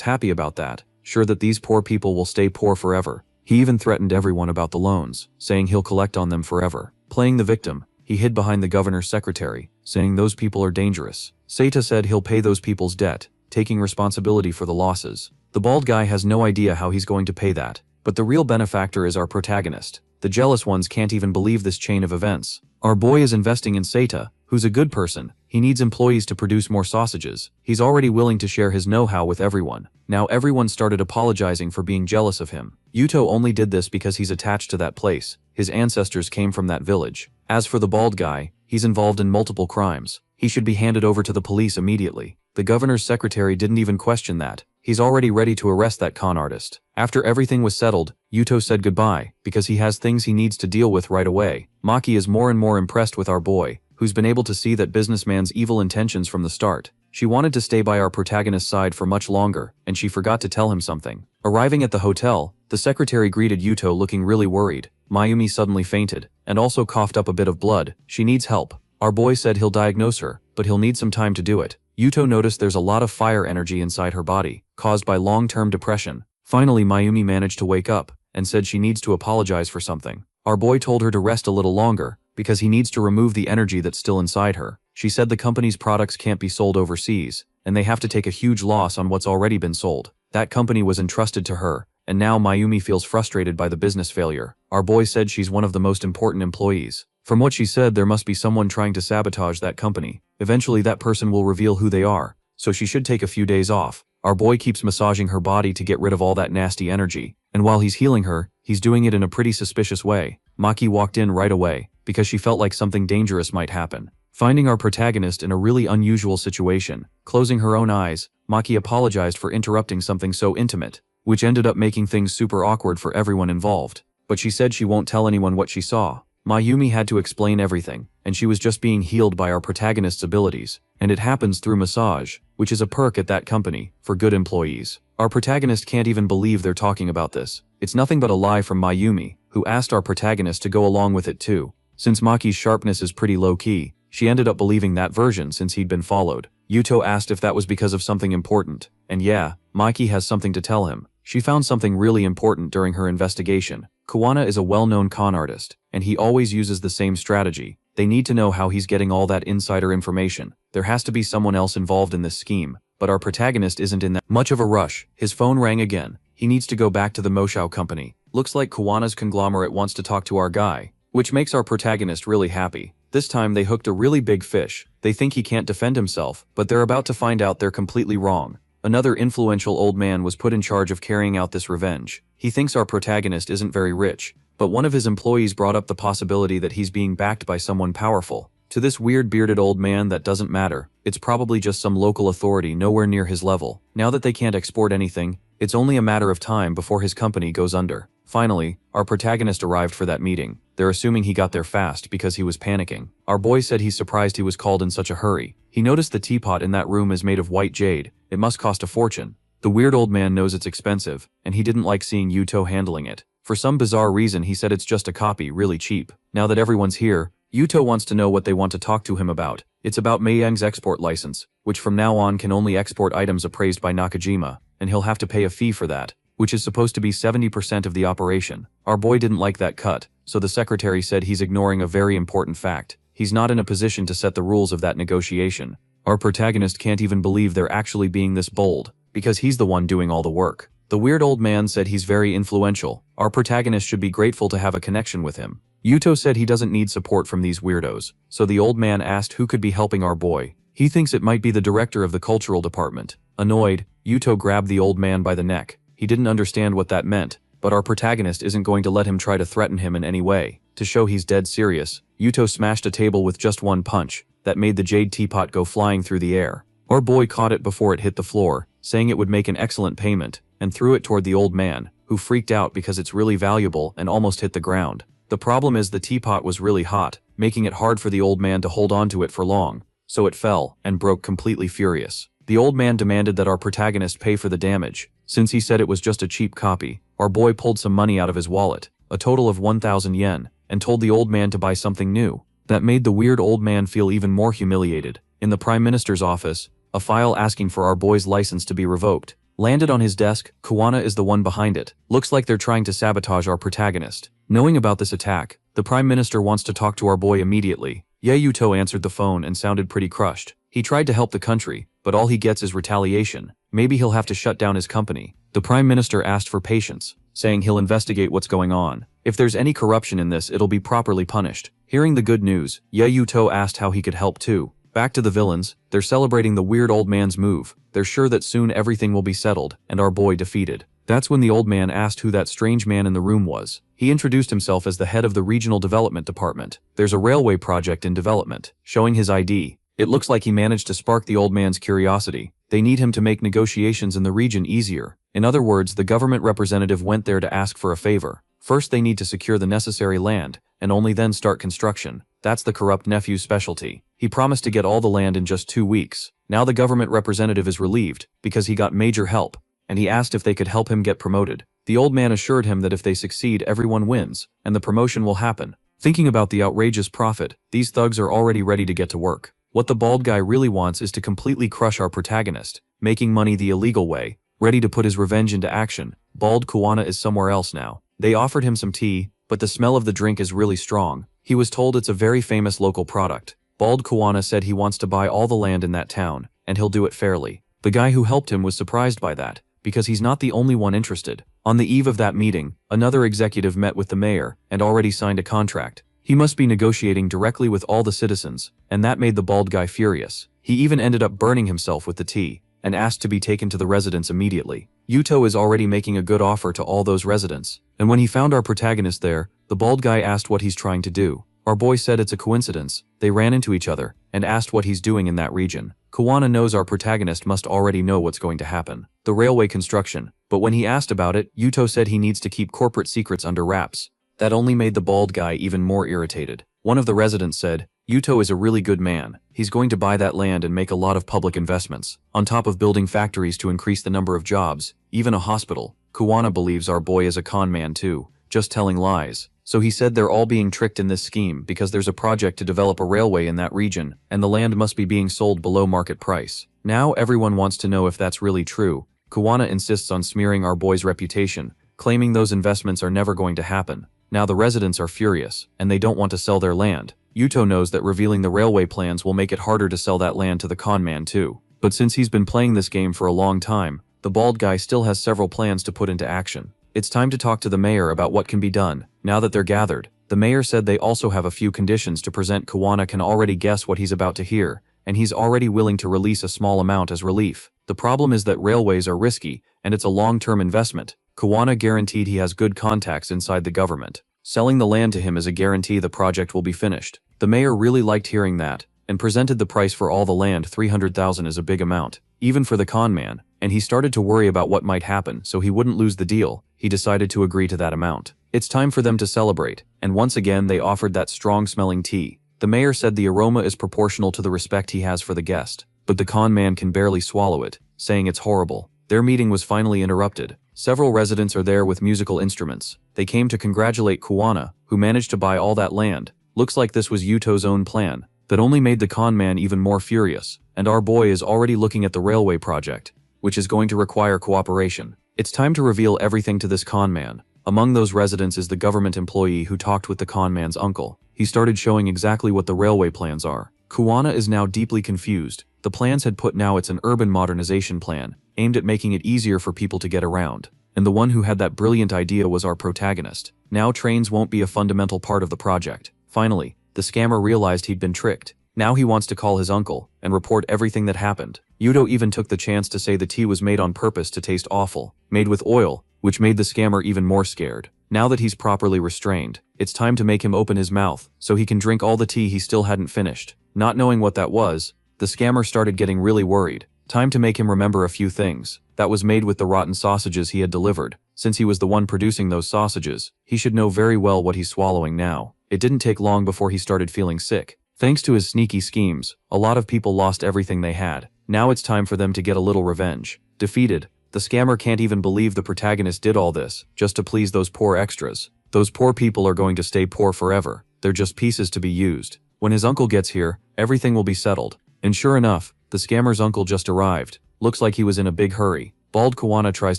happy about that, sure that these poor people will stay poor forever. He even threatened everyone about the loans, saying he'll collect on them forever. Playing the victim, he hid behind the governor's secretary, saying those people are dangerous. Seita said he'll pay those people's debt, taking responsibility for the losses. The bald guy has no idea how he's going to pay that, but the real benefactor is our protagonist. The jealous ones can't even believe this chain of events. Our boy is investing in Seta, who's a good person. He needs employees to produce more sausages. He's already willing to share his know-how with everyone. Now everyone started apologizing for being jealous of him. Yuto only did this because he's attached to that place. His ancestors came from that village. As for the bald guy, he's involved in multiple crimes. He should be handed over to the police immediately. The governor's secretary didn't even question that. He's already ready to arrest that con artist. After everything was settled, Yuto said goodbye, because he has things he needs to deal with right away. Maki is more and more impressed with our boy, who's been able to see that businessman's evil intentions from the start. She wanted to stay by our protagonist's side for much longer, and she forgot to tell him something. Arriving at the hotel, the secretary greeted Yuto looking really worried. Mayumi suddenly fainted, and also coughed up a bit of blood. She needs help. Our boy said he'll diagnose her, but he'll need some time to do it. Yuto noticed there's a lot of fire energy inside her body, caused by long-term depression. Finally, Mayumi managed to wake up, and said she needs to apologize for something. Our boy told her to rest a little longer, because he needs to remove the energy that's still inside her. She said the company's products can't be sold overseas, and they have to take a huge loss on what's already been sold. That company was entrusted to her, and now Mayumi feels frustrated by the business failure. Our boy said she's one of the most important employees. From what she said, there must be someone trying to sabotage that company. Eventually that person will reveal who they are, so she should take a few days off. Our boy keeps massaging her body to get rid of all that nasty energy, and while he's healing her, he's doing it in a pretty suspicious way. Maki walked in right away, because she felt like something dangerous might happen. Finding our protagonist in a really unusual situation, closing her own eyes, Maki apologized for interrupting something so intimate, which ended up making things super awkward for everyone involved. But she said she won't tell anyone what she saw. Mayumi had to explain everything, and she was just being healed by our protagonist's abilities, and it happens through massage, which is a perk at that company, for good employees. Our protagonist can't even believe they're talking about this. It's nothing but a lie from Mayumi, who asked our protagonist to go along with it too. Since Maki's sharpness is pretty low-key, she ended up believing that version since he'd been followed. Yuto asked if that was because of something important, and yeah, Maki has something to tell him. She found something really important during her investigation. Kawana is a well-known con artist, and he always uses the same strategy. They need to know how he's getting all that insider information. There has to be someone else involved in this scheme, but our protagonist isn't in that much of a rush. His phone rang again. He needs to go back to the Moshao company. Looks like Kawana's conglomerate wants to talk to our guy, which makes our protagonist really happy. This time they hooked a really big fish. They think he can't defend himself, but they're about to find out they're completely wrong. Another influential old man was put in charge of carrying out this revenge. He thinks our protagonist isn't very rich, but one of his employees brought up the possibility that he's being backed by someone powerful. To this weird bearded old man, that doesn't matter. It's probably just some local authority nowhere near his level. Now that they can't export anything, it's only a matter of time before his company goes under. Finally, our protagonist arrived for that meeting. They're assuming he got there fast because he was panicking. Our boy said he's surprised he was called in such a hurry. He noticed the teapot in that room is made of white jade. It must cost a fortune. The weird old man knows it's expensive, and he didn't like seeing Yuto handling it. For some bizarre reason, he said it's just a copy, really cheap. Now that everyone's here, Yuto wants to know what they want to talk to him about. It's about Meiyang's export license, which from now on can only export items appraised by Nakajima, and he'll have to pay a fee for that, which is supposed to be 70% of the operation. Our boy didn't like that cut, so the secretary said he's ignoring a very important fact. He's not in a position to set the rules of that negotiation. Our protagonist can't even believe they're actually being this bold, because he's the one doing all the work. The weird old man said he's very influential. Our protagonist should be grateful to have a connection with him. Yuto said he doesn't need support from these weirdos, so the old man asked who could be helping our boy. He thinks it might be the director of the cultural department. Annoyed, Yuto grabbed the old man by the neck. He didn't understand what that meant, but our protagonist isn't going to let him try to threaten him in any way. To show he's dead serious, Yuto smashed a table with just one punch. That made the jade teapot go flying through the air. Our boy caught it before it hit the floor, saying it would make an excellent payment, and threw it toward the old man, who freaked out because it's really valuable and almost hit the ground. The problem is the teapot was really hot, making it hard for the old man to hold onto it for long, so it fell and broke completely furious. The old man demanded that our protagonist pay for the damage. Since he said it was just a cheap copy, our boy pulled some money out of his wallet, a total of 1,000 yen, and told the old man to buy something new. That made the weird old man feel even more humiliated. In the Prime Minister's office, a file asking for our boy's license to be revoked landed on his desk. Kawana is the one behind it. Looks like they're trying to sabotage our protagonist. Knowing about this attack, the Prime Minister wants to talk to our boy immediately. Yuto answered the phone and sounded pretty crushed. He tried to help the country, but all he gets is retaliation. Maybe he'll have to shut down his company. The Prime Minister asked for patience, saying he'll investigate what's going on. If there's any corruption in this, it'll be properly punished. Hearing the good news, Yuto asked how he could help too. Back to the villains, they're celebrating the weird old man's move. They're sure that soon everything will be settled, and our boy defeated. That's when the old man asked who that strange man in the room was. He introduced himself as the head of the regional development department. There's a railway project in development. Showing his ID. It looks like he managed to spark the old man's curiosity. They need him to make negotiations in the region easier. In other words, the government representative went there to ask for a favor. First they need to secure the necessary land, and only then start construction. That's the corrupt nephew's specialty. He promised to get all the land in just 2 weeks. Now the government representative is relieved, because he got major help, and he asked if they could help him get promoted. The old man assured him that if they succeed, everyone wins, and the promotion will happen. Thinking about the outrageous profit, these thugs are already ready to get to work. What the bald guy really wants is to completely crush our protagonist, making money the illegal way, ready to put his revenge into action. Bald Kuwana is somewhere else now. They offered him some tea, but the smell of the drink is really strong. He was told it's a very famous local product. Bald Kuwana said he wants to buy all the land in that town, and he'll do it fairly. The guy who helped him was surprised by that, because he's not the only one interested. On the eve of that meeting, another executive met with the mayor and already signed a contract. He must be negotiating directly with all the citizens, and that made the bald guy furious. He even ended up burning himself with the tea, and asked to be taken to the residence immediately. Yuto is already making a good offer to all those residents, and when he found our protagonist there, the bald guy asked what he's trying to do. Our boy said it's a coincidence. They ran into each other, and asked what he's doing in that region. Kuwana knows our protagonist must already know what's going to happen. The railway construction, but when he asked about it, Yuto said he needs to keep corporate secrets under wraps. That only made the bald guy even more irritated. One of the residents said, Yuto is a really good man. He's going to buy that land and make a lot of public investments, on top of building factories to increase the number of jobs, even a hospital. Kuwana believes our boy is a con man too, just telling lies. So he said they're all being tricked in this scheme because there's a project to develop a railway in that region, and the land must be being sold below market price. Now everyone wants to know if that's really true. Kuwana insists on smearing our boy's reputation, claiming those investments are never going to happen. Now the residents are furious, and they don't want to sell their land. Yuto knows that revealing the railway plans will make it harder to sell that land to the con man too. But since he's been playing this game for a long time, the bald guy still has several plans to put into action. It's time to talk to the mayor about what can be done. Now that they're gathered, the mayor said they also have a few conditions to present. Kuwana can already guess what he's about to hear, and he's already willing to release a small amount as relief. The problem is that railways are risky, and it's a long-term investment. Kuwana guaranteed he has good contacts inside the government. Selling the land to him is a guarantee the project will be finished. The mayor really liked hearing that, and presented the price for all the land. 300,000 is a big amount, even for the con man, and he started to worry about what might happen. So he wouldn't lose the deal. He decided to agree to that amount. It's time for them to celebrate, and once again they offered that strong-smelling tea. The mayor said the aroma is proportional to the respect he has for the guest, but the con man can barely swallow it, saying it's horrible. Their meeting was finally interrupted. Several residents are there with musical instruments. They came to congratulate Kuwana, who managed to buy all that land. Looks like this was Yuto's own plan. That only made the con man even more furious, and our boy is already looking at the railway project, which is going to require cooperation. It's time to reveal everything to this con man. Among those residents is the government employee who talked with the con man's uncle. He started showing exactly what the railway plans are. Kuwana is now deeply confused. The plans had put now it's an urban modernization plan, aimed at making it easier for people to get around. And the one who had that brilliant idea was our protagonist. Now trains won't be a fundamental part of the project. Finally, the scammer realized he'd been tricked. Now he wants to call his uncle and report everything that happened. Yuto even took the chance to say the tea was made on purpose to taste awful, made with oil, which made the scammer even more scared. Now that he's properly restrained, it's time to make him open his mouth so he can drink all the tea he still hadn't finished. Not knowing what that was, the scammer started getting really worried. Time to make him remember a few things. That was made with the rotten sausages he had delivered. Since he was the one producing those sausages, he should know very well what he's swallowing now. It didn't take long before he started feeling sick. Thanks to his sneaky schemes, a lot of people lost everything they had. Now it's time for them to get a little revenge. Defeated, the scammer can't even believe the protagonist did all this just to please those poor extras. Those poor people are going to stay poor forever. They're just pieces to be used. When his uncle gets here, everything will be settled. And sure enough, the scammer's uncle just arrived. Looks like he was in a big hurry. Bald Kuwana tries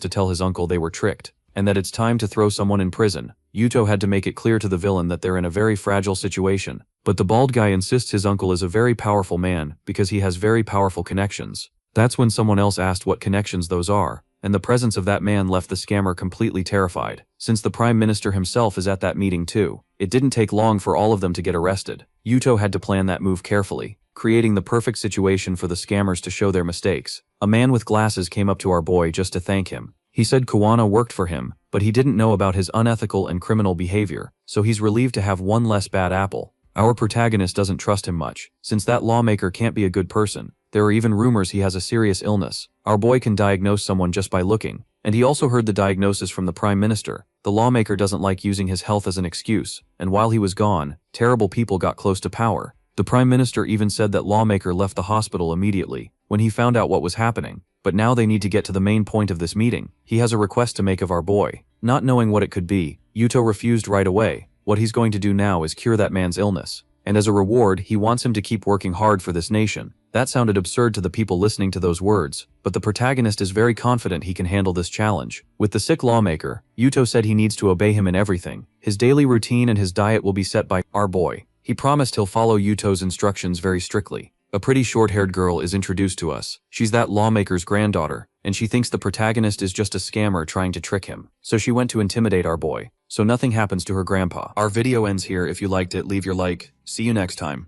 to tell his uncle they were tricked, and that it's time to throw someone in prison. Yuto had to make it clear to the villain that they're in a very fragile situation. But the bald guy insists his uncle is a very powerful man because he has very powerful connections. That's when someone else asked what connections those are, and the presence of that man left the scammer completely terrified, since the Prime Minister himself is at that meeting too. It didn't take long for all of them to get arrested. Yuto had to plan that move carefully, creating the perfect situation for the scammers to show their mistakes. A man with glasses came up to our boy just to thank him. He said Kawana worked for him, but he didn't know about his unethical and criminal behavior, so he's relieved to have one less bad apple. Our protagonist doesn't trust him much, since that lawmaker can't be a good person. There are even rumors he has a serious illness. Our boy can diagnose someone just by looking, and he also heard the diagnosis from the Prime Minister. The lawmaker doesn't like using his health as an excuse, and while he was gone, terrible people got close to power. The Prime Minister even said that lawmaker left the hospital immediately when he found out what was happening. But now they need to get to the main point of this meeting. He has a request to make of our boy. Not knowing what it could be, Yuto refused right away. What he's going to do now is cure that man's illness. And as a reward, he wants him to keep working hard for this nation. That sounded absurd to the people listening to those words, but the protagonist is very confident he can handle this challenge. With the sick lawmaker, Yuto said he needs to obey him in everything. His daily routine and his diet will be set by our boy. He promised he'll follow Yuto's instructions very strictly. A pretty short-haired girl is introduced to us. She's that lawmaker's granddaughter, and she thinks the protagonist is just a scammer trying to trick him. So she went to intimidate our boy. So nothing happens to her grandpa. Our video ends here. If you liked it, leave your like. See you next time.